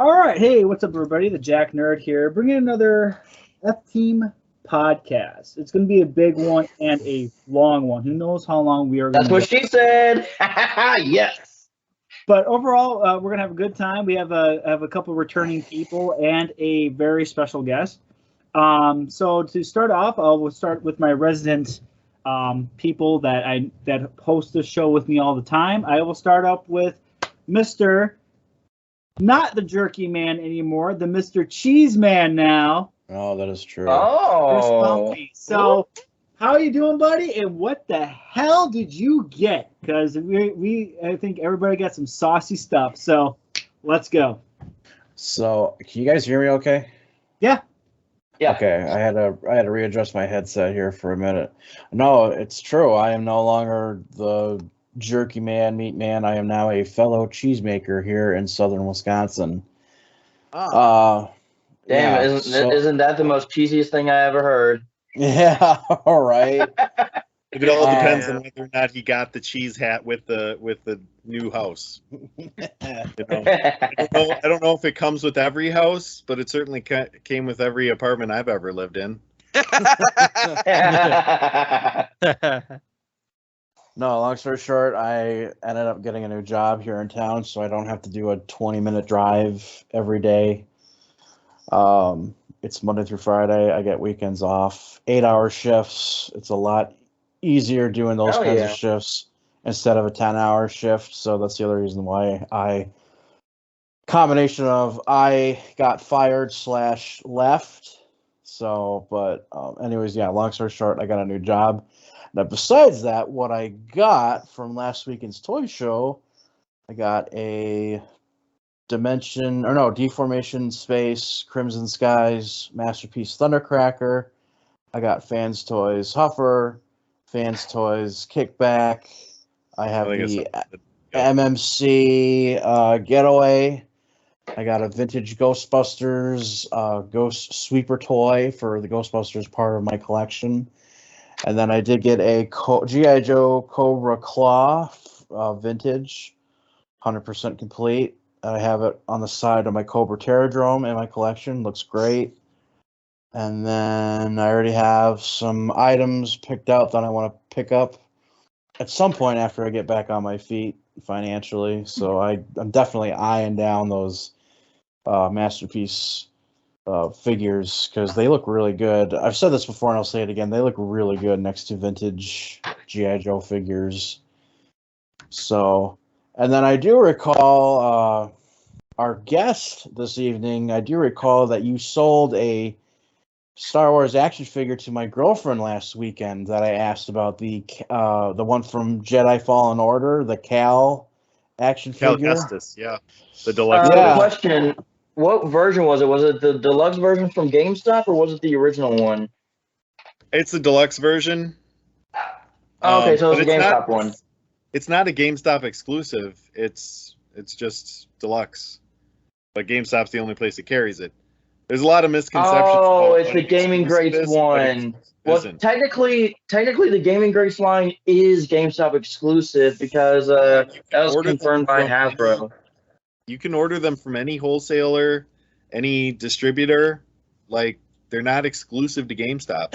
All right, hey, what's up, everybody? The Jack Nerd here, bringing another F-Team podcast. It's going to be a big one and a long one. Who knows how long we are going That's to what go? she said. Yes. But overall, we're going to have a good time. We have a couple returning people and a very special guest. So to start off, we'll start with my resident people that host the show with me all the time. I will start up with Mr. Not the Jerky Man anymore, the Mr. Cheese Man now. Oh, that is true. Chris Oh. Bumpy. So, how you doing, buddy? And what the hell did you get? Because I think everybody got some saucy stuff. So, let's go. So, can you guys hear me okay? Yeah. Yeah. Okay, I had to readjust my headset here for a minute. No, it's true. I am no longer the Jerky Man, Meat Man. I am now a fellow cheesemaker here in southern Wisconsin. Damn, yeah, isn't that the most cheesiest thing I ever heard? Yeah, all right. It all depends on whether or not he got the cheese hat with the new house. I don't know if it comes with every house, but it certainly came with every apartment I've ever lived in. No, long story short, I ended up getting a new job here in town, so I don't have to do a 20-minute drive every day. It's Monday through Friday. I get weekends off, 8-hour shifts. It's a lot easier doing those kinds of shifts instead of a 10-hour shift. So that's the other reason why I got fired / left. So, but anyways, yeah, long story short, I got a new job. Now, besides that, what I got from last weekend's toy show, I got a Deformation Space, Crimson Skies, Masterpiece Thundercracker. I got Fans Toys Huffer, Fans Toys Kickback. I have the MMC Getaway. I got a vintage Ghostbusters Ghost Sweeper toy for the Ghostbusters part of my collection. And then I did get a G.I. Joe Cobra Claw vintage, 100% complete. I have it on the side of my Cobra Terradrome in my collection. Looks great. And then I already have some items picked out that I want to pick up at some point after I get back on my feet financially. So I'm definitely eyeing down those Masterpiece figures because they look really good. I've said this before and I'll say it again. They look really good next to vintage G.I. Joe figures. So, and then I do recall our guest this evening, I do recall that you sold a Star Wars action figure to my girlfriend last weekend that I asked about, the one from Jedi Fallen Order, the Cal action figure. Cal Kestis, yeah. The deluxe. Question, what version was it? Was it the deluxe version from GameStop or was it the original one? It's the deluxe version. Oh, okay, so it's a GameStop one. It's not a GameStop exclusive. It's just deluxe. But GameStop's the only place that carries it. There's a lot of misconceptions. Oh, it's the Gaming Grace one. Well, technically, the Gaming Grace line is GameStop exclusive because that was confirmed by Hasbro. You can order them from any wholesaler, any distributor. Like, they're not exclusive to GameStop.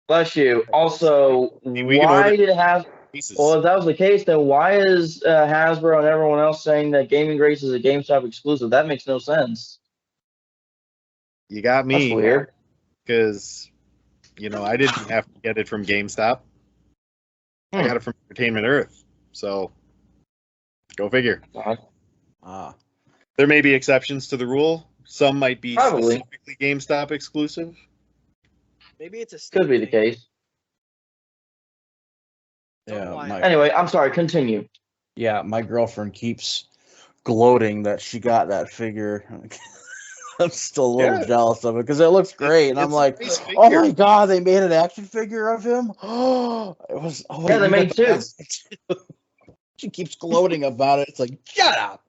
Bless you. Also, why did Hasbro... Well, if that was the case, then why is Hasbro and everyone else saying that Gaming Grace is a GameStop exclusive? That makes no sense. You got me. That's weird. Because, I didn't have to get it from GameStop. I got it from Entertainment Earth. So, go figure. There may be exceptions to the rule. Some might be specifically GameStop exclusive. Maybe it's a could be the case. Yeah. Anyway, I'm sorry. Continue. Yeah, my girlfriend keeps gloating that she got that figure. I'm still a little jealous of it because it looks great, and I'm like, "Oh my god, they made an action figure of him!" It was. Oh, yeah, they made two. She keeps gloating about it. It's like, shut up.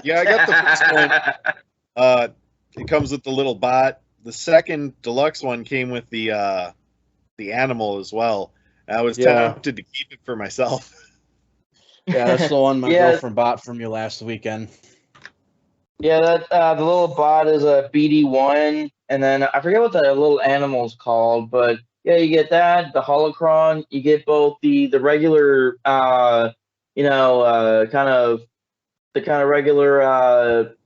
Yeah, I got the first one. It comes with the little bot. The second deluxe one came with the animal as well. I was tempted to keep it for myself. Yeah, that's the one my girlfriend bought from you last weekend. Yeah, that the little bot is a BD1, and then I forget what the little animal's called, but yeah, you get that, the holocron, you get both the regular kind of the kind of regular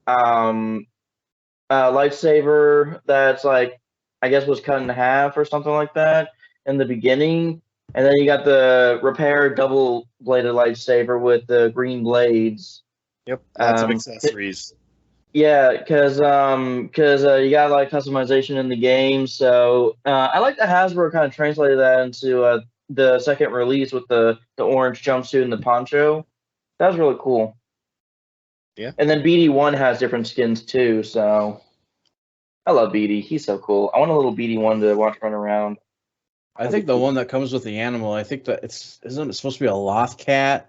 lightsaber that's like I guess was cut in half or something like that in the beginning, and then you got the repair double bladed lightsaber with the green blades. Yep, lots of Um, accessories. Yeah, because you got like customization in the game, so I like that Hasbro kind of translated that into the second release with the orange jumpsuit and the poncho. That was really cool. Yeah. And then BD1 has different skins too, so I love BD. He's so cool. I want a little BD1 to watch run around. I think the one that comes with the animal, I think that isn't it supposed to be a loth cat?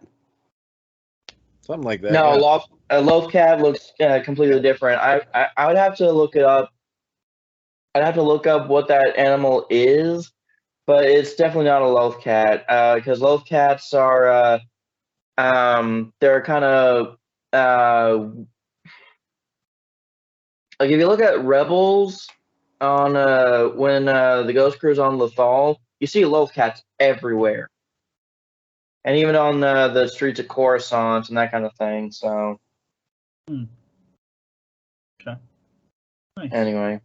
Something like that. No, Yeah. a loaf cat looks completely different. I would have to look it up. I'd have to look up what that animal is, but it's definitely not a loaf cat because loaf cats are they're kind of like if you look at Rebels on when the Ghost Crew's on Lothal, you see loaf cats everywhere, and even on the streets of Coruscant and that kind of thing. So, Okay. Nice. anyway.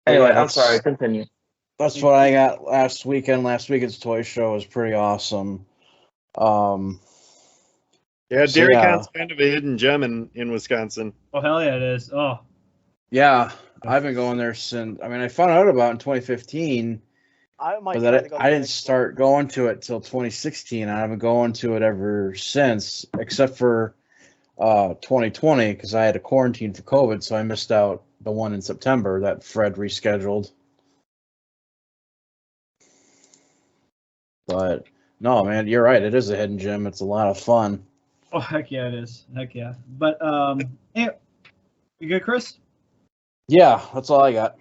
Yeah, I'm that's- sorry. Continue. That's what I got last weekend. Last weekend's toy show was pretty awesome. Yeah, So, Dairy yeah. Con's kind of a hidden gem in Wisconsin. Oh hell yeah, it is. Oh, Yeah, I've been going there since. I mean, I found out about it in 2015, I might but try to go I didn't next start going to it till 2016. I've been going to it ever since, except for 2020 because I had a quarantine for COVID, so I missed out the one in September that Fred rescheduled. But no, man, you're right. It is a hidden gem. It's a lot of fun. oh heck yeah, it is. Heck yeah. But hey, you good, Chris? Yeah, that's all I got.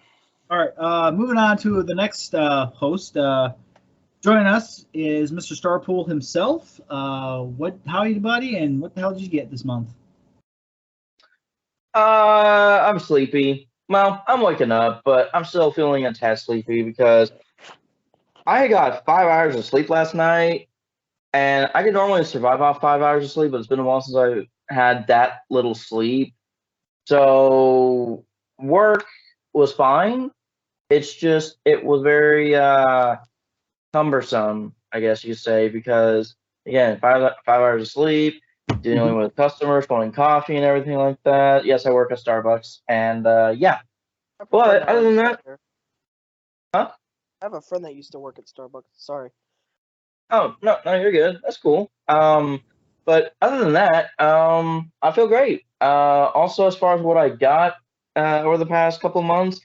All right. Moving on to the next host. Joining us is Mr. Starpool himself. How are you, buddy? And what the hell did you get this month? I'm sleepy. Well, I'm waking up, but I'm still feeling a tad sleepy because I got 5 hours of sleep last night, and I can normally survive off 5 hours of sleep, but it's been a while since I had that little sleep. So work was fine. It's just it was very cumbersome, I guess you could say, because again, 5 hours of sleep, dealing with customers, wanting coffee and everything like that. Yes, I work at Starbucks, and yeah. I prefer But not other than to that, work there. huh? I have a friend that used to work at Starbucks. Sorry. Oh no, you're good. That's cool. But other than that, I feel great. Also, as far as what I got over the past couple of months,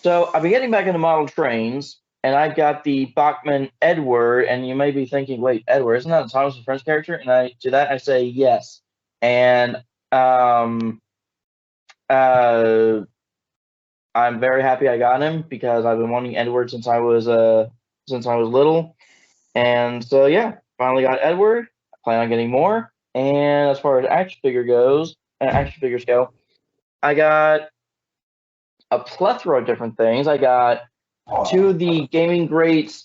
so I've been getting back into model trains, and I got the Bachmann Edward. And you may be thinking, wait, Edward, isn't that a Thomas the French character? And I say yes. And I'm very happy I got him because I've been wanting Edward since I was little. And so yeah, finally got Edward. I plan on getting more. And as far as action figures go, I got a plethora of different things. I got two of the Gaming Greats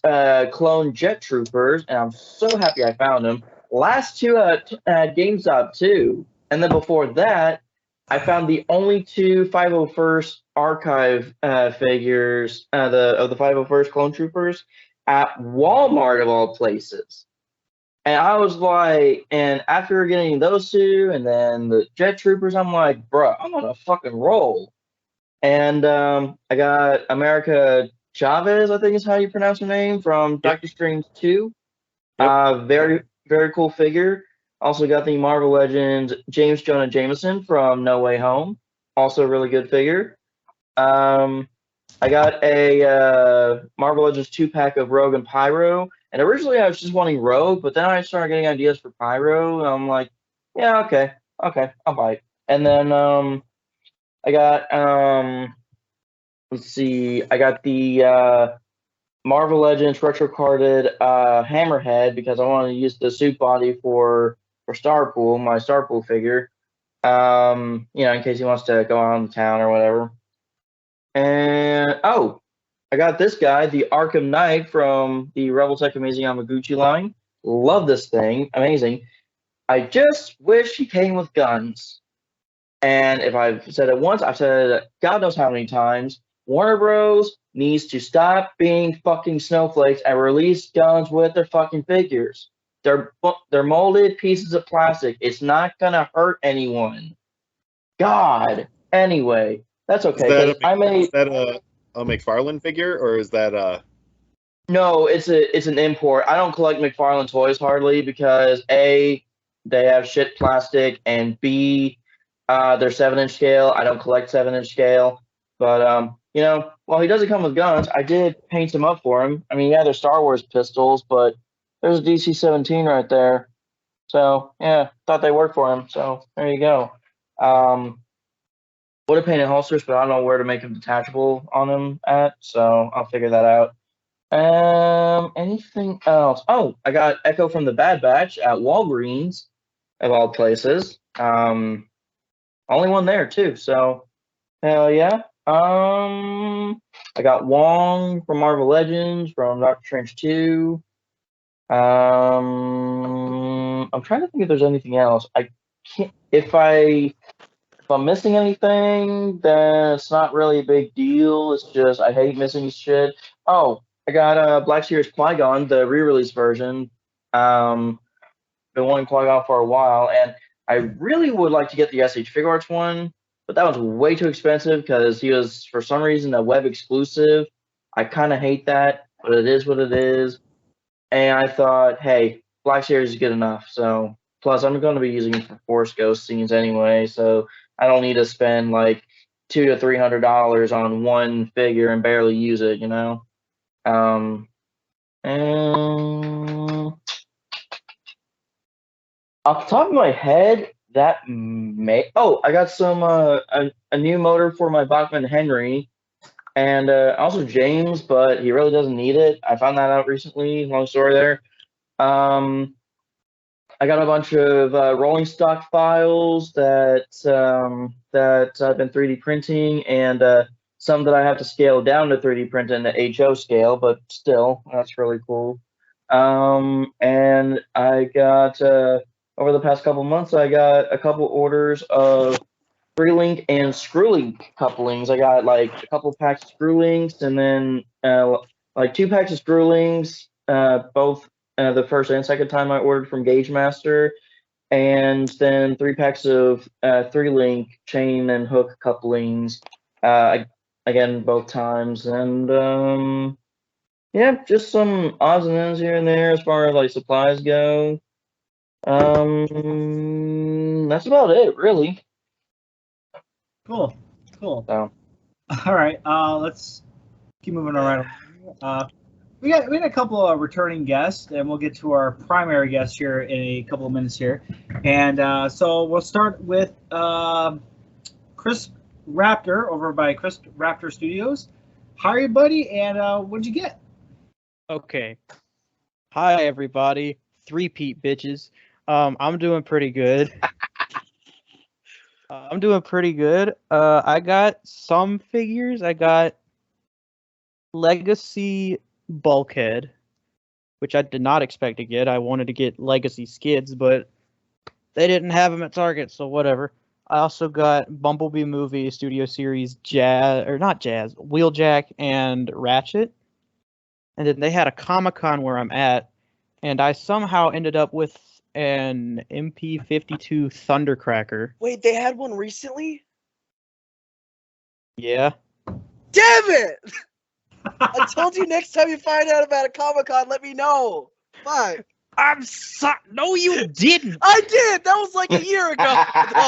clone Jet Troopers, and I'm so happy I found them. Last two at GameStop too, and then before that, I found the only two 501st archive figures of the 501st Clone Troopers at Walmart of all places. And I was like, and after getting those two and then the Jet Troopers, I'm like, bro, I'm on a fucking roll. And I got America Chavez, I think is how you pronounce her name, from Doctor Strange 2. Very, very cool figure. Also got the Marvel Legends James Jonah Jameson from No Way Home. Also a really good figure. I got a Marvel Legends 2-pack of Rogue and Pyro. And originally I was just wanting Rogue, but then I started getting ideas for Pyro. And I'm like, yeah, okay, I'll buy it. And then I got let's see, I got the Marvel Legends retro carded Hammerhead because I want to use the suit body for Starpool, my Starpool figure. In case he wants to go out on the town or whatever. And I got this guy, the Arkham Knight from the Rebel Tech Amazing Yamaguchi line. Love this thing, amazing. I just wish he came with guns. And if I've said it once, I've said it God knows how many times. Warner Bros. Needs to stop being fucking snowflakes and release guns with their fucking figures. They're molded pieces of plastic. It's not gonna hurt anyone. God. Anyway, that's okay. Is that a McFarlane figure, or is that a? No, it's an import. I don't collect McFarlane toys hardly because A, they have shit plastic, and B, they're 7-inch scale. I don't collect 7-inch scale. But while he doesn't come with guns, I did paint them up for him. I mean, yeah, they're Star Wars pistols, but there's a DC-17 right there. So yeah, thought they worked for him. So there you go. Would have painted holsters, but I don't know where to make them detachable on them at. So I'll figure that out. Anything else? Oh, I got Echo from the Bad Batch at Walgreens, of all places. Only one there too. So hell yeah. I got Wong from Marvel Legends, from Doctor Strange 2. I'm trying to think if there's anything else. I can't. If I'm missing anything, then it's not really a big deal. It's just I hate missing shit. Oh, I got Black Series Qui-Gon, the re-release version. Been wanting Qui-Gon for a while, and I really would like to get the SH Figuarts one, but that was way too expensive because he was, for some reason, a web exclusive. I kind of hate that, but it is what it is. And I thought, hey, Black Series is good enough. So, plus I'm going to be using it for Force Ghost scenes anyway, so I don't need to spend like $200 to $300 on one figure and barely use it, And off the top of my head, that may. Oh, I got some a new motor for my Bachman Henry, and also James, but he really doesn't need it. I found that out recently. Long story there. I got a bunch of rolling stock files that I've been 3D printing, and some that I have to scale down to 3D print in the HO scale, but still, that's really cool. And I got over the past couple months, I got a couple orders of 3-link and screw-link couplings. I got like a couple packs of screw-links, and then like 2 packs of screw-links, both the first and second time I ordered from Gauge Master, and then 3 packs of 3-link chain and hook couplings, again both times, and yeah, just some odds and ends here and there as far as like supplies go. That's about it, really. Cool. So. All right, let's keep moving around. We got a couple of returning guests, and we'll get to our primary guest here in a couple of minutes here. And so we'll start with Chris Raptor over by Chris Raptor Studios. Hi, buddy, and what'd you get? Okay. Hi, everybody. 3-peat bitches. I'm doing pretty good. I got some figures. I got Legacy Bulkhead, which I did not expect to get. I wanted to get Legacy Skids, but they didn't have them at Target, so whatever. I also got Bumblebee Movie Studio Series Wheeljack and Ratchet. And then they had a Comic-Con where I'm at, and I somehow ended up with an MP52 Thundercracker. Wait, they had one recently? Yeah. Damn it! I told you next time you find out about a Comic-Con, let me know. Fuck. I'm sorry. No, you didn't. I did. That was like a year ago.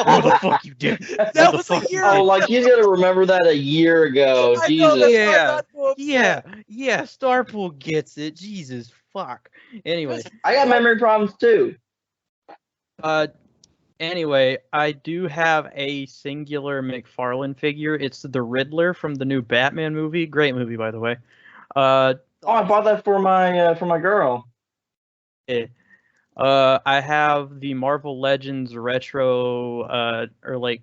No, the fuck you did. That was a year ago. Oh, like he's gonna remember that a year ago. I Jesus. know, that's why I'm Yeah. Starpool gets it. Jesus fuck. Anyway, I got memory problems too. Anyway, I do have a singular McFarlane figure. It's the Riddler from the new Batman movie. Great movie, by the way. Oh, I bought that for my girl. Yeah. I have the Marvel Legends retro, or like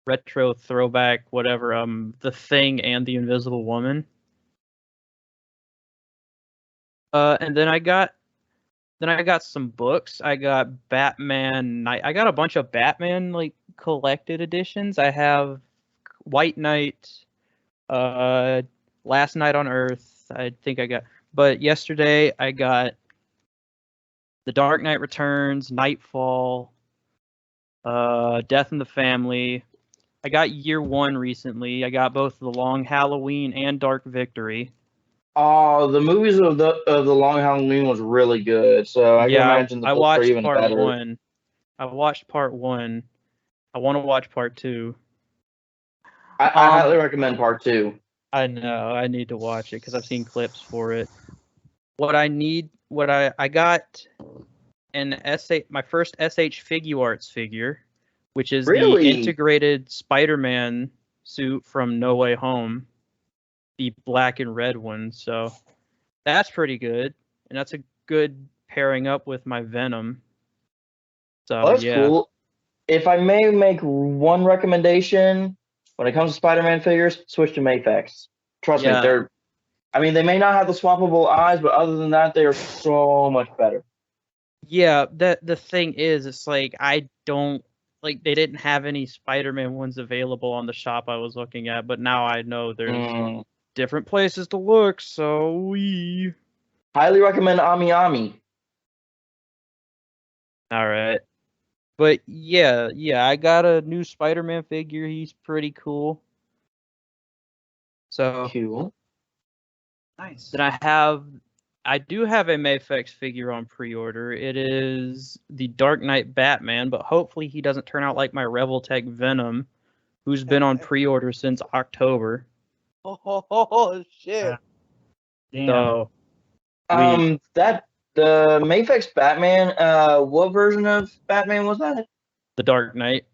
retro throwback, whatever. The Thing and the Invisible Woman. And then I got some books. I got Batman. I got a bunch of Batman like collected editions. I have White Knight, Last Night on Earth. I think I got, but yesterday I got The Dark Knight Returns, Nightfall, Death in the Family. I got Year One recently. I got both The Long Halloween and Dark Victory. Oh, the movies of the Long Halloween was really good. So I can imagine the I books are watched even part better. 1. I watched part 1. I want to watch part 2. I highly recommend part 2. I know. I need to watch it because I've seen clips for it. What I got my first SH Figuarts figure, which is Really? the integrated Spider-Man suit from No Way Home, the black and red one. So that's pretty good, and that's a good pairing up with my Venom. So Well, that's yeah. cool. If I may make one recommendation, when it comes to Spider-Man figures, switch to Mafex. Trust me, they may not have the swappable eyes, but other than that, they are so much better. Yeah, the thing is, it's like I don't like they didn't have any Spider-Man ones available on the shop I was looking at, but now I know there's different places to look, so we highly recommend Ami Ami. All right. But yeah, I got a new Spider-Man figure. He's pretty cool. So cool. Nice. Then I do have a Mafex figure on pre-order. It is the Dark Knight Batman, but hopefully he doesn't turn out like my Revoltech Venom, who's been on pre-order since October. Oh shit! Damn. So, the Mafex Batman. What version of Batman was that? The Dark Knight.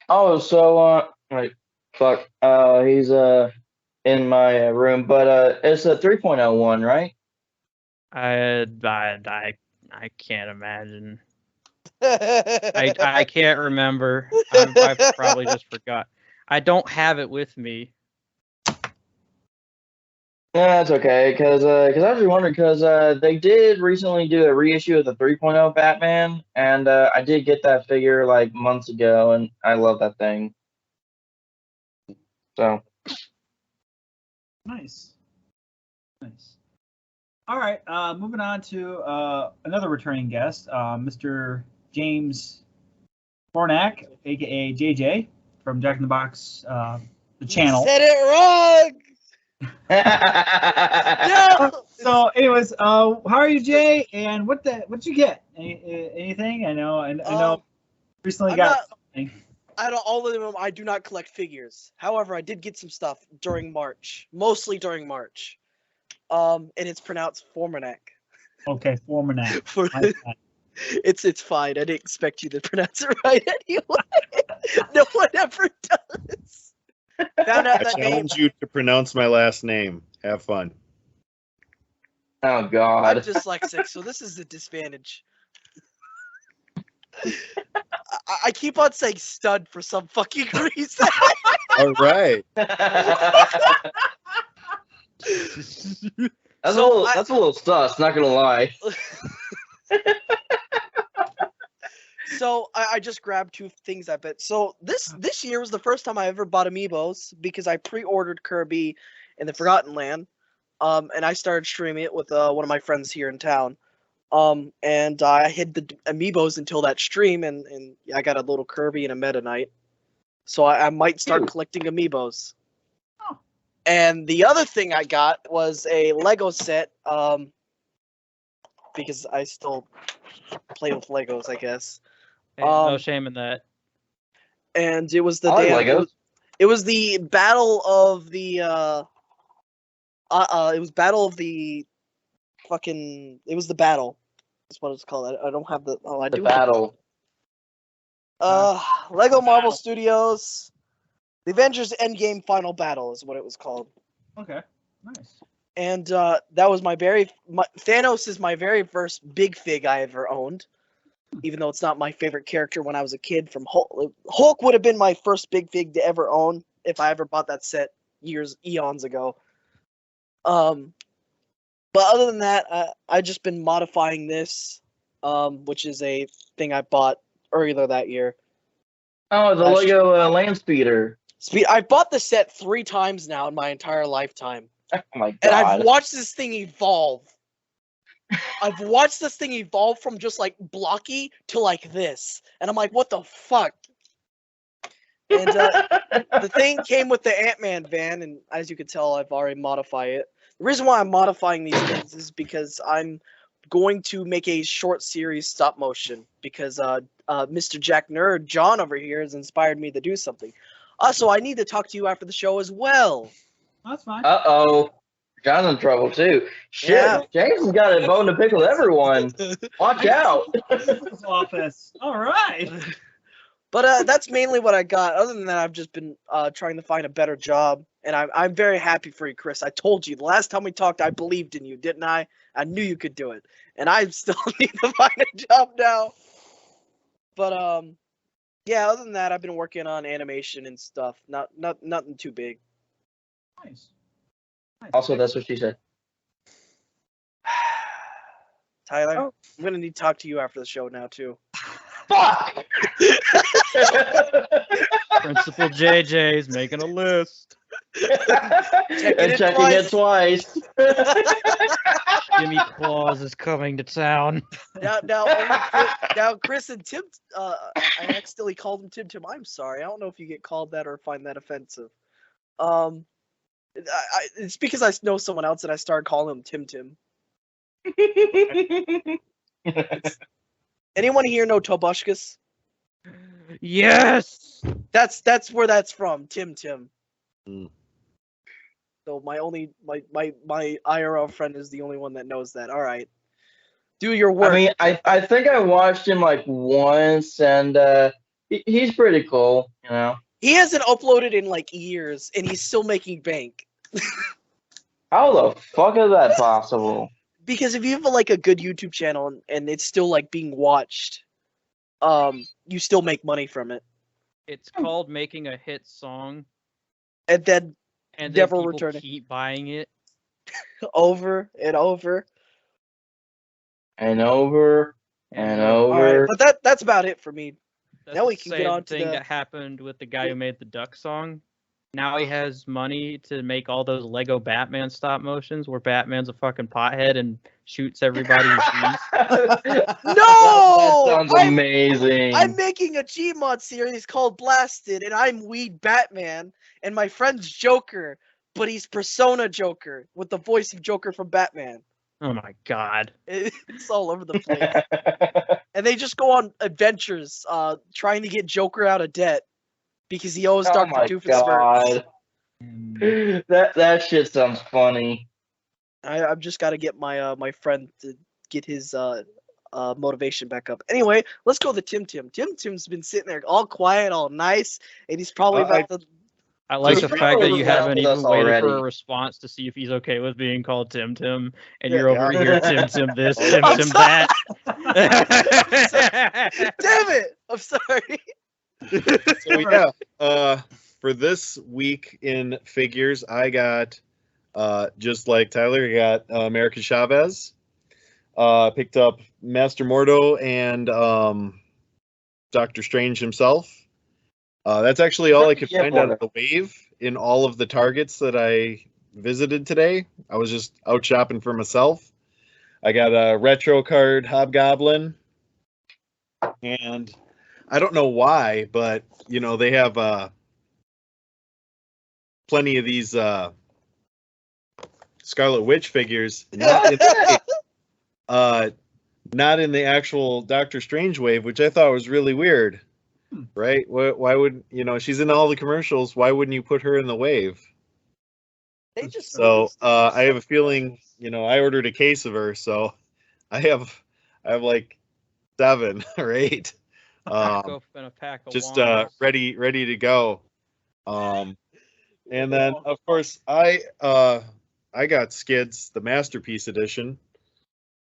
Oh, so right, fuck. He's in my room, but it's a 3.01, right? I can't imagine. I can't remember. I probably just forgot. I don't have it with me. Yeah, that's okay, because I was just wondering, because they did recently do a reissue of the 3.0 Batman, and I did get that figure like months ago, and I love that thing. So. Nice. All right, moving on to another returning guest, Mr. James Fornack, aka JJ from Jack in the Box, the channel. You said it wrong. No. So, anyways, how are you, Jay? And what'd you get? Anything? I know. Recently got something. Out of all of them, I do not collect figures. However, I did get some stuff during March, mostly during March. And it's pronounced Formanak. Okay, Formanak. It's fine. I didn't expect you to pronounce it right anyway. No one ever does. Found out I that challenge you to pronounce my last name. Have fun. Oh God. I'm dyslexic, so this is a disadvantage. I keep on saying stud for some fucking reason. All right. That's a little sus, not gonna lie. So I just grabbed two things I bet. So this year was the first time I ever bought amiibos because I pre-ordered Kirby in the Forgotten Land, and I started streaming it with one of my friends here in town. And I hid the amiibos until that stream, and I got a little Kirby and a Meta Knight. So I might start collecting amiibos. Oh. And the other thing I got was a Lego set, because I still play with Legos, I guess. Hey, no shame in that. And it was the Legos. It was the battle of the it was battle of the fucking. It was the battle. That's what it's called. I don't have the. Oh, I do. The battle. Lego Marvel Studios, The Avengers Endgame Final Battle is what it was called. Okay, nice. And that was Thanos is my very first big fig I ever owned. Even though it's not my favorite character when I was a kid from Hulk. Hulk would have been my first big fig to ever own if I ever bought that set eons ago. But other than that, I've just been modifying this, which is a thing I bought earlier that year. Oh, the Lego land speeder. I bought the set 3 times now in my entire lifetime. Oh my god. And I've watched this thing evolve. I've watched this thing evolve from just like blocky to like this. And I'm like, what the fuck? And the thing came with the Ant-Man van, and as you can tell, I've already modified it. The reason why I'm modifying these things is because I'm going to make a short series stop motion because Mr. Jack Nerd, John over here, has inspired me to do something. So I need to talk to you after the show as well. That's fine. Uh-oh. John's in trouble too. Shit, Yeah. James has got a bone to pick with everyone. Watch out. Office. All right. But that's mainly what I got. Other than that, I've just been trying to find a better job. And I'm very happy for you, Chris. I told you the last time we talked, I believed in you, didn't I? I knew you could do it. And I still need to find a job now. But yeah, other than that, I've been working on animation and stuff. Nothing too big. Nice. Also, that's what she said. Tyler, Oh. I'm gonna need to talk to you after the show now too. Fuck! Principal JJ's making a list. And checking it twice. Jimmy Claus is coming to town. Now, Chris and Tim. I accidentally called him Tim. I'm sorry. I don't know if you get called that or find that offensive. It's because I know someone else and I started calling him Tim. Anyone here know Tobushkas? Yes. That's where that's from. Tim. Mm. So my IRL friend is the only one that knows that. All right, do your work. I mean, I think I watched him like once, and he's pretty cool, you know. He hasn't uploaded in like years, and he's still making bank. How the fuck is that possible? Because if you have like a good YouTube channel and it's still like being watched, you still make money from it. It's called making a hit song, And then never people returning. keep buying it. Over and over. And over and over. All right, but that's about it for me. That's Now we the can get same on to thing the- that happened with the guy who made the Duck song. Now he has money to make all those Lego Batman stop motions where Batman's a fucking pothead and shoots everybody who sees. No! That sounds amazing. I'm making a Gmod series called Blasted, and I'm Weed Batman, and my friend's Joker, but he's Persona Joker with the voice of Joker from Batman. Oh my god. It's all over the place. And they just go on adventures, trying to get Joker out of debt because he owes Dr. Doofus God. That shit sounds funny. I've just got to get my friend to get his motivation back up. Anyway, let's go to Tim. Tim's been sitting there all quiet, all nice, and he's probably about to. I like He's the fact that probably you haven't with us even waited for a already. response to see if he's okay with being called Tim, and Yeah, you're over here Tim this, Tim I'm that. Damn it! I'm sorry. So yeah, for this week in figures, I got just like Tyler, I got America Chavez. Picked up Master Mordo and Doctor Strange himself. That's actually all I could find out of the wave in all of the Targets that I visited today. I was just out shopping for myself. I got a retro card Hobgoblin, and I don't know why, but you know they have plenty of these Scarlet Witch figures. Not in the actual Doctor Strange wave, which I thought was really weird. Right? Why would she's in all the commercials? Why wouldn't you put her in the wave? They just So I have a feeling, I ordered a case of her, so I have like 7 or 8. Go in a pack of Just wands. ready to go. And then of course I I got Skids, the Masterpiece Edition.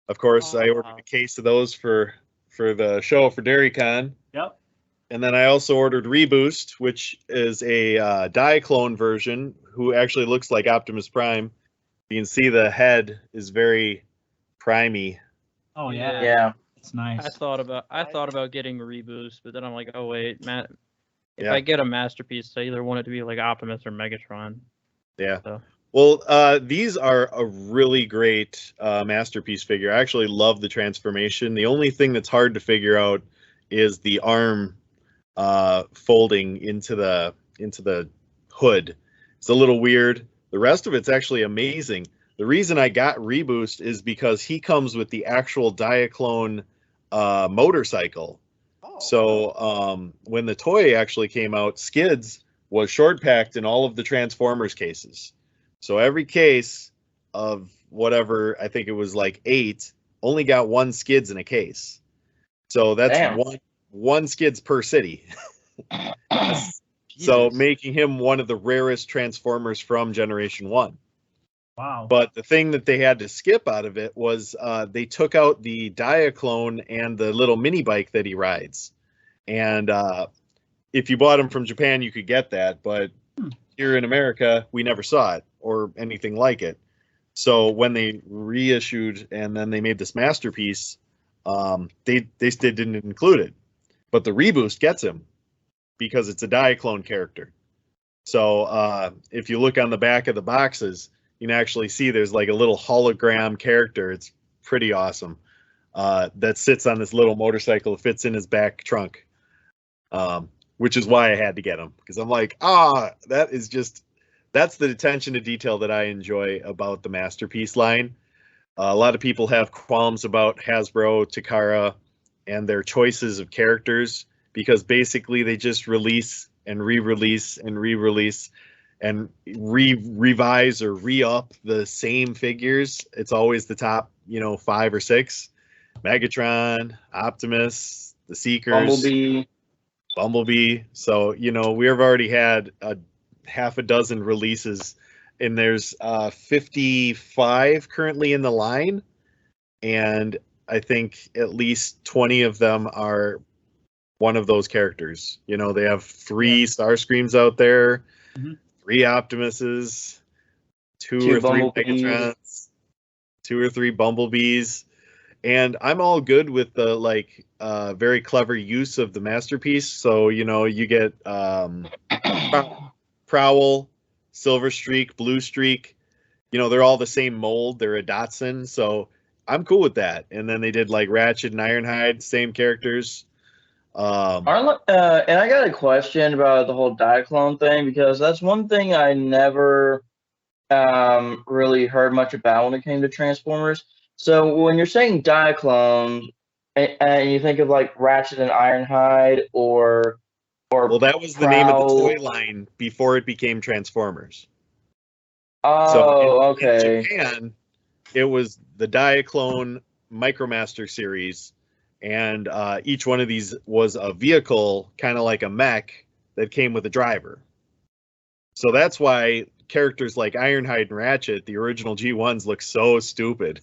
Of course, I ordered a case of those for the show for DairyCon. Yep. And then I also ordered Reboost, which is a Diaclone version who actually looks like Optimus Prime. You can see the head is very primey. Oh yeah. Yeah. It's nice. I thought about getting a Reboost, but then I'm like, oh wait, Matt. If Yeah. I get a Masterpiece, I either want it to be like Optimus or Megatron. Yeah. So. Well, these are a really great Masterpiece figure. I actually love the transformation. The only thing that's hard to figure out is the arm folding into the hood. It's a little weird. The rest of it's actually amazing. The reason I got Reboost is because he comes with the actual Diaclone motorcycle. Oh. So when the toy actually came out, Skids was short packed in all of the Transformers cases. So every case of whatever, I think it was like 8, only got 1 Skids in a case. So that's Damn. one Skids per city. So making him one of the rarest Transformers from Generation 1. Wow. But the thing that they had to skip out of it was they took out the Diaclone and the little mini bike that he rides. And if you bought him from Japan, you could get that. But here in America, we never saw it or anything like it. So when they reissued and then they made this Masterpiece, they didn't include it. But the Reboost gets him because it's a Diaclone character. So if you look on the back of the boxes, you can actually see there's like a little hologram character. It's pretty awesome. That sits on this little motorcycle. It fits in his back trunk, which is why I had to get him, because I'm like, that's the attention to detail that I enjoy about the Masterpiece line. A lot of people have qualms about Hasbro, Takara, and their choices of characters, because basically they just release and re-release and re-release and revise or re-up the same figures. It's always the top, 5 or 6. Megatron, Optimus, the Seekers, Bumblebee. So, we have already had half a dozen releases, and there's 55 currently in the line, and I think at least 20 of them are one of those characters. They have 3 Starscreams out there, 3 Optimuses, 2 or 3 Megatrons, 2 or 3 Bumblebees. And I'm all good with the very clever use of the Masterpiece. So, you get Prowl, Silver Streak, Blue Streak. They're all the same mold. They're a Datsun. So I'm cool with that. And then they did Ratchet and Ironhide, same characters. And I got a question about the whole Diaclone thing, because that's one thing I never really heard much about when it came to Transformers. So when you're saying Diaclone, and you think of Ratchet and Ironhide or well, that was the name of the toy line before it became Transformers. Oh, okay. In Japan, it was the Diaclone Micromaster series, and each one of these was a vehicle, kind of like a mech, that came with a driver. So that's why characters like Ironhide and Ratchet, the original G1s, look so stupid,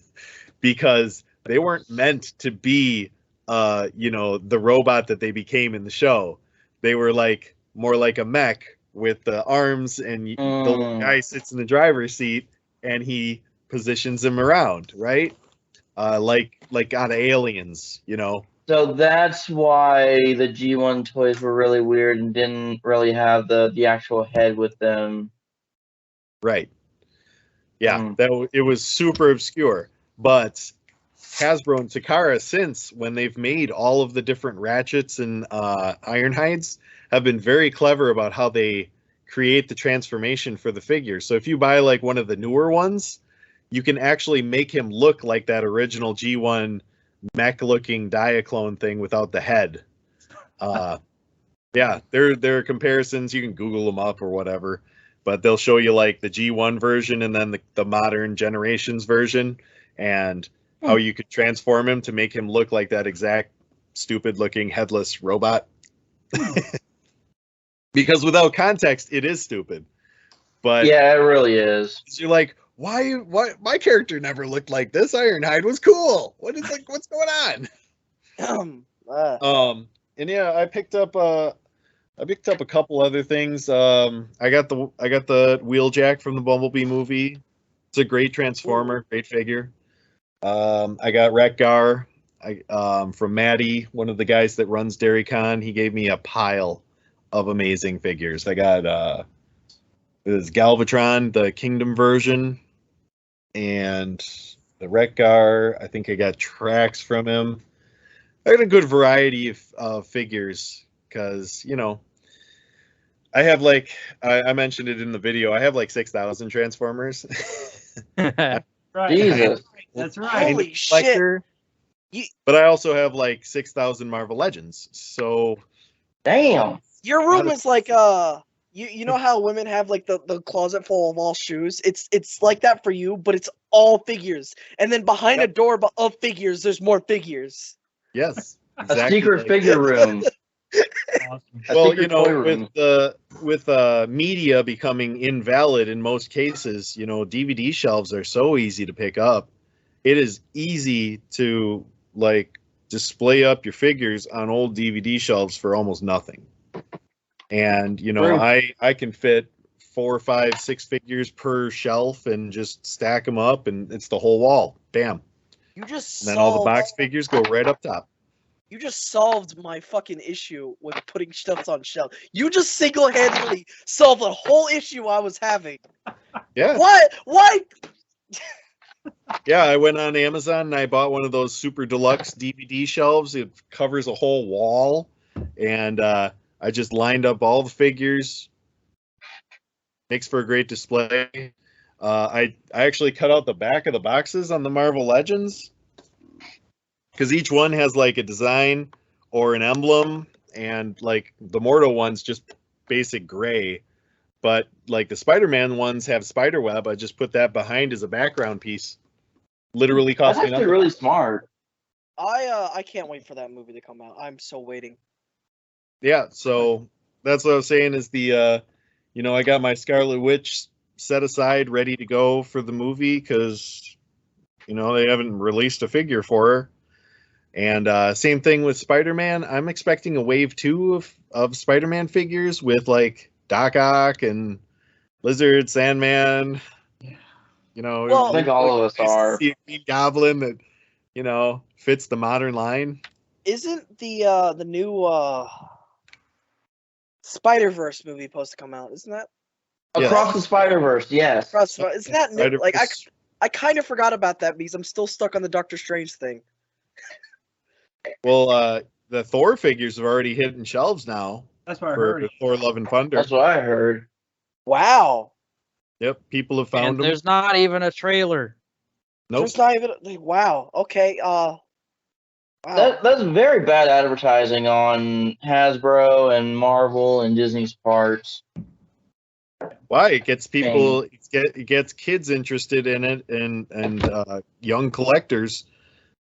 because they weren't meant to be, the robot that they became in the show. They were more like a mech with the arms, and the little guy sits in the driver's seat and he positions him around, right? Like out of Aliens, So that's why the G1 toys were really weird and didn't really have the actual head with them. Right. Yeah, it was super obscure. But Hasbro and Takara, since when they've made all of the different Ratchets and Ironhides, have been very clever about how they create the transformation for the figure. So if you buy one of the newer ones, you can actually make him look like that original G1 mech-looking Diaclone thing without the head. Yeah, there are comparisons. You can Google them up or whatever, but they'll show you the G1 version and then the modern Generations version, and how you could transform him to make him look like that exact stupid-looking headless robot. Because without context, it is stupid. But yeah, it really is. You're like, why my character never looked like this? Ironhide was cool. What's going on? And yeah, I picked up a couple other things. I got the Wheeljack from the Bumblebee movie. It's a great Transformer, great figure. I got Wreck-Gar from Maddie, one of the guys that runs DairyCon. He gave me a pile of amazing figures. I got this Galvatron, the Kingdom version, and the Wreck-Gar. I think I got tracks from him. I got a good variety of figures because, you know, I have like, I mentioned it in the video, I have like 6,000 Transformers. Right. Jesus. That's right. Holy shit. But I also have like 6,000 Marvel Legends. So Damn. Your room is like you know how women have like the closet full of all shoes? It's like that for you, but it's all figures. And then behind a door of figures, there's more figures. yes, A exactly secret like figure room. Awesome. A well, secret you know, toy room. with media becoming invalid in most cases, you know, DVD shelves are so easy to pick up. It is easy to like display up your figures on old DVD shelves for almost nothing. And you know, True. I can fit 4, 5, 6 figures per shelf and just stack them up, and it's the whole wall. Bam. You just And then all the solved, box figures go right up top. you just solved my fucking issue with putting stuff on shelf. You just single-handedly solved the whole issue I was having. Yeah. What? Why? Yeah, I went on Amazon and I bought one of those super deluxe DVD shelves. It covers a whole wall, and I just lined up all the figures. Makes for a great display. I actually cut out the back of the boxes on the Marvel Legends because each one has like a design or an emblem, and like the Mordo one's just basic gray. But like the Spider-Man ones have spider web. I just put that behind as a background piece. Literally That's cost me actually nothing. really smart. I can't wait for that movie to come out. I'm so waiting. Yeah, so that's what I was saying is the you know, I got my Scarlet Witch set aside ready to go for the movie because, you know, they haven't released a figure for her. And same thing with Spider-Man. I'm expecting a wave 2 of Spider-Man figures with like Doc Ock and Lizard, Sandman. You know, Well- I think all of us are. See a Green Goblin that, you know, fits the modern line. Isn't the new Spider-Verse movie supposed to come out? Isn't that? Yes. Across the Spider-Verse, yes. Isn't that new? Like I kind of forgot about that because I'm still stuck on the Doctor Strange thing. Well, the Thor figures have already hit in shelves now That's what I for heard. Thor: Love and Thunder. That's what I heard. Wow. Yep, people have And found them. there's not even a trailer. Nope. There's not even. Wow. Okay. Wow. That's very bad advertising on Hasbro and Marvel and Disney's parts. Why? It gets people, it gets kids interested in it, and young collectors.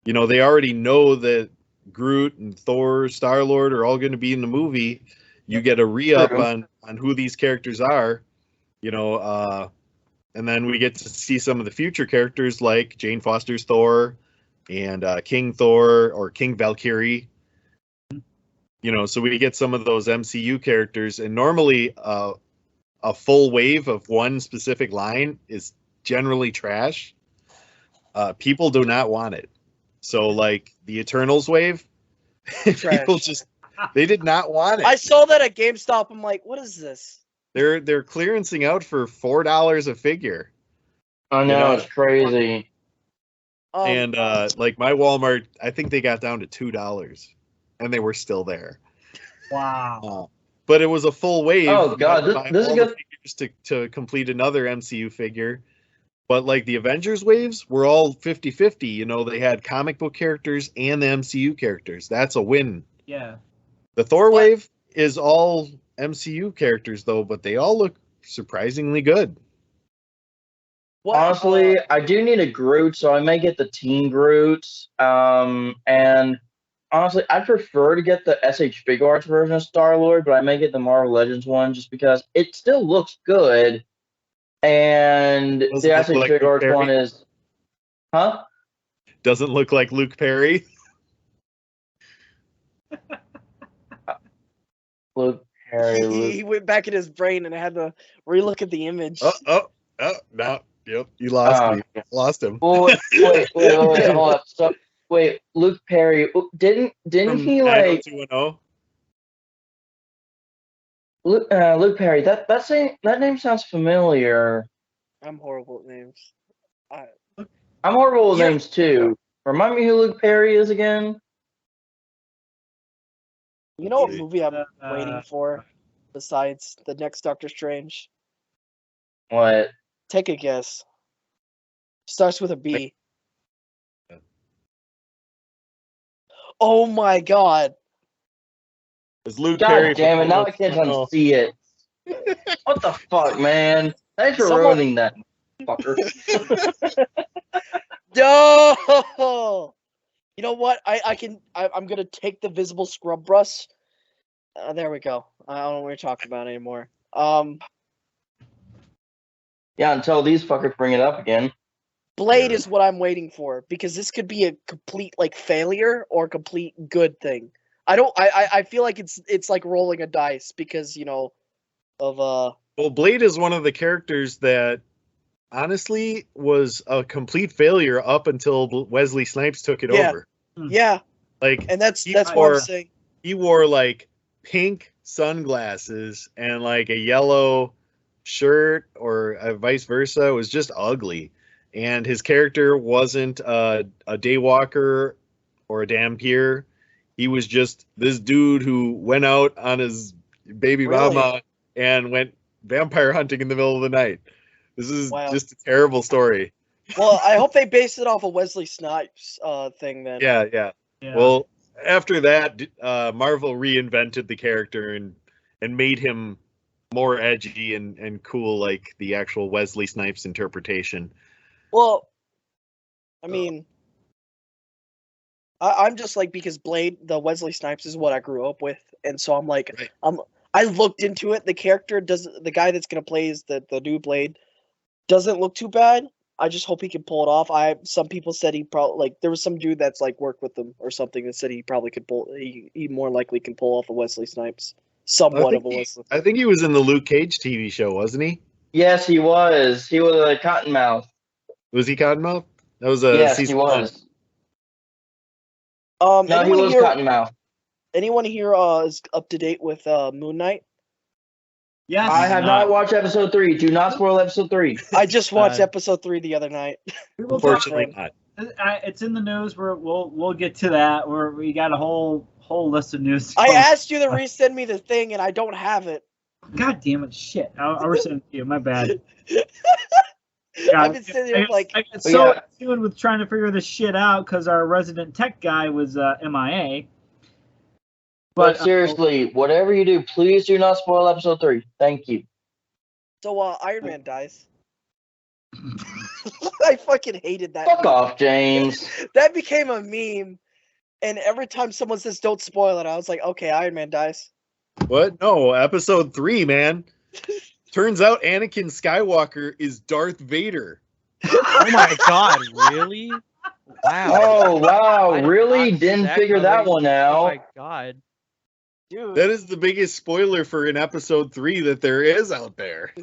You know, they already know that Groot and Thor, Star-Lord are all going to be in the movie. You get a re-up True. on who these characters are, you know, and then we get to see some of the future characters like Jane Foster's Thor and King Thor or King Valkyrie. You know, so we get some of those MCU characters, and normally a full wave of one specific line is generally trash. People do not want it. So like the Eternals wave, people just, they did not want it. I saw that at GameStop. I'm like, what is this? They're clearancing out for $4 a figure. I know, You know, it's crazy. And like my Walmart, I think they got down to $2, and they were still there. Wow. But it was a full wave. Oh, God, You had to buy this is all the good. figures to complete another MCU figure. But like the Avengers waves were all 50-50. You know, they had comic book characters and the MCU characters. That's a win. Yeah. The Thor wave is all MCU characters though, but they all look surprisingly good. Honestly, I do need a Groot, so I may get the Teen Groots. And honestly, I prefer to get the SH Big Arts version of Star-Lord, but I may get the Marvel Legends one just because it still looks good. And Doesn't the look actually like Trade Luke Arts one Perry. is, huh? Doesn't look like Luke Perry. Luke Perry. He went back in his brain and I had to relook at the image. Oh, no. Yep, you lost me. Lost him. Oh, wait, hold up. So, wait, Luke Perry. Didn't From he like 90210? Luke Perry? That name sounds familiar. I'm horrible at names. I'm horrible with names too. Remind me who Luke Perry is again. You know what movie I'm waiting for besides the next Doctor Strange? What? Take a guess. Starts with a B. Oh my god. It's Luke God Perry. damn it! Now I can't unsee it. What the fuck, man? Thanks for ruining that, fucker. No. You know what? I'm gonna take the visible scrub brush. There we go. I don't know what you're talking about anymore. Yeah, until these fuckers bring it up again. Blade is what I'm waiting for because this could be a complete like failure or a complete good thing. I feel like it's like rolling a dice because of Well, Blade is one of the characters that honestly was a complete failure up until Wesley Snipes took it over. Yeah. Like, and that's what I'm saying. He wore like pink sunglasses and like a yellow shirt or vice versa. It was just ugly. And his character wasn't a daywalker or a dampier. He was just this dude who went out on his baby mama and went vampire hunting in the middle of the night. This is just a terrible story. Well, I hope they base it off a Wesley Snipes thing then. Yeah. Well, after that, Marvel reinvented the character and made him more edgy and cool, like the actual Wesley Snipes interpretation. Well, I mean, I'm just like, because Blade, the Wesley Snipes is what I grew up with, and so I'm like, I looked into it. The character the guy that's gonna play is the new Blade doesn't look too bad. I just hope he can pull it off. Some people said he probably there was some dude that's like worked with him or something that said he probably could he more likely can pull off a Wesley Snipes. Somewhat of a Wesley. I think he was in the Luke Cage TV show, wasn't he? Yes, he was. He was a Cottonmouth. Was he Cottonmouth? That was a yes, season he was. 1. No, he was Cottonmouth. Anyone here is up to date with Moon Knight? Yes. I have not watched episode 3. Do not spoil episode 3. I just watched episode 3 the other night. Unfortunately not. It's in the news. We'll get to that. We got a whole list of news. I asked you to resend me the thing, and I don't have it. God damn it! Shit! I'll resend it to you. My bad. I've been sitting there like I got so tuned with trying to figure this shit out because our resident tech guy was MIA. But seriously, whatever you do, please do not spoil episode 3. Thank you. So Iron Man dies. I fucking hated that. Fuck off, James. That became a meme, and every time someone says "Don't spoil it," I was like, "Okay, Iron Man dies." What? No, episode 3, man. Turns out Anakin Skywalker is Darth Vader. Oh my god, really? Wow. Oh, wow. Really? Didn't figure that one out. Oh my god. Dude. That is the biggest spoiler for an episode 3 that there is out there.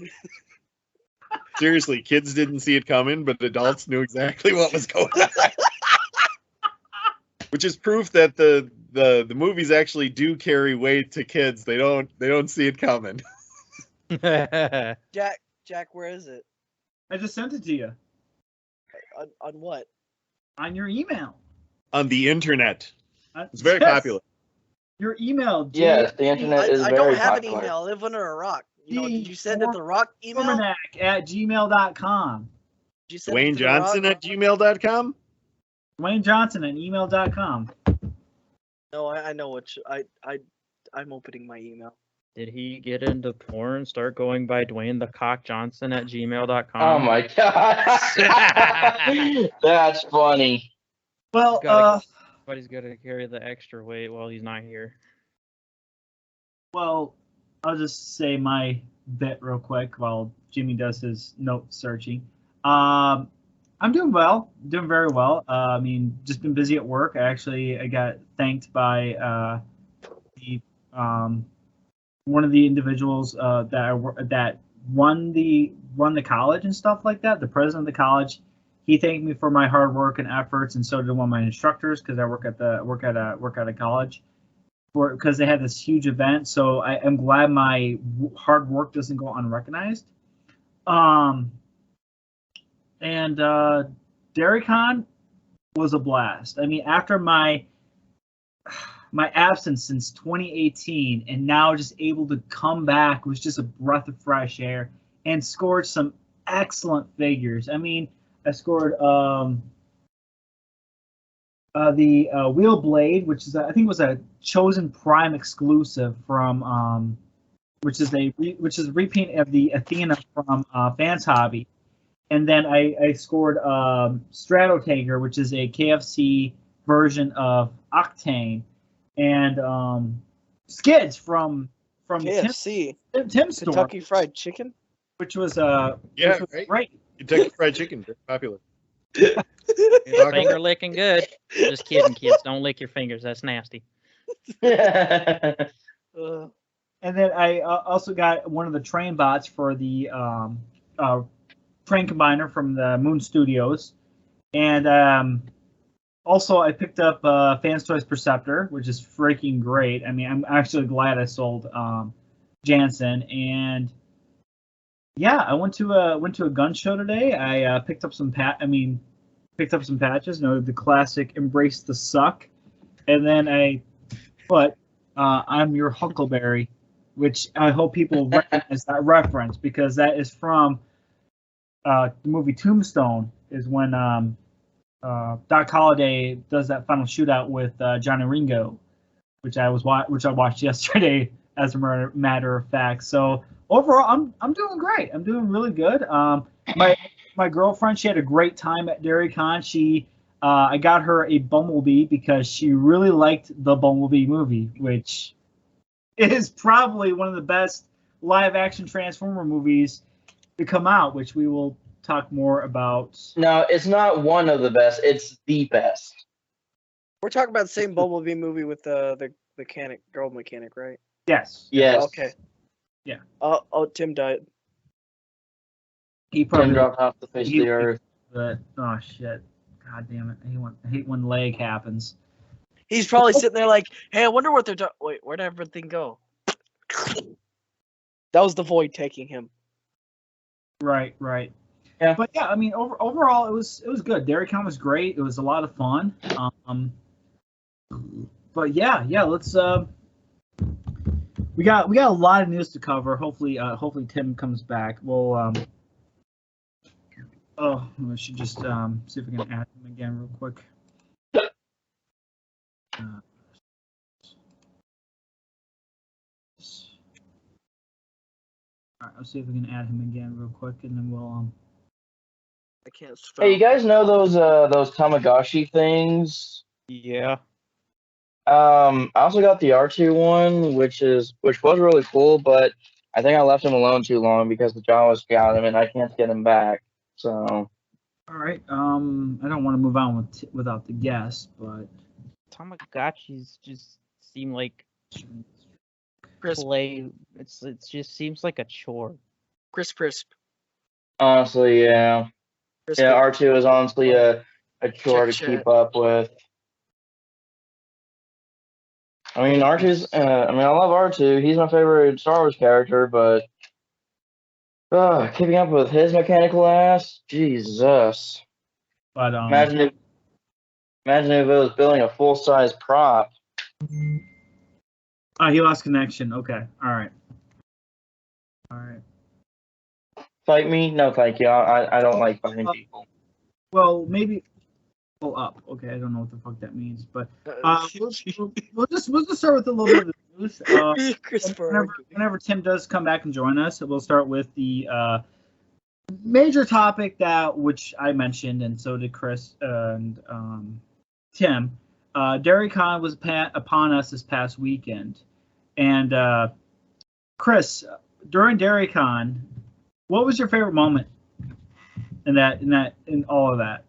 Seriously, kids didn't see it coming, but adults knew exactly what was going on. Which is proof that the movies actually do carry weight to kids. They don't see it coming. Jack, where is it? I just sent it to you. On what? On your email. On the internet. It's very popular. Your email. Yes, the internet is very popular. I don't have an email. I live under a rock. Did you send it the rock email? @gmail.com. Dwayne Johnson @gmail.com? Dwayne Johnson @email.com. No, I know what I'm opening my email. Did he get into porn, start going by Dwayne the Cock Johnson @gmail.com? Oh my god. That's funny. Well, but he's got to carry the extra weight while he's not here. Well, I'll just say my bit real quick while Jimmy does his note searching. I'm doing well, doing very well. I mean, just been busy at work. I got thanked by the one of the individuals that run the college and stuff like that. The president of the college, he thanked me for my hard work and efforts, and so did one of my instructors because I work at a college, because they had this huge event. So I am glad my hard work doesn't go unrecognized. And DairyCon was a blast. I mean, after my absence since 2018, and now just able to come back was just a breath of fresh air, and scored some excellent figures. I mean, I scored the Wheel Blade, which is I think was a Chosen Prime exclusive from which is a repaint of the Athena from Fans Hobby. And then I scored Stratotanker, which is a KFC version of Octane, and Skids from KFC, Tim's store, Kentucky Fried Chicken, which was Yeah, which was right. great. Kentucky Fried Chicken, very popular. Finger licking good. Just kidding, kids. Don't lick your fingers. That's nasty. Uh, And then I also got one of the train bots for the train combiner from the Moon Studios, and also I picked up Fans Toys Perceptor, which is freaking great. I mean, I'm actually glad I sold Jansen, and yeah, I went to a gun show today. I picked up some patches, the classic Embrace the Suck, and then I'm Your Huckleberry, which I hope people recognize that reference, because that is from the movie Tombstone, is when Doc Holliday does that final shootout with Johnny Ringo, which I watched yesterday, as a matter of fact. So overall, I'm doing great. I'm doing really good. My girlfriend, she had a great time at DairyCon. I got her a Bumblebee because she really liked the Bumblebee movie, which is probably one of the best live action Transformer movies to come out, which we will talk more about. No, it's not one of the best. It's the best. we're talking about the same Bumblebee movie with the girl mechanic, right? Yes. Yes. Okay. Yeah. Oh, Tim died. He Tim probably dropped off the face of the earth. But oh shit. God damn it. I hate when lag happens. He's probably sitting there like, hey, I wonder what they're doing. Wait, where'd everything go? That was the void taking him. Right. Yeah. But yeah, I mean, overall, it was good. DairyCon was great. It was a lot of fun. But yeah, let's. We got a lot of news to cover. Hopefully Tim comes back. We'll I should just see if we can add him again real quick. All right, I'll see if we can add him again real quick, and then we'll I can't spell. Hey, you guys know those Tamagotchi things? Yeah. I also got the R2 one, which was really cool, but I think I left him alone too long because the Jawas got him, and I can't get him back. So. All right. I don't want to move on without the guest, but Tamagotchis just seem like Crisp. play. It just seems like a chore. Crisp. Honestly, yeah. Crisp. Yeah, R2 is honestly a chore to Check. keep up with. I mean, R2's. I love R2. He's my favorite Star Wars character, but keeping up with his mechanical ass, Jesus. But Imagine if it was building a full size prop. he lost connection. Okay. All right. Fight me? No, thank you. I don't like fighting people. Well, maybe pull up. Okay, I don't know what the fuck that means, but we'll just start with a little bit of the news. Whenever Tim does come back and join us, we'll start with the major topic which I mentioned, and so did Chris and Tim. DairyCon was upon us this past weekend, and Chris, during DairyCon, what was your favorite moment in all of that?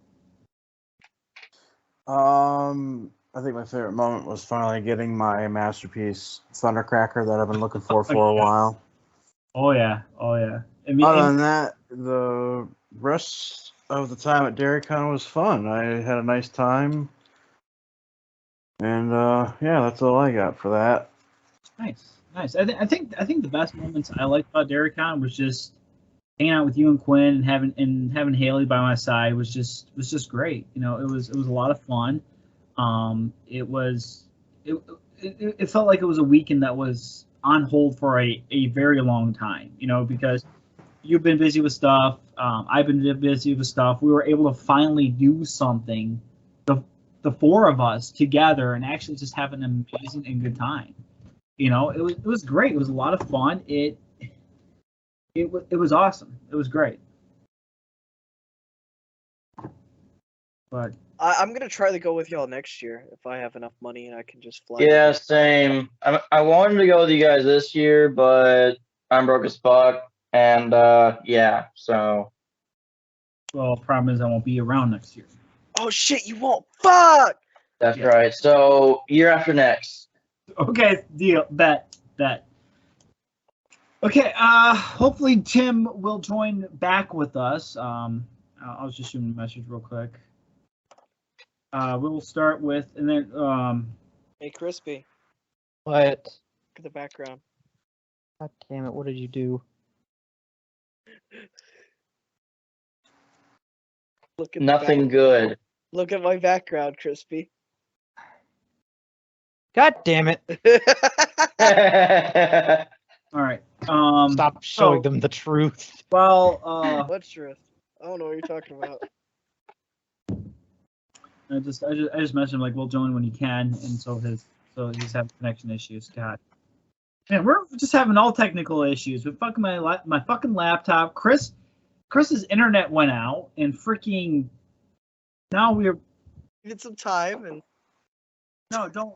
I think my favorite moment was finally getting my masterpiece Thundercracker that I've been looking for a while. Oh yeah. I mean, other than that, the rest of the time at DairyCon was fun. I had a nice time, and yeah, that's all I got for that. Nice. I think the best moments I liked about DairyCon was just hanging out with you and Quinn and having Haley by my side was just great. You know, it was a lot of fun. It felt like it was a weekend that was on hold for a very long time. You know, because you've been busy with stuff. I've been busy with stuff. We were able to finally do something, the four of us together, and actually just have an amazing and good time. You know, it was great. It was a lot of fun. It was awesome. It was great. But I'm gonna try to go with y'all next year if I have enough money and I can just fly. Yeah, same. I wanted to go with you guys this year, but I'm broke as fuck, and yeah, so. well, problem is I won't be around next year. Oh shit, you won't. Fuck. That's right. So year after next. Okay, deal. Bet. Okay, hopefully Tim will join back with us. I'll just shoot him a message real quick. We'll start with, and then, Hey, Crispy. What? Look at the background. God damn it! What did you do? Look at Nothing good. Look at my background, Crispy. God damn it! all right. Stop showing them the truth. Well, What's truth? I don't know what you're talking about. I just mentioned him, like, we'll join when he can, and so he's having connection issues. God, man, we're just having all technical issues with fucking my fucking laptop. Chris's internet went out, and freaking now we're Give it some time and. no, don't.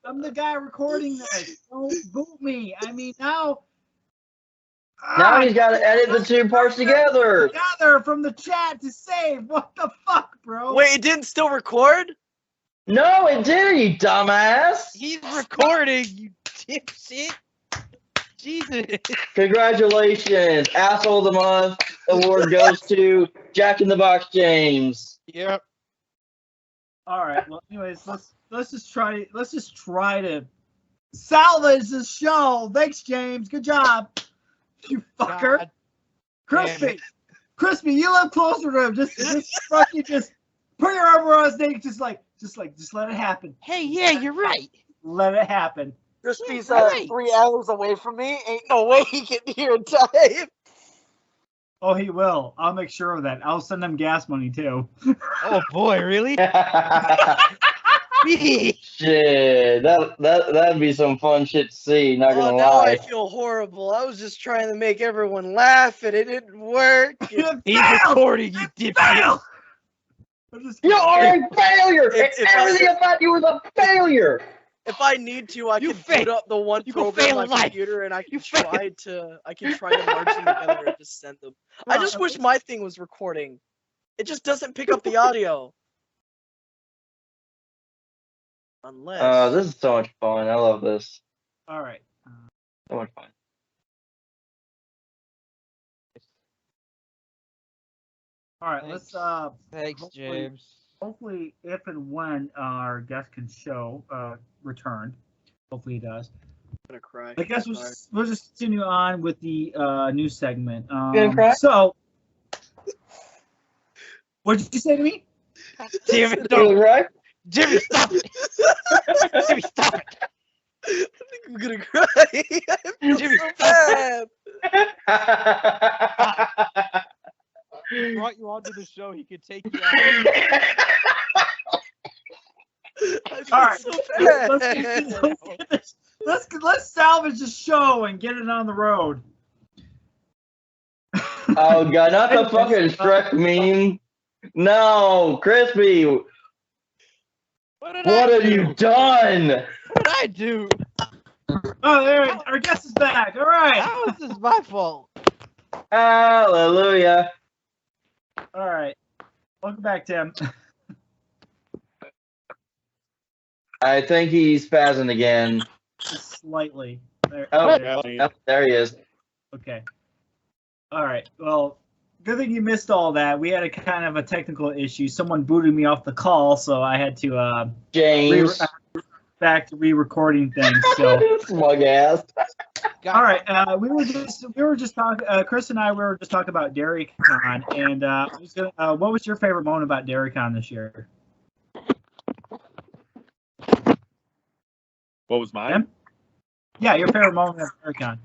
I'm the guy recording this. Don't boot me. I mean now. Now he's got to edit the two parts together. Together from the chat to save. What the fuck, bro? Wait, it didn't still record? No, it did, you dumbass. He's recording, you dipshit. Jesus. Congratulations. Asshole of the Month award goes to Jack in the Box James. Yep. All right. Well, anyways, let's just try to salvage this show. Thanks, James. Good job. You fucker. God Crispy, you live closer to him. Just fucking just put your arm around his neck. Just let it happen. Hey, yeah, you're right. Let it happen. Crispy's Right. 3 hours away from me. Ain't no way he can hear in time. Oh, he will. I'll make sure of that. I'll send him gas money too. Oh boy, really? Shit, that'd be some fun shit to see, not gonna Now I lie. feel horrible. I was just trying to make everyone laugh and it didn't work. He's recording, you dipshit. You are a failure! If Everything about you is a failure! If I need to, I You can fail. boot up the one You go program fail on in my life. computer and I can You fail. try to merge them together and just send them. I just wish my thing was recording. It just doesn't pick up the audio. Unless This is so much fun. I love this. All right. So much fun. All right. Let's Thanks, hopefully- James. hopefully, if and when our guest can return, hopefully he does. I'm gonna cry. I guess we'll just continue on with the news segment. gonna cry? So, what did you say to me? Damn it, You don't. right? Jimmy, stop it. Jimmy, stop it. I think I'm gonna cry. I feel Jimmy, so stop bad. He brought you onto the show. He could take you out. I feel All right. so bad. Let's salvage the show and get it on the road. Oh god, not the fucking Shrek meme. No, Crispy, What did what I have do? you done? What did I do? Oh, there, our guest is back. All right. How is this my fault? Hallelujah. All right. Welcome back, Tim. I think he's spazzing again. Just slightly. There, Oh, there. there he is. Okay. All right. Well, good thing you missed all that. We had a kind of a technical issue. Someone booted me off the call, so I had to James. back to re-recording things. So Smug ass. all right. We were just talking. Chris and I were just talking about DairyCon, and what was your favorite moment about DairyCon this year? What was mine? Tim? Yeah, your favorite moment at DairyCon.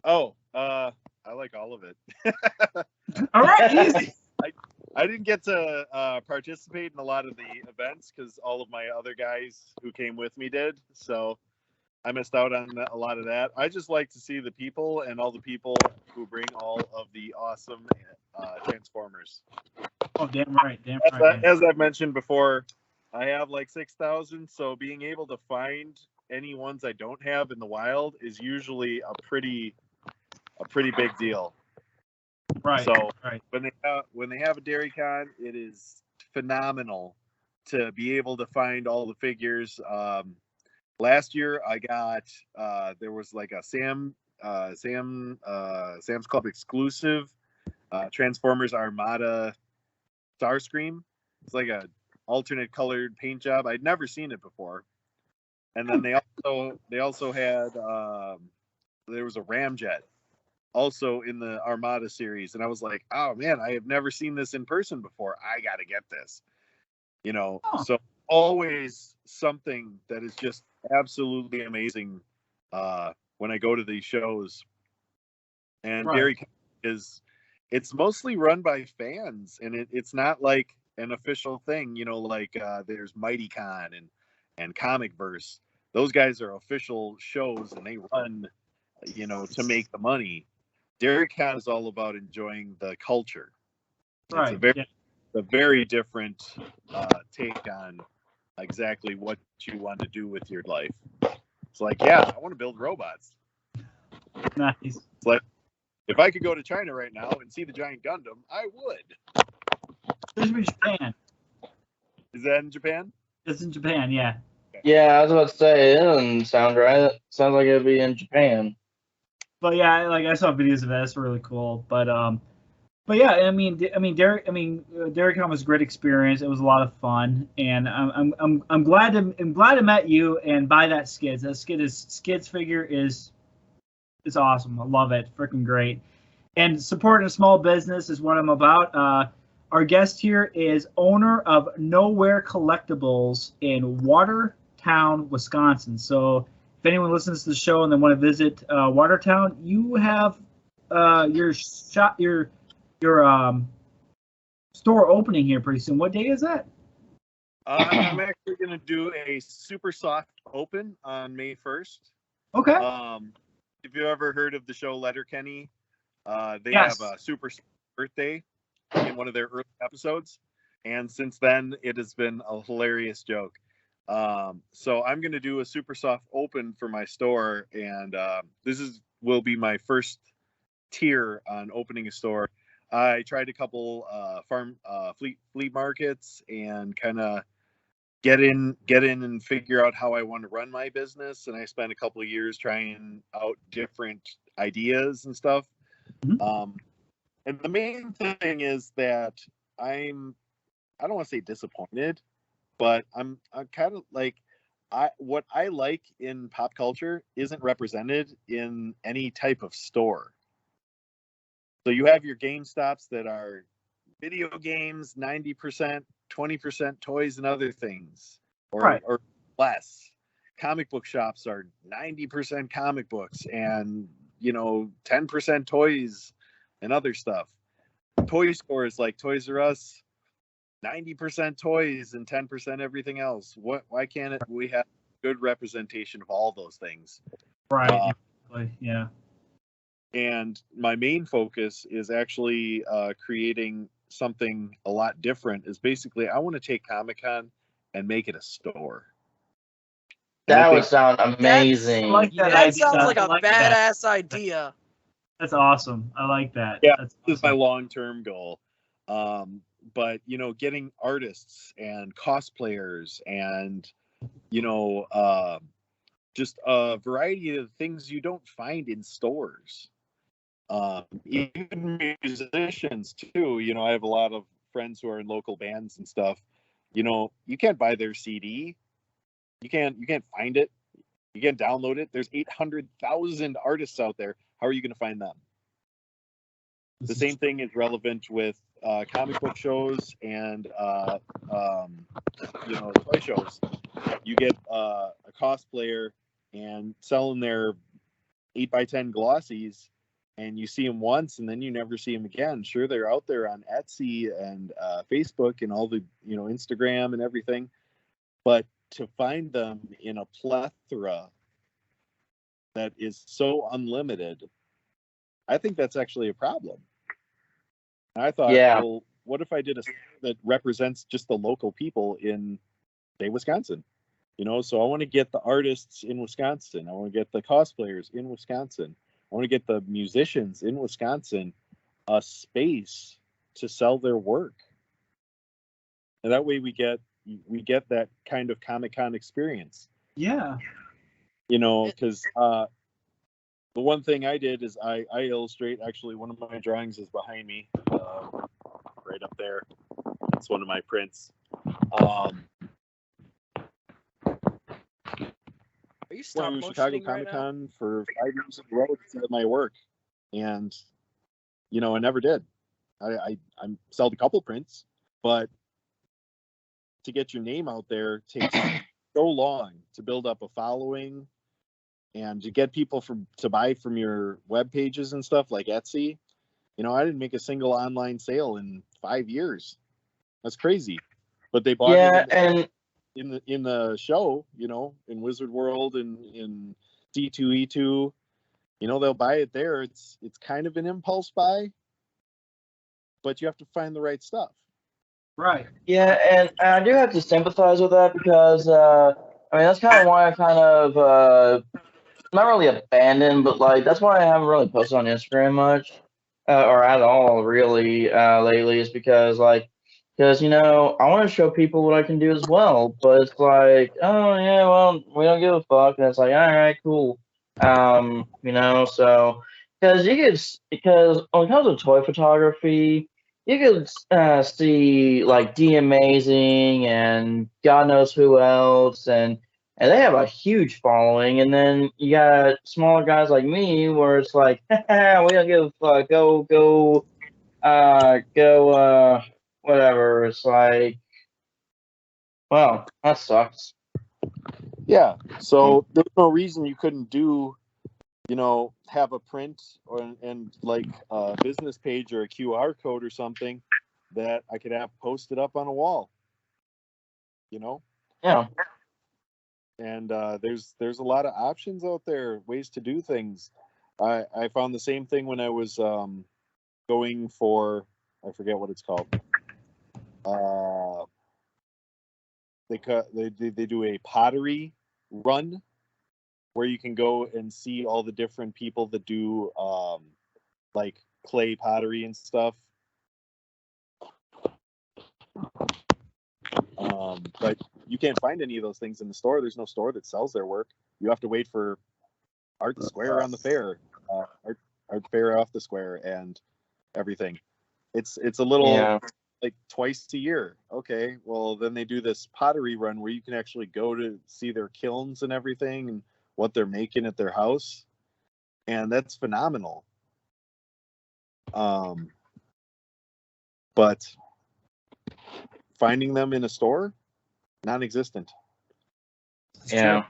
Oh, I like all of it. All right, easy. I didn't get to participate in a lot of the events because all of my other guys who came with me did. So I missed out on a lot of that. I just like to see the people and all the people who bring all of the awesome Transformers. Oh, damn right. Damn right. As I've mentioned before, I have like 6,000. So being able to find any ones I don't have in the wild is usually a pretty big deal. Right. So right. when they have a DairyCon, it is phenomenal to be able to find all the figures. Last year I got there was like a Sam's Club exclusive Transformers Armada Starscream. It's like a alternate colored paint job. I'd never seen it before. And then they also had there was a Ramjet also in the Armada series, and I was like, oh man, I have never seen this in person before. I gotta get this, So always something that is just absolutely amazing when I go to these shows. And Right. it's mostly run by fans, and it's not like an official thing, like there's MightyCon and Comic Verse. Those guys are official shows, and they run to make the money. DairyCon is all about enjoying the culture. Right. It's a very different take on exactly what you want to do with your life. It's like, yeah, I want to build robots. Nice. It's like, if I could go to China right now and see the giant Gundam, I would. This is in Japan. Is that in Japan? It's in Japan, yeah. Yeah, I was about to say, it doesn't sound right. It sounds like it'd be in Japan. But yeah, like I saw videos of that. It's really cool. But yeah, DairyCon was a great experience. It was a lot of fun, and I'm glad to met you and buy that Skids. That Skids figure is awesome. I love it. Freaking great. And supporting a small business is what I'm about. Our guest here is owner of Knowhere Collectibles in Watertown, Wisconsin. So if anyone listens to the show and they want to visit Watertown, you have your store opening here pretty soon. What day is that? I'm actually going to do a super soft open on May 1st. Okay. If you ever heard of the show Letterkenny, they Yes. have a super birthday in one of their early episodes, and since then it has been a hilarious joke. So I'm going to do a super soft open for my store, and this will be my first tier on opening a store. I tried a couple flea markets and kind of get in and figure out how I want to run my business, and I spent a couple of years trying out different ideas and stuff. Mm-hmm. And the main thing is that I don't want to say disappointed, but I'm kind of like, what I like in pop culture isn't represented in any type of store. So you have your GameStops that are video games, 90%, 20% toys and other things, or less. Comic book shops are 90% comic books and 10% toys and other stuff. Toy stores like Toys R Us, 90% toys and 10% everything else. Why can't we have good representation of all those things? Right. Yeah. And my main focus is actually creating something a lot different. Is basically I want to take Comic-Con and make it a store. That would sound amazing. I like that That idea. sounds like I a like that. badass idea. That's awesome. I like that. Yeah, That's this is my awesome. long-term goal. But getting artists and cosplayers and just a variety of things you don't find in stores. Even musicians too. I have a lot of friends who are in local bands and stuff. You can't buy their CD. You can't find it. You can't download it. There's 800,000 artists out there. How are you going to find them? The same thing is relevant with comic book shows and toy shows. You get a cosplayer and selling their 8x10 glossies, and you see them once and then you never see them again. Sure, they're out there on Etsy and Facebook and all the Instagram and everything, but to find them in a plethora that is so unlimited, I think that's actually a problem. And I thought, well, what if I did a store that represents just the local people in, say, Wisconsin? So I want to get the artists in Wisconsin. I want to get the cosplayers in Wisconsin. I want to get the musicians in Wisconsin a space to sell their work. And that way we get that kind of Comic-Con experience. Yeah. Because the one thing I did is I illustrate. Actually, one of my drawings is behind me, right up there. It's one of my prints. Are you stop Went to motioning Chicago right Comic-Con now? for 5 years in a row to sell my work, and I never did. I sold a couple prints, but to get your name out there takes so long to build up a following. And to get people to buy from your web pages and stuff like Etsy, I didn't make a single online sale in 5 years. That's crazy. But they bought it in the show, in Wizard World and in D2E2. They'll buy it there. It's kind of an impulse buy, but you have to find the right stuff. Right. Yeah, and I do have to sympathize with that because that's kind of why I kind of not really abandoned, but that's why I haven't really posted on Instagram much, or at all really lately. Is because I want to show people what I can do as well, but it's like, oh yeah, well, we don't give a fuck, and it's like, all right, cool, so because when it comes to toy photography, you could see D Amazing and God knows who else, and they have a huge following, and then you got smaller guys like me, where it's like, we don't give a fuck, go, whatever. It's like, well, that sucks. Yeah. So there's no reason you couldn't do, have a print and a business page or a QR code or something that I could have posted up on a wall. Yeah. And there's a lot of options out there, ways to do things. I found the same thing when I was going for, I forget what it's called. They do a pottery run where you can go and see all the different people that do clay pottery and stuff. But you can't find any of those things in the store. There's no store that sells their work. You have to wait for Art Square on the fair, Art Fair off the square, and everything. It's a little twice a year. Okay, well then they do this pottery run where you can actually go to see their kilns and everything and what they're making at their house, and that's phenomenal. But finding them in a store, non-existent. Yeah.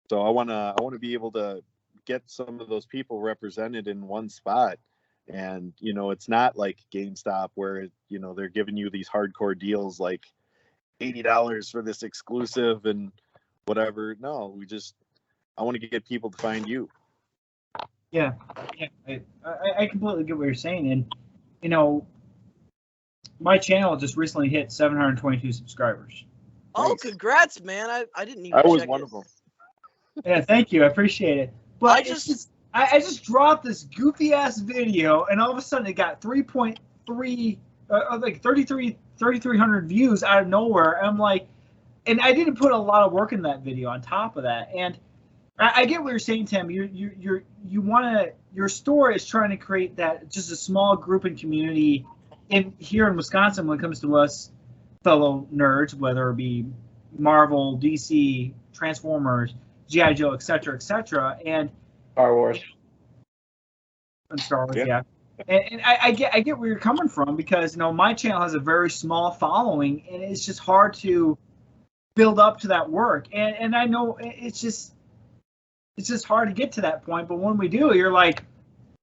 So I wanna be able to get some of those people represented in one spot, and it's not like GameStop where they're giving you these hardcore deals like $80 for this exclusive and whatever. No, I want to get people to find you. Yeah. I completely get what you're saying, and my channel just recently hit 722 subscribers. Oh, Nice. congrats, man! I didn't even. I was check one it. of them. Yeah, thank you. I appreciate it. But I it's just- I just dropped this goofy ass video, and all of a sudden it got 3.3, like 3,300 views out of nowhere. And I'm like, and I didn't put a lot of work in that video on top of that. And I get what you're saying, Tim. You want to, your store is trying to create that just a small group and community here in Wisconsin when it comes to us fellow nerds, whether it be Marvel, DC, Transformers, G.I. Joe, etc., etc., and Star Wars. Star Wars, Yeah. yeah. And I get where you're coming from, because my channel has a very small following, and it's just hard to build up to that work. And I know it's just hard to get to that point. But when we do, you're like,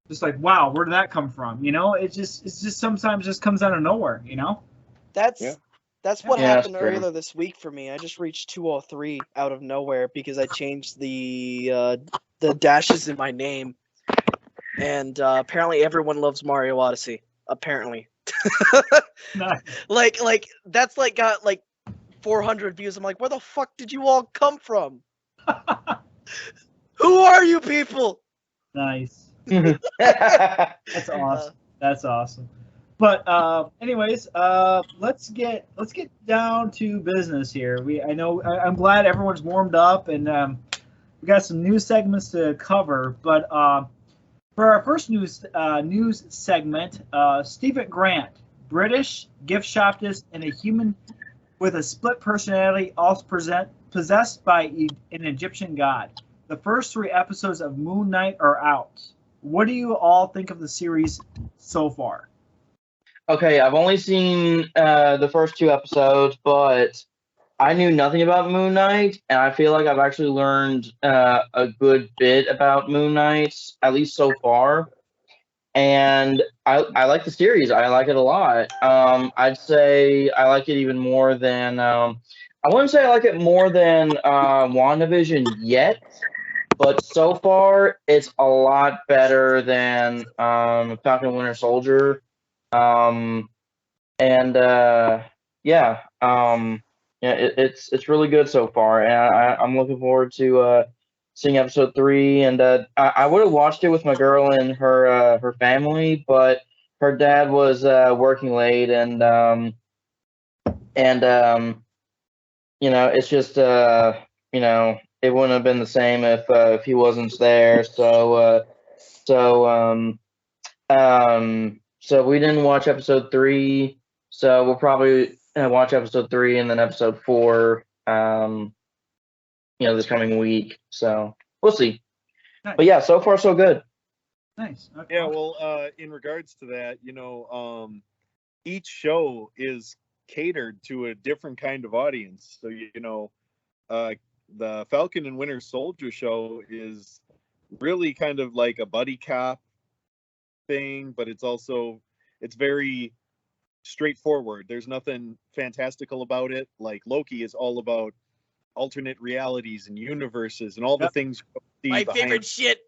just like, wow, where did that come from? It's just sometimes just comes out of nowhere. That's what Yeah, happened that's true. earlier this week for me. I just reached 203 out of nowhere because I changed the dashes in my name, and apparently everyone loves Mario Odyssey. Apparently, Nice. like that's like got like 400 views. I'm like, where the fuck did you all come from? Who are you people? Nice. Yeah, That's awesome. That's awesome. But anyways, let's get down to business here. I'm glad everyone's warmed up, and we got some news segments to cover. But for our first news segment, Stephen Grant, British gift shopist and a human with a split personality, also possessed by an Egyptian god. The first 3 episodes of Moon Knight are out. What do you all think of the series so far? Okay, I've only seen the first 2 episodes, but I knew nothing about Moon Knight, and I feel like I've actually learned a good bit about Moon Knight, at least so far. And I like the series. I like it a lot. I'd say I like it even more than I wouldn't say I like it more than WandaVision yet, but so far it's a lot better than Falcon and Winter Soldier. It's really good so far, and I'm looking forward to seeing episode 3. And I would have watched it with my girl and her family, but her dad was working late, and it's just it wouldn't have been the same if he wasn't there. So we didn't watch episode 3. So we'll probably watch episode 3 and then episode 4, this coming week. So we'll see. Nice. But yeah, so far so good. Nice. Okay. Yeah, well, in regards to that, each show is catered to a different kind of audience. So, the Falcon and Winter Soldier show is really kind of like a buddy cop thing, but it's very straightforward. There's nothing fantastical about it. Like Loki is all about alternate realities and universes and all the things you see My behind. favorite shit.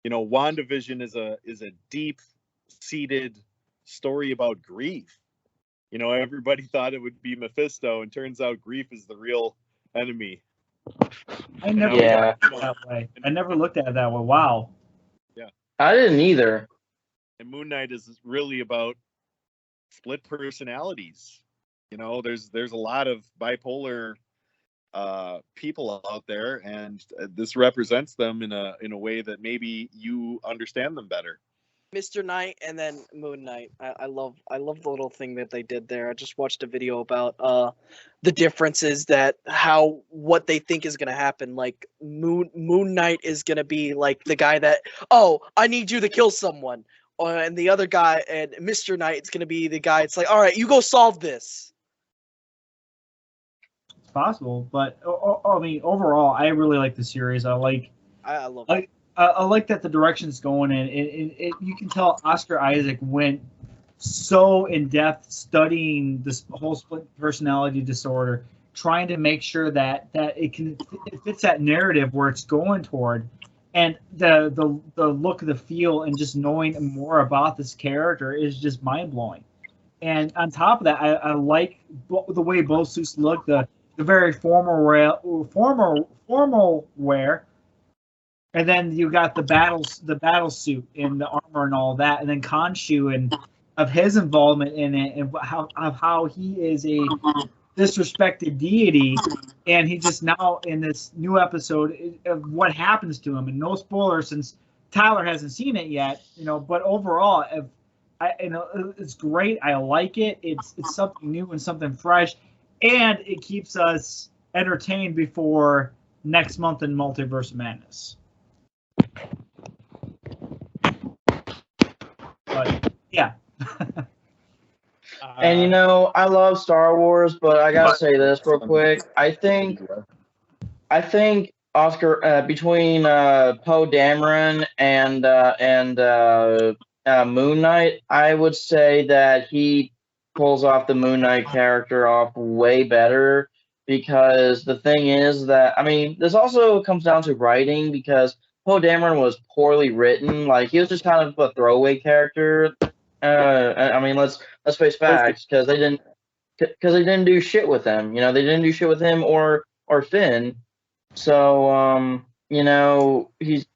WandaVision is a deep-seated story about grief. Everybody thought it would be Mephisto, and turns out grief is the real enemy. I never looked at it that way. I never looked at it that way. Wow. I didn't either. And Moon Knight is really about split personalities. There's a lot of bipolar people out there, and this represents them in a way that maybe you understand them better. Mr. Knight and then Moon Knight. I love the little thing that they did there. I just watched a video about the differences what they think is gonna happen. Like Moon Knight is gonna be like the guy that, oh, I need you to kill someone. And the other guy, and Mr. Knight, is gonna be the guy. It's like, all right, you go solve this. It's possible, but I mean, overall, I really like the series. I love it. I like that the direction's going in. You can tell Oscar Isaac went so in depth studying this whole split personality disorder, trying to make sure that it fits that narrative where it's going toward, and the look, the feel, and just knowing more about this character is just mind blowing. And on top of that, I like the way both suits look. The very formal wear, and then you got the battle suit and the armor and all that, and then Khonshu and of his involvement in it, and how he is a disrespected deity, and he just now in this new episode of what happens to him, and no spoilers since Tyler hasn't seen it yet, but overall, it's great. I like it. It's something new and something fresh, and it keeps us entertained before next month in Multiverse of Madness. But yeah. And I love Star Wars, but I gotta say this real quick. I think Oscar between Poe Dameron and Moon Knight, I would say that he pulls off the Moon Knight character off way better, because the thing is that, I mean, this also comes down to writing, because Poe Dameron was poorly written. Like, he was just kind of a throwaway character. I mean, let's face facts, because they didn't do shit with him. They didn't do shit with him or Finn. So he's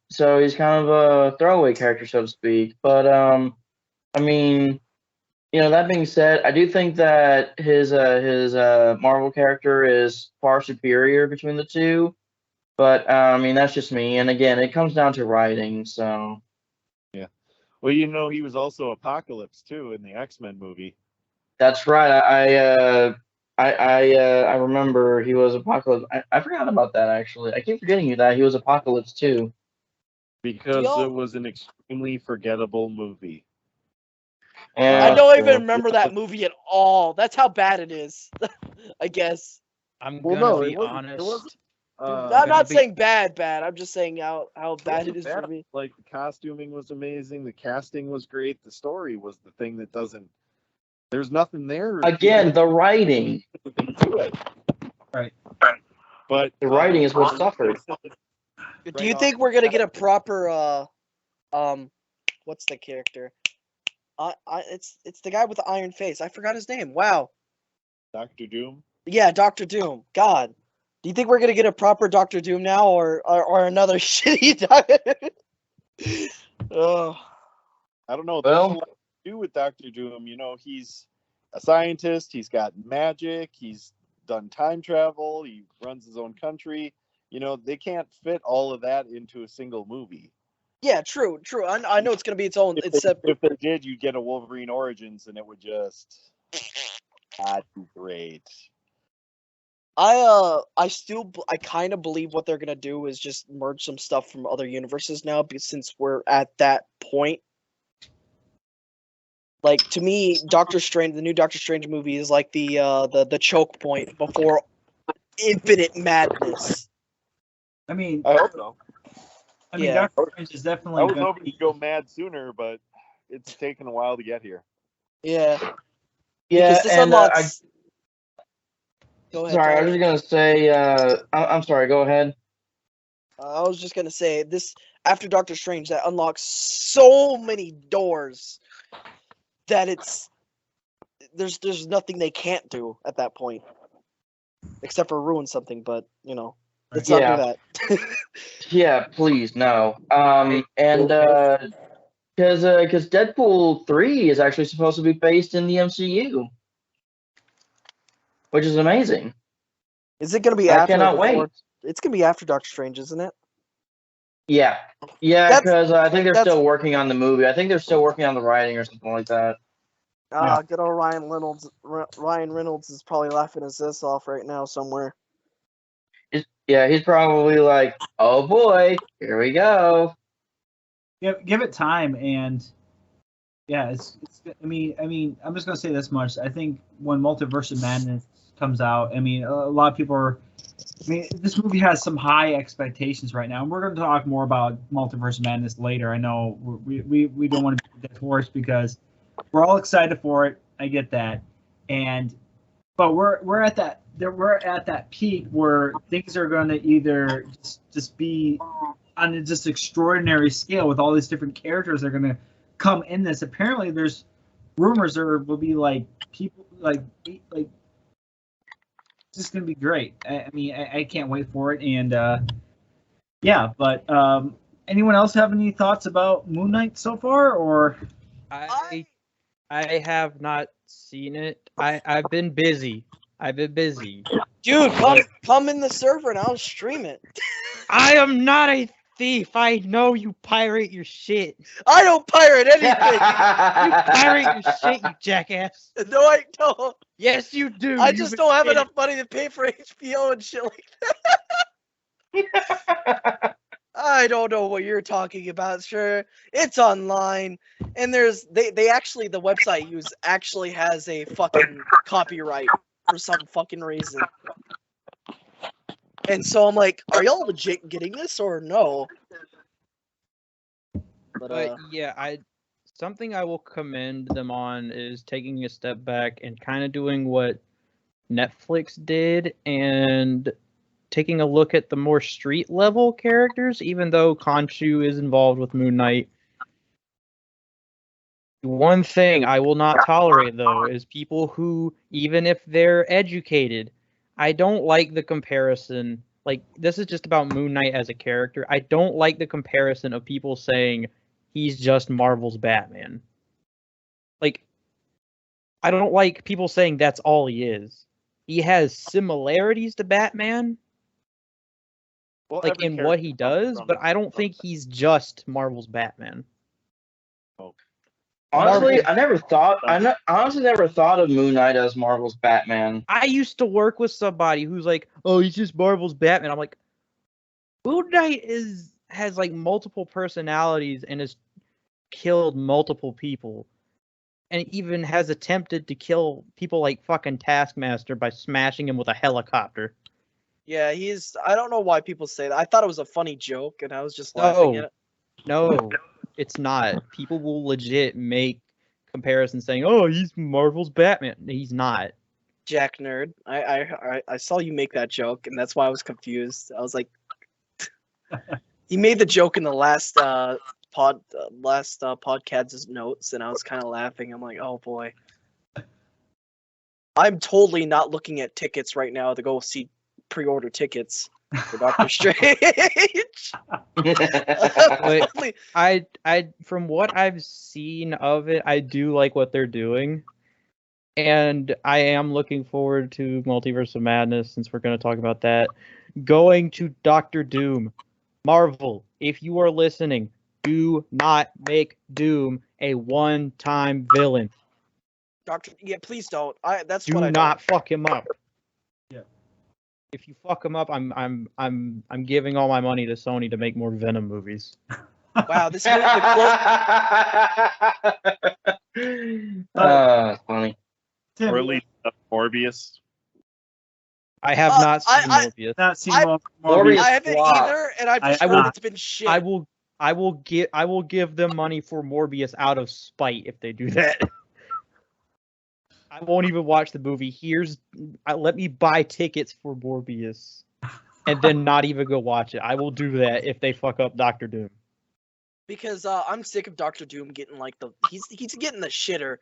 kind of a throwaway character, so to speak. But I mean, that being said, I do think that his Marvel character is far superior between the two. But I mean, that's just me. And again, it comes down to writing. So. Yeah. Well, he was also Apocalypse too in the X-Men movie. That's right. I remember he was Apocalypse. I forgot about that, actually. I keep forgetting that he was Apocalypse too. Because it was an extremely forgettable movie. I don't even remember that movie at all. That's how bad it is, I guess. I'm gonna be honest. I'm not saying bad. I'm just saying how bad it is for me. Like, the costuming was amazing, the casting was great, the story was the thing that doesn't. There's nothing there. Again, the writing. Right. But the writing is what suffered. Do you think we're gonna get a proper what's the character? It's the guy with the iron face. I forgot his name. Wow. Dr. Doom? Yeah, Dr. Doom. God. Do you think we're gonna get a proper Dr. Doom now, or another shitty Doctor? Oh. I don't know. There's a lot to do with Dr. Doom. He's a scientist. He's got magic. He's done time travel. He runs his own country. They can't fit all of that into a single movie. Yeah, true. I know it's gonna be its own. If they did, you'd get a Wolverine Origins, and it would just not be great. I kind of believe what they're gonna do is just merge some stuff from other universes now, since we're at that point. Like, to me, the new Doctor Strange movie is like the choke point before infinite madness. I mean, I hope so. I mean, yeah. Doctor Strange is definitely. I was hoping to go mad sooner, but it's taken a while to get here. Yeah. Yeah, because this unlocks. Go ahead. Sorry, I was just gonna say. I'm sorry. Go ahead. I was just gonna say this after Doctor Strange that unlocks so many doors that there's nothing they can't do at that point, except for ruin something. But let's not do that. Yeah, please no. And because Deadpool 3 is actually supposed to be based in the MCU. Which is amazing. Is it going to be after? I cannot wait. It's going to be after Doctor Strange, isn't it? Yeah. Yeah, because I think they're still working on the movie. I think they're still working on the writing or something like that. Good old Ryan Reynolds. Ryan Reynolds is probably laughing his ass off right now somewhere. He's probably like, oh boy, here we go. Give it time, and I mean, I'm just gonna say this much. I think when Multiverse of Madness comes out, I mean, a lot of people are. I mean, this movie has some high expectations right now, and we're going to talk more about Multiverse of Madness later. I know we don't want to beat that horse because we're all excited for it. I get that, but we're at that peak where things are going to either just be on a just extraordinary scale with all these different characters that are going to come in this. Apparently, there's rumors will be like people like it's just gonna be great. I mean, I can't wait for it, and yeah. But anyone else have any thoughts about Moon Knight so far, or? I have not seen it. I've been busy. Dude, come in the server and I'll stream it. I am not a thief. I know you pirate your shit. I don't pirate anything. You pirate your shit, you jackass. No, I don't. Yes, you do. I just don't have enough money to pay for HBO and shit like that. I don't know what you're talking about. Sure, it's online, and they actually the website you use actually has a fucking copyright for some fucking reason. And so I'm like, are y'all legit getting this or no? But yeah, something I will commend them on is taking a step back and kind of doing what Netflix did and taking a look at the more street level characters, even though Khonshu is involved with Moon Knight. One thing I will not tolerate, though, is people who, even if they're educated, I don't like the comparison. Like, this is just about Moon Knight as a character. I don't like the comparison of people saying he's just Marvel's Batman. Like, I don't like people saying that's all he is. He has similarities to Batman, like in what he does, but I don't think he's just Marvel's Batman. Honestly, I honestly never thought of Moon Knight as Marvel's Batman. I used to work with somebody who's like, "Oh, he's just Marvel's Batman." I'm like, Moon Knight has like multiple personalities and has killed multiple people, and even has attempted to kill people like fucking Taskmaster by smashing him with a helicopter. Yeah, I don't know why people say that. I thought it was a funny joke, and I was just laughing at it. No, it's not. People will legit make comparisons saying, "Oh, he's Marvel's Batman." He's not. Jack nerd. I saw you make that joke, and that's why I was confused. I was like, he made the joke in the last podcast's notes, and I was kind of laughing. I'm like, oh boy. I'm totally not looking at tickets right now to go see pre-order tickets for Doctor Strange. But I from what I've seen of it, I do like what they're doing. And I am looking forward to Multiverse of Madness, since we're going to talk about that. Going to Doctor Doom. Marvel, if you are listening, do not make Doom a one-time villain. Yeah, please don't. That's do what I not don't. fuck him up. Yeah. If you fuck him up, I'm giving all my money to Sony to make more Venom movies. Wow, this is funny. Or at least Morbius. I have not seen Morbius. Not seen Morbius. I haven't either, and I've just heard it's been shit. I will give them money for Morbius out of spite if they do that. I won't even watch the movie. Let me buy tickets for Morbius, and then not even go watch it. I will do that if they fuck up Doctor Doom. Because I'm sick of Doctor Doom getting like he's getting the shitter.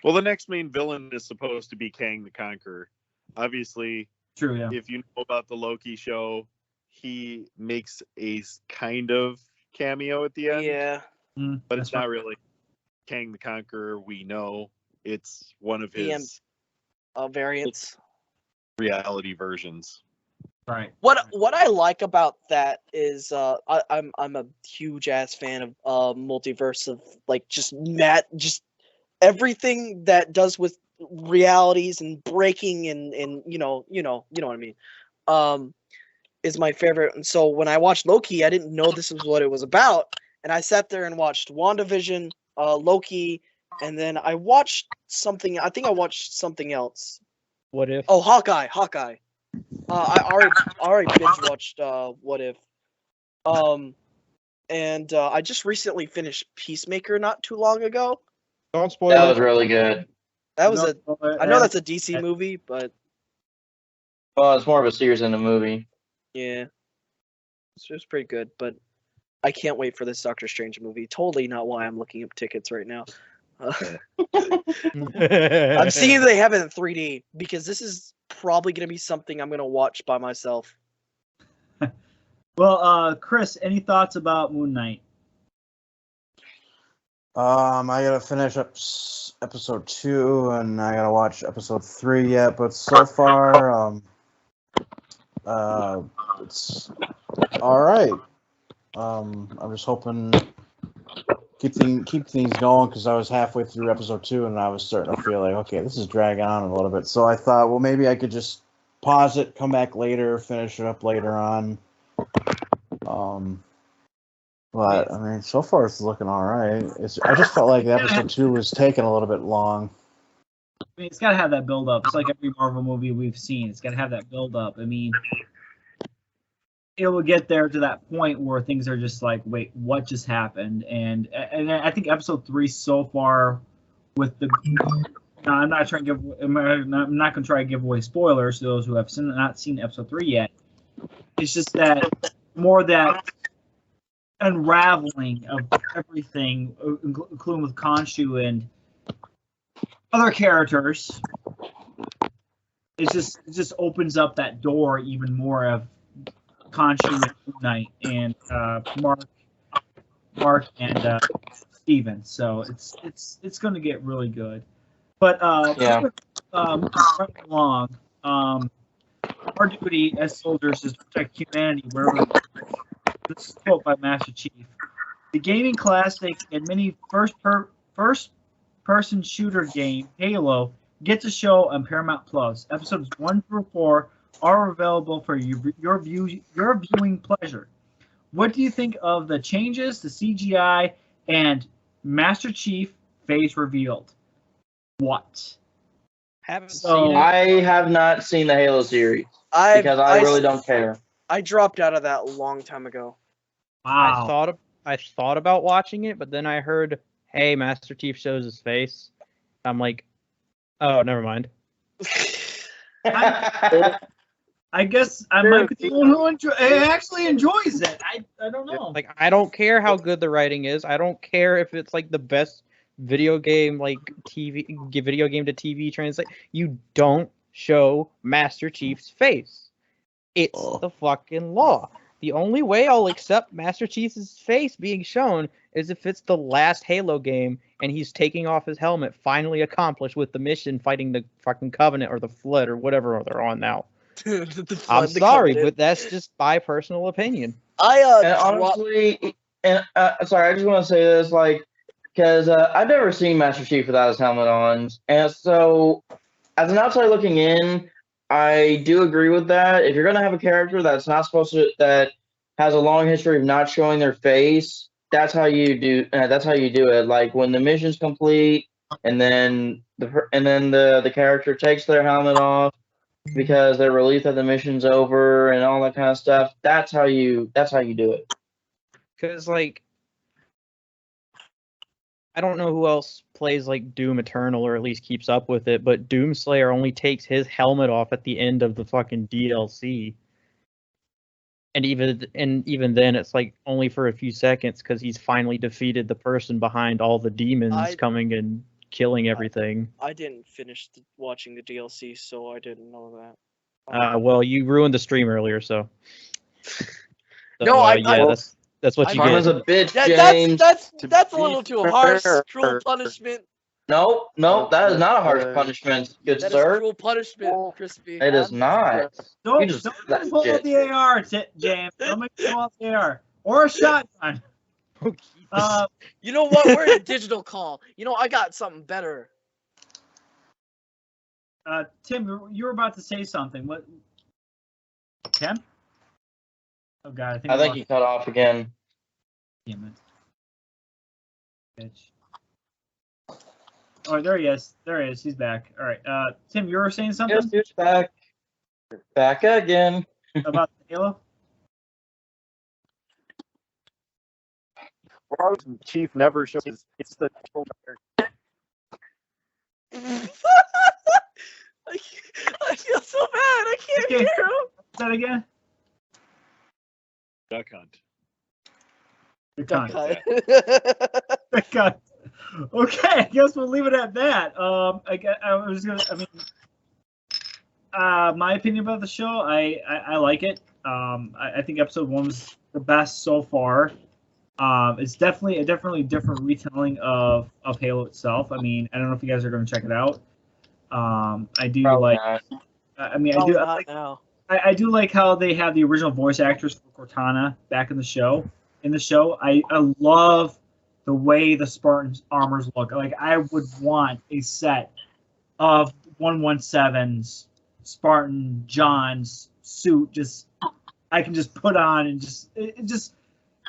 Well, the next main villain is supposed to be Kang the Conqueror. Obviously, true. Yeah. If you know about the Loki show, he makes a kind of cameo at the end. Yeah. But it's not really Kang the Conqueror. We know it's one of his variants, reality versions. Right. What I like about that is I'm a huge ass fan of multiverse of like just everything that does with realities and breaking and you know what I mean, is my favorite. And so when I watched Loki, I didn't know this was what it was about, and I sat there and watched WandaVision, Loki, and then I watched something. I think I watched something else. What If? Oh, Hawkeye. I already binge watched What If. And I just recently finished Peacemaker not too long ago. Don't spoil That it. was really good. That was I know that's a DC movie, but Well, it's more of a series than a movie. yeah, it was pretty good. But I can't wait for this Doctor Strange movie. Totally not why I'm looking up tickets right now. I'm seeing they have it in 3D because this is probably going to be something I'm going to watch by myself. Well, Chris, any thoughts about Moon Knight? I gotta finish up episode 2, and I gotta watch episode 3 yet. But so far, it's all right. I'm just hoping keep things going because I was halfway through episode 2, and I was starting to feel like, okay, this is dragging on a little bit. So I thought, well, maybe I could just pause it, come back later, finish it up later on. But I mean, so far it's looking all right. I just felt like episode 2 was taking a little bit long. I mean, it's got to have that build up. It's like every Marvel movie we've seen. It's got to have that build up. I mean, it will get there to that point where things are just like, wait, what just happened? And I think episode 3 so far with the. Now, I'm not trying to give. I'm not going to try to give away spoilers to those who have not seen episode 3 yet. It's just that more that unraveling of everything, including with Khonshu and other characters. It just opens up that door even more of Khonshu and Moon Knight and Mark and Steven. So it's going to get really good. But right along, our duty as soldiers is to protect humanity wherever. This is a quote by Master Chief. The gaming classic and mini first-person shooter game, Halo, gets a show on Paramount Plus. Episodes 1 through 4 are available for your viewing pleasure. What do you think of the changes, the CGI, and Master Chief face revealed? What? Haven't seen it. I have not seen the Halo series because I really don't care. I dropped out of that a long time ago. Wow. I thought about watching it, but then I heard, "Hey, Master Chief shows his face." I'm like, "Oh, never mind." I guess I might be the one who actually enjoys it. I don't know. Like, I don't care how good the writing is. I don't care if it's like the best video game to TV translate. You don't show Master Chief's face. It's the fucking law. The only way I'll accept Master Chief's face being shown is if it's the last Halo game and he's taking off his helmet, finally accomplished with the mission fighting the fucking Covenant or the Flood or whatever they're on now. I'm sorry, but that's just my personal opinion. Honestly, sorry, I just want to say this, like, because I've never seen Master Chief without his helmet on, and so as an outsider looking in, I do agree with that. If you're gonna have a character that has a long history of not showing their face, that's how you do it. Like when the mission's complete, and then the character takes their helmet off because they're relieved that the mission's over and all that kind of stuff. That's how you do it. Because like, I don't know who else plays like Doom Eternal or at least keeps up with it, but Doomslayer only takes his helmet off at the end of the fucking DLC. And even then, it's like only for a few seconds because he's finally defeated the person behind all the demons coming and killing everything. I didn't finish watching the DLC, so I didn't know that. Well, you ruined the stream earlier, so. No, that's what you Karma's get. a bitch, James. That's a little too harsh. Cruel punishment. No, that is not a harsh punishment, good That sir. is cruel punishment, Crispy. It is not. Don't deserve make that me pull out shit. the AR, James. Don't make me pull out the AR. Or a shotgun. You know what? We're in a digital call. You know, I got something better. Tim, you were about to say something. What? Tim? Oh God, I think he cut off again. Damn it. Bitch. Oh, there he is. There he is. He's back. All right. Tim, you were saying something? Yes, dude's back. Back again. About Halo? Chief never shows it's the I feel so bad. I can't hear him. Say that again? duck hunt. Good Duck content. cut. Good content. Okay, I guess we'll leave it at that. My opinion about the show, I like it. I think episode 1 was the best so far. It's definitely a different retelling of Halo itself. I mean, I don't know if you guys are going to check it out. I do Probably like. not. I mean, Probably not now. I do like how they have the original voice actress for Cortana back in the show. I love the way the Spartans' armors look. Like, I would want a set of 117's Spartan John's suit. I can just put on and it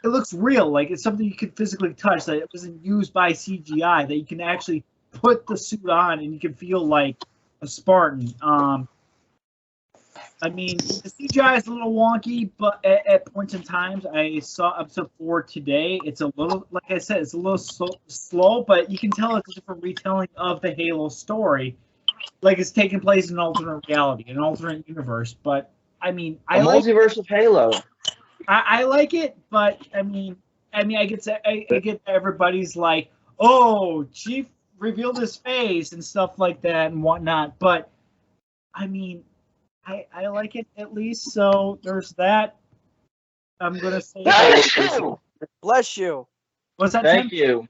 looks real. Like, it's something you could physically touch. That it wasn't used by CGI. That you can actually put the suit on and you can feel like a Spartan. I mean, the CGI is a little wonky, but at points in times, I saw episode 4 today. It's a little, like I said, it's a little slow, but you can tell it's a different retelling of the Halo story. Like, it's taking place in an alternate reality, an alternate universe. But I mean, Multiverse of Halo. I like it, but I get everybody's like, oh, Chief revealed his face and stuff like that and whatnot. But I mean, I like it at least. So there's that. I'm gonna say. Bless you. What's that? Thank you.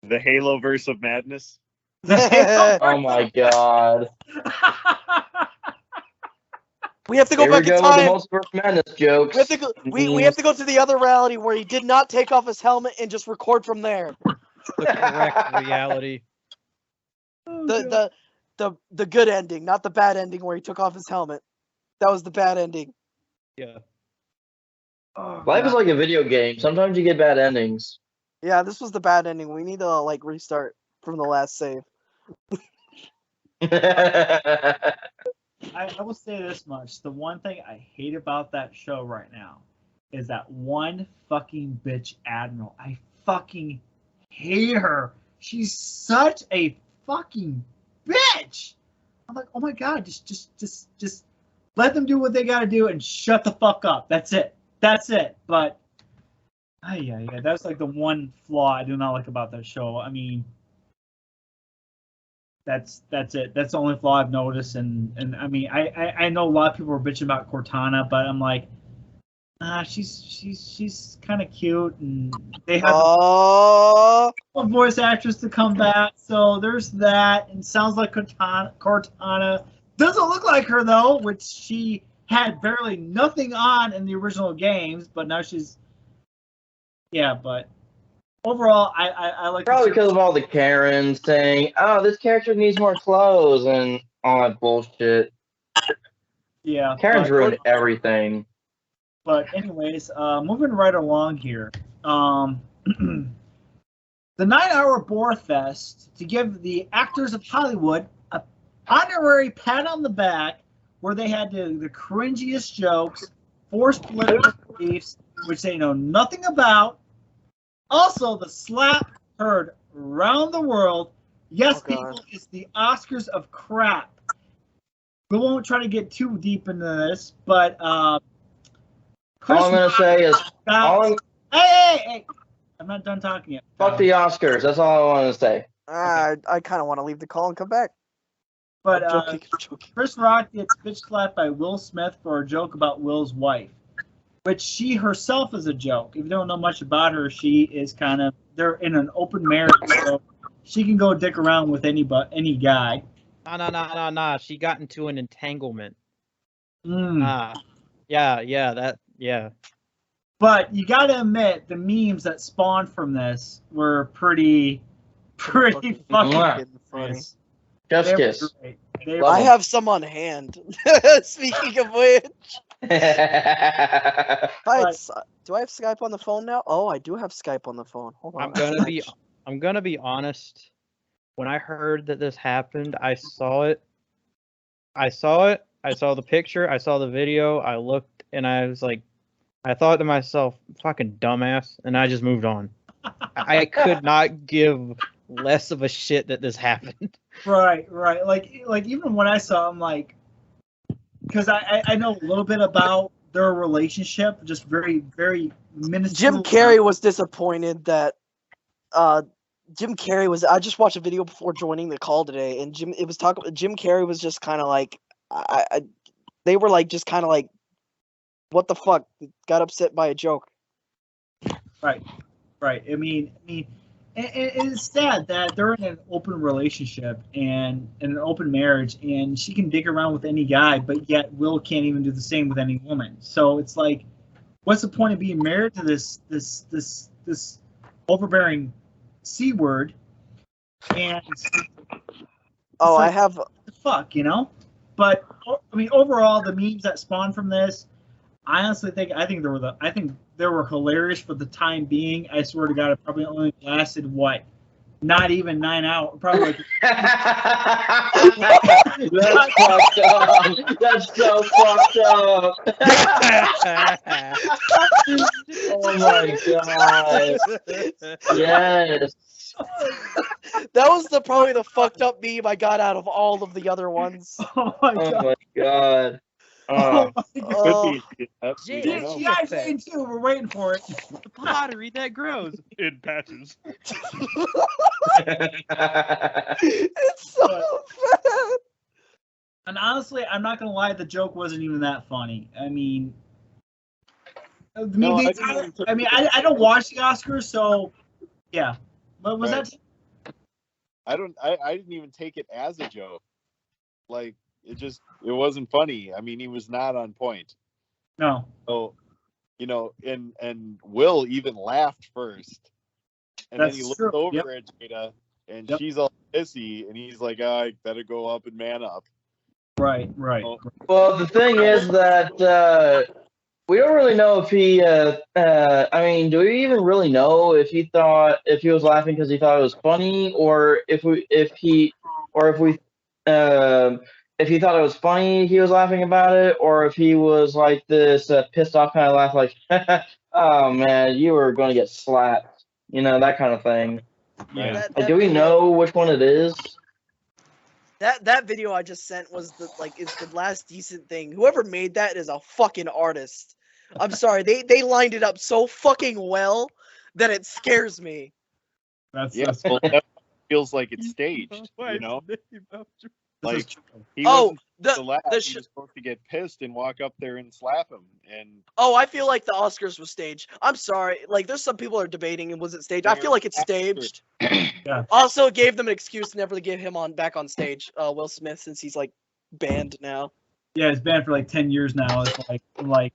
The Halo verse of madness. Oh my god. We have to go Here back we go in with time. the Multiverse Madness jokes. We have to go to the other reality where he did not take off his helmet and just record from there. The correct reality. The good ending, not the bad ending where he took off his helmet. That was the bad ending. Yeah. Oh, Life is God. like a video game. Sometimes you get bad endings. Yeah, this was the bad ending. We need to restart from the last save. I will say this much. The one thing I hate about that show right now is that one fucking bitch admiral. I fucking hate her. She's such a fucking bitch. I'm like, oh my god, just let them do what they gotta do and shut the fuck up. That's it. But yeah, that's like the one flaw I do not like about that show. I mean, that's it. That's the only flaw I've noticed. And I mean, I know a lot of people are bitching about Cortana, but I'm like, she's kind of cute, and they have a voice actress to come back, so there's that. And sounds like Cortana doesn't look like her though, which she had barely nothing on in the original games, but now she's but overall, I like. Probably because of all the Karens saying, "Oh, this character needs more clothes," and all that bullshit. Yeah, Karens ruined everything. But anyways, moving right along here. The 9-hour Bore Fest to give the actors of Hollywood an honorary pat on the back, where they had the cringiest jokes, forced political beliefs, which they know nothing about. Also, the slap heard around the world. Yes, people, it's the Oscars of crap. We won't try to get too deep into this, but all I'm gonna say is, hey! I'm not done talking yet. Fuck the Oscars. That's all I want to say. I kind of want to leave the call and come back. But I'm joking. Chris Rock gets bitch slapped by Will Smith for a joke about Will's wife, which she herself is a joke. If you don't know much about her, she is they're in an open marriage, so she can go dick around with any guy. Nah. She got into an entanglement. Mm. Yeah. But you got to admit, the memes that spawned from this were pretty fucking funny. Just kiss. I have some on hand. Speaking of which, do I have Skype on the phone now? Oh, I do have Skype on the phone. Hold on. I'm gonna be honest. When I heard that this happened, I saw it. I saw the picture. I saw the video. I looked and I was like, I thought to myself, fucking dumbass, and I just moved on. I could not give less of a shit that this happened. Right. Like even when I saw, I'm like, because I know a little bit about their relationship just very, very minuscule. Jim Carrey was disappointed that Jim Carrey was. I just watched a video before joining the call today, and Jim Carrey was just kind of like, they were like just kind of like, what the fuck? Got upset by a joke. Right. I mean, it's sad that they're in an open relationship and in an open marriage, and she can dig around with any guy, but yet Will can't even do the same with any woman. So it's like, what's the point of being married to this overbearing C word? And I have the fuck, you know. But I mean, overall, the memes that spawned from this, I honestly think they were hilarious for the time being. I swear to God, it probably only lasted what? Not even 9 hours. Probably like. That's fucked up. That's so fucked up. Oh my god. Yes. That was probably the fucked up meme I got out of all of the other ones. Oh my god. Oh my god. Oh my god. Jay, Yeah, saying too. We're waiting for it. the pottery that grows in patches. It's so bad. And honestly, I'm not gonna lie, the joke wasn't even that funny. I mean, I don't watch the Oscars, so yeah. But was that? I didn't even take it as a joke. Like it wasn't funny. I mean, he was not on point. No. So, and Will even laughed first, and then he looked over at Jada, and she's all pissy, and he's like, "I better go up and man up." Right. Well, the thing is that we don't really know if he. I mean, do we even really know if he was laughing because he thought it was funny, or if he thought it was funny, he was laughing about it, or if he was like this pissed off kind of laugh, like, "Oh man, you were going to get slapped," that kind of thing. Yeah. Do we know which one it is? That video I just sent was is the last decent thing. Whoever made that is a fucking artist. I'm sorry, they lined it up so fucking well that it scares me. That's well, that feels like it's staged, Like he was supposed to get pissed and walk up there and slap him. And I feel like the Oscars was staged. I'm sorry. Like, there's some people are debating, was it staged? I feel like it's staged. Yeah. Also, it gave them an excuse to never get him back on stage, Will Smith, since he's like banned now. Yeah, it's banned for like 10 years now. It's like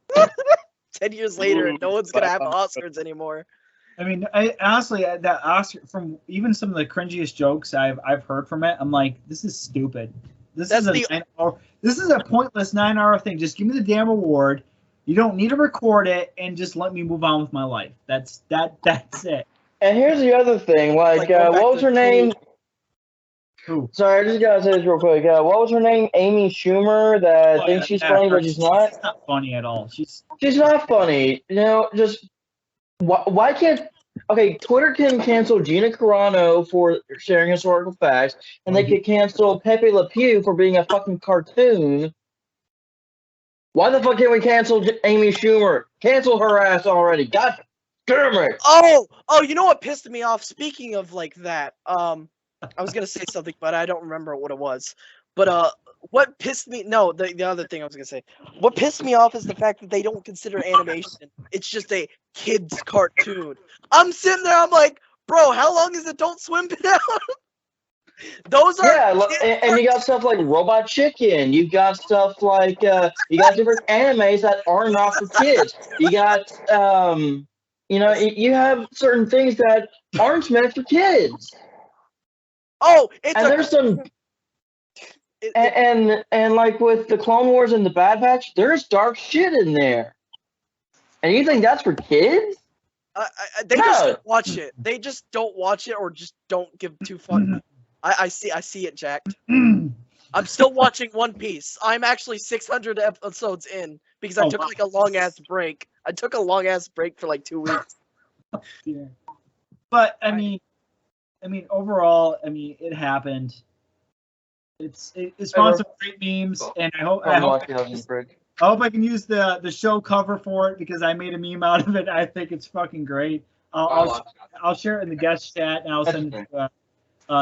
10 years later, no one's gonna have Oscars anymore. I mean, honestly, that Oscar, from even some of the cringiest jokes I've heard from it, I'm like, this is stupid. This is a pointless 9-hour thing. Just give me the damn award. You don't need to record it, and just let me move on with my life. That's it. And here's the other thing, what was her name? Who? Sorry, I just gotta say this real quick. What was her name? Amy Schumer. That thinks she's funny, but she's not. She's not funny at all. She's not funny. Just why can't? Okay, Twitter can cancel Gina Carano for sharing historical facts, and they could cancel Pepe Le Pew for being a fucking cartoon. Why the fuck can't we cancel Amy Schumer? Cancel her ass already. God damn it. Oh, you know what pissed me off? Speaking of like that, I was gonna say something, but I don't remember what it was. But what pissed me? No, the other thing I was gonna say. What pissed me off is the fact that they don't consider animation. It's just a kids cartoon. I'm sitting there. I'm like, bro, how long is Adult Swim been out? Those are and you got stuff like Robot Chicken. You got stuff like you got different animes that are not for kids. You got you have certain things that aren't meant for kids. Oh, there's some. And like with the Clone Wars and the Bad Batch, there's dark shit in there. And you think that's for kids? They just don't watch it. They just don't watch it, or just don't give two fucks. I see it, Jack. I'm still watching One Piece. I'm actually 600 episodes in because I took like a long ass break. I took a long ass break for like 2 weeks. Yeah. But I mean, overall, it happened. It spawned some great memes, and I hope I hope I can use the show cover for it because I made a meme out of it. I think it's fucking great. I'll share it in the guest chat and I'll send it to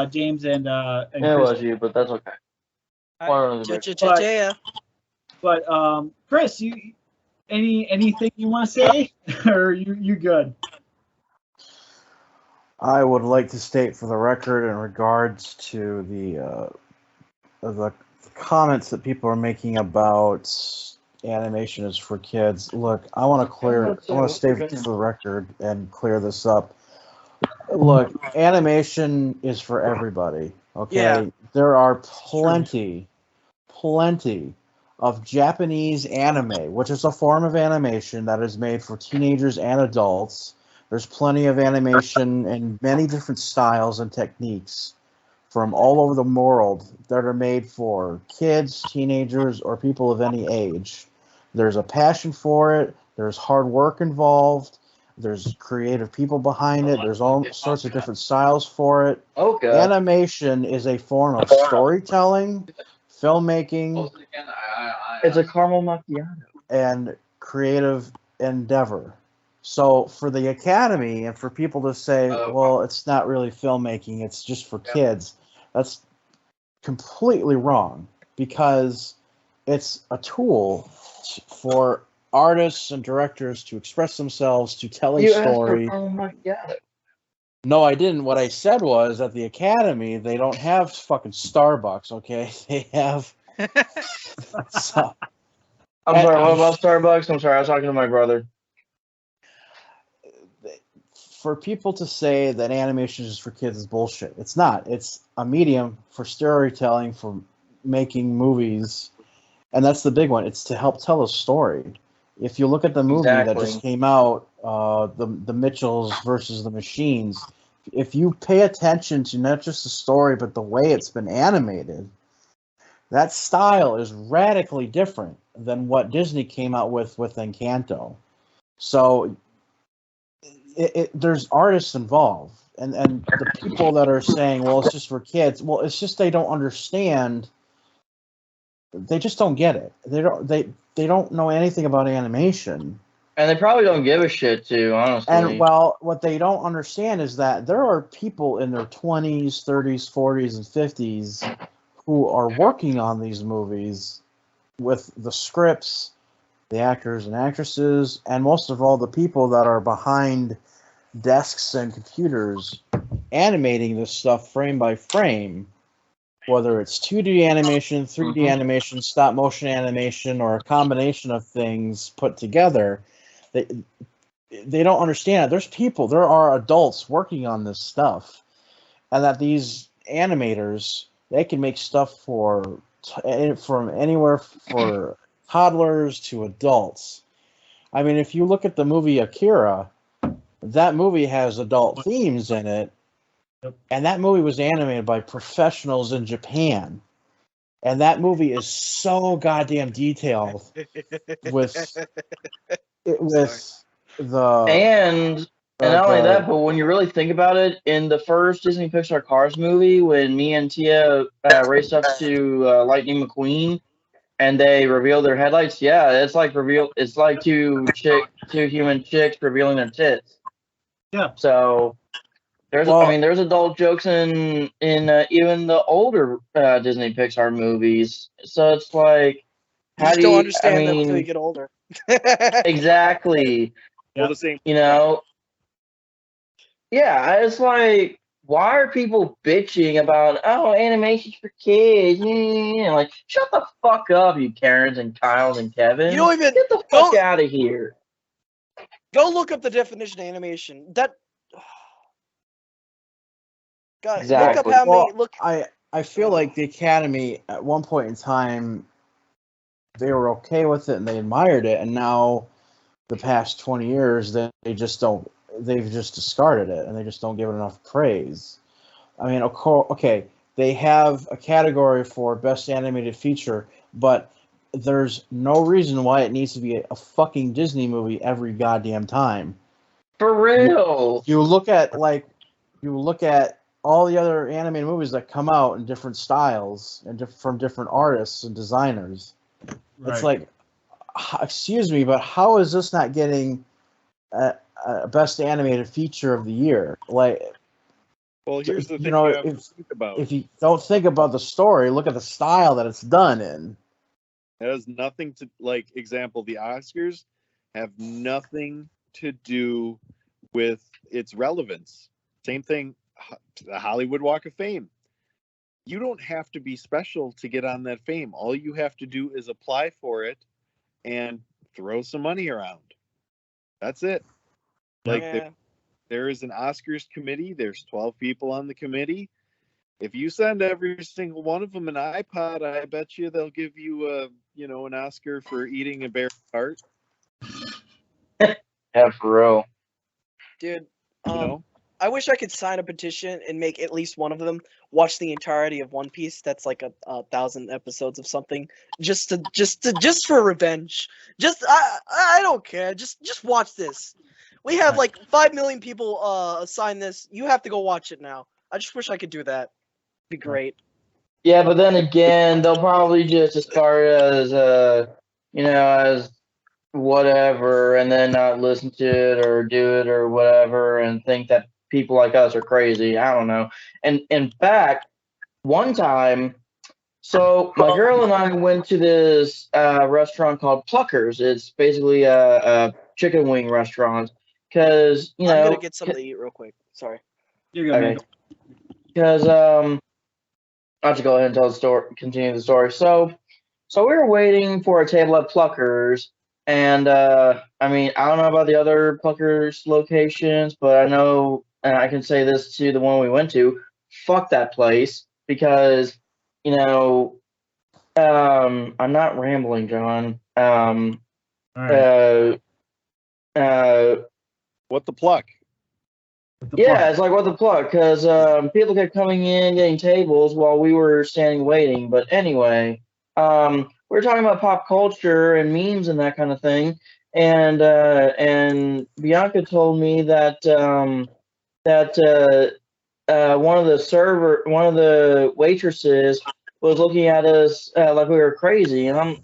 James and Yeah, it Chris. was you, but that's okay. But Chris, you anything you want to say, or you good? I would like to state for the record in regards to the comments that people are making about animation is for kids. Look, I want to state for the record and clear this up. Look, animation is for everybody. Okay, Yeah. there are plenty of Japanese anime, which is a form of animation that is made for teenagers and adults. There's plenty of animation in many different styles and techniques from all over the world that are made for kids, teenagers, or people of any age. There's a passion for it. There's hard work involved. There's creative people behind it. There's all sorts of different styles for it. Okay. Animation is a form of storytelling, filmmaking. It's a caramel macchiato. And creative endeavor. So for the Academy and for people to say, well, it's not really filmmaking, it's just for kids, that's completely wrong because it's a tool for artists and directors to express themselves, to tell a story. No, I didn't. What I said was at the Academy, they don't have fucking Starbucks, okay? They have... so, I'm sorry, what about Starbucks? I'm sorry, I was talking to my brother. For people to say that animation is for kids is bullshit. It's not. It's a medium for storytelling, for making movies, and that's the big one. It's to help tell a story. If you look at the movie that just came out, the Mitchells versus the Machines, if you pay attention to not just the story but the way it's been animated, that style is radically different than what Disney came out with Encanto. So there's artists involved, and the people that are saying, well, it's just for kids, well, it's just they don't understand. They just don't get it. They don't know anything about animation. And they probably don't give a shit, too, honestly. And, well, what they don't understand is that there are people in their 20s, 30s, 40s, and 50s who are working on these movies with the scripts, the actors and actresses, and most of all the people that are behind desks and computers animating this stuff frame by frame, whether it's 2D animation, 3D animation, stop motion animation, or a combination of things put together. They don't understand. There are adults working on this stuff, and that these animators, they can make stuff from anywhere for toddlers to adults. I mean, if you look at the movie Akira, that movie has adult themes in it, and that movie was animated by professionals in Japan. And that movie is so goddamn detailed with the... And not only that, but when you really think about it, in the first Disney Pixar Cars movie, when me and Tia raced up to Lightning McQueen, and they reveal their headlights, it's like two human chicks revealing their tits. Yeah. So there's adult jokes in even the older Disney Pixar movies. So it's like, you just don't understand that until you get older. Exactly. Well, the same. You know. Yeah, it's like, why are people bitching about, animation's for kids? Like, shut the fuck up, you Karens and Kyles and Kevin. You don't even get the fuck out of here. Go look up the definition of animation. God, exactly. Look up how many. Look. I feel like the Academy at one point in time, they were okay with it and they admired it, and now the past 20 years they just don't. They've just discarded it, and they just don't give it enough praise. I mean, okay, they have a category for Best Animated Feature, but there's no reason why it needs to be a fucking Disney movie every goddamn time. For real. You look at all the other animated movies that come out in different styles and from different artists and designers. Right. It's like, excuse me, but how is this not getting a best animated feature of the year? Like, Well, here's the you thing know, you have to think about. if you don't think about the story, look at the style that it's done in. It has nothing to, like, example, the Oscars have nothing to do with its relevance. Same thing, the Hollywood Walk of Fame. You don't have to be special to get on that fame. All you have to do is apply for it and throw some money around. That's it. Like, there is an Oscars committee. There's 12 people on the committee. If you send every single one of them an iPod, I bet you they'll give you an Oscar for eating a bear heart. Yeah, for real. Dude, You know? I wish I could sign a petition and make at least one of them watch the entirety of One Piece. That's like a 1,000 episodes of something, just for revenge. I don't care. Just watch this. We have like 5 million people sign this. You have to go watch it now. I just wish I could do that. It'd be great. Yeah, but then again, they'll probably just start as as whatever, and then not listen to it or do it or whatever, and think that people like us are crazy. I don't know. And in fact, one time, so my girl and I went to this restaurant called Pluckers. It's basically a chicken wing restaurant. Because I'm gonna get something to eat real quick. Sorry. You're good, man. Because I'll just go ahead and tell the story. Continue the story. So we were waiting for a table at Pluckers, and I mean, I don't know about the other Pluckers locations, but I know, and I can say this to the one we went to: fuck that place, because I'm not rambling, John. Right. What the pluck? Yeah, it's like what the fuck, because people kept coming in, getting tables while we were standing waiting. But anyway, we were talking about pop culture and memes and that kind of thing, and Bianca told me that one of the waitresses was looking at us like we were crazy, and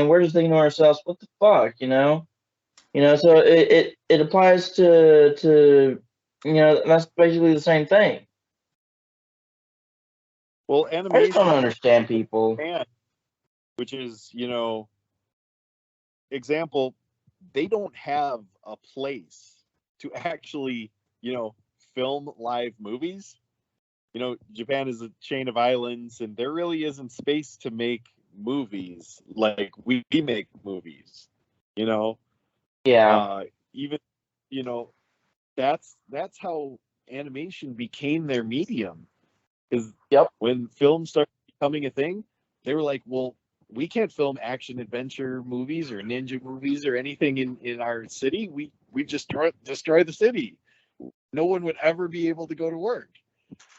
we're just thinking to ourselves, what the fuck, So it applies to that's basically the same thing. Well, I just animation, don't understand people. which is, example, they don't have a place to actually, film live movies. Japan is a chain of islands, and there really isn't space to make movies like we make movies. Yeah. Even, that's how animation became their medium. Is when film started becoming a thing, they were like, well, we can't film action adventure movies or ninja movies or anything in our city. We just destroy the city. No one would ever be able to go to work.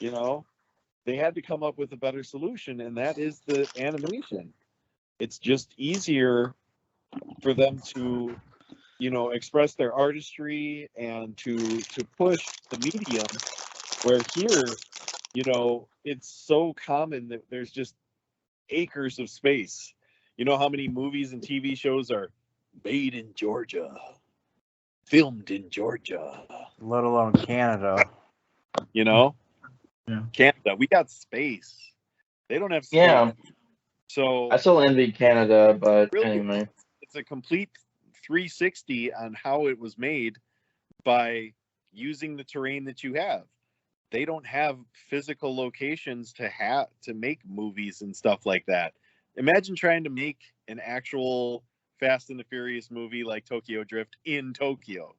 They had to come up with a better solution, and that is the animation. It's just easier for them to express their artistry and to push the medium, where here it's so common that there's just acres of space. You know how many movies and TV shows are made in Georgia, filmed in Georgia, Let alone Canada. Yeah. Canada, we got space. They don't have space. Yeah. So I still envy Canada, but really, anyway. it's a complete 360 on how it was made by using the terrain that you have. They don't have physical locations to make movies and stuff like that. Imagine trying to make an actual Fast and the Furious movie like Tokyo Drift in Tokyo.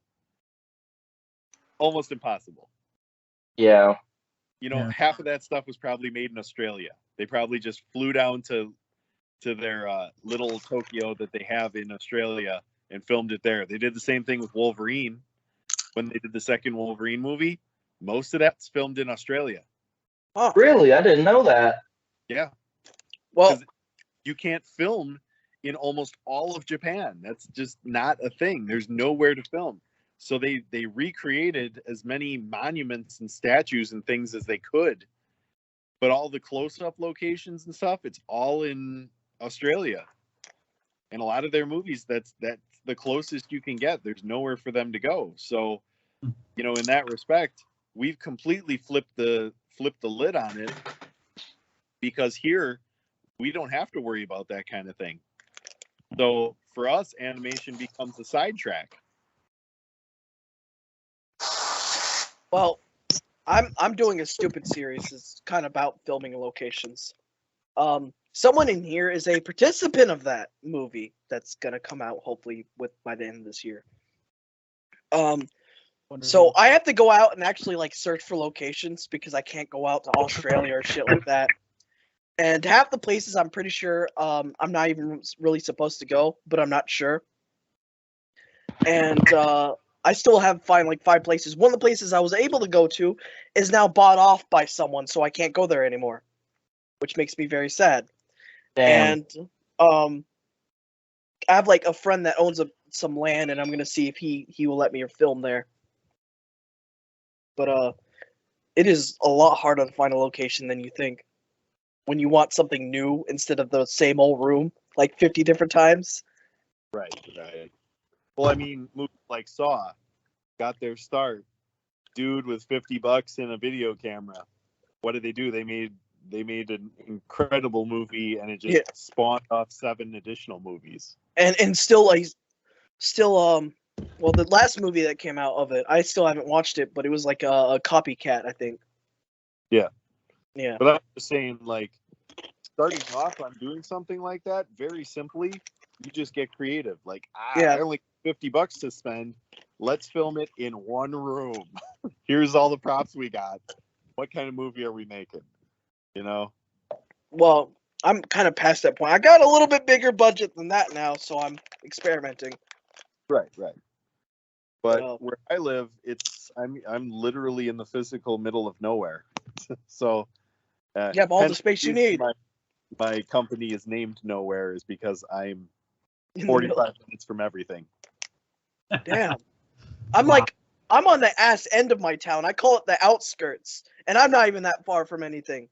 Almost impossible. Yeah. Half of that stuff was probably made in Australia. They probably just flew down to their little Tokyo that they have in Australia and filmed it there. They did the same thing with Wolverine when they did the second Wolverine movie. Most of that's filmed in Australia. Oh, really? I didn't know that. Yeah. Well, you can't film in almost all of Japan. That's just not a thing. There's nowhere to film. So they recreated as many monuments and statues and things as they could. But all the close-up locations and stuff, it's all in Australia. And a lot of their movies, that's the closest you can get. There's nowhere for them to go. So, you know, in that respect, we've completely flipped the lid on it, because here we don't have to worry about that kind of thing. So for us, animation becomes a sidetrack. Well, I'm doing a stupid series. It's kind of about filming locations. Someone in here is a participant of that movie that's gonna come out hopefully by the end of this year. So I have to go out and actually like search for locations because I can't go out to Australia or shit like that. And half the places I'm pretty sure I'm not even really supposed to go, but I'm not sure. And I still have find like 5 places. One of the places I was able to go to is now bought off by someone, so I can't go there anymore, which makes me very sad. Damn. And I have like a friend that owns some land, and I'm gonna see if he will let me film there. But it is a lot harder to find a location than you think when you want something new instead of the same old room like 50 different times. Right. Well, I mean, movies like Saw got their start. Dude with $50 in a video camera. What did they do? They made an incredible movie, and it just spawned off 7 additional movies. And still well, the last movie that came out of it, I still haven't watched it, but it was like a copycat, I think. Yeah. But I'm just saying, like, starting off on doing something like that, very simply, you just get creative. Like, I only $50 to spend. Let's film it in one room. Here's all the props we got. What kind of movie are we making? You know? Well, I'm kind of past that point. I got a little bit bigger budget than that now, so I'm experimenting. Right. But where I live, I'm literally in the physical middle of nowhere. So you have all the space you need. My company is named Knowhere is because I'm 45 minutes from everything. Damn. I'm on the ass end of my town. I call it the outskirts, and I'm not even that far from anything.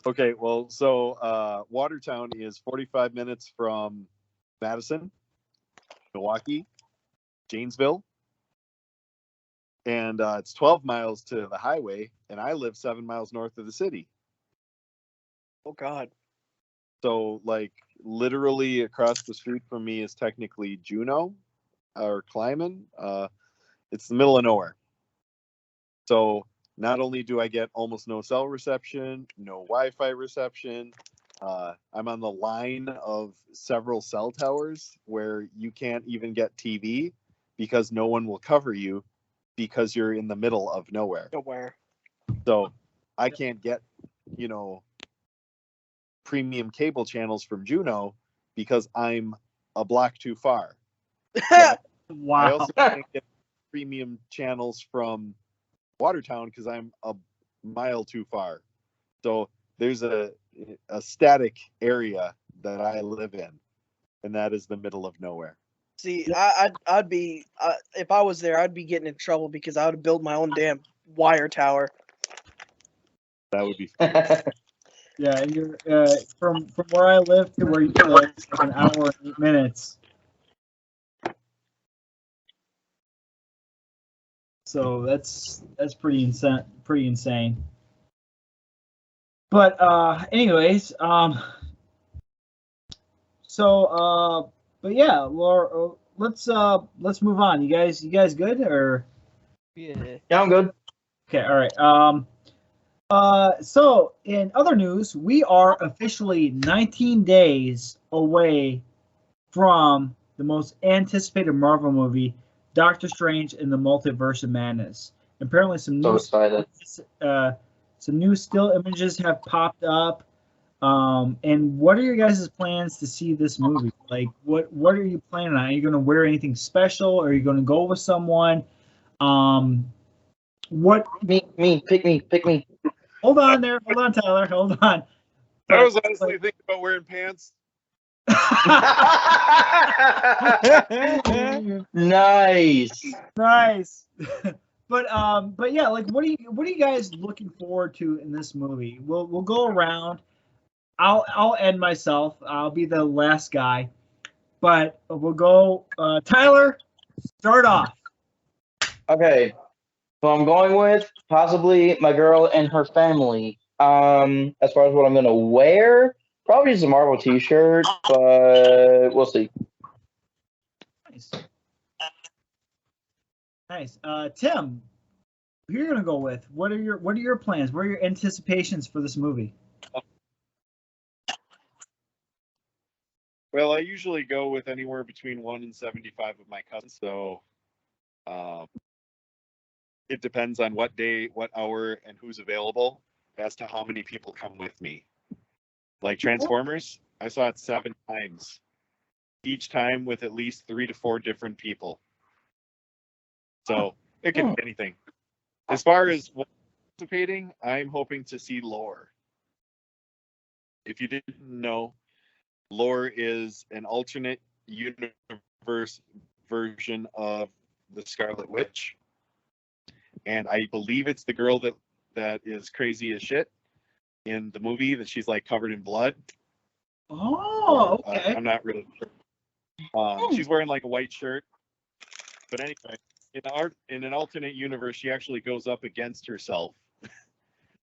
Okay, well, so Watertown is 45 minutes from Madison, Milwaukee, Janesville, and it's 12 miles to the highway, and I live 7 miles north of the city. Oh, God. So, like, literally across the street from me is technically Juneau, or Kleiman. It's the middle of nowhere. So, not only do I get almost no cell reception, no Wi-Fi reception, I'm on the line of several cell towers where you can't even get TV because no one will cover you because you're in the middle of nowhere. So I can't get, premium cable channels from Juneau because I'm a block too far. Wow. I also can't get premium channels from Watertown because I'm a mile too far. So there's a static area that I live in, and that is the middle of nowhere. See, I'd be if I was there, I'd be getting in trouble because I would build my own damn wire tower. That would be fun. Yeah, you're from where I live to where you live, it's like an hour and 8 minutes. So that's pretty insane. But anyways, but yeah, Laura, let's move on. You guys good or? Yeah, I'm good. Okay, all right. So in other news, we are officially 19 days away from the most anticipated Marvel movie, Doctor Strange in the Multiverse of Madness. Apparently, some new still images have popped up. And what are your guys' plans to see this movie? Like, what are you planning on? Are you going to wear anything special? Or are you going to go with someone? What? Pick me. Hold on, Tyler. Hold on. I was honestly thinking about wearing pants. Nice. But yeah, like what are you guys looking forward to in this movie? We'll go around. I'll end myself. I'll be the last guy. but we'll go. Tyler, start off. Okay, so I'm going with possibly my girl and her family. As far as what I'm gonna wear, probably just a Marvel T-shirt, but we'll see. Nice. Nice. Tim, who you're gonna go with? What are your plans? What are your anticipations for this movie? Well, I usually go with anywhere between 1 and 75 of my cousins, so it depends on what day, what hour, and who's available as to how many people come with me. Like Transformers, I saw it 7 times, each time with at least 3 to 4 different people. So it could be anything. As far as participating, I'm hoping to see Lore. If you didn't know, Lore is an alternate universe version of the Scarlet Witch, and I believe it's the girl that is crazy as shit in the movie, that she's like covered in blood. Oh, okay. I'm not really sure. She's wearing like a white shirt, but anyway, in an alternate universe, she actually goes up against herself.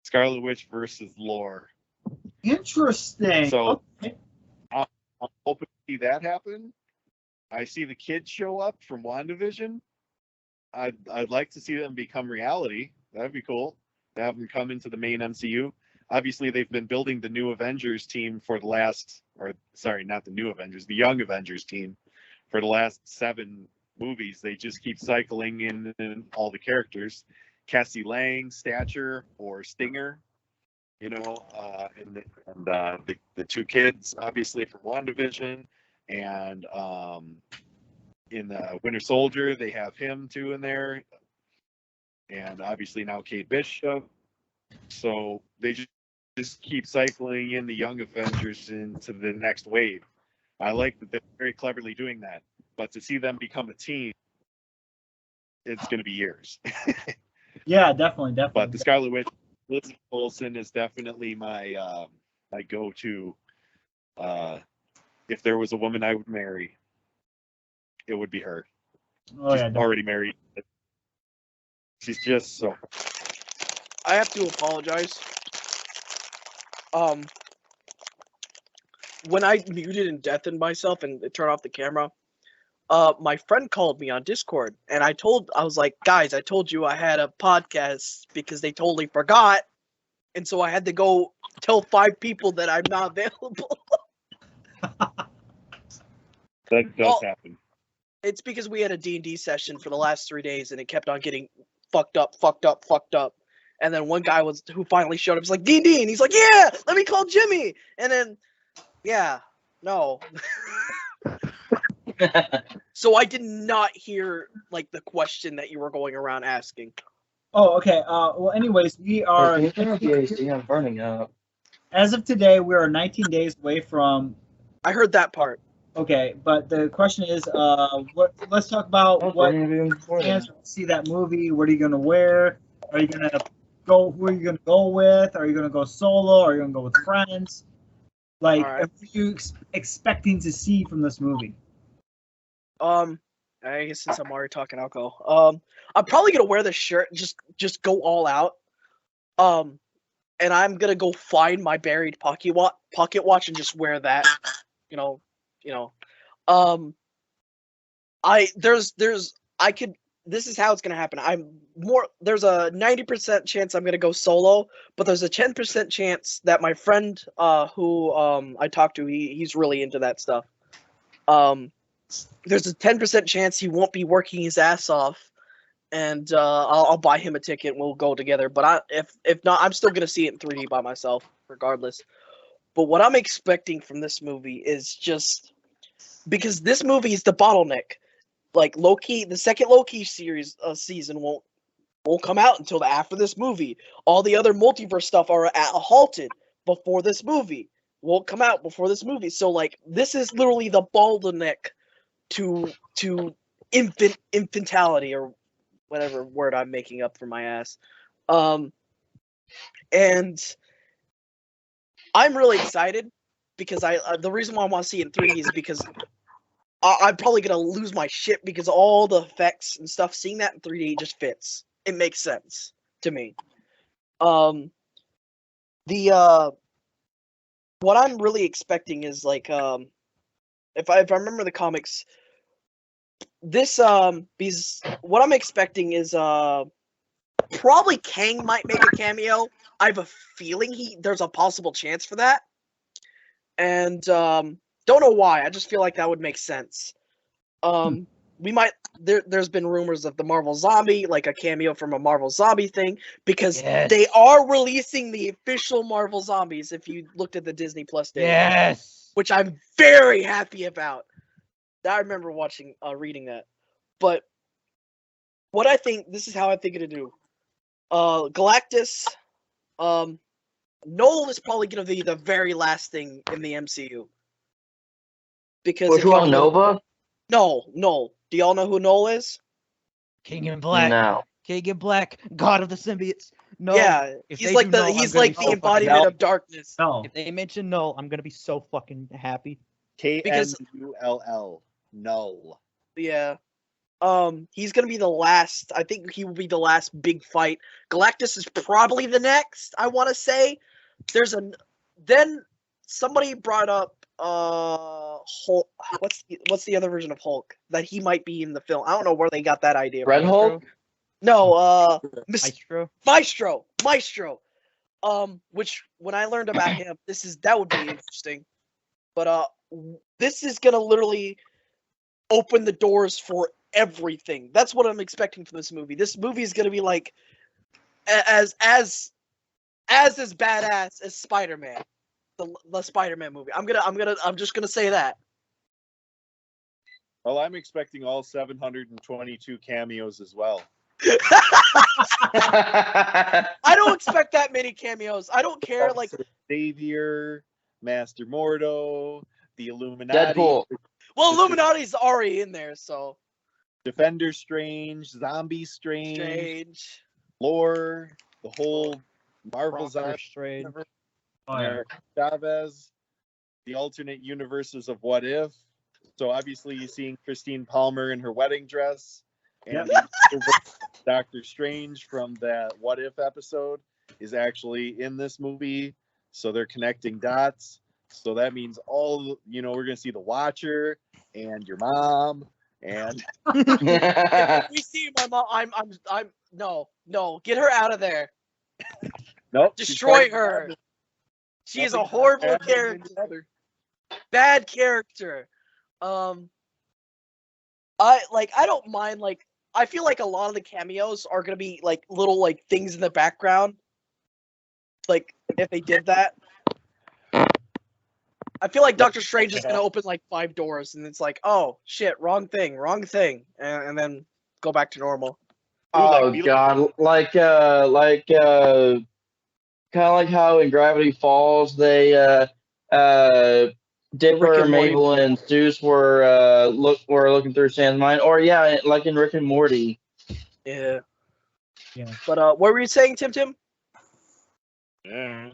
Scarlet Witch versus Lore. Interesting. So okay. I'm hoping to see that happen. I see the kids show up from WandaVision. I'd like to see them become reality. That'd be cool to have them come into the main MCU. Obviously, they've been building the new Avengers team for the last, or sorry, not the new Avengers, the Young Avengers team for the last 7 movies. They just keep cycling in all the characters. Cassie Lang, Stature, or Stinger, you know, and the 2 kids, obviously, from WandaVision, and in the Winter Soldier, they have him too in there, and obviously now Kate Bishop. So they just keep cycling in the Young Avengers into the next wave. I like that they're very cleverly doing that, but to see them become a team, it's going to be years. Yeah, definitely. But the Scarlet Witch, Elizabeth Olsen, is definitely my my go-to. If there was a woman I would marry, it would be her. Oh, She's yeah, already married. She's just so. I have to apologize. When I muted and deafened myself and turned off the camera, my friend called me on Discord, and I was like, guys, I told you I had a podcast, because they totally forgot, and so I had to go tell 5 people that I'm not available. That does happen. It's because we had a D&D session for the last 3 days, and it kept on getting fucked up. And then one guy who finally showed up was like, D&D, and he's like, yeah, let me call Jimmy. And then, yeah, no. So I did not hear like the question that you were going around asking. Oh, okay. Well, anyways, we are. I'm burning up. As of today, we are 19 days away from. I heard that part. Okay, but the question is, let's talk about what plans to see that movie. What are you gonna wear? Are you gonna go? Who are you gonna go with? Are you gonna go solo? Are you gonna go with friends? Like, All right. what are you expecting to see from this movie? I guess since I'm already talking, I'll go. I'm probably gonna wear the shirt, just go all out. And I'm gonna go find my buried pocket watch and just wear that. This is how it's gonna happen. There's a 90% chance I'm gonna go solo, but there's a 10% chance that my friend, who I talked to, he's really into that stuff. There's a 10% chance he won't be working his ass off, and I'll buy him a ticket and we'll go together. But if not, I'm still gonna see it in 3D by myself, regardless. But what I'm expecting from this movie is just because this movie is the bottleneck. Like Loki, the second Loki series season won't come out until after this movie. All the other multiverse stuff are halted before this movie. Won't come out before this movie. So like this is literally the bottleneck to infantality, or whatever word I'm making up for my ass. And I'm really excited because the reason why I want to see it in 3D is because I'm probably gonna lose my shit because all the effects and stuff. Seeing that in 3D just fits. It makes sense to me. What I'm really expecting is like if I remember the comics, this because what I'm expecting is probably Kang might make a cameo. I have a feeling there's a possible chance for that, and don't know why. I just feel like that would make sense. We might there's been rumors of the Marvel Zombie, like a cameo from a Marvel Zombie thing, because they are releasing the official Marvel Zombies. If you looked at the Disney Plus data, which I'm very happy about. I remember reading that. But what I think, this is how I think it'll do. Galactus, Null is probably gonna be the very last thing in the MCU. Because which one, Nova? Null. Do y'all know who Null is? King in Black. No. King in Black, God of the Symbiotes. No. Yeah, he's like the embodiment of darkness. No. If they mention Null, I'm gonna be so fucking happy. KNULL. Null. Yeah. He's gonna be the last. I think he will be the last big fight. Galactus is probably the next. I want to say. Then somebody brought up Hulk. What's the other version of Hulk that he might be in the film? I don't know where they got that idea. Red Hulk? No, Maestro. Maestro. Which when I learned about him, that would be interesting. But this is gonna literally open the doors for everything. That's what I'm expecting from this movie. This movie is gonna be like as badass as Spider-Man, the Spider-Man movie. I'm just gonna say that. Well, I'm expecting all 722 cameos as well. I don't expect that many cameos. I don't care. Like Xavier, Master Mordo, the Illuminati. Deadpool. Well, Illuminati's already in there, so. Defender Strange, Zombie Strange. Lore, the whole Marvel Zombie. Strange. Chavez, the alternate universes of What If. So obviously you're seeing Christine Palmer in her wedding dress. And Doctor Strange from that What If episode is actually in this movie. So they're connecting dots. So that means we're going to see the Watcher and your mom. And we see my mom. No, get her out of there. Nope. Destroy her. She is a horrible character. Bad character. I don't mind, like, I feel like a lot of the cameos are gonna be like little like things in the background. Like if they did that. I feel like Doctor Strange is gonna open like 5 doors and it's like, oh shit, wrong thing, and then go back to normal. Oh god, like kind of like how in Gravity Falls they Dipper, Mabel, and Zeus were looking through Sam's mind, or like in Rick and Morty. Yeah. But what were you saying, Tim? Yeah.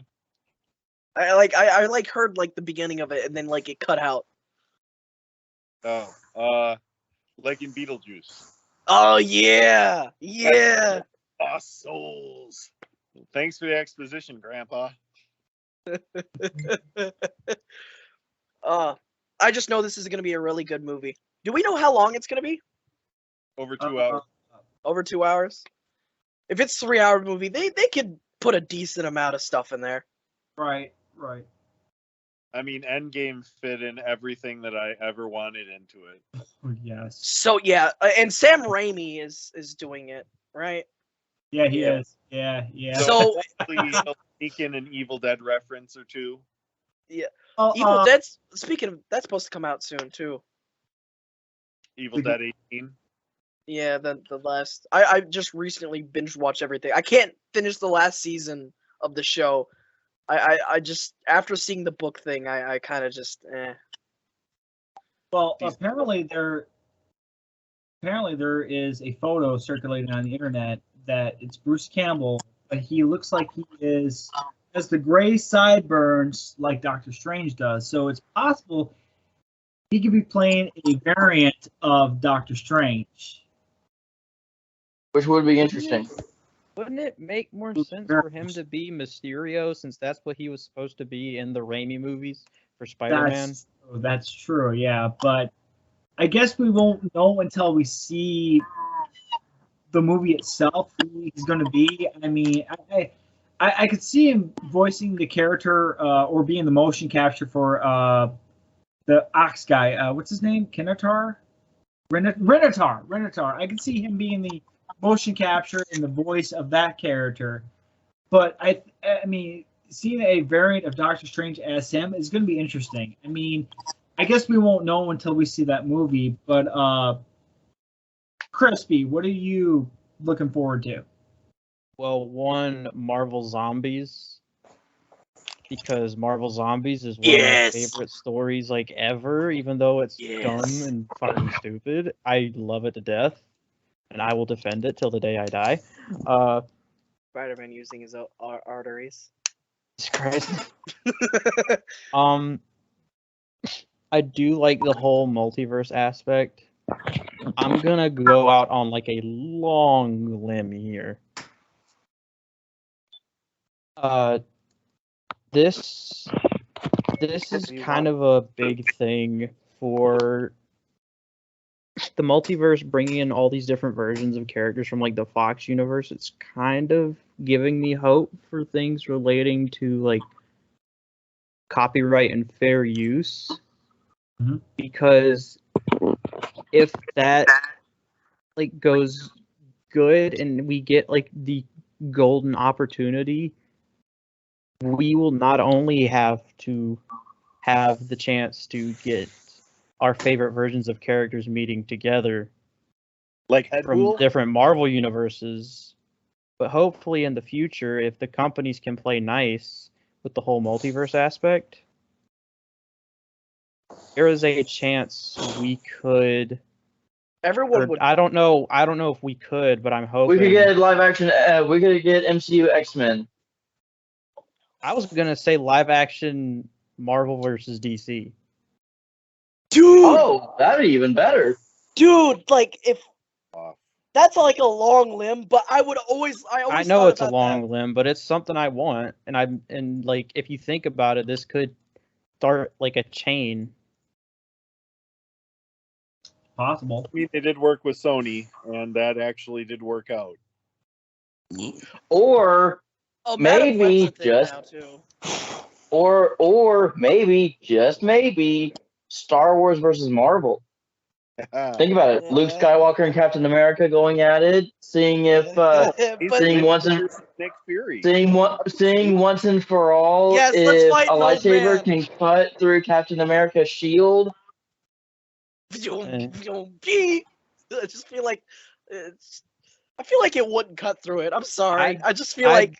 I heard like the beginning of it and then like it cut out. Oh, like in Beetlejuice. Oh yeah. Lost souls. Thanks for the exposition, Grandpa. I just know this is going to be a really good movie. Do we know how long it's going to be? Over 2 hours. Over 2 hours? If it's a 3-hour movie, they could put a decent amount of stuff in there. Right. I mean, Endgame fit in everything that I ever wanted into it. Oh, yes. So yeah, and Sam Raimi is doing it, right? Yeah, he is. Yeah. So he'll sneak in an Evil Dead reference or two. Yeah. Evil Dead. Speaking of, that's supposed to come out soon too. Evil Dead 18. Yeah, the last. I just recently binge watched everything. I can't finish the last season of the show. I just after seeing the book thing, I kind of just. Well, apparently there is a photo circulating on the internet that it's Bruce Campbell, but he looks like he has the gray sideburns like Doctor Strange does. So it's possible he could be playing a variant of Doctor Strange. Which would be interesting. Wouldn't it make more sense for him to be Mysterio, since that's what he was supposed to be in the Raimi movies for Spider-Man? That's true, yeah. But I guess we won't know until we see the movie itself who he's going to be. I mean, I could see him voicing the character or being the motion capture for the Ox guy. What's his name? Renatar. I can see him being the motion capture and the voice of that character. But I mean, seeing a variant of Doctor Strange as him is going to be interesting. I mean, I guess we won't know until we see that movie. But Crispy, what are you looking forward to? Well, one, Marvel Zombies, because Marvel Zombies is one of my favorite stories like ever, even though it's dumb and fucking stupid. I love it to death, and I will defend it till the day I die. Spider-Man using his arteries. Jesus Christ. I do like the whole multiverse aspect. I'm gonna go out on like a long limb here. This is kind of a big thing for the multiverse, bringing in all these different versions of characters from like the Fox universe. It's kind of giving me hope for things relating to like copyright and fair use. Mm-hmm. Because if that like goes good and we get like the golden opportunity, we will not only have to have the chance to get our favorite versions of characters meeting together like from different Marvel universes, but hopefully in the future, if the companies can play nice with the whole multiverse aspect, there is a chance we could. Everyone would. I don't know if we could, but I'm hoping we could get live action. We could get MCU X-Men. I was gonna say live action Marvel versus DC. Dude! Oh, that'd be even better. Dude, like if that's like a long limb, but I know it's a long limb, but it's something I want, and like if you think about it, this could start like a chain. Possible. I mean, they did work with Sony, and that actually did work out. Or maybe maybe just maybe Star Wars versus Marvel. Think about it. Luke Skywalker and Captain America going at it, seeing if seeing once and for all if a lightsaber can cut through Captain America's shield. I just feel like I feel like it wouldn't cut through it. I'm sorry. I just feel like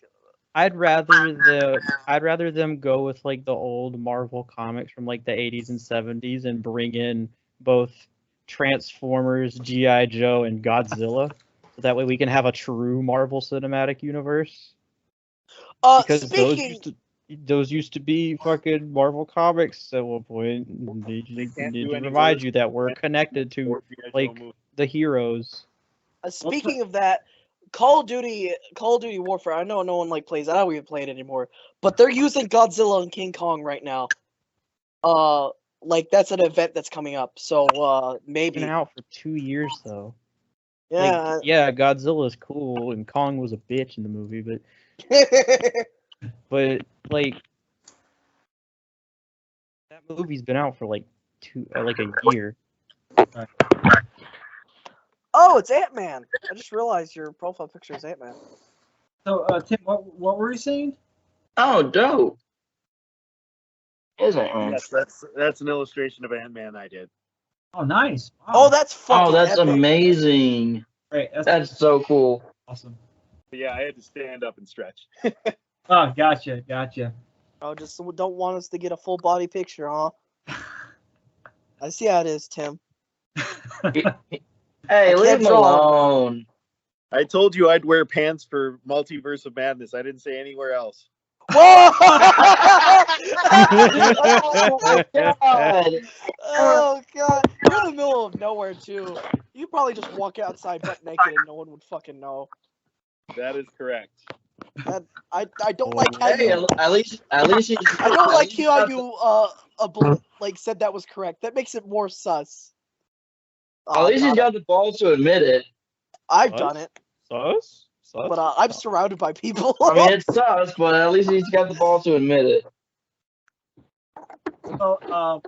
I'd rather them go with like the old Marvel comics from like the 80s and 70s and bring in both Transformers, G.I. Joe, and Godzilla. So that way we can have a true Marvel Cinematic Universe. Because those used to be fucking Marvel comics at one point. They need to remind you that we're connected to like the heroes. Speaking of that, Call of Duty Warfare. I know no one like plays that. I don't even play it anymore. But they're using Godzilla and King Kong right now. Like that's an event that's coming up. So maybe. It's been out for 2 years though. Yeah. Like, yeah, Godzilla's cool and Kong was a bitch in the movie, but but like that movie's been out for like a year. Oh, it's Ant-Man. I just realized your profile picture is Ant-Man. So, Tim, what were you saying? Oh, dope. Is Ant-Man? Yes, that's an illustration of Ant-Man I did. Oh, nice. Wow. Oh, that's fucking that's epic. amazing. Great. That's so cool. Awesome. But yeah, I had to stand up and stretch. Oh, gotcha. Oh, just don't want us to get a full body picture, huh? I see how it is, Tim. Hey, leave him alone. I told you I'd wear pants for Multiverse of Madness. I didn't say anywhere else. Whoa! God. Oh god! You're in the middle of nowhere too. You could probably just walk outside butt naked and no one would fucking know. That is correct. I don't like how Hey, you. at least I don't at like least how got you like said that was correct. That makes it more sus. at least he's got the balls to admit it. I've done it, Sus? but I'm surrounded by people. I mean, it sucks, but at least he's got the balls to admit it. So, Why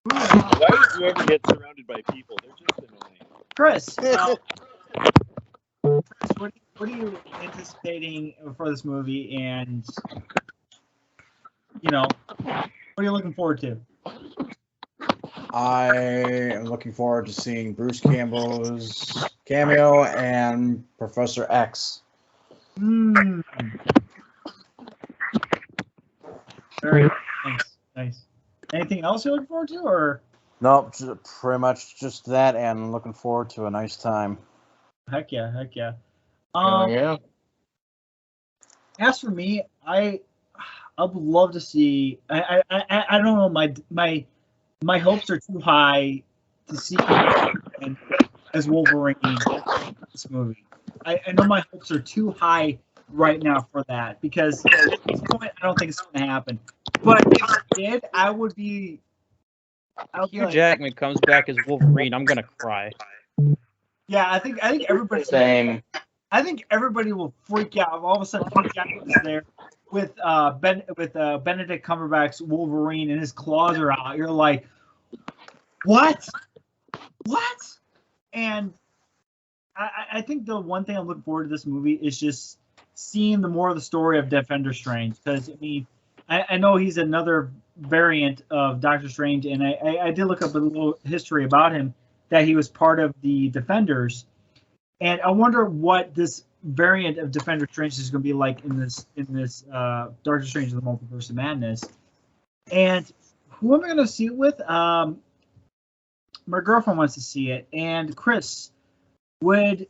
would you ever get surrounded by people? They're just annoying. Chris, what are you anticipating for this movie, and what are you looking forward to? I am looking forward to seeing Bruce Campbell's cameo and Professor X. Very nice. Anything else you're looking forward to, or? Nope, pretty much just that, and I'm looking forward to a nice time. Heck yeah. Yeah. As for me, I would love to see. I don't know. My hopes are too high to see him as Wolverine in this movie. I know my hopes are too high right now for that, because at this point I don't think it's going to happen. But if it did, I would be. Hugh Jackman comes back as Wolverine, I'm gonna cry. Yeah, I think everybody. Same. I think everybody will freak out. All of a sudden, Hugh Jackman is there with Benedict Cumberbatch's Wolverine, and his claws are out. You're like, what? And I think the one thing I'm looking forward to this movie is just seeing the more of the story of Defender Strange, because I know he's another variant of Doctor Strange, and I did look up a little history about him, that he was part of the Defenders, and I wonder what this variant of Defender Strange is going to be like in this Doctor Strange and the Multiverse of Madness. And who am I going to see it with? My girlfriend wants to see it, and Chris, would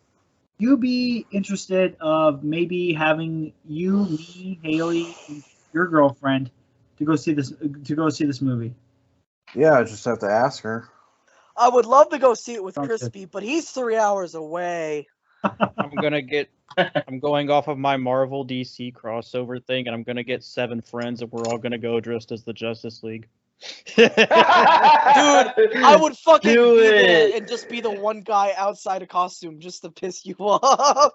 you be interested of maybe having you, me, Haley, and your girlfriend to go see this movie? Yeah, I just have to ask her. I would love to go see it with Crispy, but he's 3 hours away. I'm going off of my Marvel DC crossover thing, and I'm gonna get 7 friends, and we're all gonna go dressed as the Justice League. Dude, I would fucking Do be there it. and just be the one guy outside a costume just to piss you off.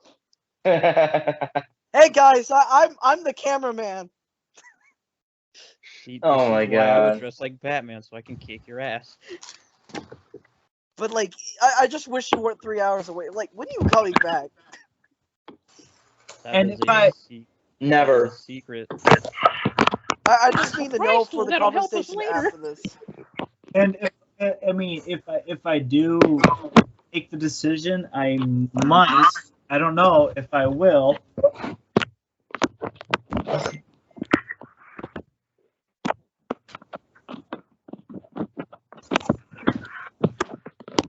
Hey guys, I'm the cameraman. Oh my I God. would dress like Batman so I can kick your ass. But like, I just wish you weren't 3 hours away. Like, when are you coming back? That And is if a I- Never. secret. I just need to know for the That'll help us conversation later. after this. And if I do make the decision, I might. I don't know if I will.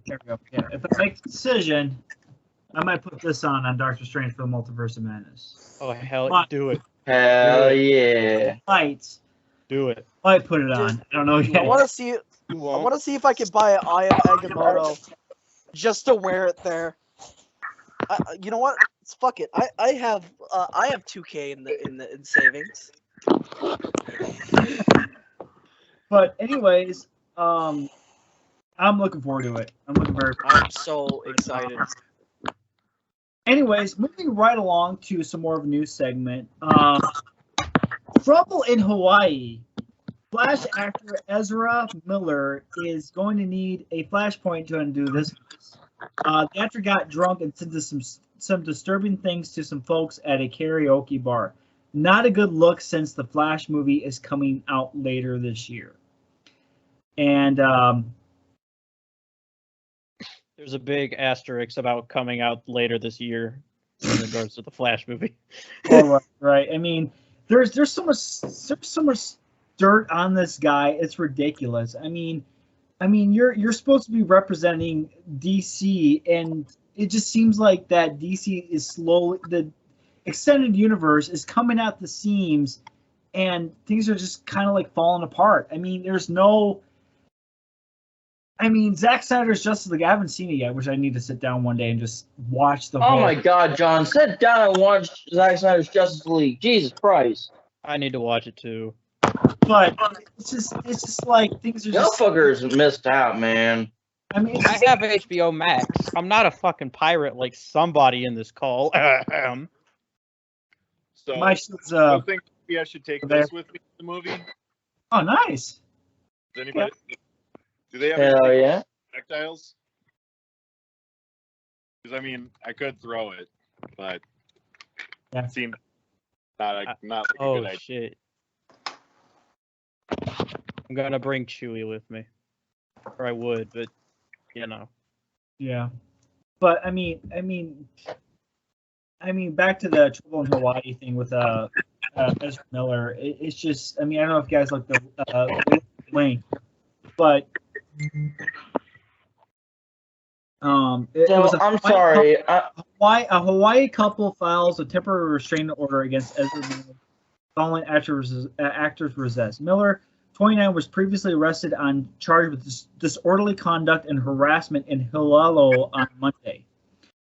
There we go. Yeah, if I make the decision, I might put this on Doctor Strange for the Multiverse of Madness. Oh hell, But- do it. Hell yeah. Do it. Might put it on. I don't know I yet. want to see it. You I won't. want to see if I can buy an Eye of Agamotto just to wear it there. You know what? Fuck it. I have 2K in savings. But anyways, I'm looking forward to it. I'm looking very. I'm so excited. Anyways, moving right along to some more of a news segment. Trouble in Hawaii. Flash actor Ezra Miller is going to need a flashpoint to undo this. The actor got drunk and said some disturbing things to some folks at a karaoke bar. Not a good look since the Flash movie is coming out later this year. And There's a big asterisk about coming out later this year in regards to the Flash movie. right. I mean, there's so much dirt on this guy. It's ridiculous. I mean, you're supposed to be representing DC, and it just seems like that DC is slowly, the extended universe is coming out the seams and things are just kind of like falling apart. I mean, there's no. I mean, Zack Snyder's Justice League. I haven't seen it yet, which I need to sit down one day and just watch the whole. Oh my God, John! Sit down and watch Zack Snyder's Justice League. Jesus Christ! I need to watch it too. But it's just like things are Y'all just. fuckers missed out, man. I mean, I have HBO Max. I'm not a fucking pirate like somebody in this call. So my shit's, I think maybe I should take this with me to the movie. Oh, nice. Does anybody? Do they have Hell any yeah! projectiles? Because I mean, I could throw it, but Yeah. it seemed not like a Oh good idea. shit! I'm gonna bring Chewie with me, or I would, but you know. Yeah, but I mean, back to the Trouble in Hawaii thing with Ezra Miller. It's just, I mean, I don't know if you guys looked the link, but it was I'm sorry. A Hawaii couple files a temporary restraining order against Ezra Miller following actors resist. Miller, 29, was previously arrested on charge with disorderly conduct and harassment in Hilalo on Monday.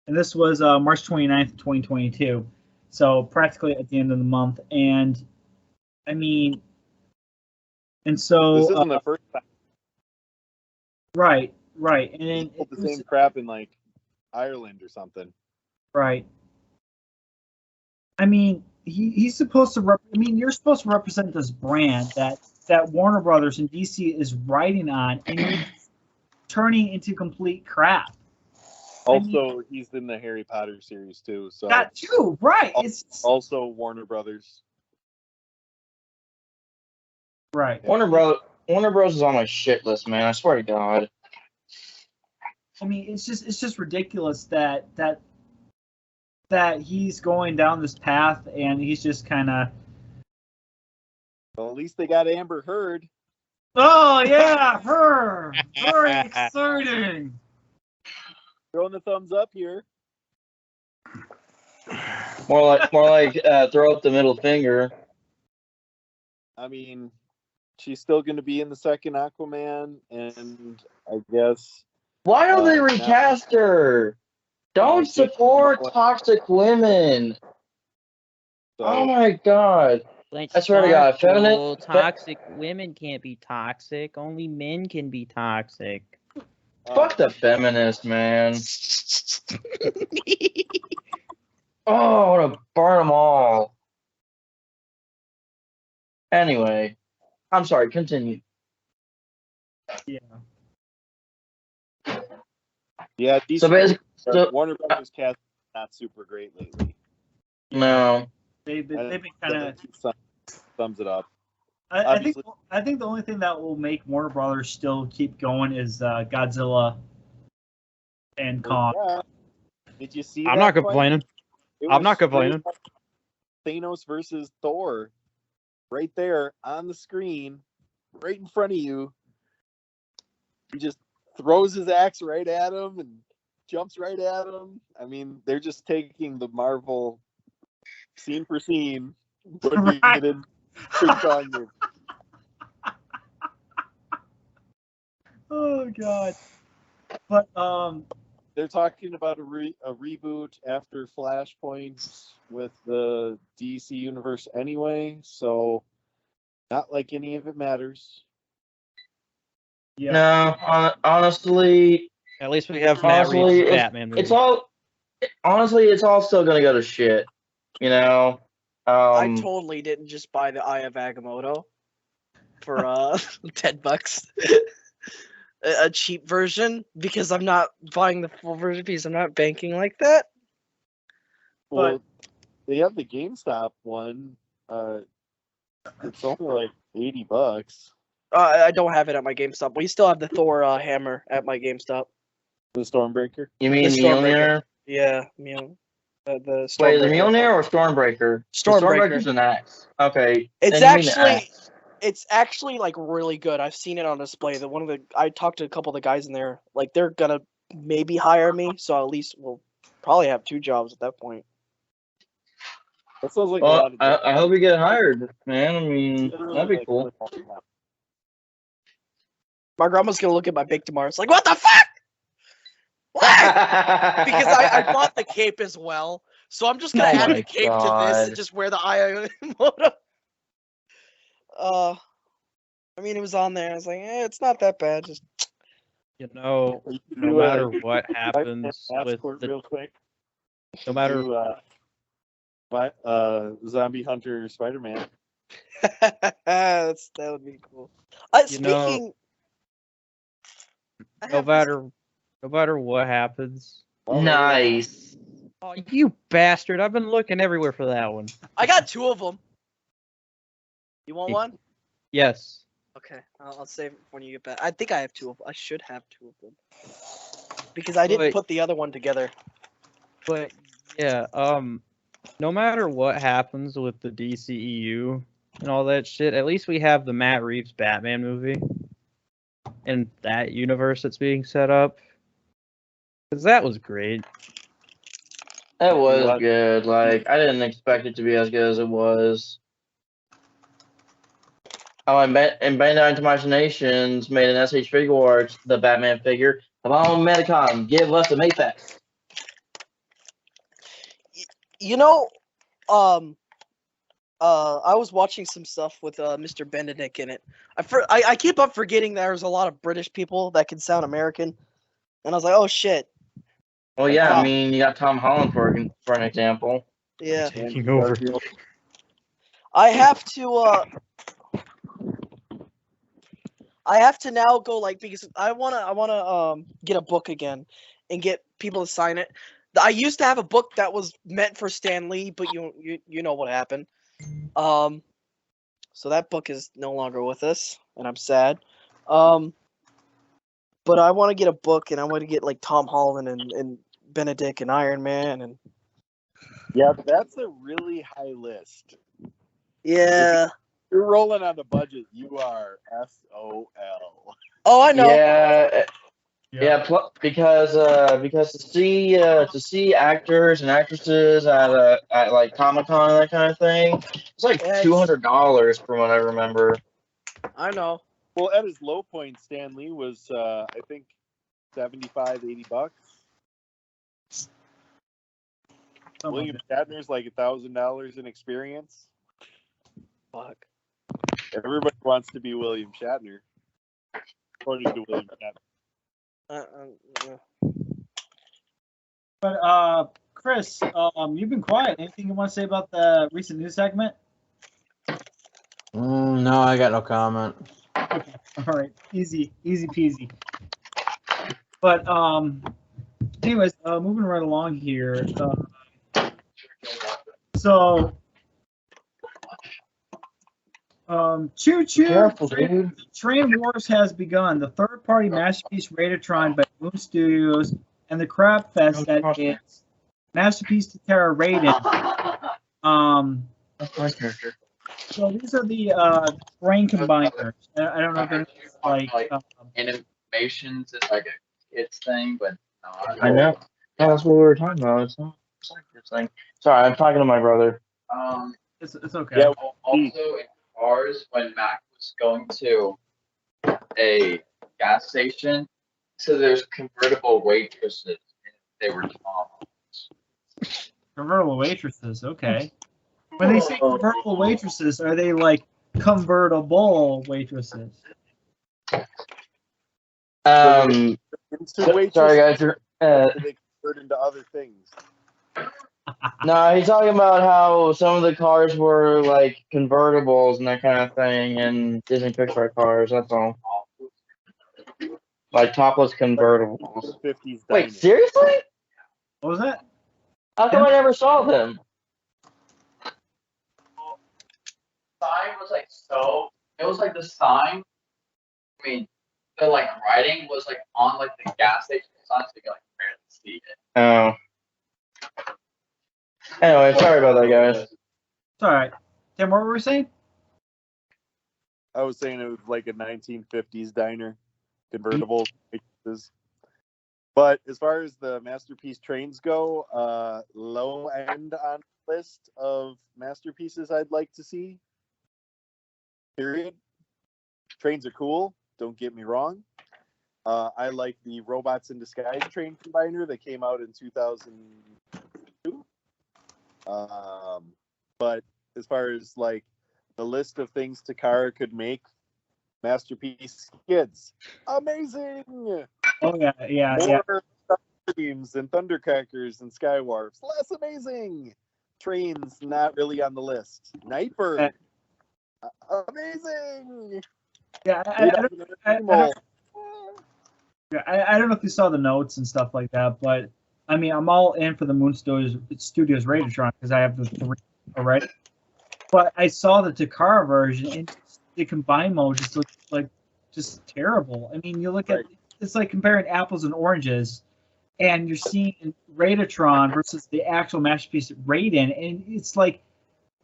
And this was March 29th, 2022. So practically at the end of the month. And I mean, and so This isn't the first time. Right. And then The same crap in like Ireland or something. Right. I mean, he's supposed to. You're supposed to represent this brand that Warner Brothers and DC is riding on, and you're turning into complete crap. Also, he's in the Harry Potter series too. So that too, right? It's also Warner Brothers. Right. Warner Bros is on my shit list, man. I swear to God. I mean, it's just ridiculous that he's going down this path, and he's just kind of. Well, at least they got Amber Heard. Oh yeah, her. Very exciting. Throwing the thumbs up here. More like throw up the middle finger. I mean, she's still going to be in the second Aquaman, and I guess. Why don't they recast her? Don't support toxic women. So, oh my God. I swear to God, toxic women can't be toxic. Only men can be toxic. Fuck the feminists, man. Oh, I want to burn them all. Anyway, I'm sorry, continue. Yeah, so basically, Warner Brothers cast not super great lately. No. They've been kind of thumbs it up. I think the only thing that will make Warner Brothers still keep going is Godzilla and Kong. Yeah. Did you see? I'm not complaining. I'm not complaining. Thanos versus Thor, right there on the screen, right in front of you. He just throws his axe right at him and jumps right at him. I mean, they're just taking the Marvel scene for scene, putting it in King Kong movie. Oh God! But they're talking about a reboot after Flashpoint with the DC universe anyway, so not like any of it matters. Yeah. No, honestly. At least we have Matt Reeves' Batman movie. It's all still gonna go to shit. You know. I totally didn't just buy the Eye of Agamotto for $10. A cheap version because I'm not buying the full version because I'm not banking like that. Well, they have the GameStop one. It's only like $80. I don't have it at my GameStop. We still have the Thor hammer at my GameStop. The Stormbreaker. You mean Mjolnir? Yeah, Mjolnir. The Wait, is it Mjolnir or Stormbreaker? Stormbreaker's an axe. Okay. It's actually like really good. I've seen it on display. I talked to a couple of the guys in there. Like they're gonna maybe hire me, so at least we'll probably have 2 jobs at that point. That sounds like a Well, lot of I hope you get hired, man. I mean, that'd be cool. My grandma's gonna look at my pic tomorrow. It's like, what the fuck? What? Because I bought the cape as well, so I'm just gonna Oh add my the cape to this God. and just wear the Ayamoto. I mean, it was on there. I was like, it's not that bad. Just You know, You no do, matter what happens with passport the, real quick. no matter Zombie Hunter Spider-Man. that would be cool. You know, no matter what happens. Nice. Oh, you bastard! I've been looking everywhere for that one. I got 2 of them. You want one? Yes. Okay, I'll save it when you get back. I think I have 2 of them. I should have 2 of them because I didn't put the other one together. But yeah, no matter what happens with the DCEU and all that shit, at least we have the Matt Reeves Batman movie and that universe that's being set up. Because that was great. That was good. Like, I didn't expect it to be as good as it was. Oh, and Bandai Imaginations made an SH Figure Arts, the Batman figure. Come on, Medicom, give us a Mayfax. You know, I was watching some stuff with Mr. Benedict in it. I keep on forgetting there's a lot of British people that can sound American, and I was like, oh shit. Well, yeah, I mean, you got Tom Holland for an example. Yeah. Taking over. I have to now go because I wanna get a book again and get people to sign it. I used to have a book that was meant for Stan Lee, but you know what happened. So that book is no longer with us, and I'm sad. But I want to get a book, and I want to get Tom Holland and Benedict and Iron Man and. Yeah, that's a really high list. Yeah. If you're rolling on a budget, you are SOL. Oh, I know. Yeah, because to see actors and actresses at like Comic-Con and that kind of thing, it's like $200 from what I remember. I know. Well, at his low point, Stan Lee was I think $75-$80. William Shatner's like $1,000 in experience. Fuck. Everybody wants to be William Shatner, according to William Shatner. But Chris, you've been quiet. Anything you want to say about the recent news segment? No, I got no comment. Okay. All right. Easy peasy. But anyways, moving right along here. So choo choo. Careful, dude. Train Wars has begun. The third-party masterpiece Radatron by Moon Studios and the Crab Fest that is Masterpiece to Terra Raiden. That's my character. So these are the brain combiners. I don't know if it's animations is like a kids thing, but I know. Yeah, that's what we were talking about. It's not a kids thing. Sorry, I'm talking to my brother. It's okay. Yeah. Well, also in cars, when Mac was going to a gas station, so there's convertible waitresses. And they were Tom. Convertible waitresses. Okay. When they say convertible waitresses, are they like convertible waitresses? Sorry guys. They convert into other things. No, he's talking about how some of the cars were like convertibles and that kind of thing, and Disney Pixar cars. That's all. Like topless convertibles. 50s Wait, seriously? What was that? How come I never saw them? Sign was like so. It was like the sign. I mean, the like writing was like on like the gas station sign, so you could like barely see it. Oh. Anyway, sorry about that, guys. It's all right. Tim, what were we saying? I was saying it was like a 1950s diner, convertible waitresses. But as far as the masterpiece trains go, low end on the list of masterpieces I'd like to see. Period. Trains are cool. Don't get me wrong. I like the Robots in Disguise train combiner that came out in 2002. But as far as like the list of things Takara could make, masterpiece skids, amazing. Oh yeah, yeah, yeah. More Streams and Thundercrackers and Skywarps, less amazing. Trains not really on the list. Nightbird, amazing. Yeah, I don't know if you saw the notes and stuff like that, but I mean, I'm all in for the Moon Studios Radatron because I have the 3 already. But I saw the Takara version, and the combine mode just looks like just terrible. I mean, you look at it's like comparing apples and oranges, and you're seeing Radatron versus the actual masterpiece Raiden, and it's like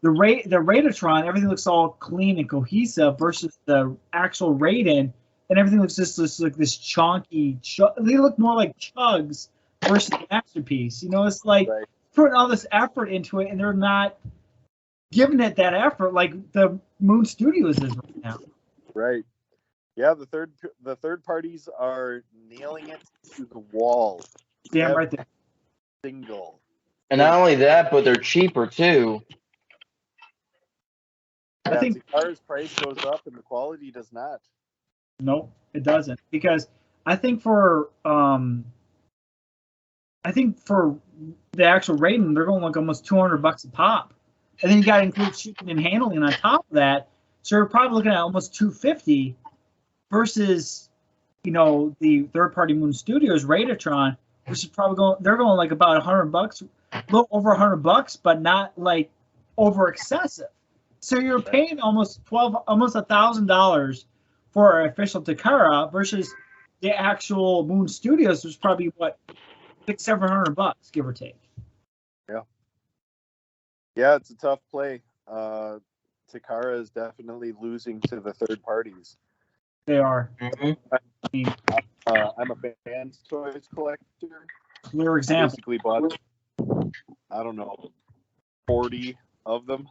the Radatron, everything looks all clean and cohesive versus the actual Raiden, and everything looks just like this chonky. They look more like chugs versus the masterpiece. You know, it's like putting all this effort into it, and they're not giving it that effort like the Moon Studios is right now. Right. Yeah, the third parties are nailing it to the wall. Damn right there. Single. And not only that, but they're cheaper too. I think Takara's price goes up and the quality does not. No, it doesn't. Because I think for the actual Raiden, they're going like almost $200 a pop. And then you got to include shipping and handling on top of that. So you're probably looking at almost $250 versus, you know, the third-party Moon Studios Radatron, which is probably they're going like about $100, a little over $100, but not like over excessive. So you're paying almost $1,000 for an official Takara versus the actual Moon Studios, which is probably what $600-700, give or take. Yeah. Yeah, it's a tough play. Takara is definitely losing to the third parties. They are. Mm-hmm. I mean, I'm a Fans Toys collector. Clear example. Basically bought, I don't know, 40 of them.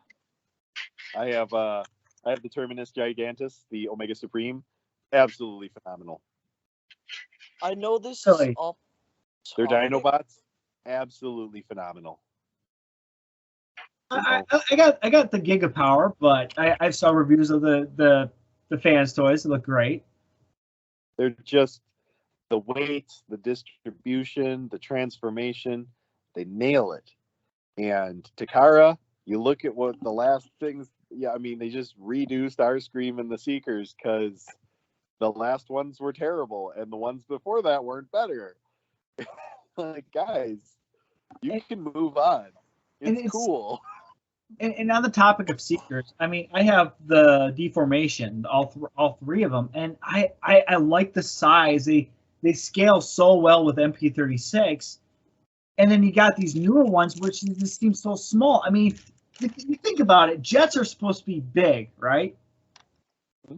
I have the Terminus Gigantus, the Omega Supreme, absolutely phenomenal. I know this is all. Their Dinobots, absolutely phenomenal. I got the Giga Power, but I saw reviews of the Fans Toys. They look great. They're just the weight, the distribution, the transformation. They nail it. And Takara, you look at what the last things. Yeah, I mean, they just redo Starscream and the Seekers because the last ones were terrible, and the ones before that weren't better. Like, guys, you can move on. It's cool. And on the topic of Seekers, I mean, I have the Deformation, all three of them, and I like the size. They scale so well with MP36, and then you got these newer ones, which just seem so small. I mean, you think about it, jets are supposed to be big, right?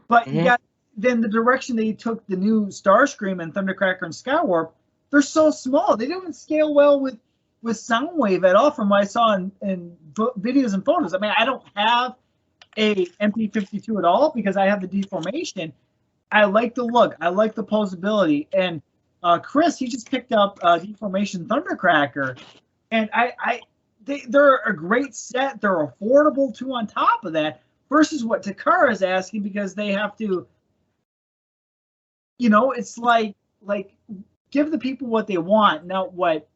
But you got then the direction they took the new Starscream and Thundercracker and Skywarp, they're so small. They don't scale well with Soundwave at all from what I saw in videos and photos. I mean, I don't have a MP52 at all because I have the Deformation. I like the look. I like the posability. And Chris, he just picked up Deformation Thundercracker. And they're a great set. They're affordable too on top of that versus what Takara is asking because they have to, you know, it's like give the people what they want, not what,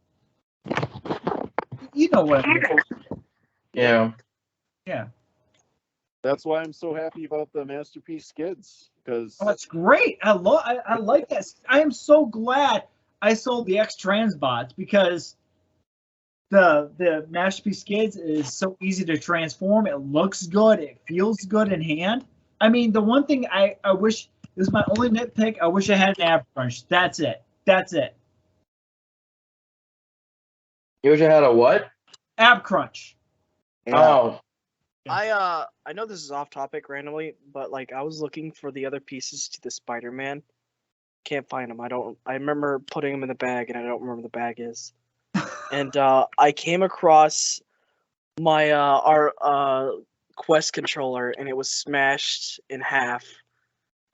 you know what I mean. Yeah. Yeah. That's why I'm so happy about the Masterpiece Skids because that's great. I like that. I am so glad I sold the X Transbots because the Masterpiece Skids is so easy to transform. It looks good. It feels good in hand. I mean, the one thing I wish, this is my only nitpick, I wish I had an ab crunch. That's it. You wish I had a what? Ab crunch. Yeah. Oh. I know this is off topic randomly, but like I was looking for the other pieces to the Spider-Man, Can't find them. I remember putting them in the bag, and I don't remember the bag is. And I came across my our Quest controller, and it was smashed in half.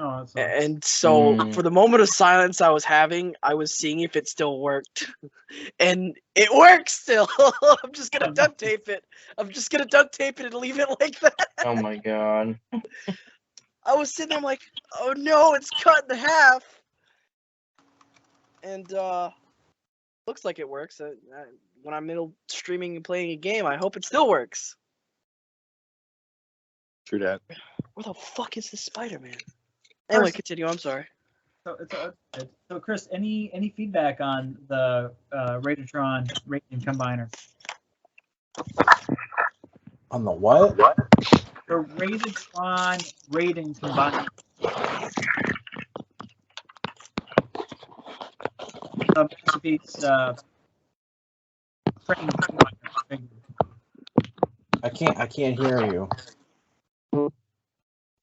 Oh, that's And so for the moment of silence I was having, I was seeing if it still worked. And it works still. I'm just gonna duct tape it. I'm just gonna duct tape it and leave it like that. Oh my god. I was sitting there, I'm like, oh no, it's cut in half. And looks like it works. When I'm middle streaming and playing a game, I hope it still works. True that. Where the fuck is this Spider-Man? Anyway, continue. I'm sorry. So Chris, any feedback on the Radatron rating combiner? On the what? The Radatron rating combiner. Masterpiece train combiner. I can't hear you.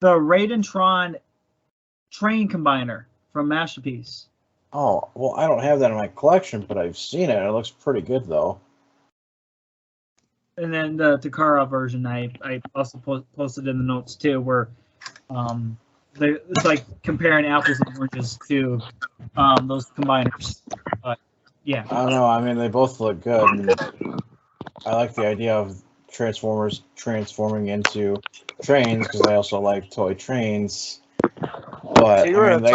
The Radatron train combiner from Masterpiece. Oh, well, I don't have that in my collection, but I've seen it. It looks pretty good, though. And then the Takara version, I also posted in the notes too, where it's like comparing apples and oranges to those combiners. But yeah, I don't know. I mean, they both look good. And I like the idea of Transformers transforming into trains because I also like toy trains. But So I mean, they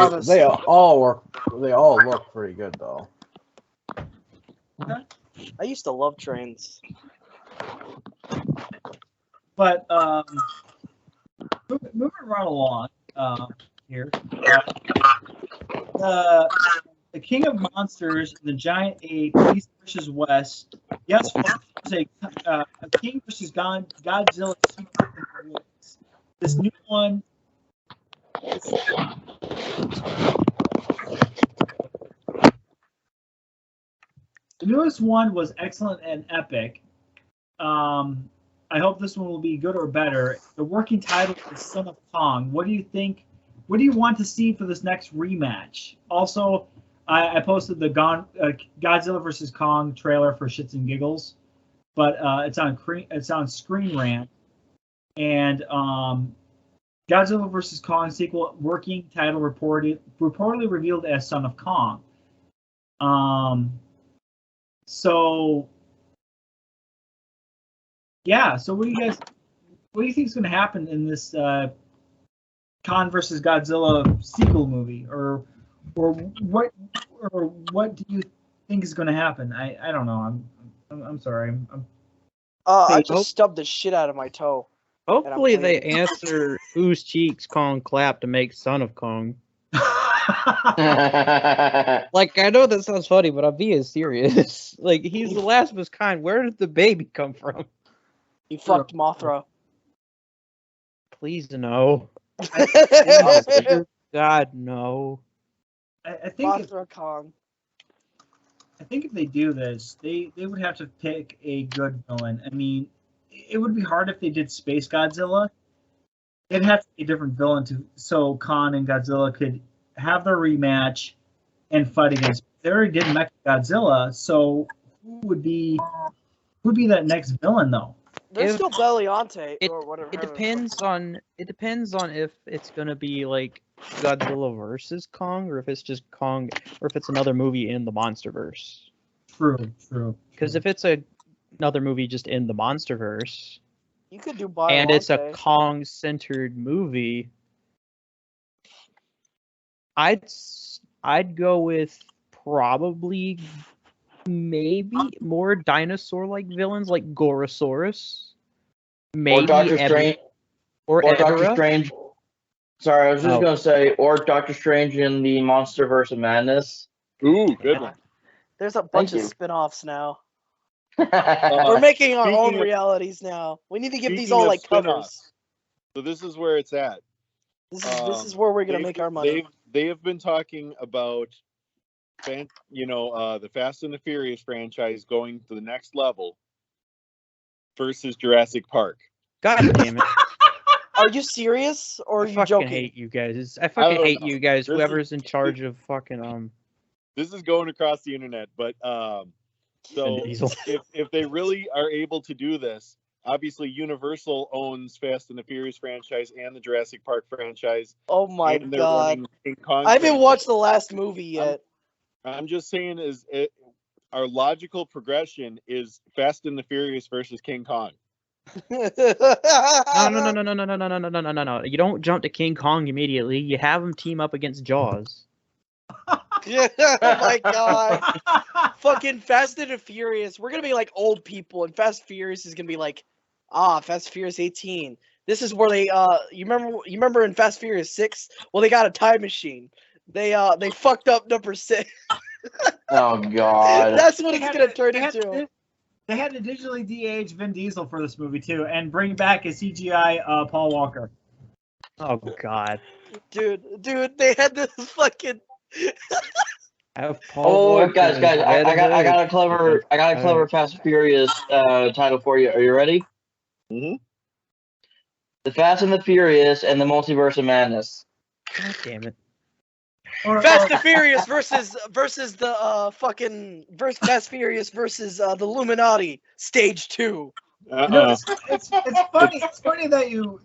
all look pretty good though. okay. I used to love trains. But moving right along here, the King of Monsters, the Giant Ape, East versus West. Yes, there's a King versus Godzilla. This new one. The newest one was excellent and epic. I hope this one will be good or better. The working title is Son of Kong. What do you think? What do you want to see for this next rematch? Also, I posted the Godzilla vs. Kong trailer for shits and giggles, but it's on Screen Rant. And Godzilla vs. Kong sequel working title reportedly revealed as Son of Kong. So yeah, so what do you think is going to happen in this Kong versus Godzilla sequel movie, or what do you think is going to happen? I don't know. I'm sorry. I just stubbed the shit out of my toe. Hopefully they answer whose cheeks Kong clapped to make Son of Kong. Like, I know that sounds funny, but I'm being serious. Like, he's the last of his kind. Where did the baby come from? He fucked Mothra. Please no. God, no. I think Mothra Kong. I think if they do this, they would have to pick a good villain. I mean, it would be hard if they did Space Godzilla. It'd have to be a different villain so Kong and Godzilla could have their rematch and fight against. They already did Mechagodzilla, so who would be that next villain though? There's still Beliante or whatever. It depends on if it's gonna be like Godzilla versus Kong, or if it's just Kong, or if it's another movie in the MonsterVerse. True. Because if it's another movie just in the MonsterVerse, you could do Beliante. And it's a Kong-centered movie, I'd go with probably maybe more dinosaur-like villains like Gorosaurus, maybe or Doctor Strange, or Doctor Strange. Sorry, I was just gonna say, or Doctor Strange in the MonsterVerse of Madness. Ooh, good one. There's a bunch of spin-offs now. We're making our own realities now. We need to give these all like covers. So this is where it's at. This is where we're gonna make our money. They have been talking about, the Fast and the Furious franchise going to the next level versus Jurassic Park. God damn it! Are you serious or are I you fucking joking? hate you guys. I fucking don't hate know. you guys. This Whoever's in charge of fucking This is going across the internet, but so Vin Diesel. if they really are able to do this, obviously Universal owns Fast and the Furious franchise and the Jurassic Park franchise. Oh my and they're god! running King Kong I haven't franchise. watched the last movie yet. I'm just saying, our logical progression is Fast and the Furious versus King Kong. No. You don't jump to King Kong immediately. You have him team up against Jaws. Yeah, oh my god! Fucking Fast and the Furious. We're gonna be like old people, and Fast and Furious is gonna be like, Fast and Furious 18. This is where they you remember in Fast and Furious 6? Well, they got a time machine. They fucked up number 6. Oh god. That's what it's gonna turn into. They had to digitally de-age Vin Diesel for this movie too, and bring back a CGI Paul Walker. Oh god. Dude, they had this fucking. Have Paul Oh, Walker guys, as I Red got a Hood. clever Fast and Furious title for you. Are you ready? Mm-hmm. The Fast and the Furious and the Multiverse of Madness. God damn it. Fast and Furious versus the Fast and Furious versus the Illuminati Stage 2. No, it's funny. It's funny that you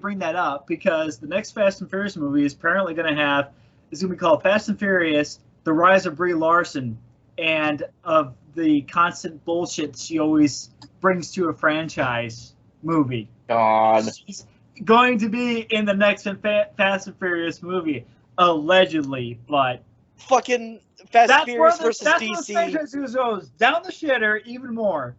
bring that up, because the next Fast and Furious movie is apparently going to be called Fast and Furious: The Rise of Brie Larson, and of the constant bullshit she always brings to a franchise movie. God. She's going to be in the next Fast and Furious movie, allegedly, but fucking Fast and Furious versus that's DC. Where the franchise goes down the shitter even more.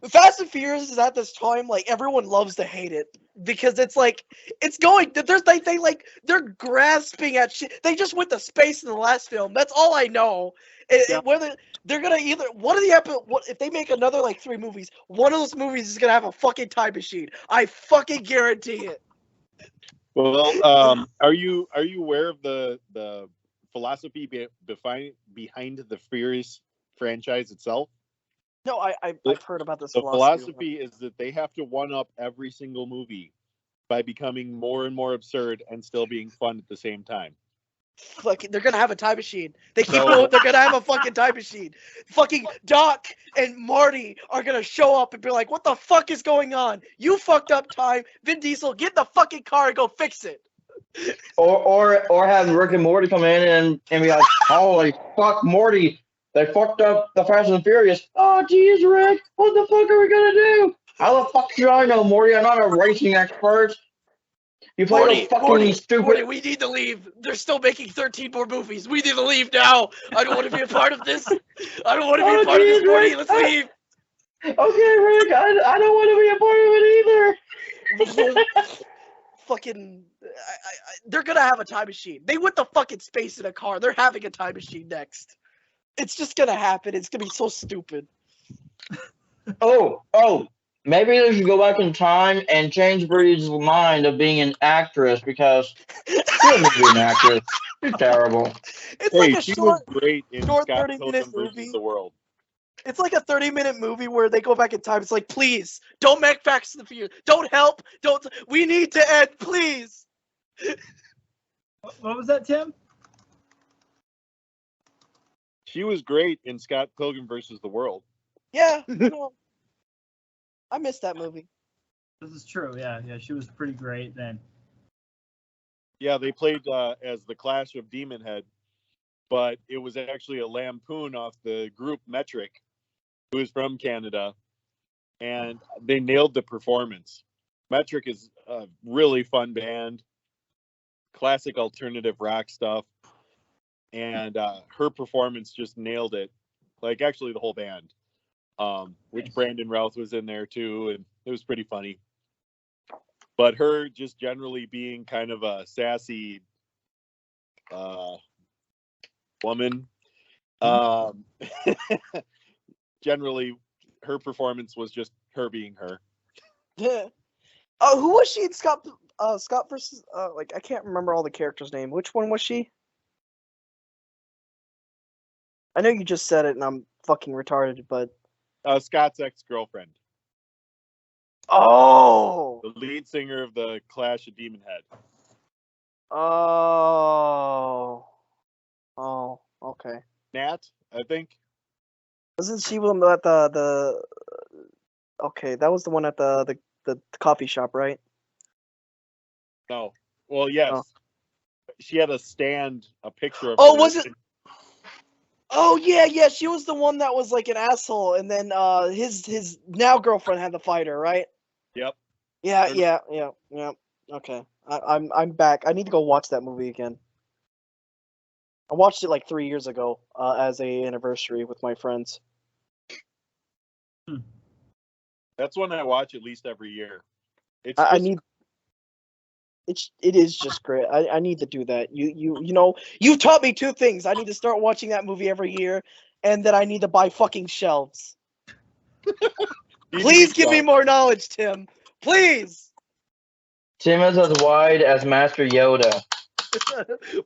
Fast and Furious is at this time, like, everyone loves to hate it because it's like it's going. They're grasping at shit. They just went to space in the last film. That's all I know. Whether they're gonna either if they make another like 3 movies, one of those movies is gonna have a fucking time machine. I fucking guarantee it. Well, are you aware of the philosophy behind the Furious franchise itself? No, I've heard about this. The philosophy is that they have to one up every single movie by becoming more and more absurd and still being fun at the same time. Fucking, they're gonna have a time machine. They keep going. They're gonna have a fucking time machine. Fucking Doc and Marty are gonna show up and be like, "What the fuck is going on? You fucked up time." Vin Diesel, get in the fucking car and go fix it. Or have Rick and Morty come in and be like, "Holy fuck, Morty! They fucked up the Fast and Furious." Oh, geez, Rick, what the fuck are we gonna do? How the fuck should I know, Morty? I'm not a racing expert. You play fucking stupid. Morty, we need to leave. They're still making 13 more movies. We need to leave now. I don't want to be a part of this. I don't want to be a part of this, Morty. Let's leave. Okay, Rick, I don't want to be a part of it either. Fucking, they're gonna have a time machine. They went to fucking space in a car. They're having a time machine next. It's just gonna happen. It's gonna be so stupid. Oh, maybe they should go back in time and change Bree's mind of being an actress, because she doesn't be an actress. She's terrible. It's like a she short, was great in short Scott 30-minute Pilgrim movie. versus the World. It's like a 30-minute movie where they go back in time. It's like, please, don't make Fast and the Furious. Don't help. Don't. We need to end, please. What was that, Tim? She was great in Scott Pilgrim versus the World. Yeah, I missed that movie. This is true. Yeah, she was pretty great then. Yeah, they played as the Clash of Demon Head, but it was actually a lampoon off the group Metric, who is from Canada, and they nailed the performance. Metric is a really fun band, classic alternative rock stuff, and her performance just nailed it. Like, actually, the whole band, which Brandon Routh was in there too, and it was pretty funny. But her just generally being kind of a sassy woman, generally her performance was just her being her. Yeah. Oh, who was she in Scott versus like, I can't remember all the characters' name. Which one was she? I know you just said it and I'm fucking retarded, but Scott's ex-girlfriend. Oh. The lead singer of the Clash of Demon Head. Oh. Oh. Okay. Nat, I think. Wasn't she one at the? Okay, that was the one at the coffee shop, right? No. Well, yes. Oh. She had a picture of Oh, her. was it? Oh yeah. She was the one that was like an asshole, and then his now girlfriend had to fight her, right? Yep. Yeah. Okay, I'm back. I need to go watch that movie again. I watched it like 3 years ago as a anniversary with my friends. That's one I watch at least every year. It's I just, need. It is just great. I need to do that. You taught me 2 things. I need to start watching that movie every year, and that I need to buy fucking shelves. Please give me more knowledge, Tim. Please. Tim is as wide as Master Yoda.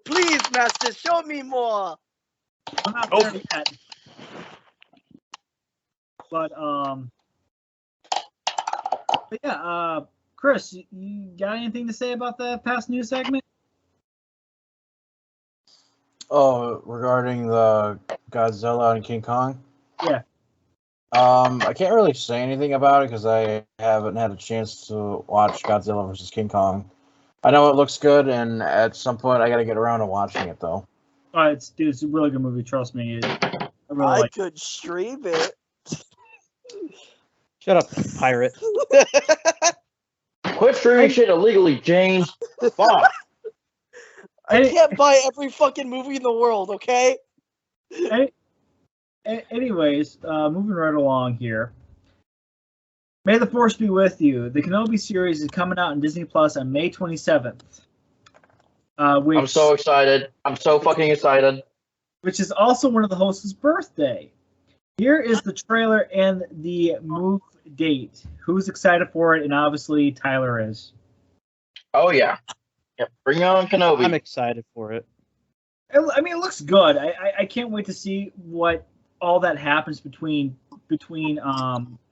Please, Master, show me more. I'm not there yet. But yeah, Chris, you got anything to say about the past news segment? Oh, regarding the Godzilla and King Kong? Yeah. I can't really say anything about it because I haven't had a chance to watch Godzilla vs. King Kong. I know it looks good, and at some point I got to get around to watching it, though. It's a really good movie. Trust me. I could stream it. Shut up, pirate. Quit streaming shit illegally, James. Fuck. I can't buy every fucking movie in the world, okay? Anyways, moving right along here. May the Force be with you. The Kenobi series is coming out on Disney Plus on May 27th. I'm so excited. I'm so fucking excited. Which is also one of the hosts' birthday. Here is the trailer and the move date. Who's excited for it? And obviously Tyler is. Oh yeah. Yep. Bring on Kenobi. I'm excited for it. I mean, it looks good. I can't wait to see what all that happens between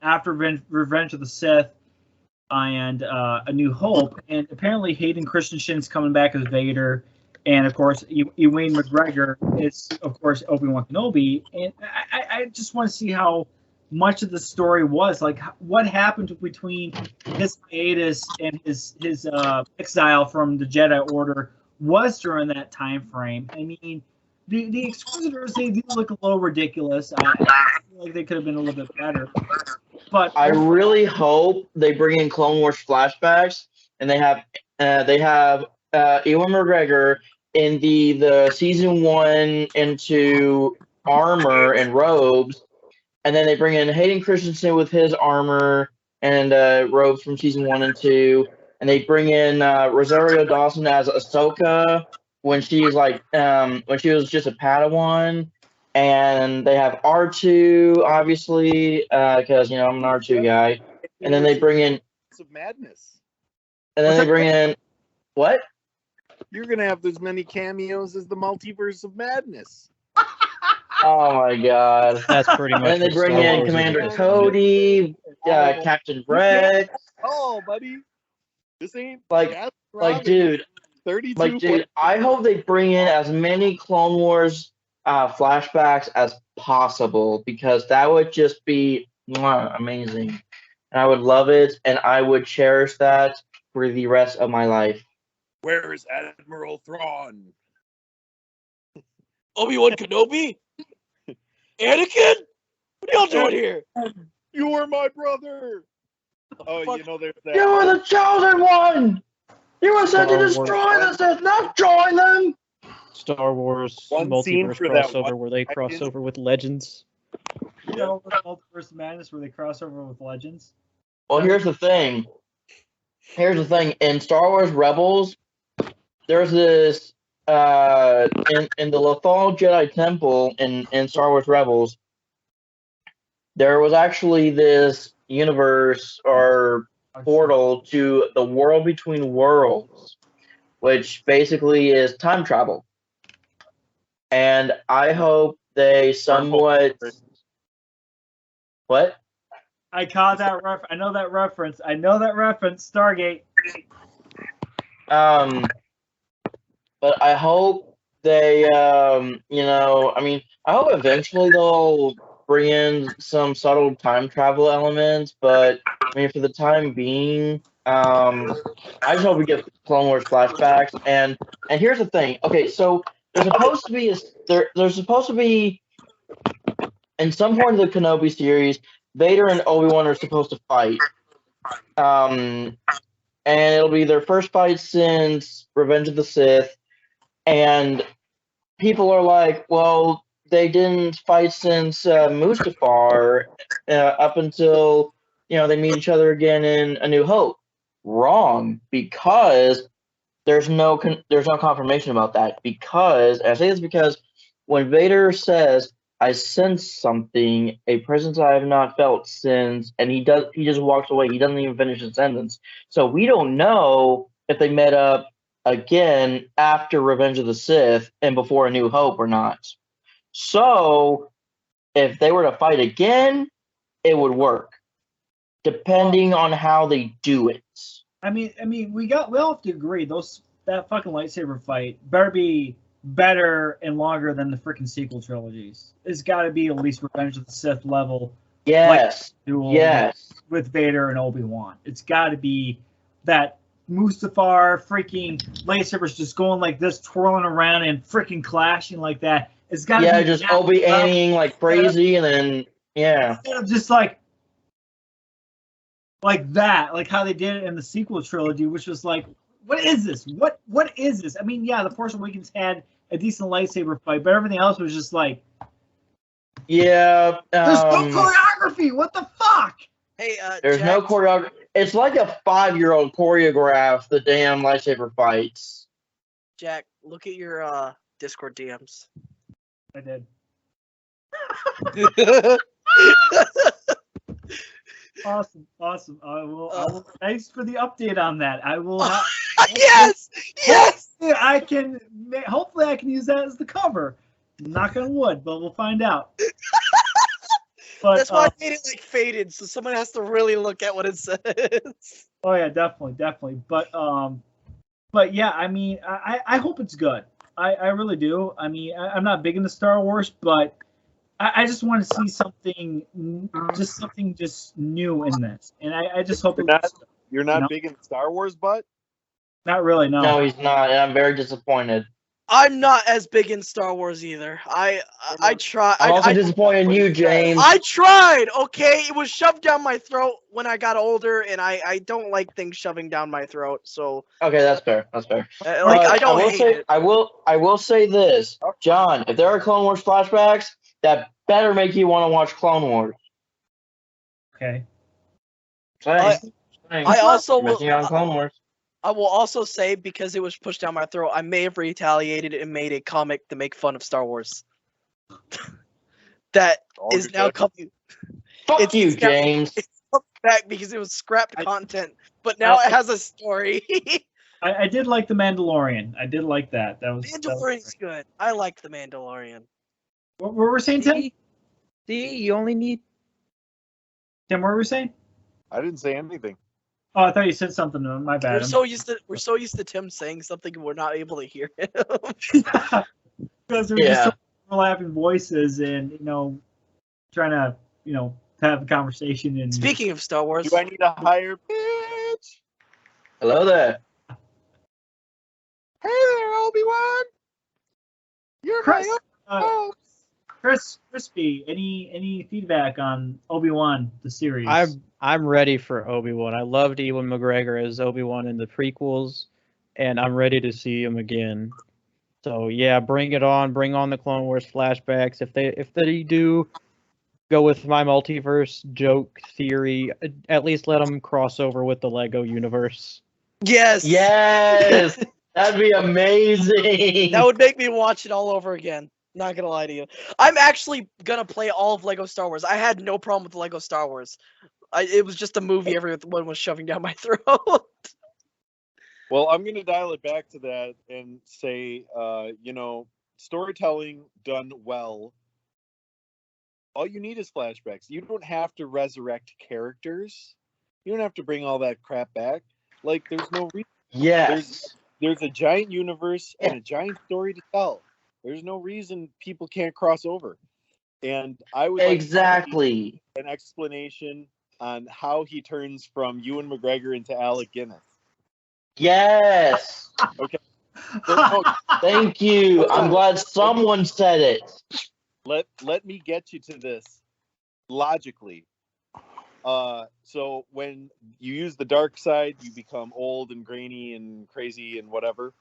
after Revenge of the Sith and A New Hope. And apparently Hayden Christensen's coming back as Vader. And, of course, Ewan McGregor is, of course, Obi-Wan Kenobi. And I just want to see how much of the story was. Like, what happened between his hiatus and his exile from the Jedi Order was during that time frame. I mean, the Exquisitors, they do look a little ridiculous. I feel like they could have been a little bit better. But I really hope they bring in Clone Wars flashbacks and they have Ewan McGregor in the season 1 into armor and robes, and then they bring in Hayden Christensen with his armor and robes from season 1 and 2, and they bring in Rosario Dawson as Ahsoka when she's when she was just a Padawan, and they have R2 obviously because I'm an R2 guy, and then they bring in of Madness. And then they bring in what? You're gonna have as many cameos as the Multiverse of Madness. Oh my god. That's pretty much. And then they bring in Commander Cody, Captain Rex. Oh, buddy. This ain't dude. 32. Dude, I hope they bring in as many Clone Wars flashbacks as possible because that would just be amazing. And I would love it, and I would cherish that for the rest of my life. Where is Admiral Thrawn? Obi-Wan Kenobi? Anakin? What are y'all doing here? You are my brother. Oh, there's that. You were the chosen one. You were sent to destroy the Sith, not join them. Star Wars multiverse crossover where they cross over with Legends. Multiverse Madness where they cross over with Legends. Well, here's the thing. In Star Wars Rebels, there's this in the Lothal Jedi Temple in Star Wars Rebels. There was actually this universe or portal to the world between worlds, which basically is time travel. And I hope they somewhat. What? I caught that ref. I know that reference. Stargate. But I hope they, I hope eventually they'll bring in some subtle time travel elements. But I mean, for the time being, I just hope we get Clone Wars flashbacks. And here's the thing. Okay, so there's supposed to be in some point of the Kenobi series, Vader and Obi-Wan are supposed to fight. And it'll be their first fight since Revenge of the Sith. And people are like, well, they didn't fight since Mustafar up until they meet each other again in A New Hope. Wrong, because there's no confirmation about that. Because, and I say this because when Vader says, "I sense something, a presence I have not felt since," and he just walks away. He doesn't even finish his sentence. So we don't know if they met up again after Revenge of the Sith and before A New Hope or not. So if they were to fight again, it would work, depending on how they do it. I mean, we all have to agree that fucking lightsaber fight better be better and longer than the freaking sequel trilogies. It's got to be at least Revenge of the Sith level. Yes. Duel Yes. With Vader and Obi-Wan. It's got to be that Mustafar freaking lightsabers just going like this, twirling around and freaking clashing like that. It's got to be just Obi aiming like crazy, and then instead of just like that, like how they did it in the sequel trilogy, which was like, what is this? What is this? I mean, yeah, The Force Awakens had a decent lightsaber fight, but everything else was just like, there's no choreography. What the fuck? Hey, there's Jack, no choreography. It's like a 5-year-old choreographed the damn lightsaber fights. Jack, look at your Discord DMs. I did. Awesome. I will. Thanks for the update on that. I will. Yes. I can. Hopefully, I can use that as the cover. Knock on wood, but we'll find out. But, that's why I made it like faded, so someone has to really look at what it says. Oh yeah, definitely. But yeah, I mean, I hope it's good. I really do. I mean, I'm not big into Star Wars, but I just want to see something just new in this, and I just hope you're not big in Star Wars, but not really. No. No, he's not, and I'm very disappointed. I'm not as big in Star Wars either. I try. I'm also disappointed in you, James. I tried. Okay, it was shoved down my throat when I got older, and I don't like things shoving down my throat. So okay, that's fair. I don't hate it. I will say this, John. If there are Clone Wars flashbacks, that better make you want to watch Clone Wars. Okay. I also missing out on Clone Wars. I will also say, because it was pushed down my throat, I may have retaliated and made a comic to make fun of Star Wars. That is now coming. Fuck you, James. It's coming back because it was scrapped content, but now it has a story. I did like The Mandalorian. I did like that. Mandalorian's good. I liked The Mandalorian. What were we saying, Tim? See, you only need. Tim, what were we saying? I didn't say anything. Oh, I thought you said something. My bad. We're so used to Tim saying something, we're not able to hear him. Because we're just so overlapping voices, and trying to have a conversation. And speaking of Star Wars, do I need a higher pitch? Hello there. Hey there, Obi-Wan. You're Chris, my hopes. Crispy, any feedback on Obi-Wan the series? I'm ready for Obi-Wan. I loved Ewan McGregor as Obi-Wan in the prequels, and I'm ready to see him again. So yeah, bring it on. Bring on the Clone Wars flashbacks. If they do go with my multiverse joke theory, at least let them cross over with the Lego universe. Yes, that'd be amazing. That would make me watch it all over again. Not gonna lie to you. I'm actually gonna play all of Lego Star Wars. I had no problem with Lego Star Wars. It was just a movie everyone was shoving down my throat. Well, I'm going to dial it back to that and say, storytelling done well all you need is flashbacks. You don't have to resurrect characters. You don't have to bring all that crap back. Like, there's no reason. Yes. There's a giant universe and a giant story to tell. There's no reason people can't cross over. And I would like Exactly. an explanation on how he turns from Ewan McGregor into Alec Guinness. Yes. Okay. Thank you. I'm glad someone said it. Let me get you to this logically. So when you use the dark side, you become old and grainy and crazy and whatever.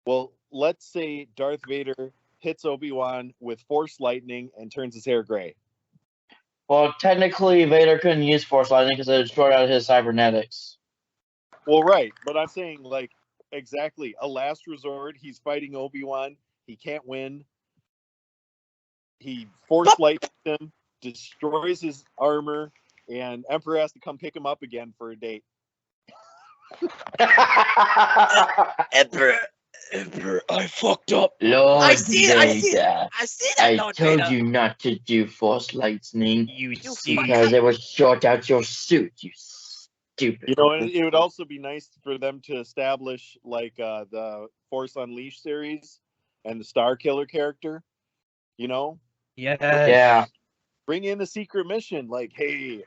Well, let's say Darth Vader hits Obi-Wan with Force lightning and turns his hair gray. Well, technically, Vader couldn't use Force lightning because it destroyed out his cybernetics. Well, right, but I'm saying, like, exactly, a last resort. He's fighting Obi-Wan. He can't win. He Force lightens him, destroys his armor, and Emperor has to come pick him up again for a date. Emperor, I fucked up. Lord I see it. Vader, I see that. I Lord told Vader. you not to do Force lightning You You see, because it would short out your suit, you stupid. You know, it would also be nice for them to establish, like, the Force Unleashed series and the Star Killer character. You know, yes. Yeah. bring in a secret mission. Like, hey,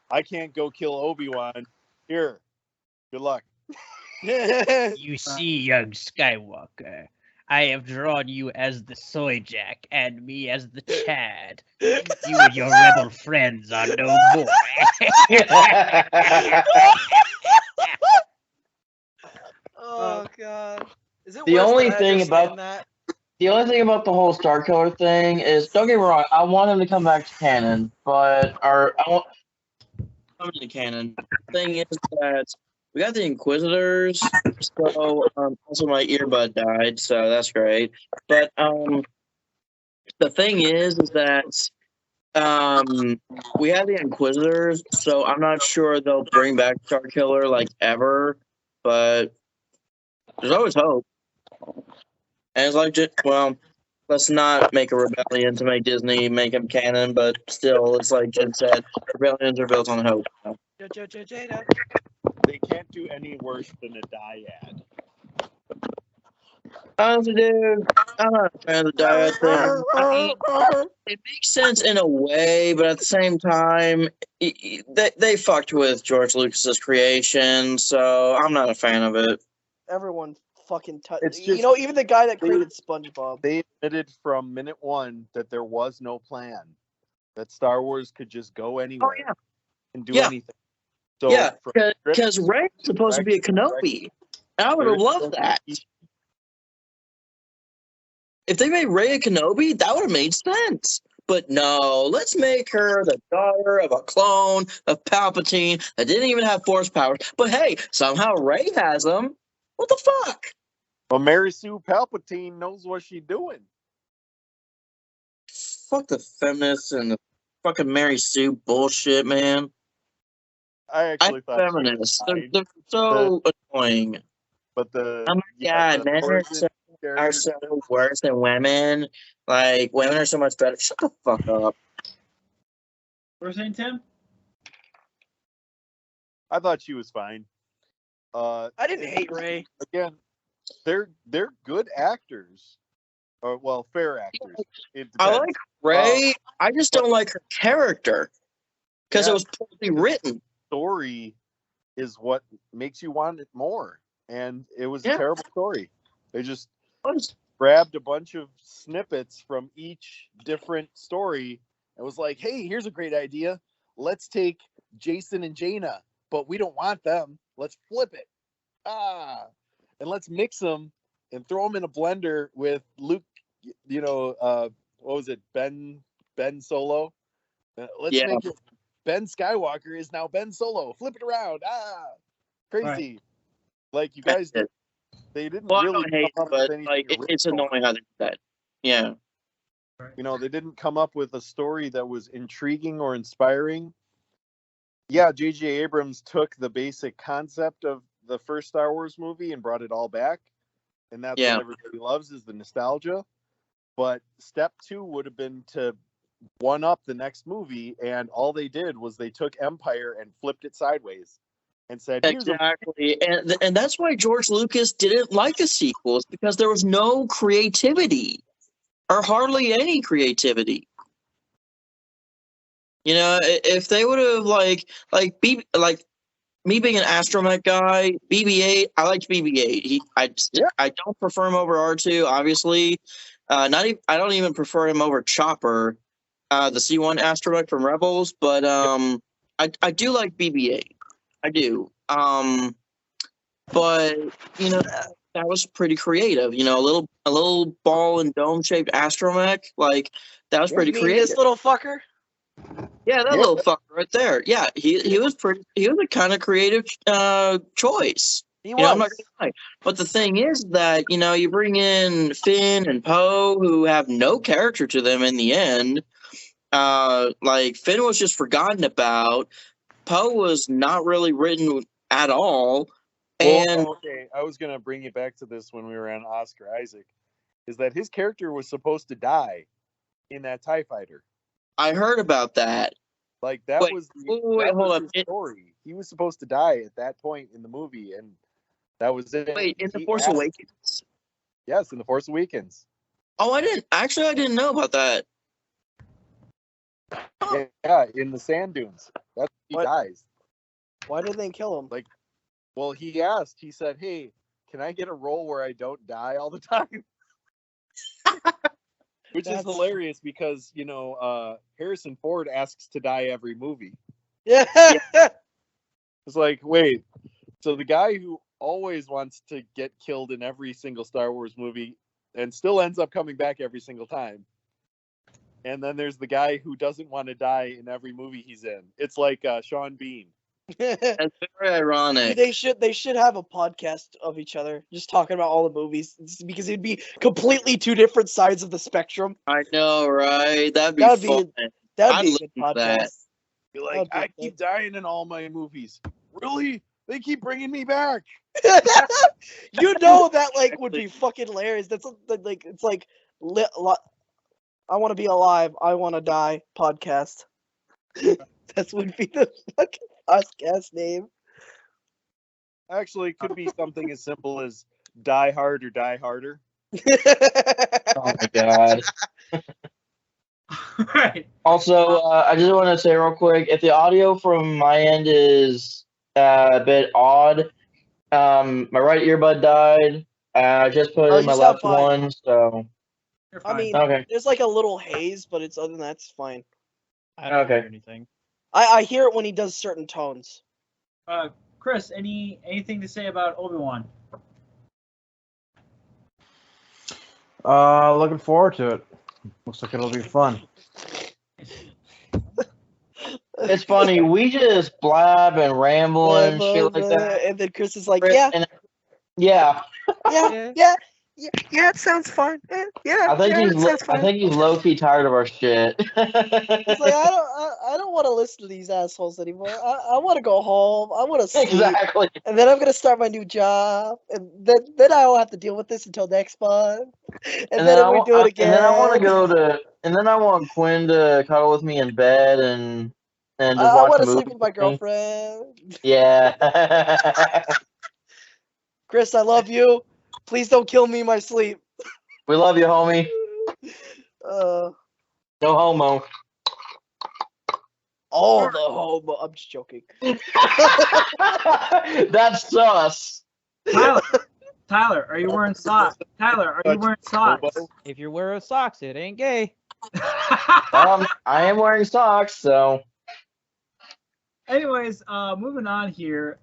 I can't go kill Obi-Wan. Here, good luck. You see, young Skywalker, I have drawn you as the Soy Jack and me as the Chad. You and your rebel friends are no more. Oh god. Is it The worse only that I thing understand about- that? The only thing about the whole Star Killer thing is, don't get me wrong, I want him to come back to canon, but I want come to canon. The thing is that we got the Inquisitors, so also my earbud died, so that's great. But the thing is that we have the Inquisitors, so I'm not sure they'll bring back Star Killer like ever, but there's always hope. And it's like, well, let's not make a rebellion to make Disney make them canon, but still, it's like Jen said, rebellions are built on hope. Jada. They can't do any worse than a dyad. Honestly, dude, I'm not a fan of the diet thing. I mean, it makes sense in a way, but at the same time, they fucked with George Lucas's creation, so I'm not a fan of it. Everyone fucking It's you just- know, even the guy that they- created SpongeBob. They admitted from minute one that there was no plan, that Star Wars could just go anywhere and do Yeah. anything. So Yeah, from because Rey's supposed to be a Kenobi. And I would have loved that. If they made Rey a Kenobi, that would have made sense. But no, let's make her the daughter of a clone of Palpatine that didn't even have Force powers. But hey, somehow Rey has them. What the fuck? Well, Mary Sue Palpatine knows what she's doing. Fuck the feminists and the fucking Mary Sue bullshit, man. I actually thought she was Feminists. fine, They're so annoying. but the Oh my god, men are so worse than women. Like, women are so much better. Shut the fuck up. What were you saying, Tim? I thought she was fine. I didn't hate Rey. Again, they're good actors, or well, fair actors. It I depends. like Rey. I just don't like her character because Yeah. it was poorly written. Story is what makes you want it more, and it was Yeah. a terrible story. They just What? grabbed a bunch of snippets from each different story and was like, hey, here's a great idea. Let's take Jason and Jaina, but we don't want them. Let's flip it. And let's mix them and throw them in a blender with Luke, what was it? Ben Solo. Let's Yeah. make it Ben Skywalker is now Ben Solo. Flip it around. Crazy. Like, you guys, they didn't Well, I really don't hate come it, up but with anything like, it's original. annoying how they do that. Yeah. They didn't come up with a story that was intriguing or inspiring. Yeah, J.J. Abrams took the basic concept of the first Star Wars movie and brought it all back. And that's Yeah. what everybody loves, is the nostalgia. But step 2 would have been to one up the next movie, and all they did was they took Empire and flipped it sideways and said, "Here's Exactly, and that's why George Lucas didn't like the sequels, because there was no creativity, or hardly any creativity. You know, if they would have like me being an astromech guy, BB-8, I liked BB-8. I don't prefer him over R2, obviously. I don't even prefer him over Chopper, the C1 astromech from Rebels, but I do like BB-8. I do. But you know, that was pretty creative. You know, a little ball and dome shaped astromech, like that was pretty creative. This little fucker. Yeah, that little fucker right there. Yeah, he was a kind of creative choice. He You was. know, I'm not gonna lie. But the thing is that, you know, you bring in Finn and Poe, who have no character to them in the end. Like Finn was just forgotten about. Poe was not really written at all. And okay, I was gonna bring you back to this when we were on Oscar Isaac, is that his character was supposed to die in that TIE fighter. I heard about that. Like that was his story. He was supposed to die at that point in the movie, and that was it. Wait, in The Force Awakens? Yes, in The Force Awakens. Oh, I didn't know about that. Yeah, in the sand dunes. That's he dies. Why did they kill him? Like, well, he asked. He said, "Hey, can I get a role where I don't die all the time?" Which is hilarious because, you know, Harrison Ford asks to die every movie. Yeah. It's like, wait, so the guy who always wants to get killed in every single Star Wars movie and still ends up coming back every single time. And then there's the guy who doesn't want to die in every movie he's in. It's like Sean Bean. That's very ironic. They should have a podcast of each other, just talking about all the movies, because it'd be completely two different sides of the spectrum. I know, right? That'd be fun. That'd be a good podcast. Be like, I keep dying in all my movies. Really? They keep bringing me back. You know that like would be fucking hilarious. That's like it's like I want to be alive. I want to die. Podcast. That would be the fucking podcast name. Actually, it could be something as simple as Die Hard or Die Harder. Oh my god. Right. Also, I just want to say real quick, if the audio from my end is a bit odd, my right earbud died. I just put in my left one, so. I mean, okay. There's like a little haze, but it's other than that, it's fine. I don't hear anything. I hear it when he does certain tones. Chris, anything to say about Obi-Wan? Looking forward to it. Looks like it'll be fun. It's funny, we just blab and ramble and shit like that. And then Chris is like, yeah. Yeah. Yeah, it sounds fun. Yeah, I think he's low-key tired of our shit. He's like, I don't want to listen to these assholes anymore. I want to go home. I want to sleep. Exactly. And then I'm gonna start my new job, and then I will have to deal with this until next month. And then we do it again. And then I want Quinn to cuddle with me in bed and just watch I want to movies sleep with my girlfriend. Yeah. Chris, I love you. Please don't kill me in my sleep. We love you, homie. No homo. Oh, the homo. I'm just joking. That's sus. Tyler, are you wearing socks? Tyler, are you wearing socks? If you're wearing socks, it ain't gay. I am wearing socks, so. Anyways, moving on here.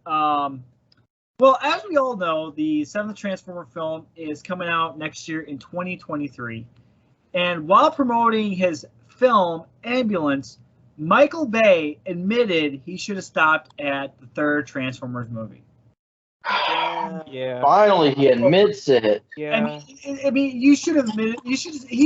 Well, as we all know, the 7th Transformer film is coming out next year in 2023. And while promoting his film, Ambulance, Michael Bay admitted he should have stopped at the 3rd Transformers movie. Yeah. Finally, he admits it. Yeah. I mean, you should have admitted. He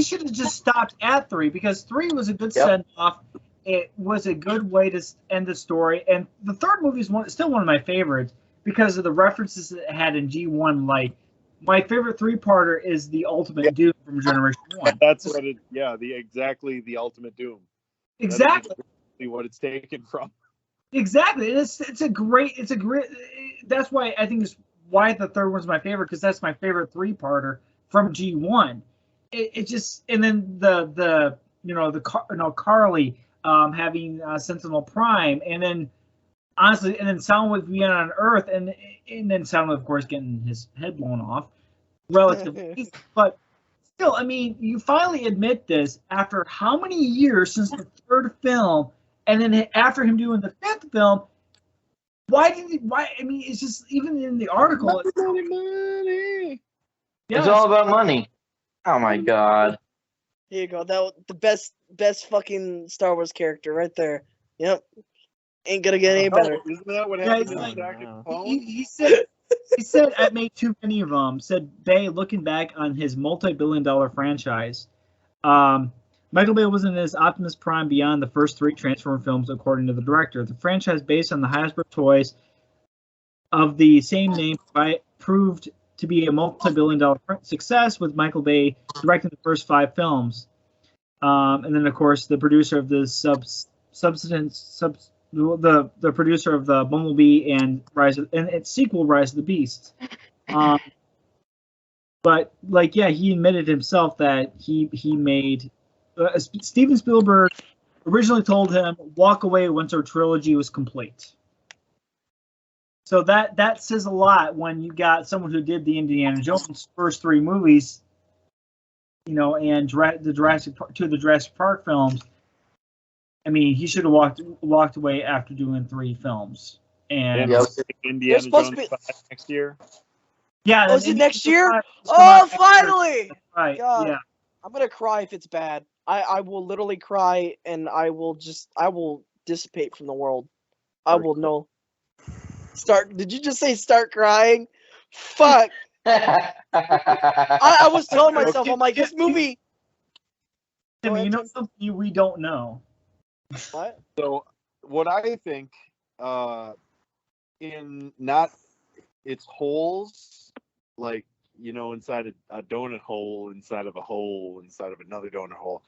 should have just stopped at 3, because 3 was a good send-off. It was a good way to end the story. And the 3rd movie is still one of my favorites, because of the references that it had in G1, like my favorite three-parter is the Ultimate Doom from Generation One. That's what it. Yeah, exactly the Ultimate Doom. Exactly. That is exactly what it's taken from. Exactly. It's a great. That's why I think it's why the third one's my favorite, because that's my favorite three-parter from G1. It just, and then the Carly having Sentinel Prime, and then honestly, and then Soundwave being on Earth, and then Soundwave, of course, getting his head blown off, relatively. But still, I mean, you finally admit this after how many years since the third film, and then after him doing the fifth film. Why? I mean, it's just, even in the article. Money. Yeah, it's all about money. Oh my god. Here you go. The best fucking Star Wars character right there. Yep. Ain't gonna get any better. Isn't that what happened in Attack of the Clones? He said I made too many of them. Said Bay, looking back on his multi-billion-dollar franchise. Michael Bay was in his Optimus Prime beyond the first three Transformer films, according to the director. The franchise, based on the Hasbro toys of the same name, proved to be a multi-billion-dollar success, with Michael Bay directing the first 5 films. And then, of course, the producer of the the producer of the Bumblebee and its sequel, Rise of the Beasts. But he admitted himself that he made. Steven Spielberg originally told him, walk away once our trilogy was complete. So that says a lot when you got someone who did the Indiana Jones first 3 movies, and the Jurassic Park films. I mean, he should have walked away after doing 3 films. And Indiana Jones next year. Yeah. Was it next year? Oh, finally! Right. God. Yeah. I'm gonna cry if it's bad. I will literally cry, and I will dissipate from the world. I will know. Did you just say start crying? Fuck. I was telling myself, I'm like, this movie. Timmy, you know something we don't know. What? So what I think, in not its holes, like, inside a donut hole, inside of a hole, inside of another donut hole.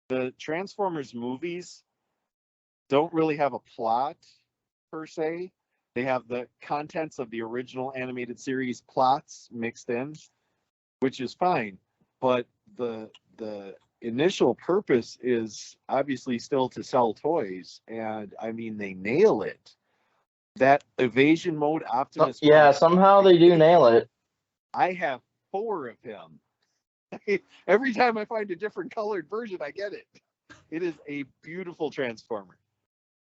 The Transformers movies don't really have a plot per se. They have the contents of the original animated series plots mixed in, which is fine. But the initial purpose is obviously still to sell toys, and I mean, they nail it. That evasion mode Optimus Prime, somehow they do nail it. I have 4 of him. Every time I find a different colored version, I get it. It is a beautiful Transformer.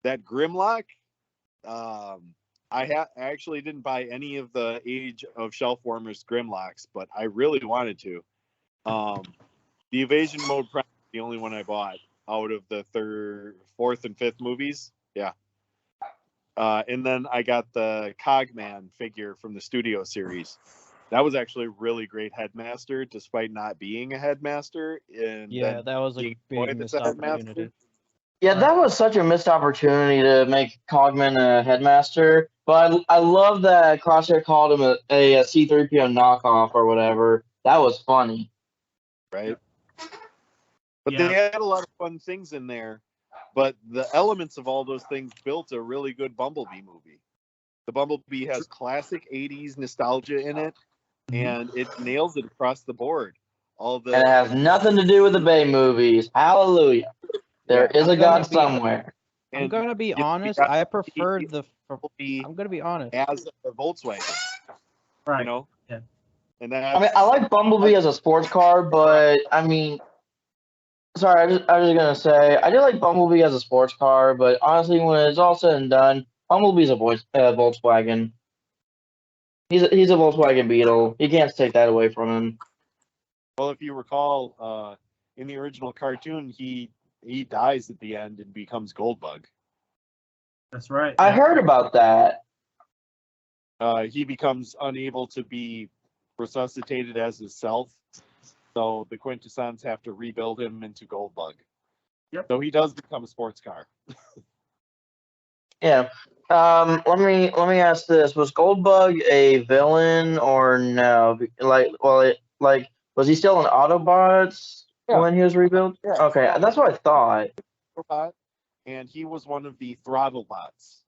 That Grimlock, I actually didn't buy any of the Age of Shelfwarmers Grimlocks, but I really wanted to. The evasion mode Prime is the only one I bought out of the 4th and 5th movies. Yeah. And then I got the Cogman figure from the Studio series. That was actually a really great headmaster, despite not being a headmaster. That was a big missed opportunity. Yeah, that was such a missed opportunity to make Cogman a headmaster. But I love that Crosshair called him a C-3PO knockoff or whatever. That was funny. Right. But they had a lot of fun things in there. But the elements of all those things built a really good Bumblebee movie. The Bumblebee has classic 80s nostalgia in it, and it nails it across the board. And it has nothing to do with the Bay movies. Hallelujah. There is a God somewhere. I'm going to be honest. I preferred the... I'm going to be honest. As a Volkswagen. Right. Yeah. And then I like Bumblebee as a sports car, but I mean... Sorry, I was gonna say I do like Bumblebee as a sports car, but honestly, when it's all said and done, Bumblebee's a Volkswagen. He's a Volkswagen Beetle. You can't take that away from him. Well, if you recall, in the original cartoon, he dies at the end and becomes Goldbug. That's right. I heard about that. He becomes unable to be resuscitated as himself. So the Quintessons have to rebuild him into Goldbug. Yep. So he does become a sports car. Yeah. Let me ask this: was Goldbug a villain or no? Was he still an Autobots when he was rebuilt? Yeah. Okay, that's what I thought. Robot, and he was one of the throttle bots.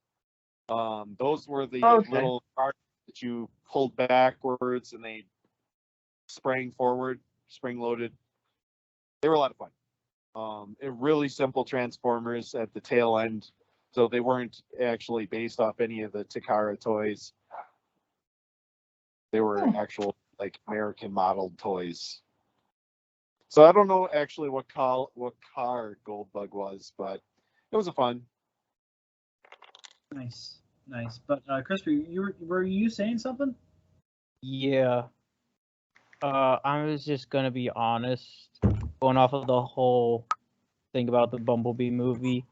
Those were the little cars that you pulled backwards and they sprang forward, spring loaded. They were a lot of fun. Really simple Transformers at the tail end, so they weren't actually based off any of the Takara toys. They were actual like American modeled toys. So I don't know actually what car Goldbug was, but it was a fun. Nice. But Chris, were you saying something? Yeah. I was just gonna be honest, going off of the whole thing about the Bumblebee movie.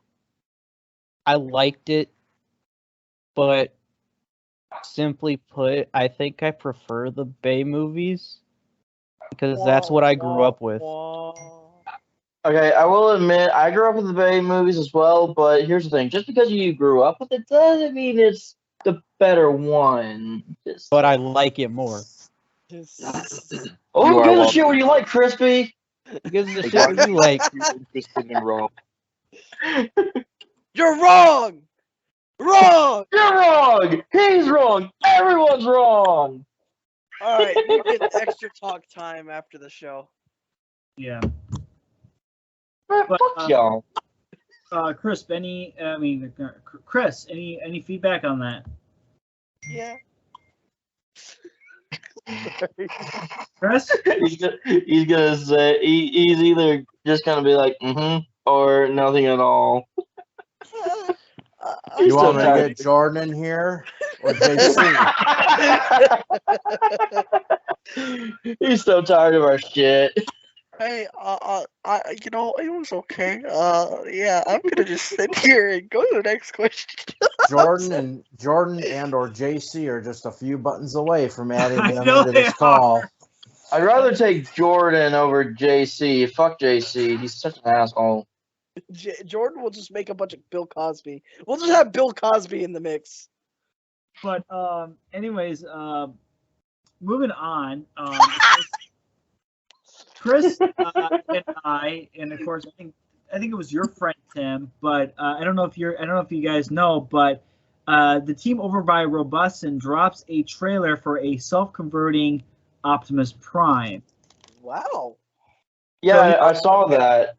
I liked it, but simply put, I think I prefer the Bay movies because that's what I grew up with. Okay, I will admit I grew up with the Bay movies as well, but here's the thing: just because you grew up with it doesn't mean it's the better one. But I like it more. Oh, who gives a shit what you like, Crispy? Who gives a shit what you like? Interested in Roe. You're wrong. Wrong. You're wrong. He's wrong. Everyone's wrong. All right, we get extra talk time after the show. Yeah. Man, fuck y'all. Chris, Chris, any feedback on that? Yeah. Chris? He's gonna say he's either just gonna be like or nothing at all. You want me to get Jordan in here or JC? He's so tired of our shit. Hey, it was okay. Yeah, I'm gonna just sit here and go to the next question. Jordan and or JC are just a few buttons away from adding them into this call. I'd rather take Jordan over JC. Fuck JC. He's such an asshole. Jordan will just make a bunch of Bill Cosby. We'll just have Bill Cosby in the mix. But anyways, moving on. Chris and I, and of course, I think it was your friend Tim, but I don't know if you guys know, but the team over by Robustin drops a trailer for a self-converting Optimus Prime. Wow. Yeah, I saw that.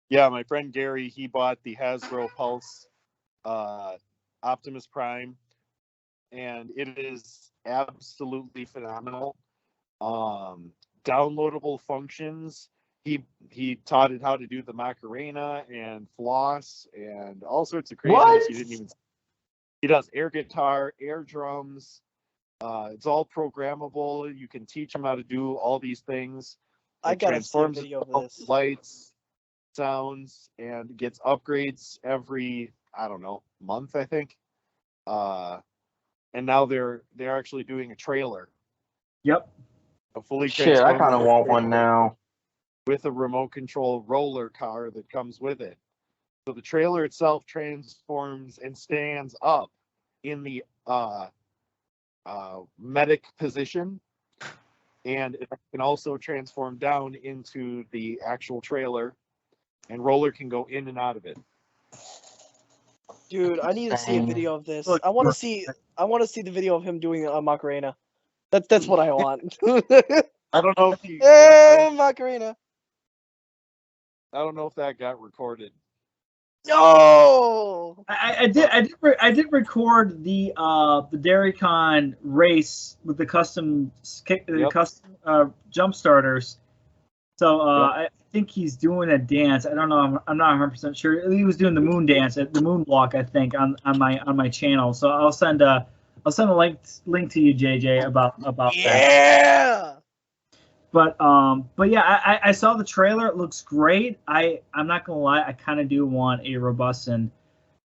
Yeah, my friend Gary, he bought the Hasbro Pulse Optimus Prime, and it is absolutely phenomenal. Downloadable functions. He taught it how to do the Macarena and floss and all sorts of craziness. He does air guitar, air drums. It's all programmable. You can teach him how to do all these things. I gotta see a video of this. Lights, sounds, and gets upgrades every, I don't know, month, I think. And now they're actually doing a trailer. Yep. A fully Shit, I kind of want one now. With a remote control roller car that comes with it. So the trailer itself transforms and stands up in the medic position, and it can also transform down into the actual trailer, and roller can go in and out of it. Dude, I need to see a video of this. I want to see the video of him doing a Macarena. That's what I want. I don't know if you Macarena. I don't know if that got recorded. No. I did record the DairyCon race with the custom jump starters. So I think he's doing a dance. I don't know. I'm not 100% sure. He was doing the moon dance at the moon walk, I think, on my channel. So I'll send a link to you, JJ, about that. Yeah. But yeah, I saw the trailer. It looks great. I'm not gonna lie. I kind of do want a Robustin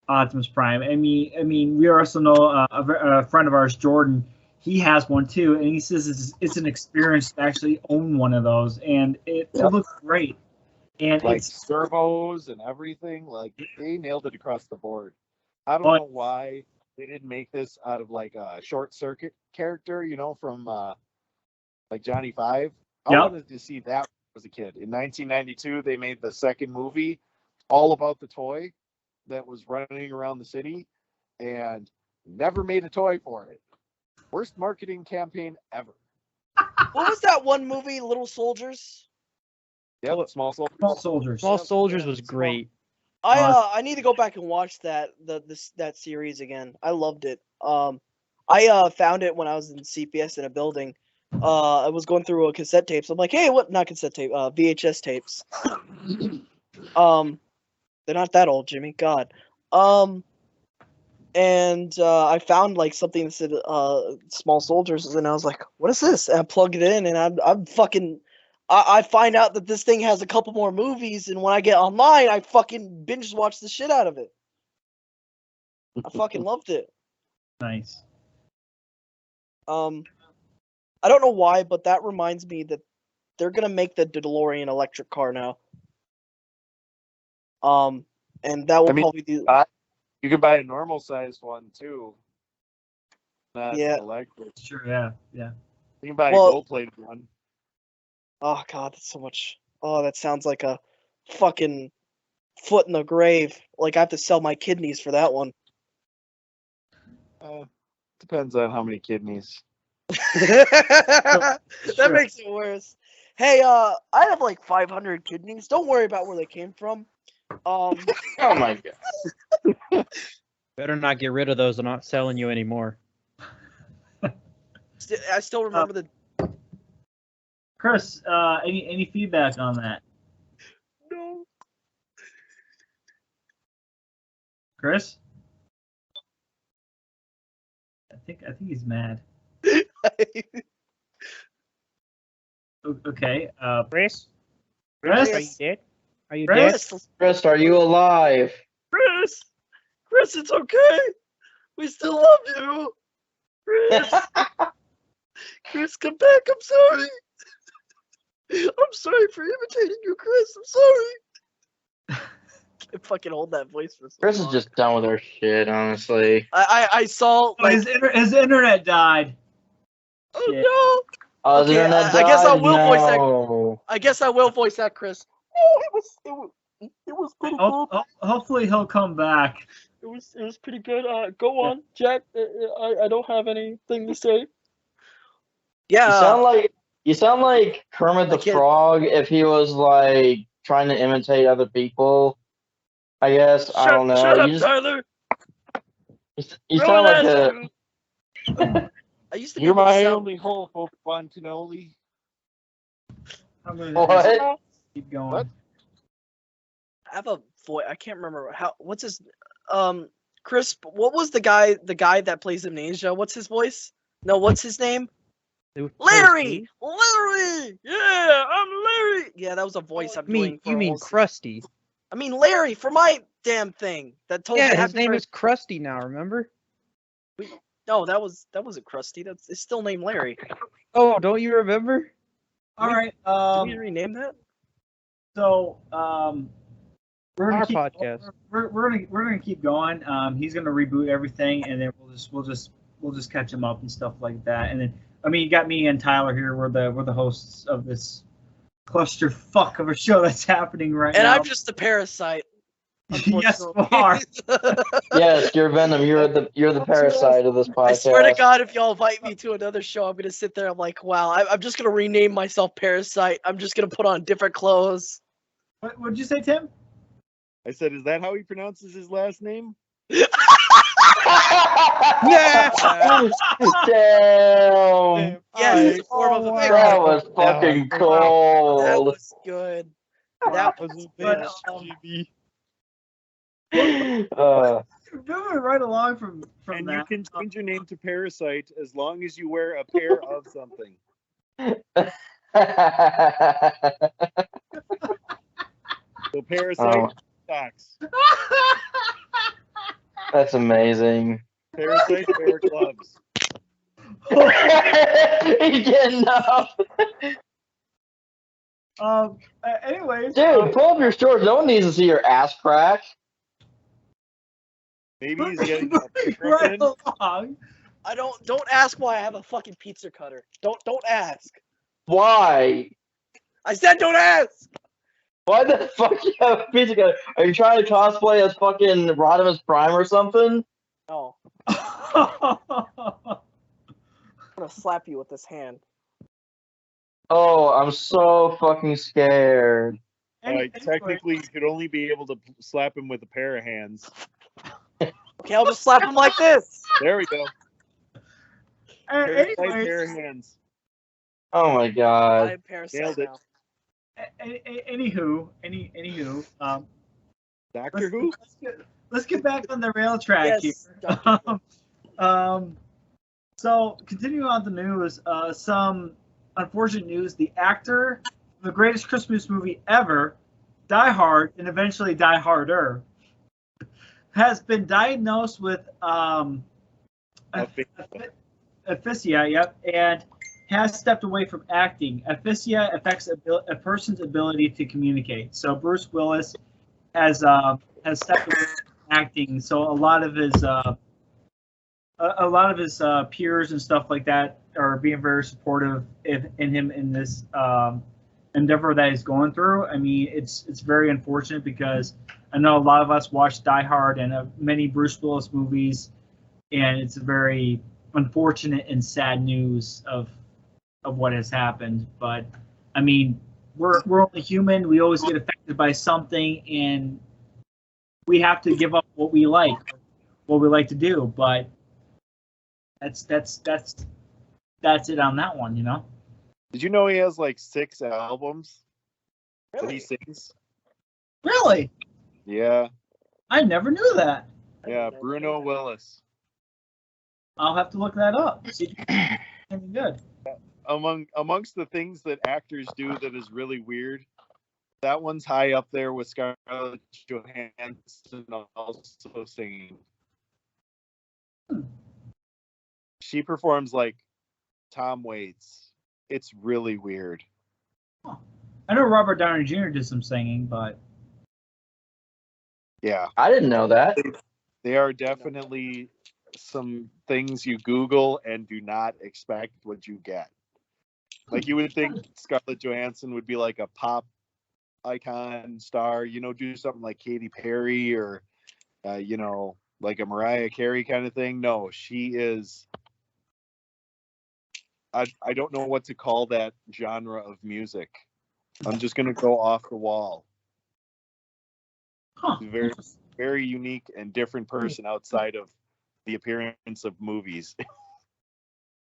Optimus Prime. I mean, we also know a friend of ours, Jordan. He has one too, and he says it's an experience to actually own one of those, and it looks great. And like it's servos and everything. Like they nailed it across the board. I don't know why they didn't make this out of like a short circuit character, from like Johnny Five. I wanted to see that as a kid. In 1992, they made the second movie all about the toy that was running around the city and never made a toy for it. Worst marketing campaign ever. What was that one movie, Little Soldiers? Yep, Small Soldiers. Small Soldiers. Small Soldiers was great. I need to go back and watch that series again. I loved it. I found it when I was in CPS in a building. I was going through a cassette tapes. I'm like, hey, what? Not cassette tape. VHS tapes. They're not that old, Jimmy. God. And I found like something that said Small Soldiers, and I was like, what is this? And I plugged it in, and I'm fucking. I find out that this thing has a couple more movies, and when I get online, I fucking binge watch the shit out of it. I fucking loved it. Nice. I don't know why, but that reminds me that they're gonna make the DeLorean electric car now. And that will probably do. You could buy a normal sized one too. Not electric. Sure, yeah. You can buy a gold plated one. Oh god, that's so much. Oh, that sounds like a fucking foot in the grave. Like I have to sell my kidneys for that one. Depends on how many kidneys. That makes it worse. Hey, I have like 500 kidneys. Don't worry about where they came from. Oh my god. Better not get rid of those. I'm not selling you anymore. I still remember the. Chris, any feedback on that? No. Chris? I think he's mad. Okay. Chris? Chris? Are you dead? Are you Chris? dead? Chris, are you alive? Chris, it's okay. We still love you. Chris. Chris, come back. I'm sorry. I'm sorry for imitating you, Chris. I'm sorry. Can't fucking hold that voice for so Chris long. is just done with our shit, honestly. I saw like, his internet died. oh Shit. no. Oh, Okay, the internet I guess I died? will voice that. No. I guess I will voice that, Chris. Oh, it was pretty good. Hopefully he'll come back. It was pretty good. Go on, Jack. I don't have anything to say. Yeah. You sound like Kermit the Frog if he was like trying to imitate other people. I guess I don't know. Shut up, Tyler. You sound like a. I used to be You're able to my sound- only hope, Fontanelli. I'm gonna What? keep going. What? I have a voice. I can't remember what's his. Chris. What was the guy that plays Amnesia? What's his voice? No, what's his name? Larry! Larry! Yeah, I'm Larry! Yeah, that was a voice I'm doing. You mean Krusty? I mean Larry for my damn thing. That told me his name is Krusty now, remember? No, that wasn't Krusty. It's still named Larry. Oh, don't you remember? All right. Did we rename that? So we're gonna Our keep, podcast. We're gonna keep going. He's gonna reboot everything, and then we'll just catch him up and stuff like that. And then you got me and Tyler here. We're the hosts of this clusterfuck of a show that's happening right now. And I'm just the parasite. Yes, you are. Yes, you're Venom. You're the parasite of this podcast. I swear to God, if y'all invite me to another show, I'm gonna sit there. I'm like, wow, I'm just gonna rename myself Parasite. I'm just gonna put on different clothes. What'd you say, Tim? I said, is that how he pronounces his last name? Damn. Yes, it's a form of affection. That was fucking cold. That was good. That was good. Moving right along from and that. You can change your name to Parasite as long as you wear a pair of something. So Parasite socks. That's amazing. Parasite wear gloves. He's getting up. Anyways, dude, pull up your shorts. No one needs to see your ass crack. Maybe he's getting Moving right along. Don't ask why I have a fucking pizza cutter. Don't ask. Why? I said don't ask. Why the fuck you have a pizza cutter? Are you trying to cosplay as fucking Rodimus Prime or something? No. I'm gonna slap you with this hand. Oh, I'm so fucking scared. Technically, you could only be able to slap him with a pair of hands. Okay, I'll just slap him like this. There we go. Pair of hands. Oh my god. I'm parasite Nailed it. now. Anywho, Doctor Who? Let's get back on the rail track Yes, here. So continuing on the news, some unfortunate news: the actor, the greatest Christmas movie ever, Die Hard, and eventually Die Harder, has been diagnosed with aphasia. Yep, and has stepped away from acting. Aphasia affects a person's ability to communicate. So Bruce Willis has stepped away from acting. So a lot of his peers and stuff like that are being very supportive in him in this endeavor that he's going through. I mean, it's very unfortunate because I know a lot of us watched Die Hard and many Bruce Willis movies, and it's very unfortunate and sad news of what has happened. But I mean, we're only human. We always get affected by something, and we have to give up what we like to do. But that's it on that one, you know. Did you know he has like 6 albums that Really? he sings? Really? Yeah. I never knew that. Yeah, Bruno Willis. I'll have to look that up. See if it's any good. Amongst the things that actors do that is really weird, that one's high up there with Scarlett Johansson also singing. She performs like Tom Waits. It's really weird. Huh. I know Robert Downey Jr. did some singing, but yeah, I didn't know that. They are definitely some things you Google and do not expect what you get. Like you would think Scarlett Johansson would be like a pop icon star, do something like Katy Perry or, like a Mariah Carey kind of thing. No, she is. I don't know what to call that genre of music. I'm just going to go off the wall. huh. Very, very unique and different person outside of the appearance of movies.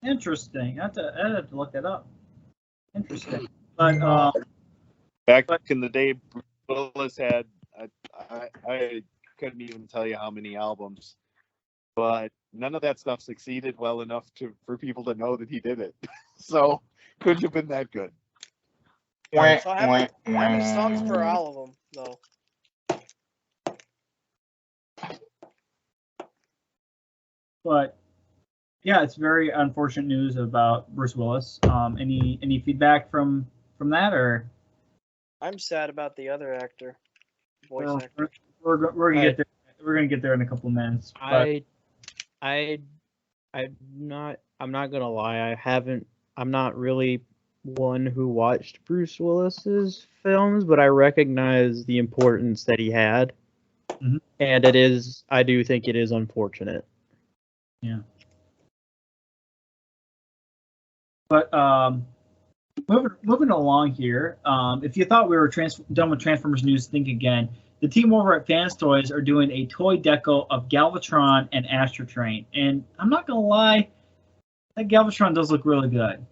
Interesting. I have to look that up. Interesting. But back in the day, Bruce Willis had I couldn't even tell you how many albums, but none of that stuff succeeded well enough for people to know that he did it. So couldn't have been that good. So I have songs for all of them, though. But yeah, it's very unfortunate news about Bruce Willis. Any feedback from that, or? I'm sad about the other actor, voice actor. We're gonna get there. We're gonna get there in a couple of minutes. But I'm not gonna lie. I'm not really one who watched Bruce Willis's films, but I recognize the importance that he had, and I do think it is unfortunate. Yeah. But moving along here, if you thought we were done with Transformers news, think again. The team over at Fans Toys are doing a toy deco of Galvatron and Astro Train, and I'm not gonna lie, that Galvatron does look really good.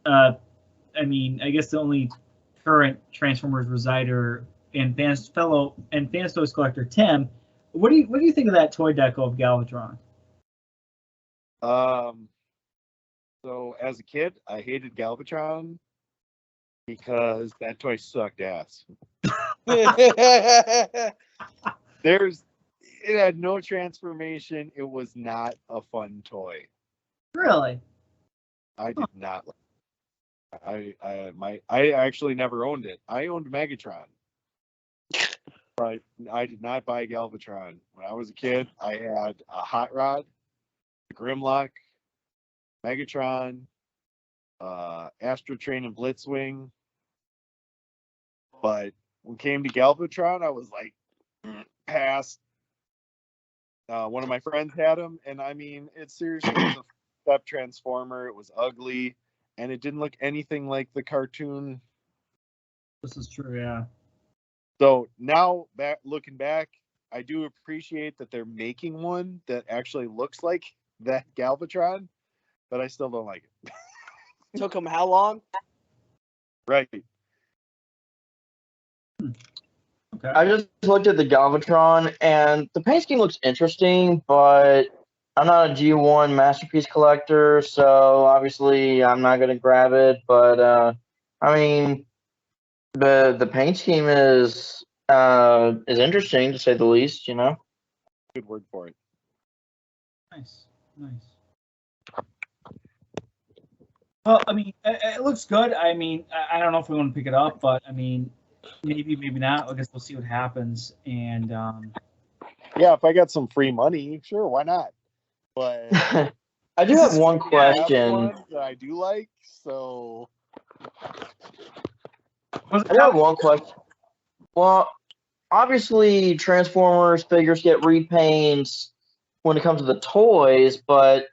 I mean, I guess the only current Transformers resider and Fans Toys collector Tim, what do you think of that toy deco of Galvatron? So as a kid, I hated Galvatron because that toy sucked ass. It had no transformation. It was not a fun toy. Really? I did not like it. I actually never owned it. I owned Megatron. But I did not buy Galvatron. When I was a kid, I had a Hot Rod, a Grimlock, Megatron, Astro Train, and Blitzwing. But when it came to Galvatron, I was like, pass. One of my friends had him, and I mean, it seriously was a step transformer. It was ugly, and it didn't look anything like the cartoon. This is true, yeah. So now, looking back, I do appreciate that they're making one that actually looks like that Galvatron, but I still don't like it. Took him how long? Right. Okay. I just looked at the Galvatron, and the paint scheme looks interesting, but I'm not a G1 Masterpiece collector, so obviously I'm not going to grab it. But, I mean, the paint scheme is interesting, to say the least, you know? Good word for it. Nice. Well, I mean, it looks good. I mean, I don't know if we want to pick it up, but I mean, maybe not. I guess we'll see what happens. And Yeah, if I got some free money, sure, why not? But I do have one question. One that I do like, so I do have one question. Well, obviously, Transformers figures get repaints when it comes to the toys, but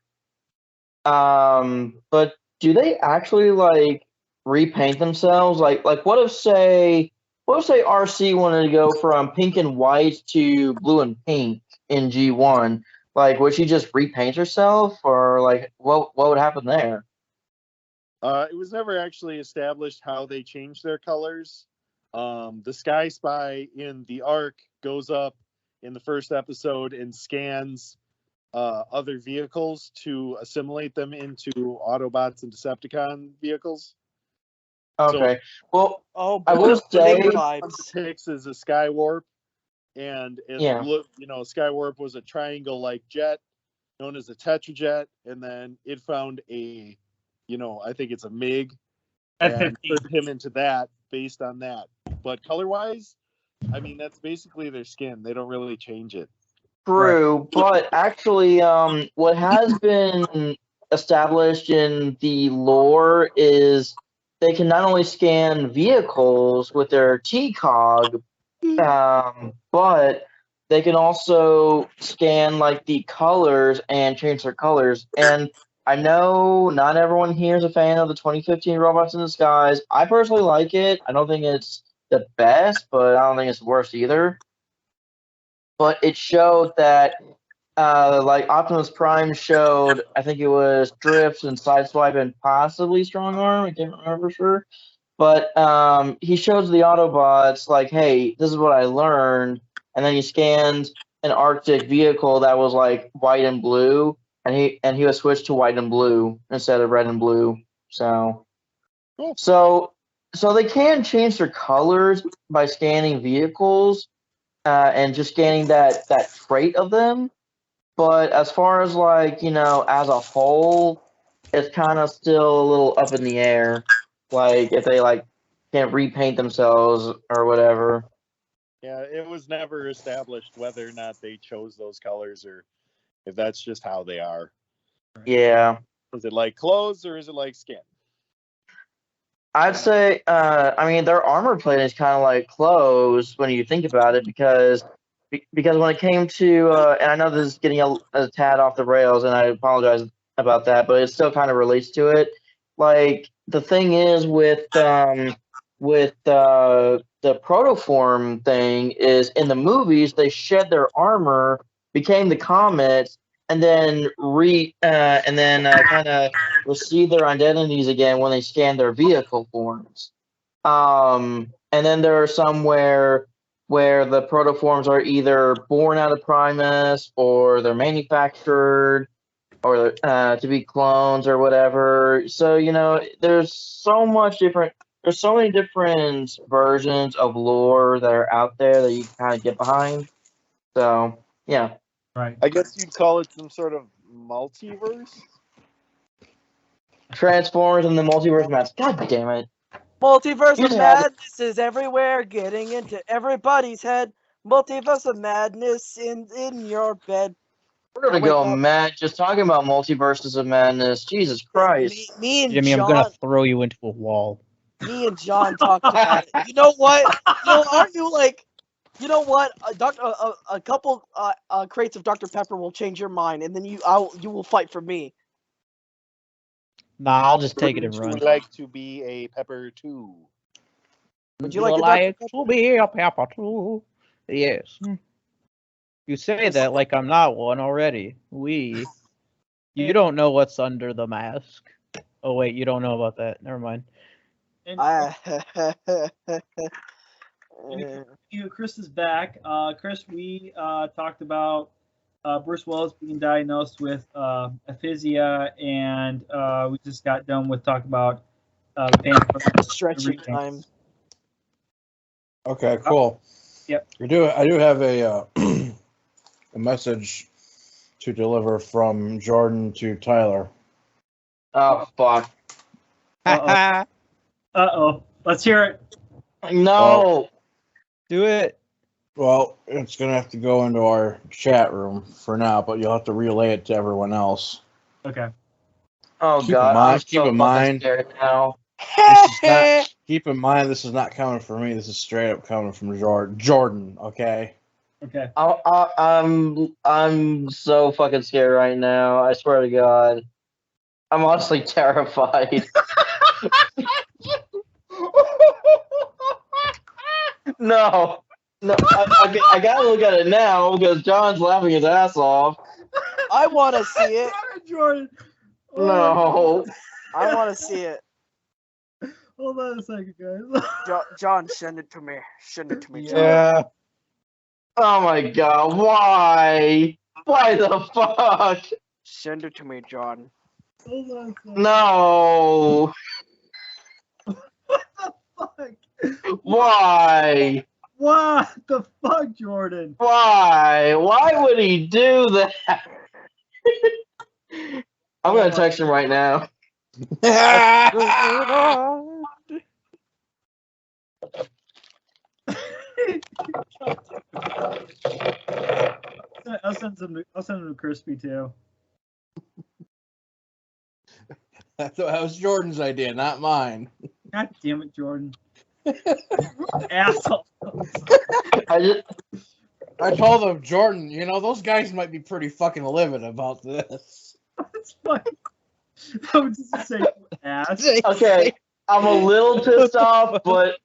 do they actually like repaint themselves? Like what if say RC wanted to go from pink and white to blue and pink in G1? Like, would she just repaint herself, or like what would happen there? it was never actually established how they changed their colors. The Sky Spy in the Ark goes up in the first episode and scans other vehicles to assimilate them into Autobots and Decepticon vehicles. Okay. So, well, I will say Pix is a Skywarp, and it Skywarp was a triangle-like jet known as a Tetrajet, and then it found a, I think it's a MiG, and turned him into that based on that. But color-wise, I mean, that's basically their skin. They don't really change it. True, but actually, what has been established in the lore is they can not only scan vehicles with their T-Cog, but they can also scan like the colors and change their colors. And I know not everyone here is a fan of the 2015 Robots in Disguise. I personally like it. I don't think it's the best, but I don't think it's the worst either. But it showed that, like Optimus Prime showed, I think it was Drift and Sideswipe and possibly Strong Arm. I can't remember for sure. But he shows the Autobots like, hey, this is what I learned. And then he scanned an Arctic vehicle that was like white and blue, and he was switched to white and blue instead of red and blue. So, cool. So they can change their colors by scanning vehicles. And just scanning that trait of them, but as far as like as a whole, it's kind of still a little up in the air. Like if they like can't repaint themselves or whatever. Yeah, it was never established whether or not they chose those colors or if that's just how they are. Yeah. Is it like clothes or is it like skin? I'd say, I mean, their armor plate is kind of like clothes when you think about it, because when it came to, and I know this is getting a tad off the rails, and I apologize about that, but it still kind of relates to it. Like the thing is with the protoform thing is in the movies they shed their armor, became the Comets, and then kind of receive their identities again when they scan their vehicle forms. And then there are some where the protoforms are either born out of Primus or they're manufactured or to be clones or whatever. So there's so many different versions of lore that are out there that you can kind of get behind. So yeah. Right. I guess you'd call it some sort of multiverse. Transformers and the multiverse maps. God damn it. Multiverse of madness is everywhere, getting into everybody's head. Multiverse of madness in your bed. We're gonna Oh, wait, go no. mad just talking about multiverses of madness. Jesus Christ. Me and Jimmy, John. I'm gonna throw you into a wall. Me and John talked about it. You know what? Aren't you like? You know what? A couple crates of Dr. Pepper will change your mind, and then you will fight for me. Nah, I'll just take it and Would you run. like to be a pepper too? Would you like a Dr. Pepper? to be a pepper too? Yes. You say that like I'm not one already. You don't know what's under the mask. Oh wait, you don't know about that. Never mind. And Chris is back. Chris, we talked about Bruce Willis being diagnosed with aphasia, and we just got done with talking about Stretching time. Okay, cool. Yep. I do have a a message to deliver from Jordan to Tyler. Oh fuck. Uh-oh. Let's hear it. No. Do it. Well, it's gonna have to go into our chat room for now, but you'll have to relay it to everyone else. Okay. Oh Keep god. in mind- I'm keep so in fucking mind- scared now. Keep in mind, this is not coming from me. This is straight up coming from Jordan. Okay. Okay. I'm so fucking scared right now. I swear to God. I'm honestly terrified. No. I gotta look at it now because John's laughing his ass off. I want to see it. Jordan. No. I want to see it. Hold on a second, guys. John, send it to me. Send it to me, John. Yeah. Oh my god, why? Why the fuck? Send it to me, John. Hold on a second. No. Fuck. Why? What the fuck, Jordan? Why? Why would he do that? I'm gonna text him right now. I'll send them to Crispy too. That was Jordan's idea, not mine. God damn it, Jordan. Asshole. I told him, Jordan, those guys might be pretty fucking livid about this. That's funny. That was just a say ass. Okay, I'm a little pissed off, but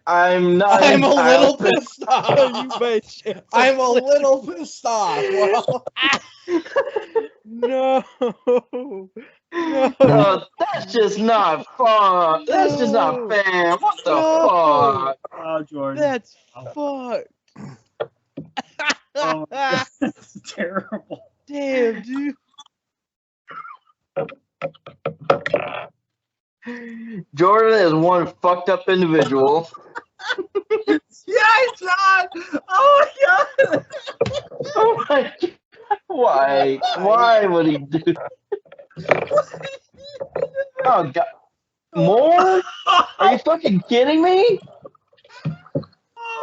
I'm not. I'm a little pissed off. You bitch. I'm a little pissed off. Well, no. No, that's just not fun. That's just not fair. What the fuck? Oh, Jordan. That's fucked. Oh, that's terrible. Damn, dude. Jordan is one fucked up individual. Yeah, John! Oh my god! Oh my god. Why? Why would he do? Oh god. More? Are you fucking kidding me? Oh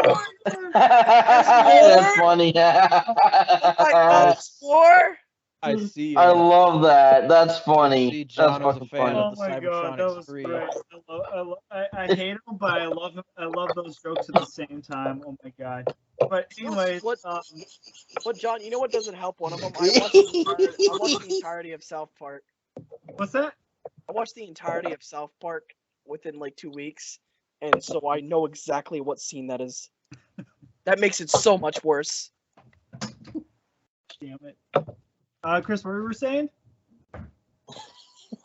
my god! That's funny. More? I see. I love that. That's See funny. John That's was a fucking fan funny. Oh of the my god, that Cybertronics was 3. great. I hate him, but I love him. I love those jokes at the same time. Oh my god. But anyways, What, John? You know what doesn't help one of them? I watched the entirety of South Park. what's that? I watched the entirety of South Park within like 2 weeks, and so I know exactly what scene that is. That makes it so much worse. Damn it. Chris, what were we saying?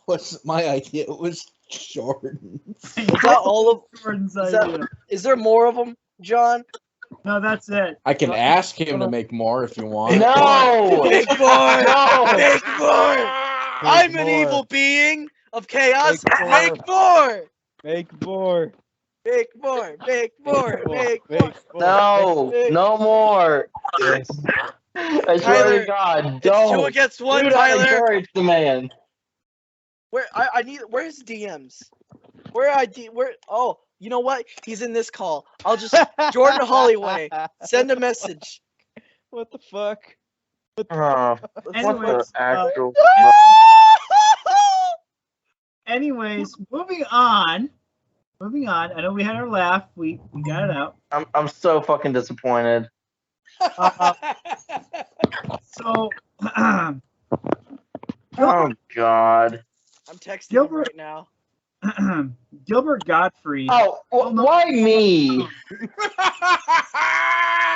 What's my idea? It was Jordan. Was that all of? Jordan's Is, idea. is there more of them, John? No, that's it. I can ask him to make more if you want. No! Make more! No! Make more! I'm an more. evil being of chaos. Make more. Make more! Make more. Make more! Make more! Make more. No! No more! Yes. I swear Tyler, to God, It's 2 don't! against 1, Do not Tyler. encourage the man. Where's DMs? Where? Oh, You know what? He's in this call. I'll just Jordan Holloway. Send a message. What the fuck? What Anyways, the actual? anyways, moving on. I know we had our laugh. We got it out. I'm so fucking disappointed. So, Oh God. I'm texting Gilbert- him right now. Gilbert Godfrey. Oh, why me?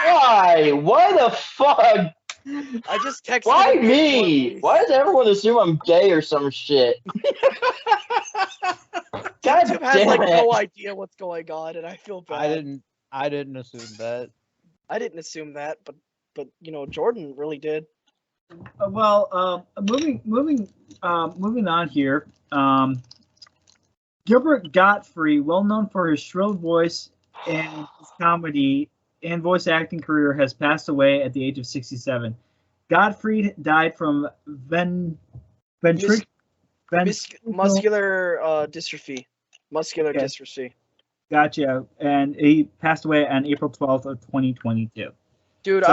Why? Why the fuck? I just texted Why him. me? Why does everyone assume I'm gay or some shit? God Tim has damn like it. no idea what's going on, and I feel bad. I didn't assume that. I didn't assume that, but Jordan really did. Moving on here. Gilbert Godfrey, well known for his shrill voice and his comedy and voice acting career, has passed away at the age of 67. Godfrey died from muscular Dystrophy. Muscular dystrophy. Gotcha. And he passed away on April 12th of 2022. Dude,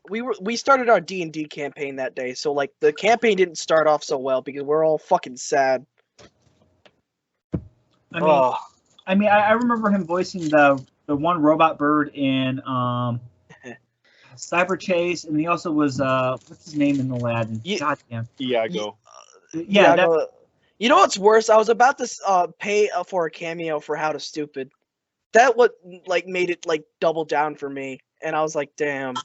we started our D&D campaign that day, so like the campaign didn't start off so well because we're all fucking sad. I mean, I remember him voicing the one robot bird in Cyber Chase, and he also was what's his name in Aladdin? Goddamn. Iago. Yeah. You know what's worse? I was about to pay for a cameo for How to Stupid. That what like made it like double down for me, and I was like, damn.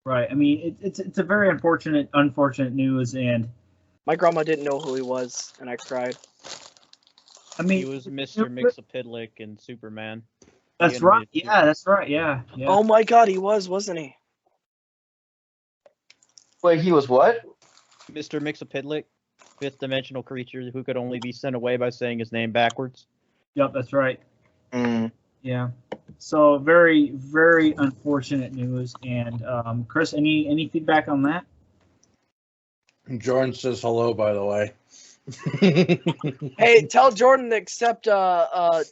Right. I mean, it's a very unfortunate news, and my grandma didn't know who he was, and I cried. I mean, he was Mr. Mixapidlick in Superman. That's right. Yeah, that's right. Yeah. Oh my God, he was, wasn't he? Wait, he was what? Mr. Mixapidlick, fifth dimensional creature who could only be sent away by saying his name backwards. Yep, that's right. Mm. Yeah. So very, very unfortunate news. And Chris, any feedback on that? Jordan says hello, by the way. Hey, tell Jordan to accept my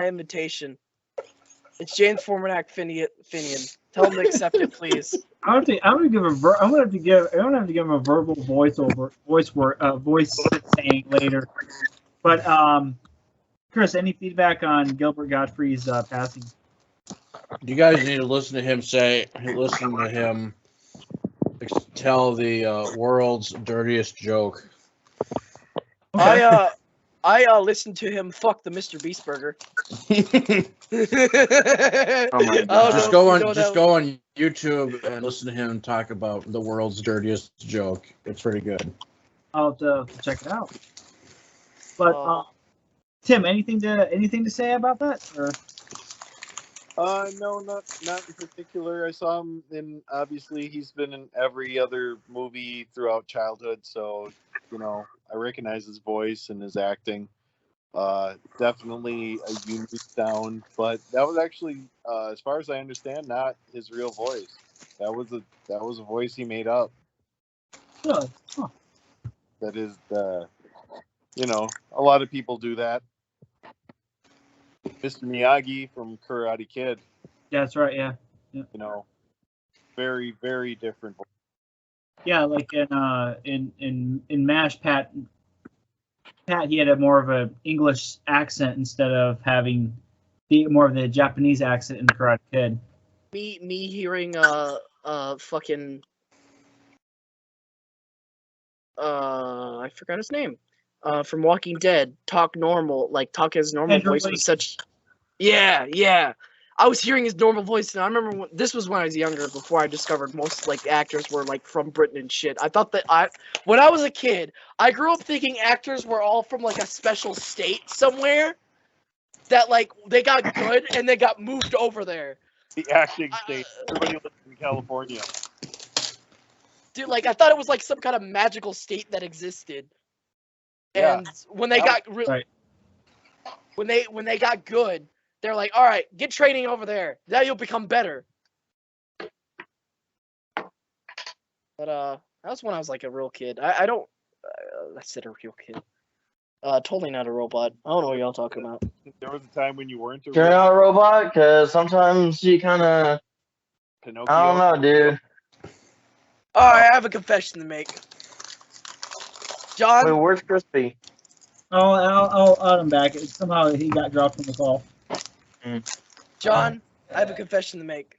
invitation. It's James Formanak Finian. Tell him to accept it, please. I'm gonna have to give him a verbal voice saying later. But Chris, any feedback on Gilbert Godfrey's passing? You guys need to listen to him tell the world's dirtiest joke. Okay. I listened to him fuck the Mr. Beast burger. Oh my God. Just go on YouTube and listen to him talk about the world's dirtiest joke. It's pretty good. I'll have to check it out. But Tim, anything to say about that? Or? No, not in particular. I saw him in, obviously he's been in every other movie throughout childhood, so I recognize his voice and his acting. Definitely a unique sound, but that was actually, as far as I understand, not his real voice. That was a voice he made up. Really? Huh. That is a lot of people do that. Mr. Miyagi from Karate Kid. Yeah, that's right. Yeah. Very, very different voice. Yeah, like in MASH, Pat, he had a more of an English accent instead of having more of the Japanese accent in the Karate Kid. Me hearing fucking I forgot his name. From Walking Dead, talk his normal voice was such. Yeah. I was hearing his normal voice, and I remember this was when I was younger, before I discovered most actors were from Britain and shit. I thought that when I was a kid, I grew up thinking actors were all from a special state somewhere, that they got good and they got moved over there. The acting state. Everybody lives in California. Dude, I thought it was some kind of magical state that existed. Yeah. And when they got when they got good, they're like, all right, get training over there. Now you'll become better. But that was when I was a real kid. I said a real kid. Totally not a robot. I don't know what y'all talking about. There was a time when you weren't a You're not a robot, because sometimes you kind of, Pinocchio. I don't know, dude. Alright, I have a confession to make. John, Wait, where's Crispy? I'll add him back. Somehow he got dropped from the call. John, I have a confession to make.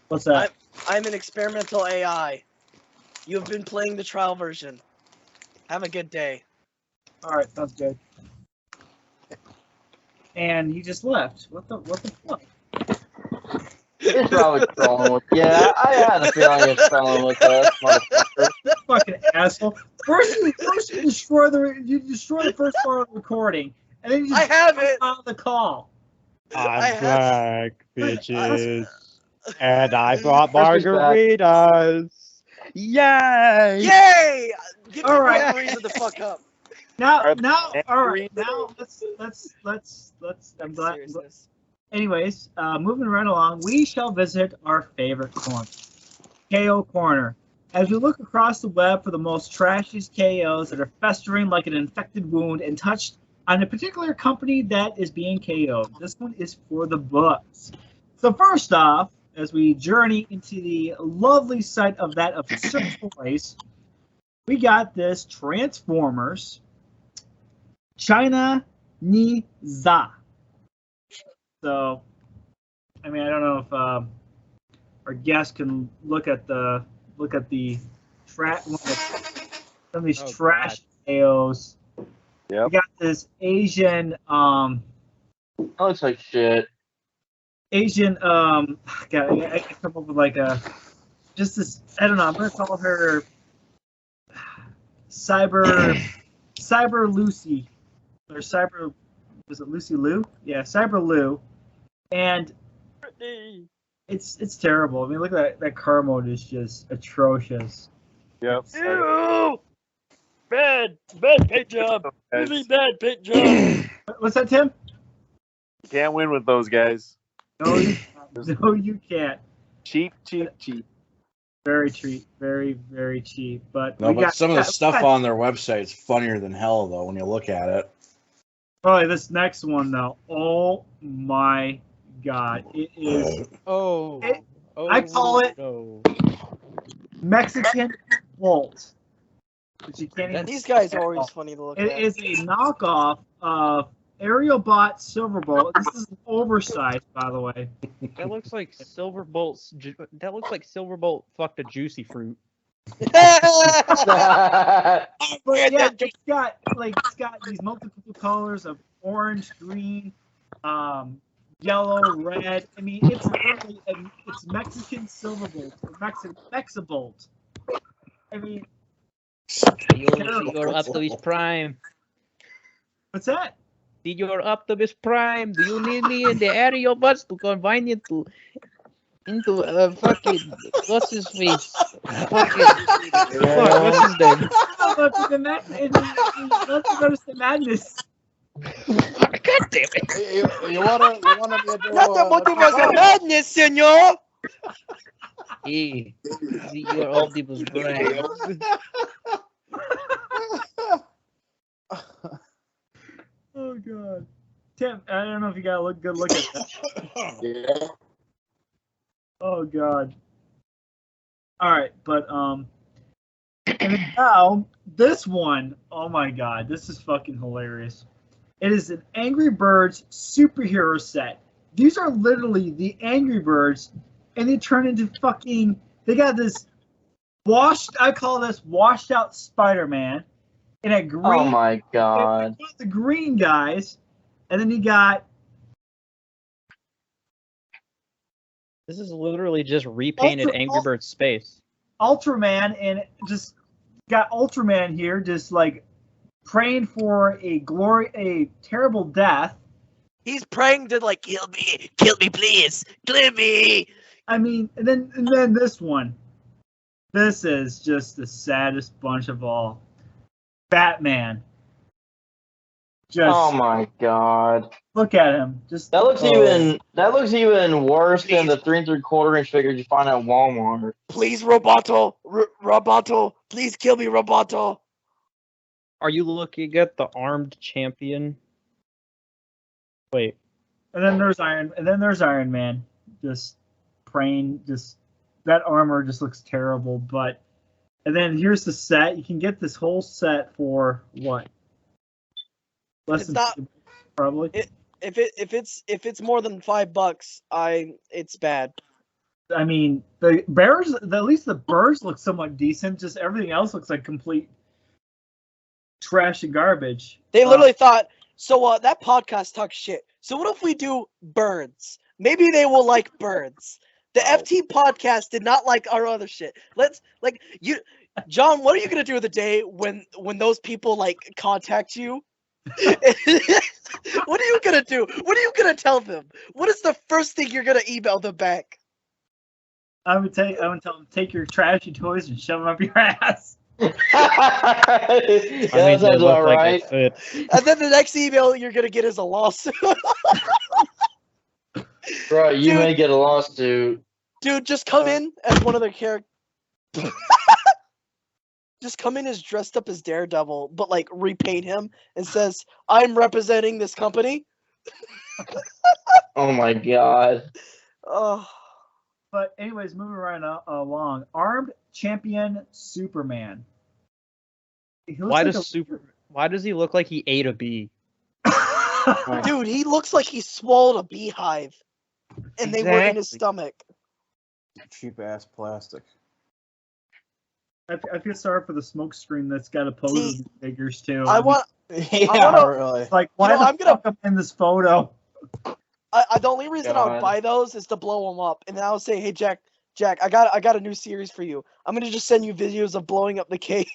What's that? I'm an experimental AI. You have been playing the trial version. Have a good day. All right, sounds good. And he just left. What the fuck? He's probably trolling with. Yeah, I had a feeling he's trolling with us, motherfucker. Fucking asshole. First you destroy the first part of the recording, and then you just I have it. out the call. I'm back, bitches. And I brought margaritas. Yay! Yay! Give All me right. reason to fuck up. Now, all right. Now let's. I'm glad. Seriousness. Anyways, moving right along, we shall visit our favorite corner, KO Corner. As we look across the web for the most trashiest KOs that are festering like an infected wound and touched on a particular company that is being KO'd. This one is for the books. So first off, as we journey into the lovely sight of that of Search Toys, we got this Transformers China Ni Za. So, I mean, I don't know if our guest can look at the some of these trash KOs. Yep. We got this Asian That looks like shit. God, I can come up with like just this. I don't know. I'm gonna call her Cyber Lucy or Cyber. Was it Lucy Liu? Yeah, Cyber Liu, and it's terrible. I mean, look at that car mode is just atrocious. Yep. Ew! Bad paint job. Really bad paint job. What's that, Tim? Can't win with those guys. No, you can't. Cheap. Very cheap. Very cheap. But No, but some of the stuff on their website is funnier than hell, though, when you look at it. Probably this next one, though. Oh my God. It is. I call it Mexican Bolt. But you can't even. These guys are always funny to look at. It is a knockoff of Aerial Bot Silverbolt. This is oversized, by the way. That looks like Silverbolt's. That looks like Silverbolt fucked a juicy fruit. But yeah, it's got these multiple colors of orange, green, yellow, red. I mean, it's literally it's Mexican Silverbolt, or Mexibolt. I mean, You're Optimus Prime. what's that? You're Optimus Prime. Do you need me in the area bus to combine it into a fucking what's his face? Fucking what's his name? Multiverse of Madness. God damn it! You wanna me to do Not the multiverse of madness, senor! Hey, you're Optimus Prime. Oh God, Tim, I don't know if you got a good look at that. Yeah. Oh God. All right, but and now this one, oh my God, this is fucking hilarious. It is an Angry Birds superhero set. These are literally the Angry Birds, and they turn into fucking. They got this I call this washed out Spider-Man, in a green. Oh my God. You got the green guys, and then you got. This is literally just repainted Angry Birds space. Ultraman, and just got Ultraman here, just like praying for a terrible death. He's praying to like kill me please, kill me. I mean, and then this one. This is just the saddest bunch of all. Batman. Just Oh my God. look at him. Just That looks even worse than the 3 3/4 inch figures you find at Walmart. Please, Roboto, Roboto, please kill me, Roboto. Are you looking at the armed champion? Wait. And then there's Iron Man. Just praying. Just that armor just looks terrible. But and then here's the set. You can get this whole set for what? Less It's than not- $50, probably. If it's more than $5, it's bad. I mean, the bears. At least the birds look somewhat decent. Just everything else looks like complete trash and garbage. They literally thought, so that podcast talks shit. So what if we do birds? Maybe they will like birds. The FT podcast did not like our other shit. John, what are you gonna do the day when those people like contact you? What are you gonna do? What are you gonna tell them? What is the first thing you're gonna email them back? I would tell them, take your trashy toys and shove them up your ass. Yeah, I mean, that they sounds look all like right. they fit. And then the next email you're gonna get is a lawsuit. Bro, you Dude. may get a lawsuit. Dude, just come in as one of their characters. Just come in as dressed up as Daredevil, but like repaint him and says, "I'm representing this company." Oh my god. Oh, But anyways, moving right along. Armed Champion Superman. He looks Why does he look like he ate a bee? dude, he looks like he swallowed a beehive, and they were in his stomach. Cheap ass plastic. I feel sorry for the smoke screen that's got a pose See, of figures too. I want. Yeah, wanna- really. It's like, why You know, the I'm gonna- fuck am I in this photo? The only reason I would God. buy those is to blow them up, and then I would say, "Hey, Jack, I got a new series for you. I'm gonna just send you videos of blowing up the K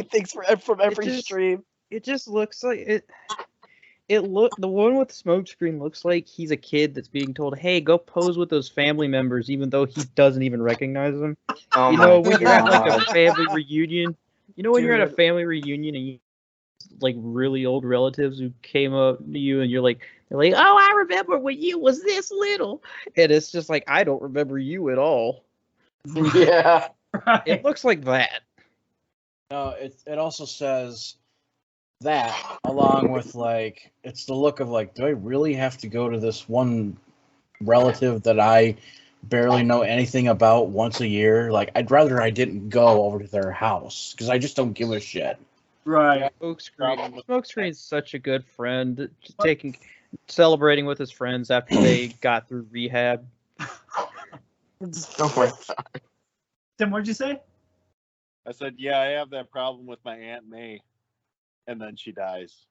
things from every just- stream." It just looks like it. The one with the smoke screen looks like he's a kid that's being told, "Hey, go pose with those family members," even though he doesn't even recognize them. Oh You my know, when you're at like a God. family reunion. You know, when you're at a Dude. family reunion and you like really old relatives who came up to you and they're like, "Oh, I remember when you was this little," and it's just like, I don't remember you at all. Yeah. It looks like that. No, it also says that along with like it's the look of like, do I really have to go to this one relative that I barely know anything about once a year? Like, I'd rather I didn't go over to their house because I just don't give a shit. Right. Smokescreen's such a good friend, just celebrating with his friends after they got through rehab. Oh my God. Tim, what'd you say? I said, yeah, I have that problem with my Aunt May, and then she dies.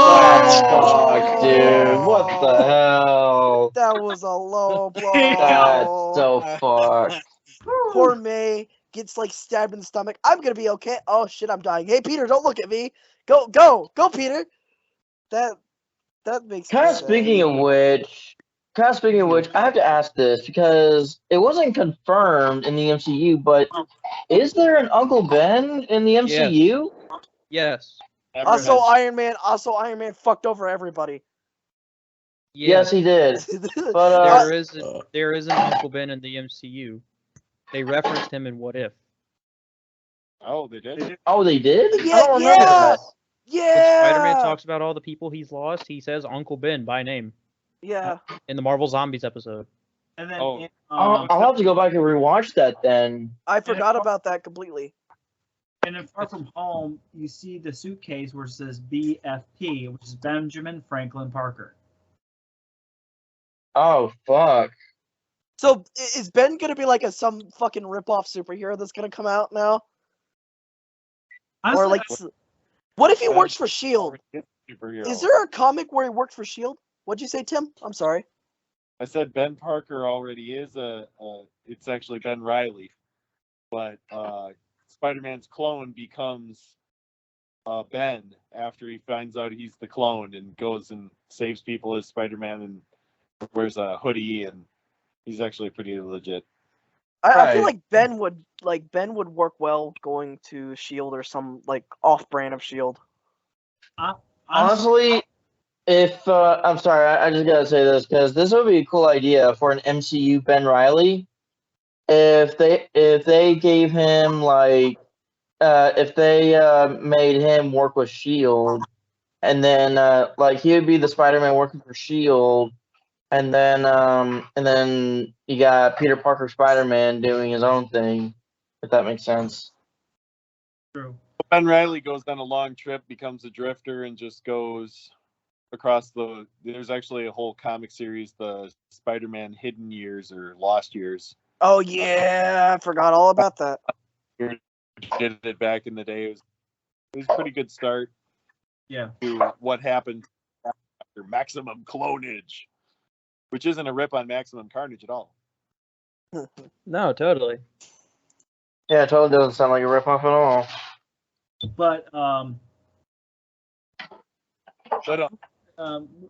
Fuck, dude. What the hell? That was a low blow. That's so fucked. Poor May gets like stabbed in the stomach. I'm gonna be okay. Oh shit, I'm dying. Hey Peter, don't look at me. Go, Peter. That makes me Kind of sad. speaking of which, I have to ask this because it wasn't confirmed in the MCU, but is there an Uncle Ben in the MCU? Yes. Also, Iron Man fucked over everybody. Yes, he did. But There is an Uncle Ben in the MCU. They referenced him in What If. Oh, they did? oh, they did? I Yeah, don't remember yeah. that. Yeah. Spider-Man talks about all the people he's lost. He says Uncle Ben by name Yeah. in the Marvel Zombies episode. And then Oh. I'll have to go back and rewatch that then. I forgot about that completely. and in Far From Home, you see the suitcase where it says BFP, which is Benjamin Franklin Parker. Oh fuck. So is Ben gonna be like some fucking rip-off superhero that's gonna come out now? Honestly, Or like, what if he works for Shield? Superhero. Is there a comic where he worked for Shield? What'd you say, Tim? I'm sorry. I said Ben Parker already is it's actually Ben Riley, but Spider-Man's clone becomes Ben after he finds out he's the clone and goes and saves people as Spider-Man and wears a hoodie, and he's actually pretty legit. I feel Right. like Ben would work well going to Shield or some like off-brand of Shield. Honestly, if I'm sorry, I just gotta say this because this would be a cool idea for an MCU Ben Riley. If they gave him like if they made him work with Shield, and then like he would be the Spider-Man working for Shield, and then you got Peter Parker Spider-Man doing his own thing, if that makes sense. True. Ben Riley goes on a long trip, becomes a drifter, and just goes across the. There's actually a whole comic series, the Spider-Man Hidden Years or Lost Years. Oh yeah, I forgot all about that. Did it back in the day. It was a pretty good start. Yeah. To what happened after Maximum Clonage, which isn't a rip on Maximum Carnage at all. No, totally. Yeah, it totally doesn't sound like a ripoff at all. But But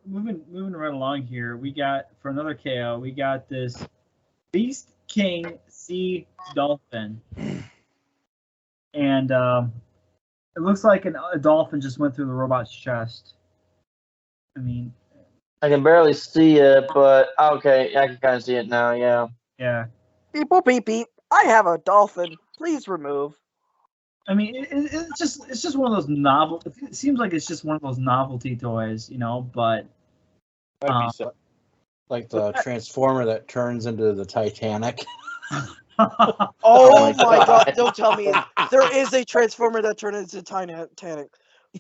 moving right along here, we got for another KO, we got this Beast King Sea Dolphin, and it looks like a dolphin just went through the robot's chest. I mean, I can barely see it, but okay, I can kind of see it now. Yeah. yeah. Beep boop beep beep. I have a dolphin. Please remove. I mean, it's just one of those novel. It seems like it's just one of those novelty toys, you know. But that'd be sad. Like the Transformer that turns into the Titanic. Oh my god! Don't tell me there is a Transformer that turned into Titanic.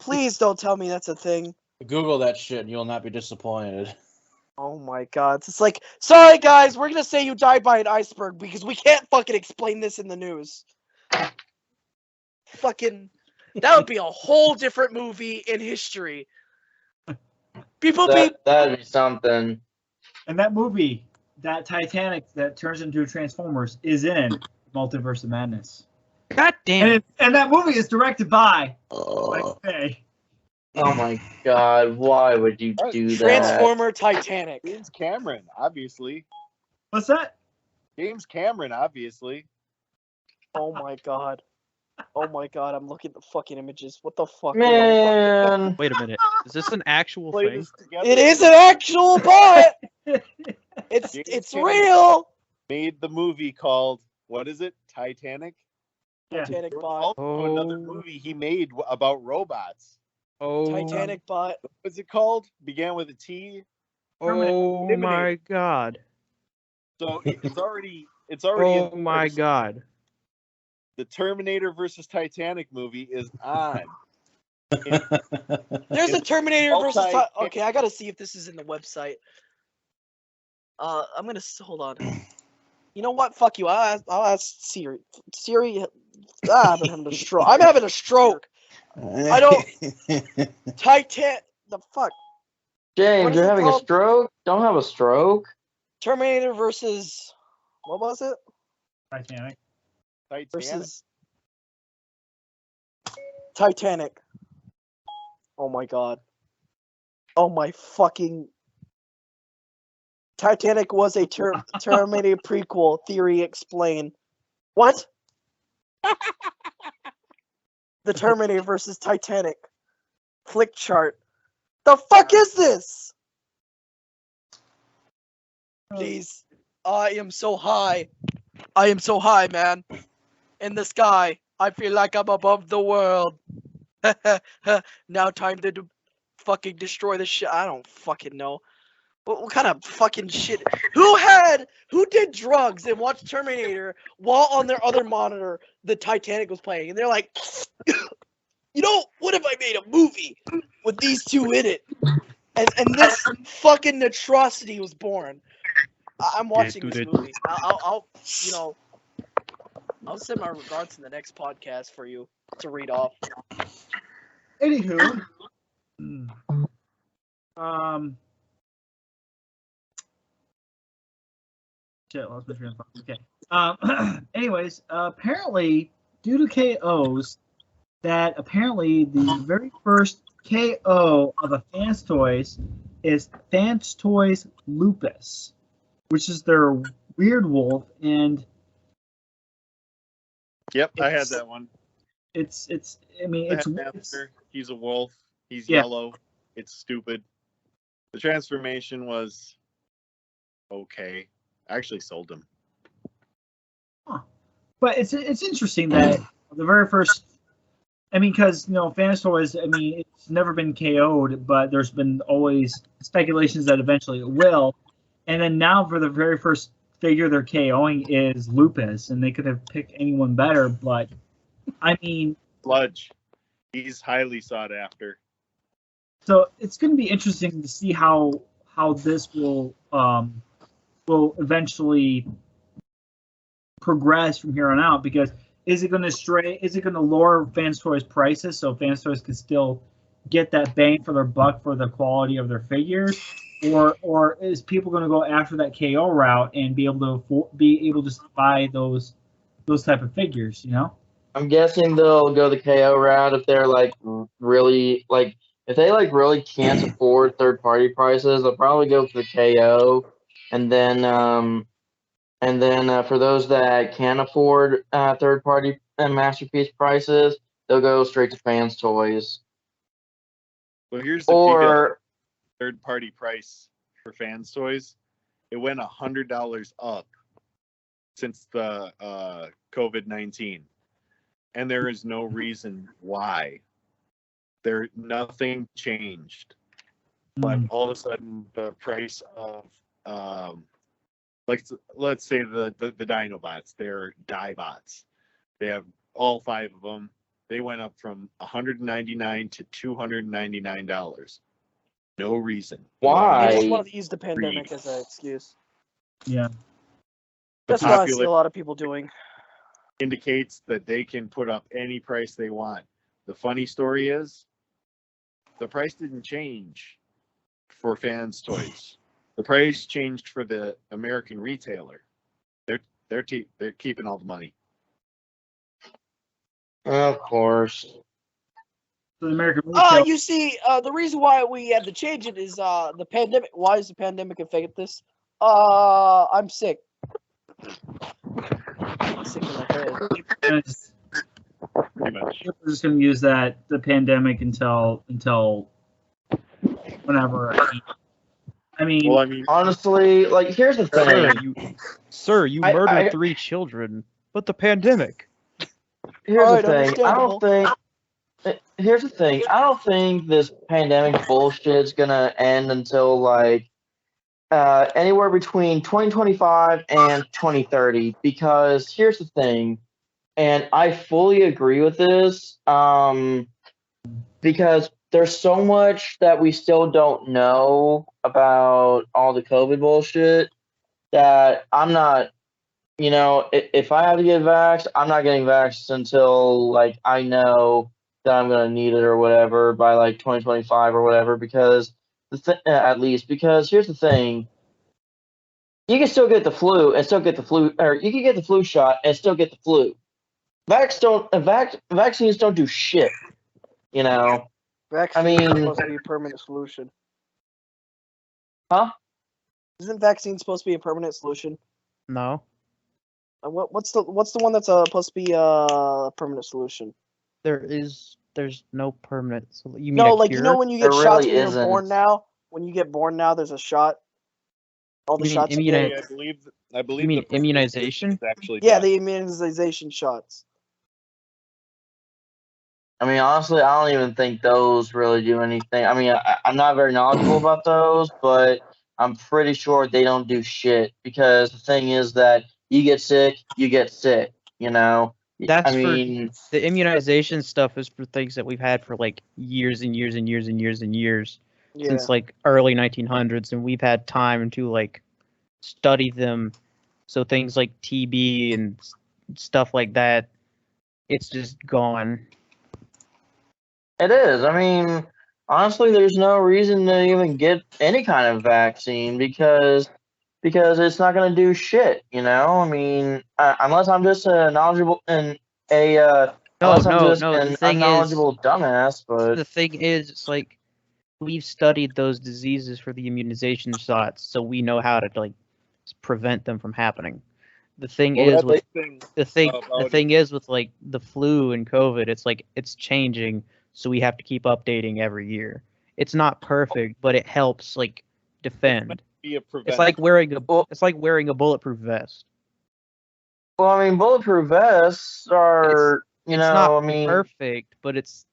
Please don't tell me that's a thing. Google that shit and you'll not be disappointed. Oh my god! It's like, sorry guys, we're gonna say you died by an iceberg because we can't fucking explain this in the news. Fucking, that would be a whole different movie in history. That'd be something. And that movie, that Titanic that turns into Transformers, is in Multiverse of Madness. God damn. And that movie is directed by Hey. Oh my god, why would you do that? Transformer Titanic. James Cameron, obviously. What's that? James Cameron, obviously. Oh my god. Oh my god, I'm looking at the fucking images. What the fuck? Man. Wait a minute. Is this an actual Play thing? this together. It is an actual bot! It's real! Made the movie called, what is it? Titanic? Yeah. Titanic There was bot. also another movie he made about robots. Oh, Titanic bot. What's it called? Began with a T. oh my god. So it's already Oh in my works. god. The Terminator versus Titanic movie is on. There's a Terminator versus. multi- Okay, I gotta see if this is in the website. I'm gonna hold on. You know what? Fuck you. I'll ask Siri. Siri. I'm having a stroke. I'm having a stroke. I don't. Titan. The fuck. James, What is you're it having called? a stroke? Don't have a stroke. Terminator versus. What was it? Titanic. Versus. Titanic. Oh my god. Oh my fucking. Titanic was a Terminator prequel. Theory explain. What? The Terminator versus Titanic. Flick chart. The fuck is this? Please. I am so high. I am so high, man. In the sky. I feel like I'm above the world. Now time to fucking destroy the shit. I don't fucking know. What kind of fucking shit? Who did drugs and watched Terminator while on their other monitor the Titanic was playing? And they're like, you know, what if I made a movie with these two in it? And this fucking atrocity was born. I'm watching this movie. I'll send my regards in the next podcast for you to read off. Anywho, shit, lost my train of thought. Okay. Anyways, apparently, due to KOs, that apparently the very first KO of a Fans Toys is Fans Toys Lupus, which is their weird wolf, and Yep, I had that one. it's I mean it's Hamster. He's a wolf. He's Yeah. yellow. It's stupid. The transformation was okay. I actually sold him. but it's interesting that the very first I mean, because Fans Toys. I mean, it's never been KO'd, but there's been always speculations that eventually it will. And then now, for the very first figure they're KOing is Lupus, and they could have picked anyone better. But I mean, Sludge. He's highly sought after. so it's going to be interesting to see how this will eventually progress from here on out, because is it going to lower Fans Toys prices so Fans Toys can still get that bang for their buck for the quality of their figures, or is people going to go after that KO route and be able to just buy those type of figures, I'm guessing they'll go the KO route if they're like really like if they like really can't afford third party prices. They'll probably go for the KO, and then for those that can afford third party and masterpiece prices, they'll go straight to Fans Toys. Well, here's the Or third party price for Fans Toys. It went $100 up since the COVID-19. And there is no reason why. Nothing changed. But all of a sudden, the price of, let's say the Dinobots, they're Diebots. They have all 5 of them. They went up from $199 to $299. No reason. why? They just wanted to use the pandemic as an excuse. Yeah. That's what I see a lot of people doing. Indicates that they can put up any price they want. The funny story is, the price didn't change for Fans Toys. The price changed for the American retailer. They're keeping all the money. Of course. So the American retailer. You see, the reason why we had to change it is the pandemic. Why is the pandemic affected this? I'm sick. I'm sick in my head. Pretty much. We're just going to use the pandemic until whenever. I mean, honestly, like, here's the thing. Sir, you murdered 3 children, but the pandemic. Here's the thing. Here's the thing. I don't think this pandemic bullshit's gonna end until like anywhere between 2025 and 2030. Because here's the thing, and I fully agree with this. Because there's so much that we still don't know about all the COVID bullshit that I'm not. If I have to get vaxxed, I'm not getting vaxxed until like I know that I'm gonna need it or whatever by like 2025 or whatever. Because at least because here's the thing, you can still get the flu and still get the flu, or you can get the flu shot and still get the flu. Vaccines don't do shit. Vaccine is supposed to be a permanent solution. Huh? Isn't vaccine supposed to be a permanent solution? No. What's the one that's supposed to be a permanent solution? There's no permanent. You mean no, like cure? When you get there shots really when you're born now. When you get born now, there's a shot. All the shots. I believe. You mean immunization? Actually, yeah, the immunization shots. I mean, honestly, I don't even think those really do anything. I mean, I'm not very knowledgeable about those, but I'm pretty sure they don't do shit, because the thing is that you get sick, That's the immunization stuff is for things that we've had for like years and years and years and years and years, since like early 1900s, and we've had time to like study them. So things like TB and stuff like that, it's just gone. It is. I mean, honestly, there's no reason to even get any kind of vaccine because it's not going to do shit. I mean, unless I'm just a knowledgeable and a knowledgeable dumbass. But the thing is, it's like we've studied those diseases for the immunization shots, so we know how to like prevent them from happening. The thing is with like the flu and COVID, it's like it's changing. So we have to keep updating every year. It's not perfect, but it helps like defend. It's like wearing a bulletproof vest. Well, I mean, bulletproof vests are It's not perfect, but it's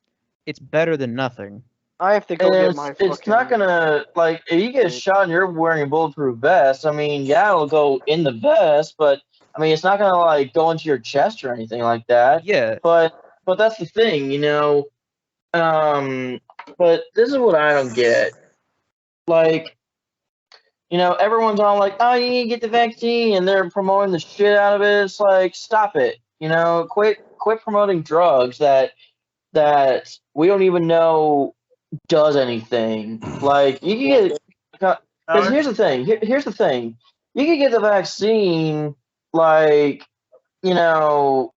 better than nothing. I have to go get my it's not gonna, like, if you get shot and you're wearing a bulletproof vest, I mean, yeah, it'll go in the vest, but I mean, it's not gonna like go into your chest or anything like that. Yeah. But that's the thing, you know. But this is what I don't get. Like, you know, everyone's all like, "Oh, you need to get the vaccine," and they're promoting the shit out of it. It's like, stop it. You know, quit promoting drugs that we don't even know does anything. Like, you can get, because here's the thing. Here's the thing. You can get the vaccine, like, you know.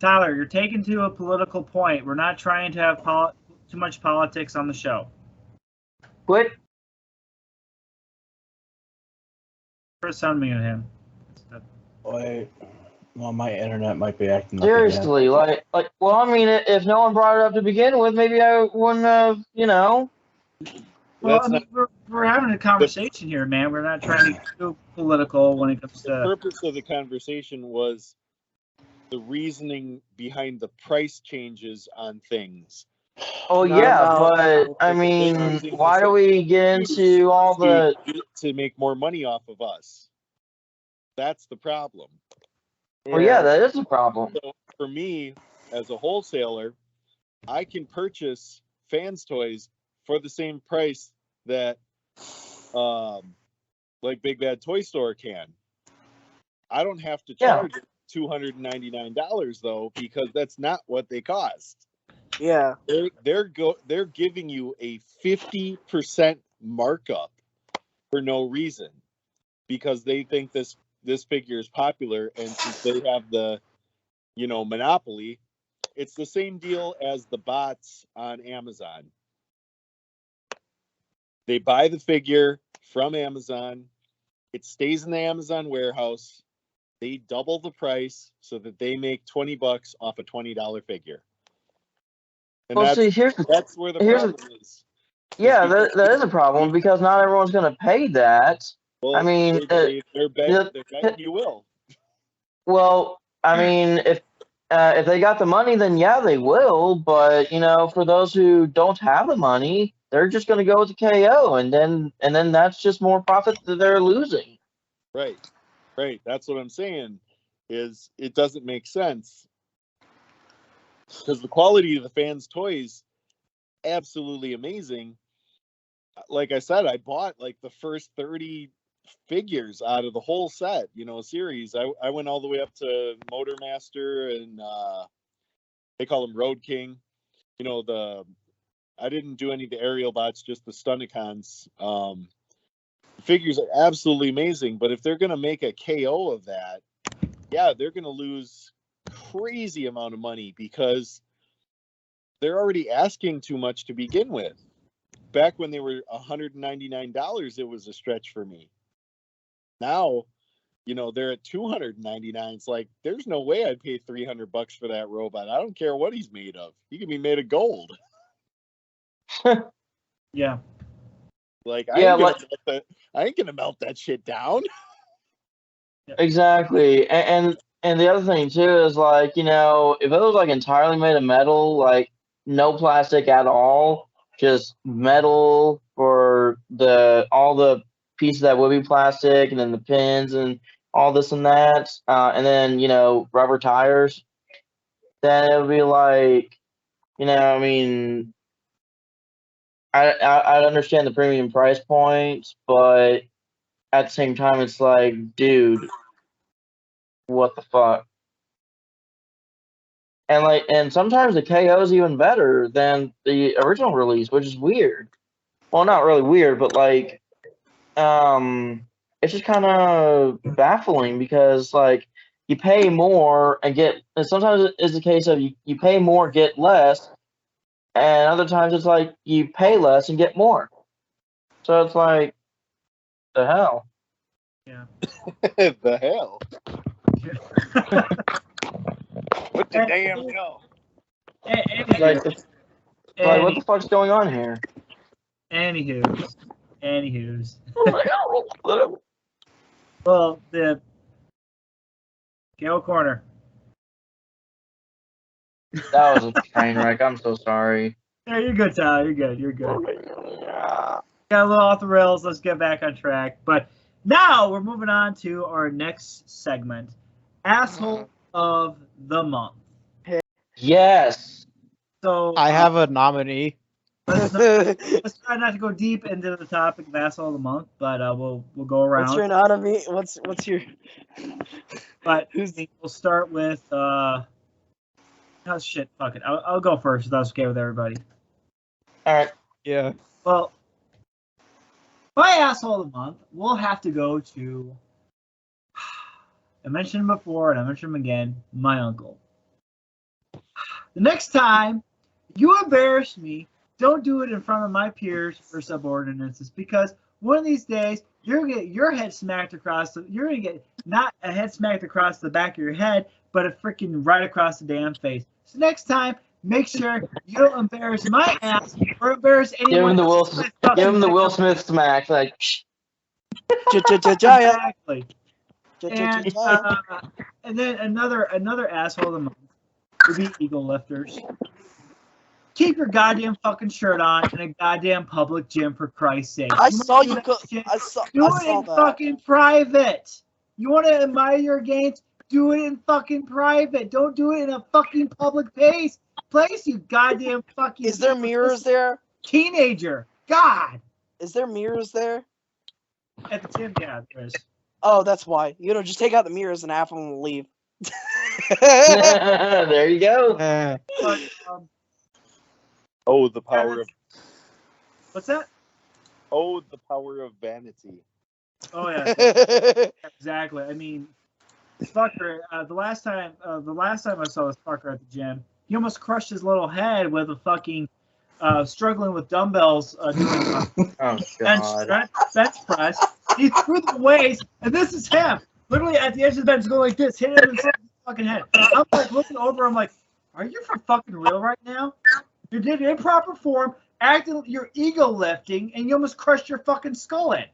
Tyler, you're taking to a political point. We're not trying to have too much politics on the show. Quit. Chris, unmute him. Wait. Well, my internet might be acting up Seriously, again. like, well, I mean, if no one brought it up to begin with, maybe I wouldn't have, you know. Well, I mean, we're having a conversation here, man. We're not trying to get too political when it comes to. The purpose of the conversation was the reasoning behind the price changes on things. Oh yeah, but I mean, why do we get into all the to make more money off of us? That's the problem. Well, yeah, that is a problem. So for me, as a wholesaler, I can purchase fans toys for the same price that, like Big Bad Toy Store can. I don't have to charge $299 though, because that's not what they cost. Yeah, they're giving you a 50% markup for no reason, because they think this figure is popular, and since they have the, you know, monopoly, it's the same deal as the bots on Amazon. They buy the figure from Amazon, it stays in the Amazon warehouse, they double the price so that they make $20 off a $20 figure. And well, see, that's where the problem is. Yeah, that is a problem, because not everyone's going to pay that. Well, I mean, they're betting you will. Well, I mean, if they got the money, then yeah, they will. But you know, for those who don't have the money, they're just going to go with the KO, and then that's just more profit that they're losing. Right. That's what I'm saying. Is it doesn't make sense, because the quality of the fans' toys, absolutely amazing. Like I said, I bought like the first 30 figures out of the whole set, you know, series. I went all the way up to Motormaster, and they call him Road King. You know, I didn't do any of the aerial bots, just the Stunicons. Figures are absolutely amazing, but if they're going to make a KO of that, yeah, they're going to lose crazy amount of money, because they're already asking too much to begin with. Back when they were $199, it was a stretch for me. Now, you know, they're at $299. It's like, there's no way I'd pay $300 for that robot. I don't care what he's made of. He can be made of gold. Yeah. Like, I ain't gonna melt that shit down. Exactly. And the other thing too is, like, you know, if it was like entirely made of metal, like no plastic at all, just metal for all the pieces that would be plastic, and then the pins and all this and that, and then, you know, rubber tires, then it would be like, you know, I mean, I'd understand the premium price points, but at the same time, it's like, dude, what the fuck? And sometimes the KO is even better than the original release, which is weird. Well, not really weird, but like, it's just kind of baffling, because like, you pay more and sometimes it's the case of you pay more, get less, and other times it's like you pay less and get more. So it's like, the hell? Yeah. The hell? What the damn hell? Like, what the fuck's going on here? Anywho's. Well, the KO corner. That was a train wreck. I'm so sorry. Yeah, you're good, Tyler. You're good. You're good. Got a little off the rails. Let's get back on track. But now we're moving on to our next segment, Asshole of the Month. Yes. So I have a nominee. let's try not to go deep into the topic of Asshole of the Month, but we'll go around. What's your anatomy? What's your? But we'll start with oh shit, fuck it. I'll go first if that's okay with everybody. All right. Yeah. Well, my asshole of the month, we'll have to go to. I mentioned him before, and I mentioned him again. My uncle. The next time you embarrass me, don't do it in front of my peers or subordinates, because one of these days you're gonna get your head smacked across. You're gonna get not a head smacked across the back of your head, but a freaking right across the damn face. So next time, make sure you don't embarrass my ass or embarrass anyone. Give him the Will Smith smack, like. Exactly. And then another asshole of the month would be eagle lifters. Keep your goddamn fucking shirt on in a goddamn public gym, for Christ's sake. I saw you. I saw it in fucking private. You want to admire your gains? Do it in fucking private. Don't do it in a fucking public place, you goddamn fucking. Is there mirrors there? Teenager. God. Is there mirrors there? At the gym, yeah, there is. Oh, that's why. Just take out the mirrors and half of them will leave. There you go. But, oh, the power of. What's that? Oh, the power of vanity. Oh yeah, exactly. I mean, fucker. The last time I saw this fucker at the gym, he almost crushed his little head with a fucking struggling with dumbbells doing bench press. He threw the weights, and this is him, literally at the edge of the bench, going like this, hitting him in the fucking head. I'm like looking over, I'm like, are you for fucking real right now? You did it in proper form, acting, you're ego lifting, and you almost crushed your fucking skull in.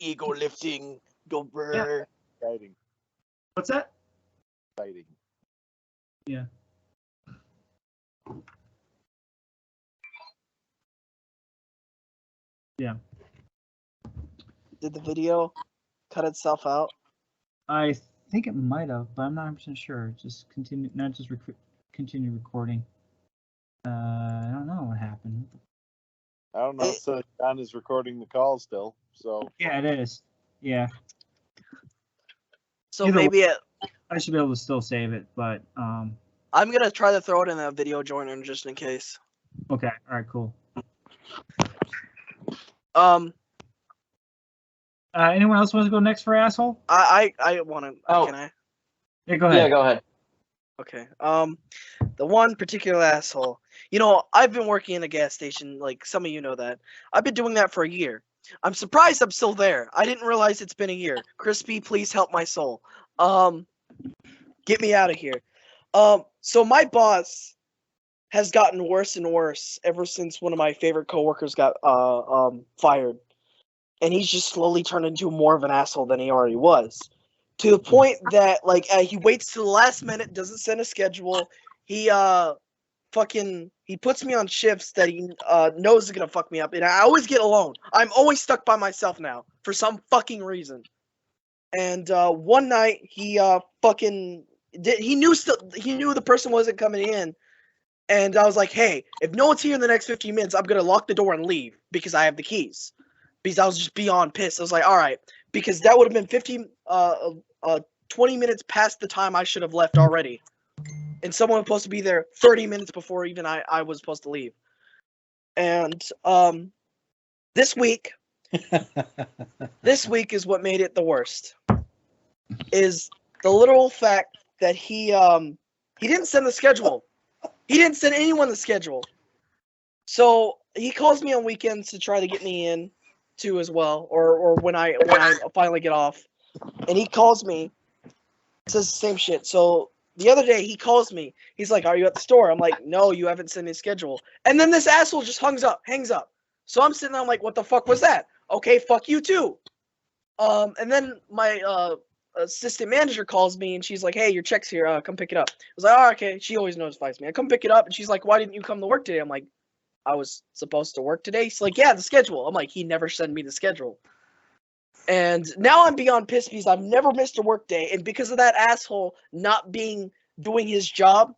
Ego lifting, go burr. Exciting. What's that? Exciting. Yeah. Yeah. Did the video cut itself out? I think it might have, but I'm not 100% sure. Just continue recording. I don't know what happened. I don't know. So John is recording the call still. So yeah, it is. Yeah. So maybe I should be able to still save it, but I'm gonna try to throw it in a video joiner just in case. Okay. All right. Cool. Anyone else wants to go next for asshole? I want to. Oh. Can I? Yeah, go ahead. Yeah, go ahead. Okay. The one particular asshole. I've been working in a gas station, like some of you know that. I've been doing that for a year. I'm surprised I'm still there. I didn't realize it's been a year. Crispy, please help my soul. Get me out of here. So my boss has gotten worse and worse ever since one of my favorite coworkers got fired. And he's just slowly turned into more of an asshole than he already was. To the point that he waits till the last minute, doesn't send a schedule. He he puts me on shifts that he knows is gonna fuck me up, and I always get alone. I'm always stuck by myself now for some fucking reason. And one night he he knew the person wasn't coming in, and I was like, hey, if no one's here in the next 15 minutes, I'm gonna lock the door and leave because I have the keys. Because I was just beyond pissed. I was like, all right, because that would have been 20 minutes past the time I should have left already. And someone was supposed to be there 30 minutes before even I was supposed to leave. And this week is what made it the worst. Is the literal fact that he didn't send the schedule. He didn't send anyone the schedule. So he calls me on weekends to try to get me in too as well, or when I finally get off. And he calls me, says the same shit. So the other day he calls me. He's like, "Are you at the store?" I'm like, "No, you haven't sent me a schedule." And then this asshole just hangs up. So I'm sitting there, I'm like, "What the fuck was that?" okay, fuck you too. And then my assistant manager calls me and she's like, hey, your check's here. Come pick it up. I was like, oh, okay. She always notifies me. I come pick it up and she's like, why didn't you come to work today? I'm like, I was supposed to work today. She's like, yeah, the schedule. I'm like, he never sent me the schedule. And now I'm beyond pissed because I've never missed a work day. And because of that asshole not doing his job,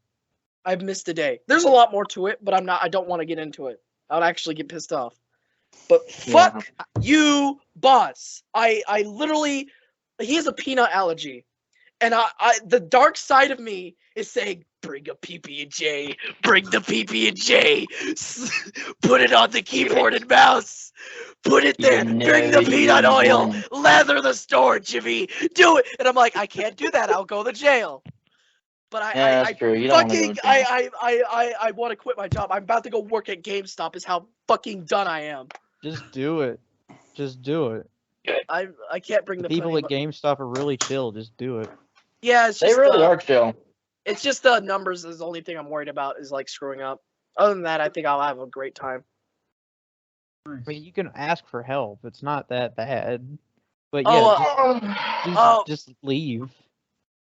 I've missed a day. There's a lot more to it, but I don't want to get into it. I would actually get pissed off. But fuck you, boss. I literally, he has a peanut allergy. And the dark side of me is saying, bring a PB&J, bring the PB&J, put it on the keyboard and mouse, put it there, bring the peanut oil, lather the store, Jimmy, do it. And I'm like, I can't do that. I'll go to jail. But I want to quit my job. I'm about to go work at GameStop is how fucking done I am. Just do it. Just do it. I can't bring the people at GameStop are really chill. Just do it. Yeah, it's just, they really are chill. It's just the numbers is the only thing I'm worried about is like screwing up. Other than that, I think I'll have a great time. I mean, you can ask for help. It's not that bad. But yeah, just leave.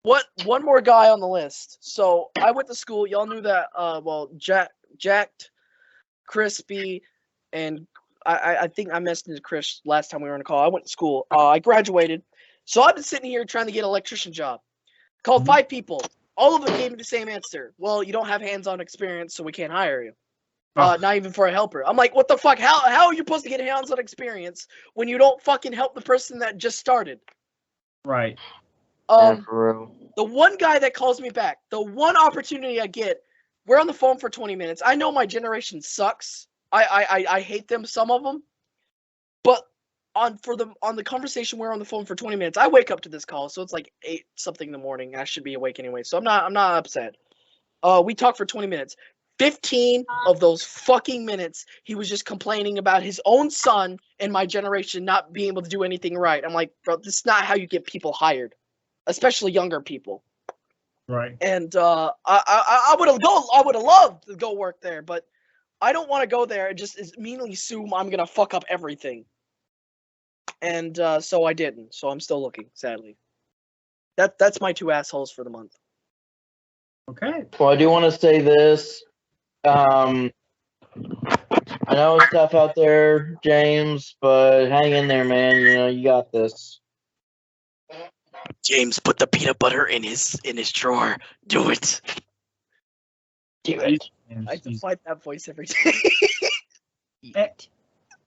One more guy on the list. So I went to school. Y'all knew that. Jacked, Crispy, and I think I mentioned to Chris last time we were on a call. I went to school. I graduated. So I've been sitting here trying to get an electrician job. Called 5 people. All of them gave me the same answer. Well, you don't have hands-on experience, so we can't hire you. Not even for a helper. I'm like, what the fuck? How are you supposed to get hands-on experience when you don't fucking help the person that just started? Right. The one guy that calls me back, the one opportunity I get, we're on the phone for 20 minutes. I know my generation sucks. I hate them, some of them. But on the conversation we're on the phone for 20 minutes, I wake up to this call, so it's like 8 something in the morning. I should be awake anyway, so I'm not upset. We talked for 20 minutes. 15 of those fucking minutes, he was just complaining about his own son and my generation not being able to do anything right. I'm like, bro, this is not how you get people hired, especially younger people. Right. And I would have loved to go work there, but I don't want to go there and just immediately assume I'm gonna fuck up everything. And so I didn't. So I'm still looking, sadly. That's my 2 assholes for the month. Okay. Well, I do want to say this. I know it's tough out there, James, but hang in there, man. You know, you got this. James, put the peanut butter in his drawer. Do it. Do it. I fight that voice every day.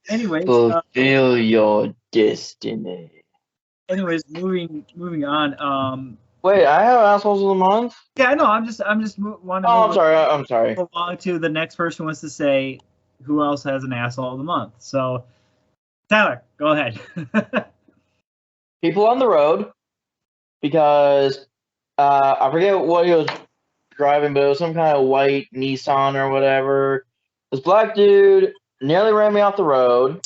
Anyways, fulfill your destiny. Anyways, moving on. Wait, I have assholes of the month. Yeah, no, I'm just wanting. Oh, I'm sorry. Move along to the next person wants to say who else has an asshole of the month. So, Tyler, go ahead. People on the road, because I forget what he was driving, but it was some kind of white Nissan or whatever. This black dude nearly ran me off the road.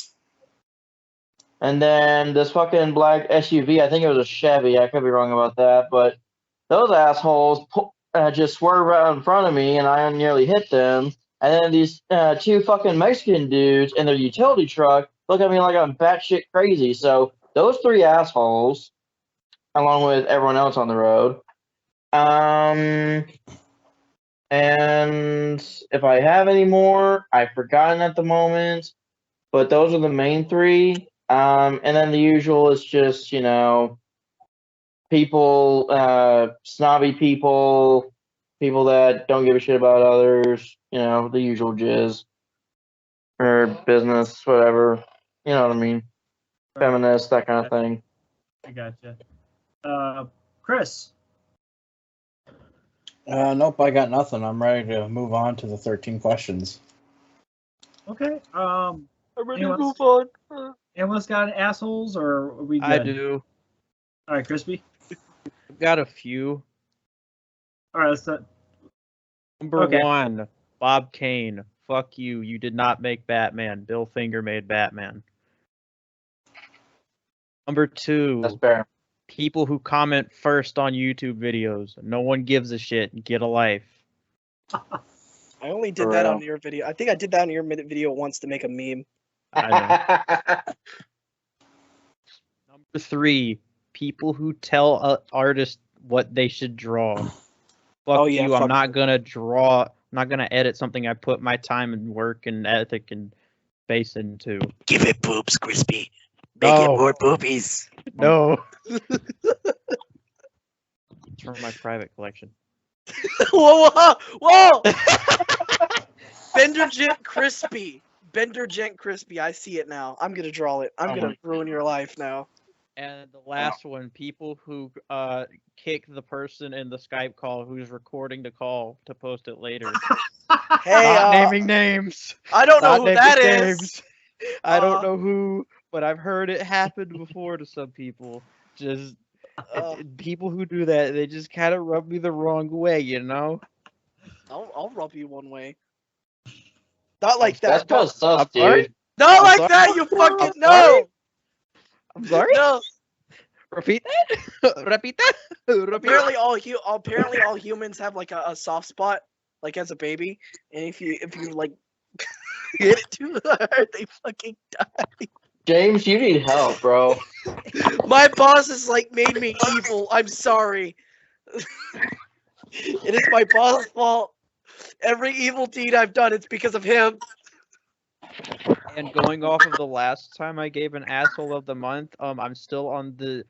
And then this fucking black SUV, I think it was a Chevy, I could be wrong about that, but those assholes just swerved right in front of me and I nearly hit them. And then these 2 fucking Mexican dudes in their utility truck look at me like I'm batshit crazy. So those 3 assholes, along with everyone else on the road. And if I have any more, I've forgotten at the moment, but those are the main 3. And then the usual is just, you know, people, snobby people that don't give a shit about others, you know, the usual jizz or business, whatever, you know what I mean? Feminist, that kind of thing. I gotcha. Chris? Nope, I got nothing. I'm ready to move on to the 13 questions. Okay. I'm ready to move on. Anyone else got assholes, or are we good? I do. All right, Crispy. I've got a few. All right, let's start. Number 1, Bob Kane. Fuck you. You did not make Batman. Bill Finger made Batman. Number 2. That's fair. People who comment first on YouTube videos. No one gives a shit. Get a life. I only did that on your video. I think I did that on your video once to make a meme. I know. 3, people who tell artists what they should draw. Fuck you, I'm not gonna draw, I'm not gonna edit something I put my time and work and ethic and face into. Give it boobs, Crispy. Make it more boobies. No. It's from my private collection. Whoa, whoa, whoa! Bender Gent Crispy. Bender Gent Crispy. I see it now. I'm gonna draw it. I'm gonna ruin your life now. And the last one, people who kick the person in the Skype call who's recording the call to post it later. Hey, Not naming names. I don't know Not who that naming is. names. I don't know who, but I've heard it happen before to some people. Just people who do that, they just kind of rub me the wrong way, you know? I'll rub you one way. Not like that. That's kind of sus, sorry? dude. Not like that, you fucking no! I'm sorry? No. Repeat that? Repeat that? Apparently all humans have like a soft spot, like as a baby, and if you like hit it too hard, they fucking die. James, you need help, bro. My boss has like made me evil. I'm sorry. It is my boss's fault. Every evil deed I've done, it's because of him. And going off of the last time I gave an asshole of the month, I'm still on the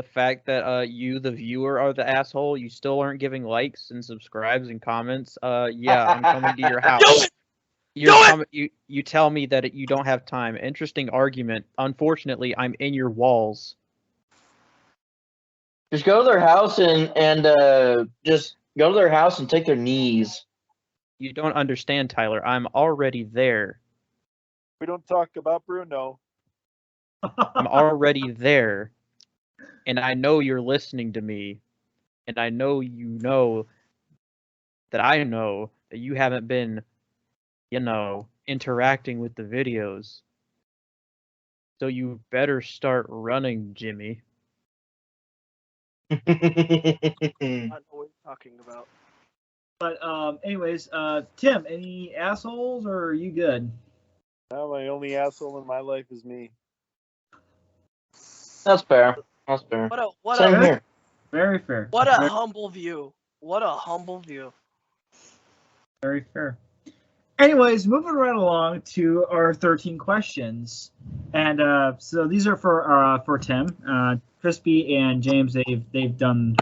fact that you, the viewer, are the asshole. You still aren't giving likes and subscribes and comments. Yeah, I'm coming to your house. You tell me that you don't have time. Interesting argument. Unfortunately, I'm in your walls. Just go to their house and just go to their house and take their knees. You don't understand, Tyler. I'm already there. We don't talk about Bruno. I'm already there. And I know you're listening to me. And I know you know that you haven't been, interacting with the videos. So you better start running, Jimmy. I don't know what you're talking about. But anyways, Tim, any assholes or are you good? No, my only asshole in my life is me. That's fair. That's fair. Same here. Very fair. What a humble view. What a humble view. Very fair. Anyways, moving right along to our 13 questions, and so these are for Tim, Crispy, and James. They've done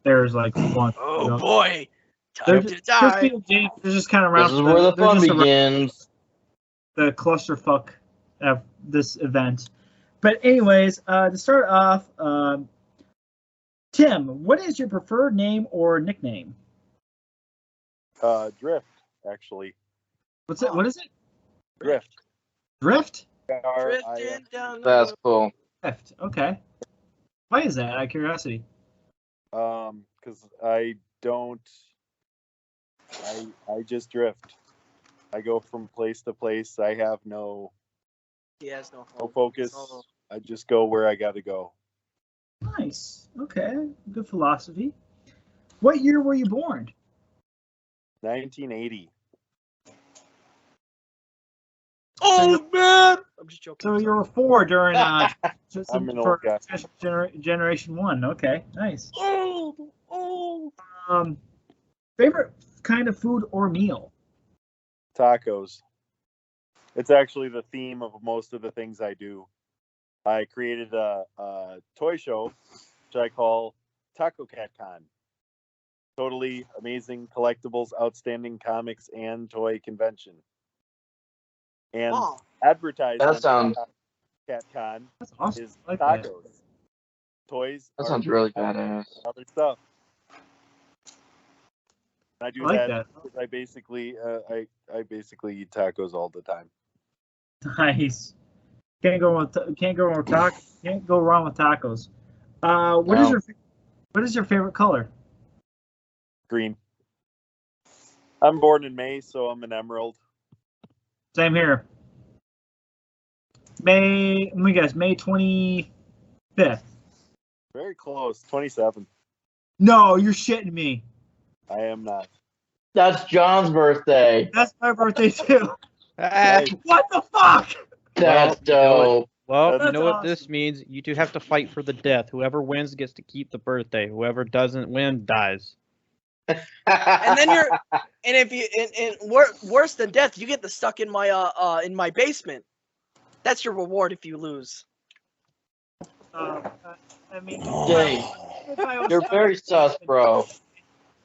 theirs like one. Oh boy, time to die. Crispy and James are just kind of around. This is where the fun begins. The clusterfuck of this event. But anyways, to start off, Tim, what is your preferred name or nickname? Drift, actually. What's it? What is it? Drift. Drift? Drifting down the That's cool. Drift. Okay. Why is that? Out of curiosity. Because I just drift. I go from place to place. I have no focus. Oh. I just go where I got to go. Nice. Okay. Good philosophy. What year were you born? 1980. Oh man! I'm just joking. So you were 4 during I'm an old guy. Generation 1. Okay. Nice. Oh. Favorite kind of food or meal? Tacos. It's actually the theme of most of the things I do. I created a toy show, which I call Taco Cat Con. Totally amazing collectibles, outstanding comics, and toy convention. And advertising That sounds Cat Con That's awesome. is I like tacos. that. Toys. that are sounds really badass. other stuff. I do I like that. that. I basically eat tacos all the time. Nice. Can't go wrong with tacos. What is your favorite color? Green. I'm born in May, so I'm an emerald. Same here. May 25th. Very close. 27. No, you're shitting me. I am not. That's John's birthday. That's my birthday too. Nice. What the fuck? That's dope. Well, That's you know what awesome. this means? You two have to fight for the death. Whoever wins gets to keep the birthday. Whoever doesn't win dies. And then you're, and if you, and worse than death, you get the stuck in my basement. That's your reward if you lose. I mean, James, if I was you're stuck very in the sus, basement, bro.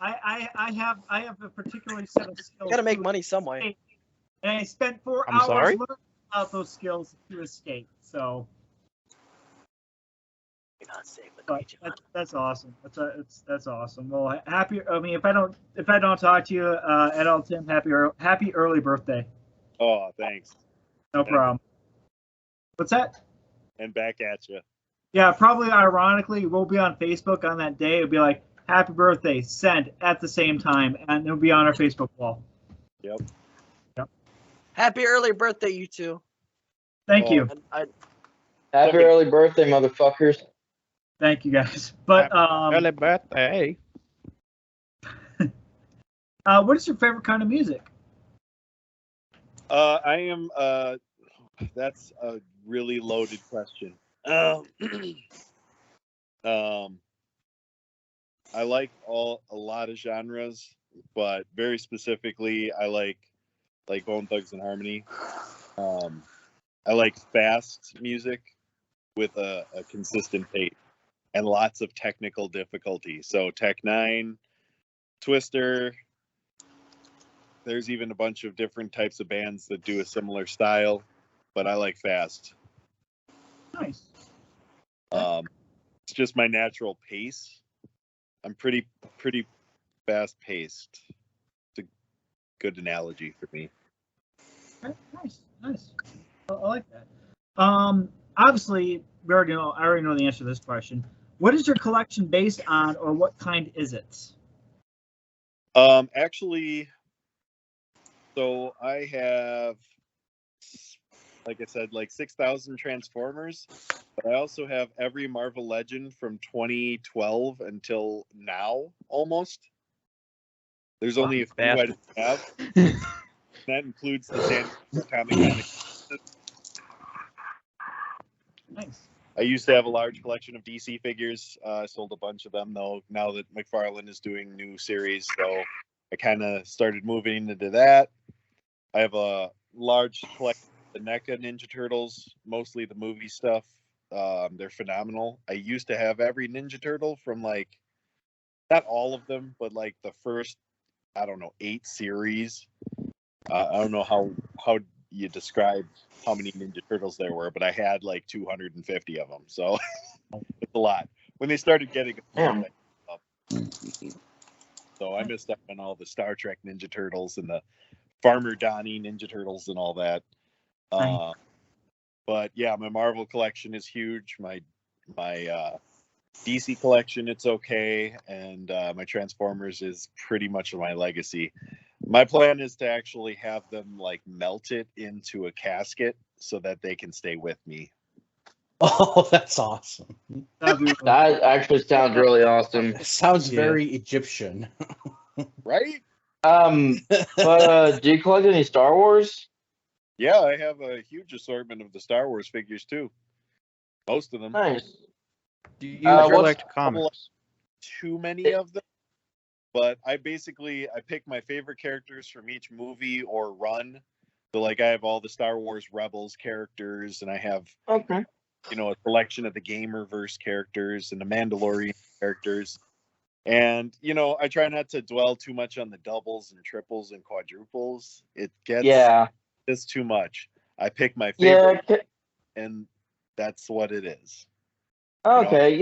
I have a particular set of skills. You gotta make to money some way. escape, and I spent 4 I'm hours sorry? learning about those skills to escape. So, You're not safe with but me, John. that's awesome. That's awesome. Well, happy. I mean, if I don't talk to you at all, Tim, happy early birthday. Oh, thanks. No problem. What's that? And back at you. Yeah, probably ironically, we'll be on Facebook on that day. It'll be like, happy birthday, send at the same time, and it'll be on our Facebook wall. Yep. Happy early birthday, you two. Thank you. Happy early birthday, motherfuckers. Thank you, guys. But Early birthday. what is your favorite kind of music? I am. That's a really loaded question. I like a lot of genres, but very specifically, I like Bone Thugs and Harmony. I like fast music with a consistent pace and lots of technical difficulty. So Tech 9, Twister. There's even a bunch of different types of bands that do a similar style, but I like fast. Nice. It's just my natural pace. I'm pretty fast paced. It's a good analogy for me. Okay, nice. I like that. Obviously, I already know the answer to this question. What is your collection based on, or what kind is it? Actually, so I have, like I said, like 6,000 Transformers, but I also have every Marvel Legend from 2012 until now, almost. There's only a few I don't have. That includes the San Diego Comic-Con. Nice. I used to have a large collection of DC figures. I sold a bunch of them, though, now that McFarlane is doing new series, so I kind of started moving into that. I have a large collection of the NECA Ninja Turtles, mostly the movie stuff. They're phenomenal. I used to have every Ninja Turtle from, like, not all of them, but like the first, 8 series. I don't know how you describe how many Ninja Turtles there were, but I had like 250 of them, so it's a lot. When they started getting up, so I missed out on all the Star Trek Ninja Turtles and the Farmer Donnie Ninja Turtles and all that. But yeah, my Marvel collection is huge. My DC collection, it's okay, and my Transformers is pretty much my legacy. My plan is to actually have them like melted into a casket so that they can stay with me. Oh, that's awesome. That actually sounds really awesome. It sounds very Egyptian. Right? But do you collect any Star Wars? Yeah, I have a huge assortment of the Star Wars figures too. Most of them. Nice. Do you collect comics? Too many of them. But I pick my favorite characters from each movie or run. So like I have all the Star Wars Rebels characters, and I have a collection of the Gamerverse characters and the Mandalorian characters. And I try not to dwell too much on the doubles and triples and quadruples. It gets it's too much. I pick my favorite, and that's what it is. Okay,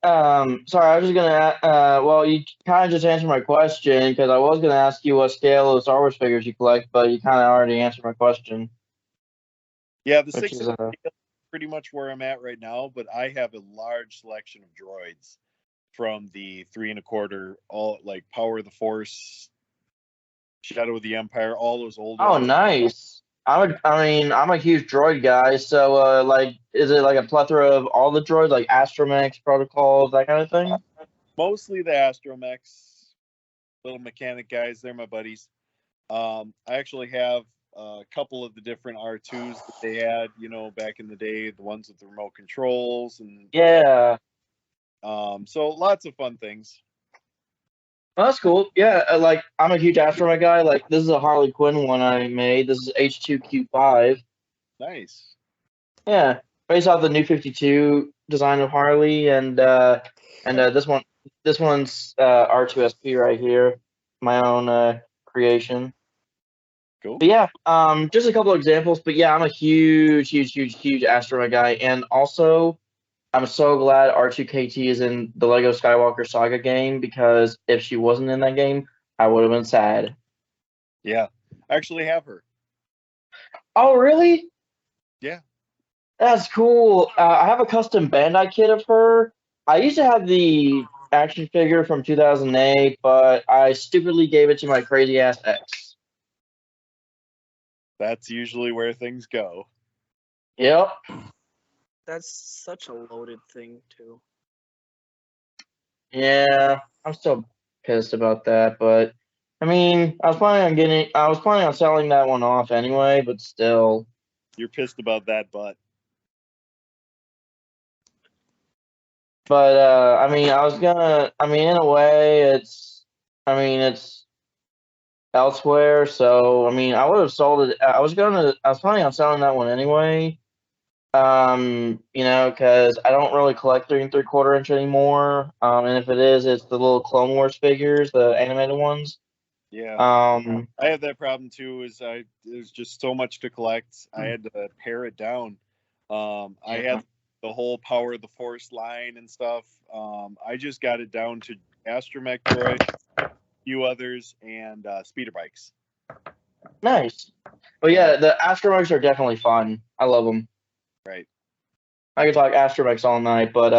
sorry, I was just gonna. Well, you kind of just answered my question because I was gonna ask you what scale of Star Wars figures you collect, but you kind of already answered my question. Yeah, the 6 is pretty much where I'm at right now, but I have a large selection of droids from the 3 1/4, all like Power of the Force, Shadow of the Empire, all those old ones. Oh, nice. I'm a huge droid guy, so like, is it like a plethora of all the droids, like Astromechs, Protocols, that kind of thing? Mostly the Astromechs, little mechanic guys. They're my buddies. I actually have a couple of the different R2s that they had, back in the day, the ones with the remote controls and Yeah. So lots of fun things. Well, that's cool. Yeah, like I'm a huge Astromech guy. Like this is a Harley Quinn one I made. This is H2Q5. Nice. Yeah, based off the New 52 design of Harley, and this one's R2SP right here, my own creation. Cool. But yeah, just a couple of examples. But yeah, I'm a huge Astromech guy, and also I'm so glad R2KT is in the Lego Skywalker Saga game, because if she wasn't in that game, I would have been sad. Yeah, I actually have her. Oh, really? Yeah. That's cool. I have a custom Bandai kit of her. I used to have the action figure from 2008, but I stupidly gave it to my crazy ass ex. That's usually where things go. Yep. That's such a loaded thing, too. Yeah, I'm still pissed about that, but I mean, I was planning on selling that one off anyway, but still. You're pissed about that, but. But I mean, in a way, it's elsewhere. So I mean, I would have sold it. I was planning on selling that one anyway. Because I don't really collect 3 3/4 inch anymore. And if it is, it's the little Clone Wars figures, the animated ones. Yeah. I have that problem too. There's just so much to collect. I had to pare it down. I had the whole Power of the Force line and stuff. I just got it down to Astromech droids, a few others, and speeder bikes. Nice. But yeah, the Astromechs are definitely fun. I love them. Right. I could talk Astromechs all night, but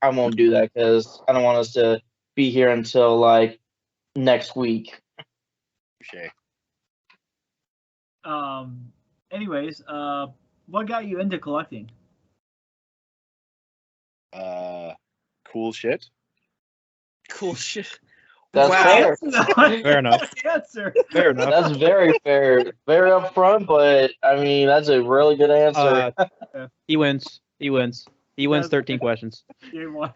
I won't do that because I don't want us to be here until like next week. Okay. Anyways, what got you into collecting? Cool shit. Cool shit. That's fair. Fair enough. Answer. Fair enough. That's very fair. Very upfront, but I mean, that's a really good answer. He wins. He wins. He wins 13 questions. Game one.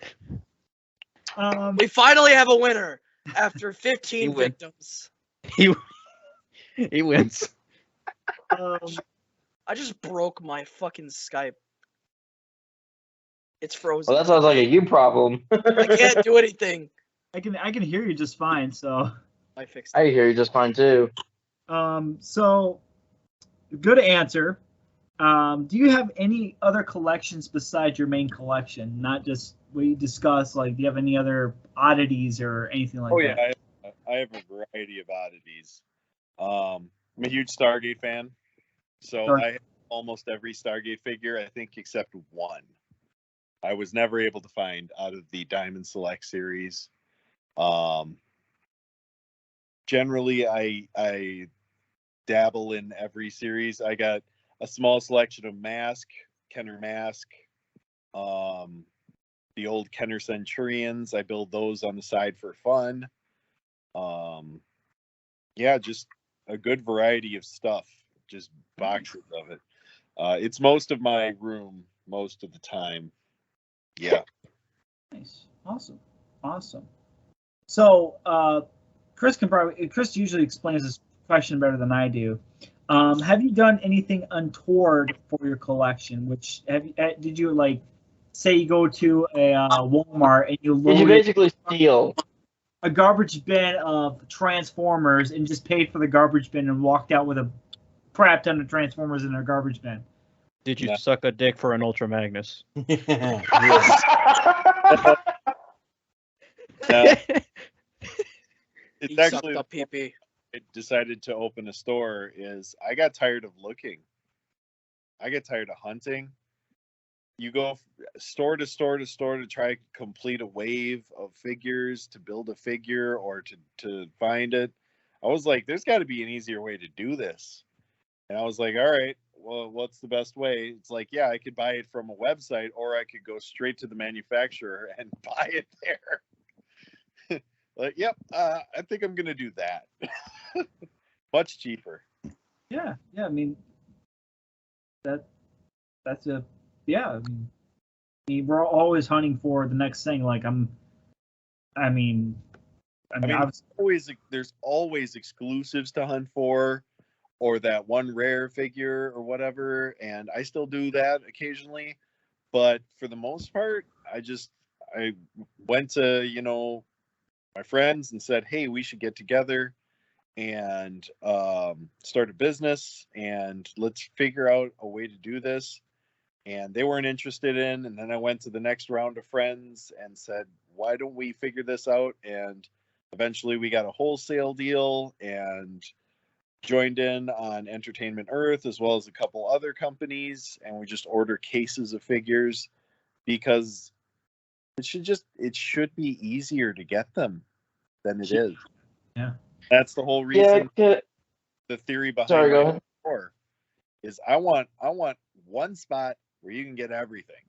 We finally have a winner after 15 victims. He wins. I just broke my fucking Skype. It's frozen. Well, that sounds like a you problem. I can't do anything. I can hear you just fine, so I fixed it. I hear you just fine too. So good answer. Do you have any other collections besides your main collection? Not just what you discussed. Like, do you have any other oddities or anything like that? Oh yeah, I have a variety of oddities. I'm a huge Stargate fan, so I have almost every Stargate figure, I think, except one. I was never able to find out of the Diamond Select series. Generally, I dabble in every series. I got a small selection of Kenner Mask, the old Kenner Centurions. I build those on the side for fun. Yeah, just a good variety of stuff, just boxes of it. It's most of my room most of the time. Yeah. Nice. Awesome. So, Chris usually explains this question better than I do. Have you done anything untoward for your collection? Did you like, say you go to a Walmart and you Did you basically steal a garbage bin of Transformers and just paid for the garbage bin and walked out with a crap ton of Transformers in their garbage bin? Did you suck a dick for an Ultra Magnus? It's actually the PP. I decided to open a store is I got tired of looking. I get tired of hunting. You go store to store to store to try to complete a wave of figures, to build a figure or to find it. I was like, there's got to be an easier way to do this. And I was like, all right, well, what's the best way? It's like, yeah, I could buy it from a website or I could go straight to the manufacturer and buy it there. Like, yep, I think I'm going to do that. Much cheaper. Yeah, I mean that's a yeah. I mean, we're always hunting for the next thing. Like I mean, I mean, there's always exclusives to hunt for, or that one rare figure or whatever, and I still do that occasionally. But for the most part, I went to my friends and said, "Hey, we should get together and start a business, and let's figure out a way to do this." And they weren't interested in. And then I went to the next round of friends and said, "Why don't we figure this out?" And eventually, we got a wholesale deal and joined in on Entertainment Earth as well as a couple other companies, and we just order cases of figures because it should be easier to get them than it is. Yeah. That's the whole reason. Yeah. The theory behind Sorry, go ahead. store is I want one spot where you can get everything,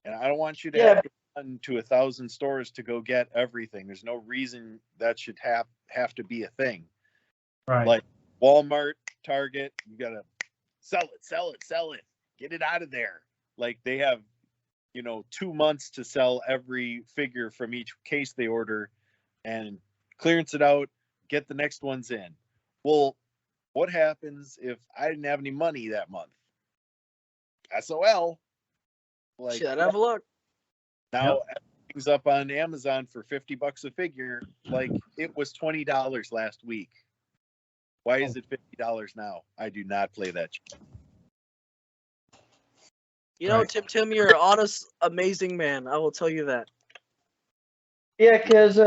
and I don't want you to have to run to 1,000 stores to go get everything. There's no reason that should have to be a thing. Right. Like Walmart, Target, you gotta sell it, get it out of there. Like they have 2 months to sell every figure from each case they order and clearance it out, get the next ones in. Well, what happens if I didn't have any money that month? SOL. Like, Shit, have a look. now everything's up on Amazon for $50 a figure. Like it was $20 last week. Why is it $50 now? I do not play that shit. You know, Tim, you're an honest, amazing man. I will tell you that. Yeah, because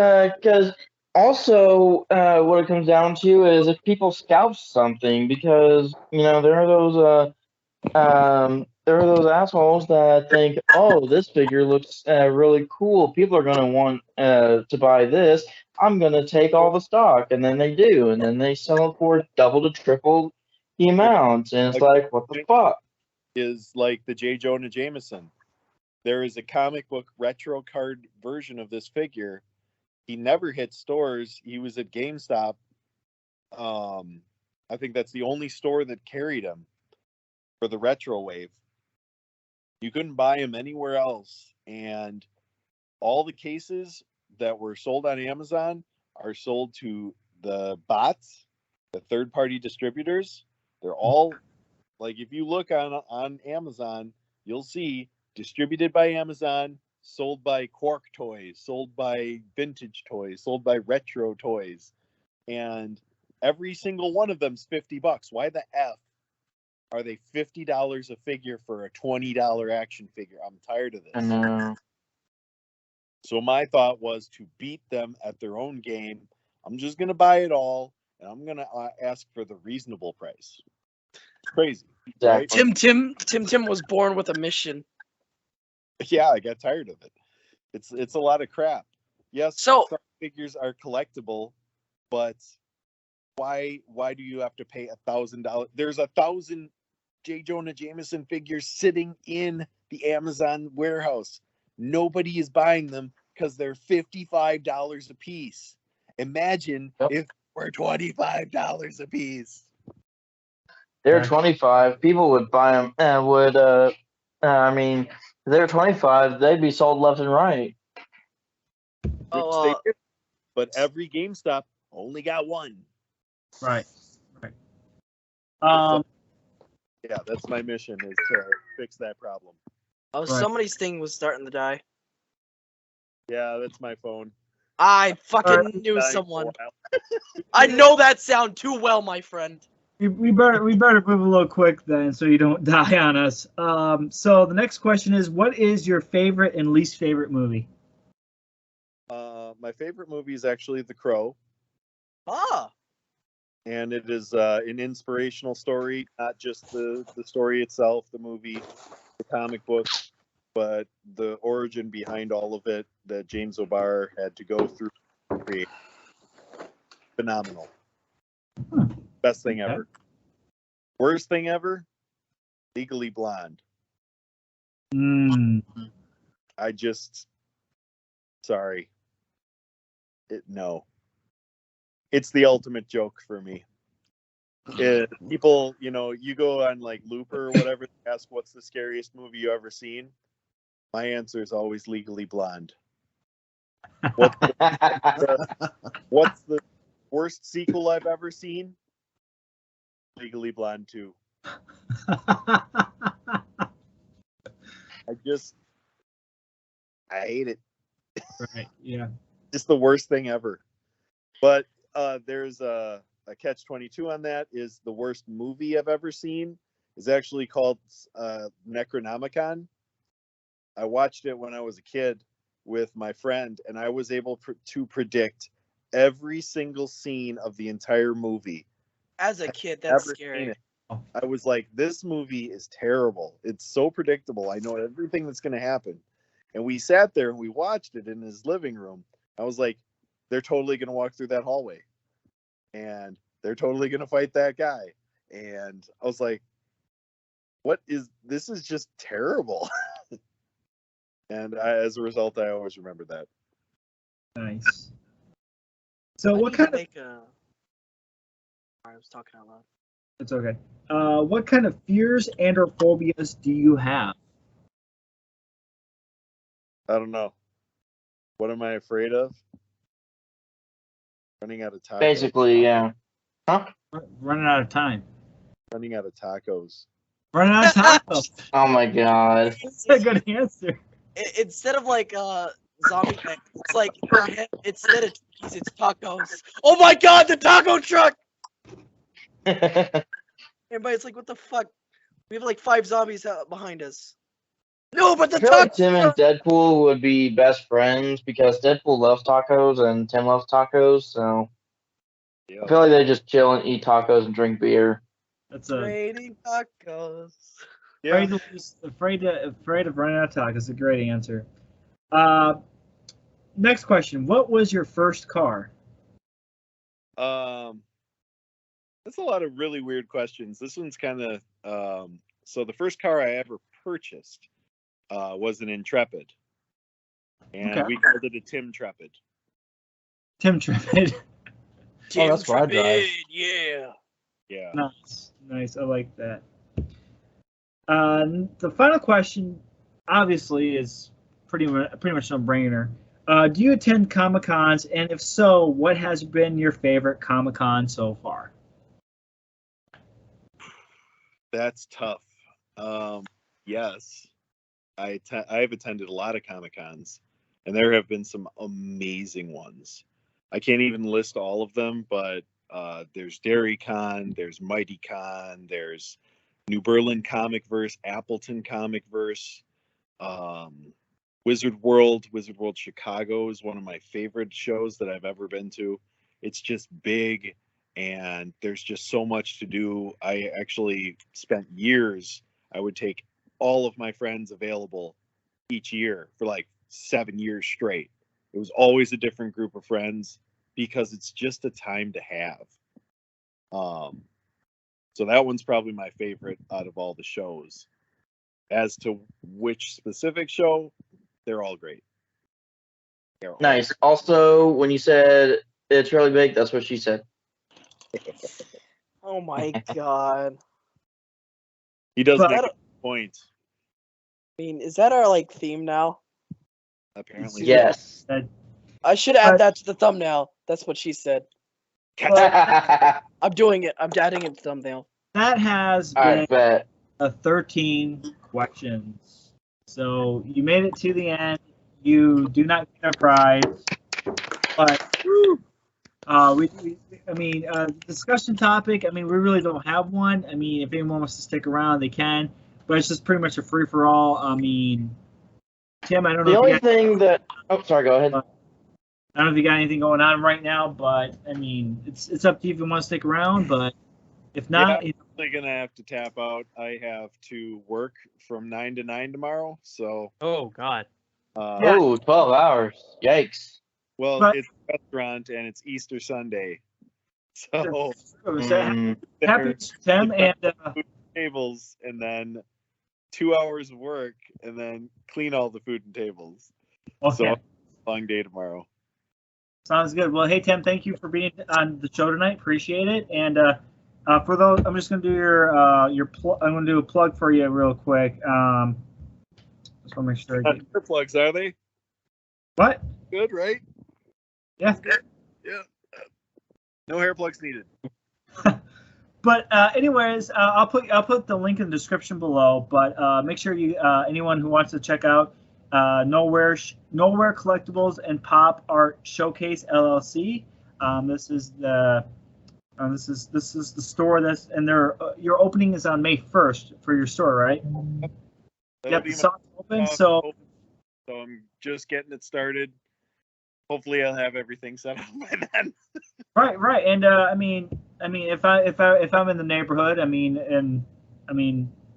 also what it comes down to is if people scalp something, because there are those assholes that think, oh, this figure looks really cool. People are gonna want to buy this. I'm gonna take all the stock, and then they do, and then they sell it for double to triple the amount, and it's like, what the fuck? Is like the J. Jonah Jameson. There is a comic book retro card version of this figure. He never hit stores. He was at GameStop. I think that's the only store that carried him for the retro wave. You couldn't buy him anywhere else. And all the cases that were sold on Amazon are sold to the bots, the third-party distributors. They're all, like, if you look on Amazon, you'll see distributed by Amazon, sold by Quark Toys, sold by Vintage Toys, sold by Retro Toys. And every single one of them's $50. Why the F are they $50 a figure for a $20 action figure? I'm tired of this. I know. So my thought was to beat them at their own game. I'm just going to buy it all, and I'm going to ask for the reasonable price. It's crazy. Exactly. Right? Tim was born with a mission. Yeah, I got tired of it. It's a lot of crap. Yes, So some figures are collectible, but why do you have to pay $1,000? There's 1,000 J. Jonah Jameson figures sitting in the Amazon warehouse. Nobody is buying them because they're $55 a piece. Imagine if we're $25 a piece. They're 25. People would buy them. I mean, if they're 25, they'd be sold left and right. But every GameStop only got one. Right. Yeah, that's my mission, is to fix that problem. Oh, somebody's thing was starting to die. Yeah, that's my phone. I fucking knew someone. I know that sound too well, my friend. We better move a little quick then, so you don't die on us. So the next question is, what is your favorite and least favorite movie? My favorite movie is actually The Crow. Ah. And it is an inspirational story, not just the story itself, the movie, the comic book, but the origin behind all of it that James O'Barr had to go through to create. Phenomenal. Best thing ever. Worst thing ever? Legally Blonde. I just... Sorry. No. It's the ultimate joke for me. People, you go on like Looper or whatever, ask what's the scariest movie you ever seen. My answer is always Legally Blonde. What's the worst sequel I've ever seen? Legally Blonde 2. I hate it. Right. Yeah. Just the worst thing ever. But there's a catch-22 on that. Is the worst movie I've ever seen is actually called Necronomicon. I watched it when I was a kid with my friend, and I was able to predict every single scene of the entire movie. As a kid, that's scary. I was like, this movie is terrible. It's so predictable. I know everything that's going to happen. And we sat there and we watched it in his living room. I was like, they're totally going to walk through that hallway. And they're totally going to fight that guy. And I was like, this is just terrible. And as a result, I always remember that. Nice. So what kind of... I was talking out loud. It's okay. What kind of fears and or phobias do you have? I don't know. What am I afraid of? Running out of tacos. Basically, yeah. Huh? Running out of time. Running out of tacos. Running out of tacos. Oh my god. That's a good answer. Instead of like zombie thing, it's like instead of Twinkies, it's tacos. Oh my god, the taco truck! Everybody's like, what the fuck? We have like 5 zombies behind us. No, but the I feel like tacos! Tim and Deadpool would be best friends because Deadpool loves tacos and Tim loves tacos, so Yep. I feel like they just chill and eat tacos and drink beer. That's a Rating tacos. Yeah. afraid of running out of tacos. That's a great answer. Next question. What was your first car? That's a lot of really weird questions. This one's kind of so the first car I ever purchased was an Intrepid, and we called it a Tim Trepid. Tim Trepid. Oh, that's what I drive. Yeah. Yeah. Nice. I like that. The final question, obviously, is pretty much no brainer. Do you attend Comic-Cons, and if so, what has been your favorite Comic-Con so far? That's tough. Yes, I've attended a lot of Comic-Cons, and there have been some amazing ones. I can't even list all of them, but there's Dairy Con, there's Mighty Con, there's New Berlin Comic Verse, Appleton Comic Verse, Wizard World Chicago is one of my favorite shows that I've ever been to. It's just big, and there's just so much to do. I actually spent years, I would take all of my friends available each year for like 7 years straight. It was always a different group of friends because it's just a time to have. So that one's probably my favorite out of all the shows. As to which specific show, they're all great. Nice. Also, when you said it's really big, that's what she said. Oh my god. He does But- make a point. I mean, is that our like theme now? Apparently, Yes. I should add that to the thumbnail. That's what she said. I'm doing it. I'm adding it to the thumbnail. That has I been bet. 13 questions. So you made it to the end. You do not get a prize. But discussion topic. I mean, we really don't have one. I mean, if anyone wants to stick around, they can. But it's just pretty much a free for all. I mean, Tim, I don't know. The only thing that. Oh, sorry. Go ahead. I don't know if you got anything going on right now, but I mean, it's up to you if you want to stick around. But if not, I'm probably gonna have to tap out. I have to work from 9 to 9 tomorrow. So. Oh God. Oh, 12 hours. Yikes. Well, But- it's a restaurant and it's Easter Sunday, so happy Tim and tables and then 2 hours of work and then clean all the food and tables. okay. So long day tomorrow. Sounds good. Well, hey Tim, thank you for being on the show tonight. Appreciate it. And For those, I'm just gonna do your I'm gonna do a plug for you real quick. Just want to make sure. Your plugs, are they? What? Good, right? Yeah. Yeah. No hair plugs needed. But anyways, I'll put the link in the description below. But make sure you anyone who wants to check out Knowhere Collectibles and Pop Art Showcase LLC. This is the store that's and your opening is on May 1st for your store, right? Yep, the soft's open. So I'm just getting it started. Hopefully, I'll have everything set up by then. Right, and I mean, if I'm in the neighborhood,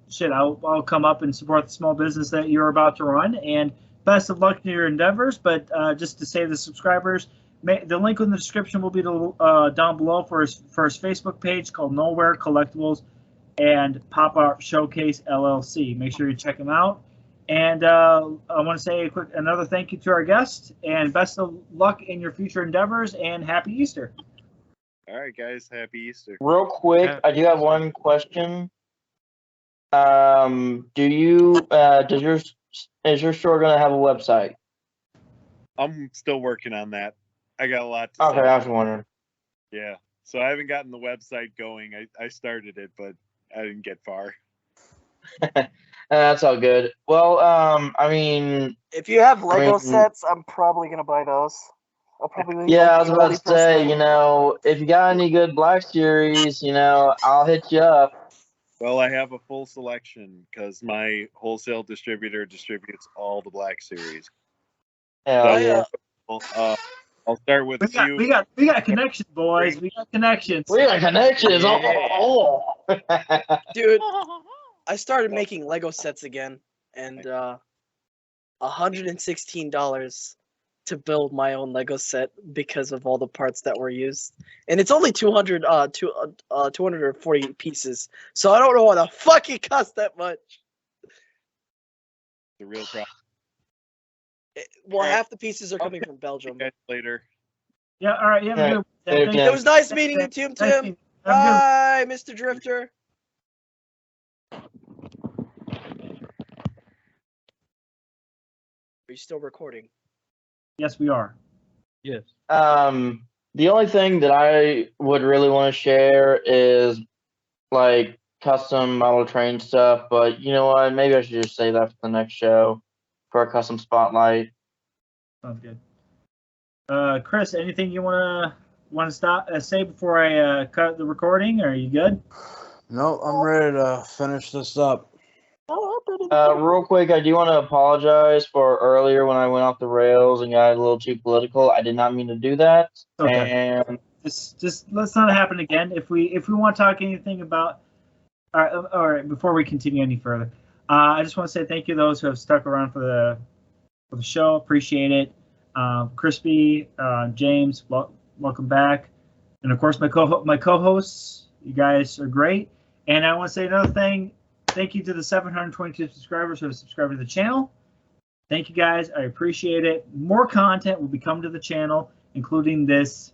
shit, I'll come up and support the small business that you're about to run. And best of luck in your endeavors. But just to say, the subscribers, the link in the description will be down below for his Facebook page called Knowhere Collectibles and Pop Art Showcase LLC. Make sure you check them out. And I want to say another thank you to our guest, and best of luck in your future endeavors, and happy Easter. All right, guys, happy Easter. Real quick, I do have one question. Is your store gonna have a website? I'm still working on that. I got a lot to Okay, say. I was wondering. Yeah, so I haven't gotten the website going. I started it, but I didn't get far. That's all good. Well, if you have Lego sets, I'm probably gonna buy those. I'll probably I was about to say, if you got any good Black Series, I'll hit you up. Well, I have a full selection because my wholesale distributor distributes all the Black Series. Yeah. I'll start with we got connections, boys. We got connections. We got connections. Oh. Dude, I started making Lego sets again, and $116 to build my own Lego set because of all the parts that were used, and it's only 240 pieces. So I don't know why the fuck it cost that much. The real problem. Half the pieces are coming from Belgium. Later. Yeah. All right. Yeah. It was nice meeting you, Tim. Bye, Mr. Drifter. Are you still recording? Yes, we are. Yes. The only thing that I would really want to share is like custom model train stuff, but you know what? Maybe I should just save that for the next show for a custom spotlight. Sounds good. Chris, anything you want to say before I cut the recording? Are you good? No, I'm ready to finish this up. Real quick, I do want to apologize for earlier when I went off the rails and got a little too political. I did not mean to do that. Okay. And just let's not happen again. If we want to talk anything about, all right. Before we continue any further, I just want to say thank you to those who have stuck around for the show. Appreciate it. Crispy, James, welcome back, and of course my co-hosts. You guys are great. And I want to say another thing. Thank you to the 722 subscribers who have subscribed to the channel. Thank you guys. I appreciate it. More content will be coming to the channel, including this.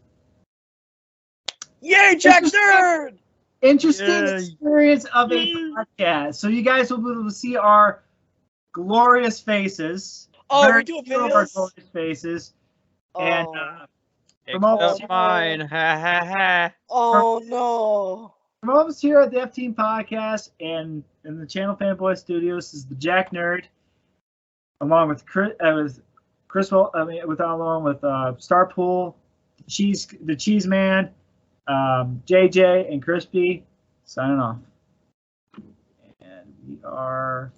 Yay, Jack Nerd! Interesting experience of a podcast. So you guys will be able to see our glorious faces. Oh, we do videos? Our glorious faces. And except mine. Ha ha ha. Oh no. From all of us here at the F Team Podcast and in the Channel Fanboy Studios, this is the Jack Nerd, along with along with Starpool, the Cheese Man, JJ, and Crispy, signing off. And we are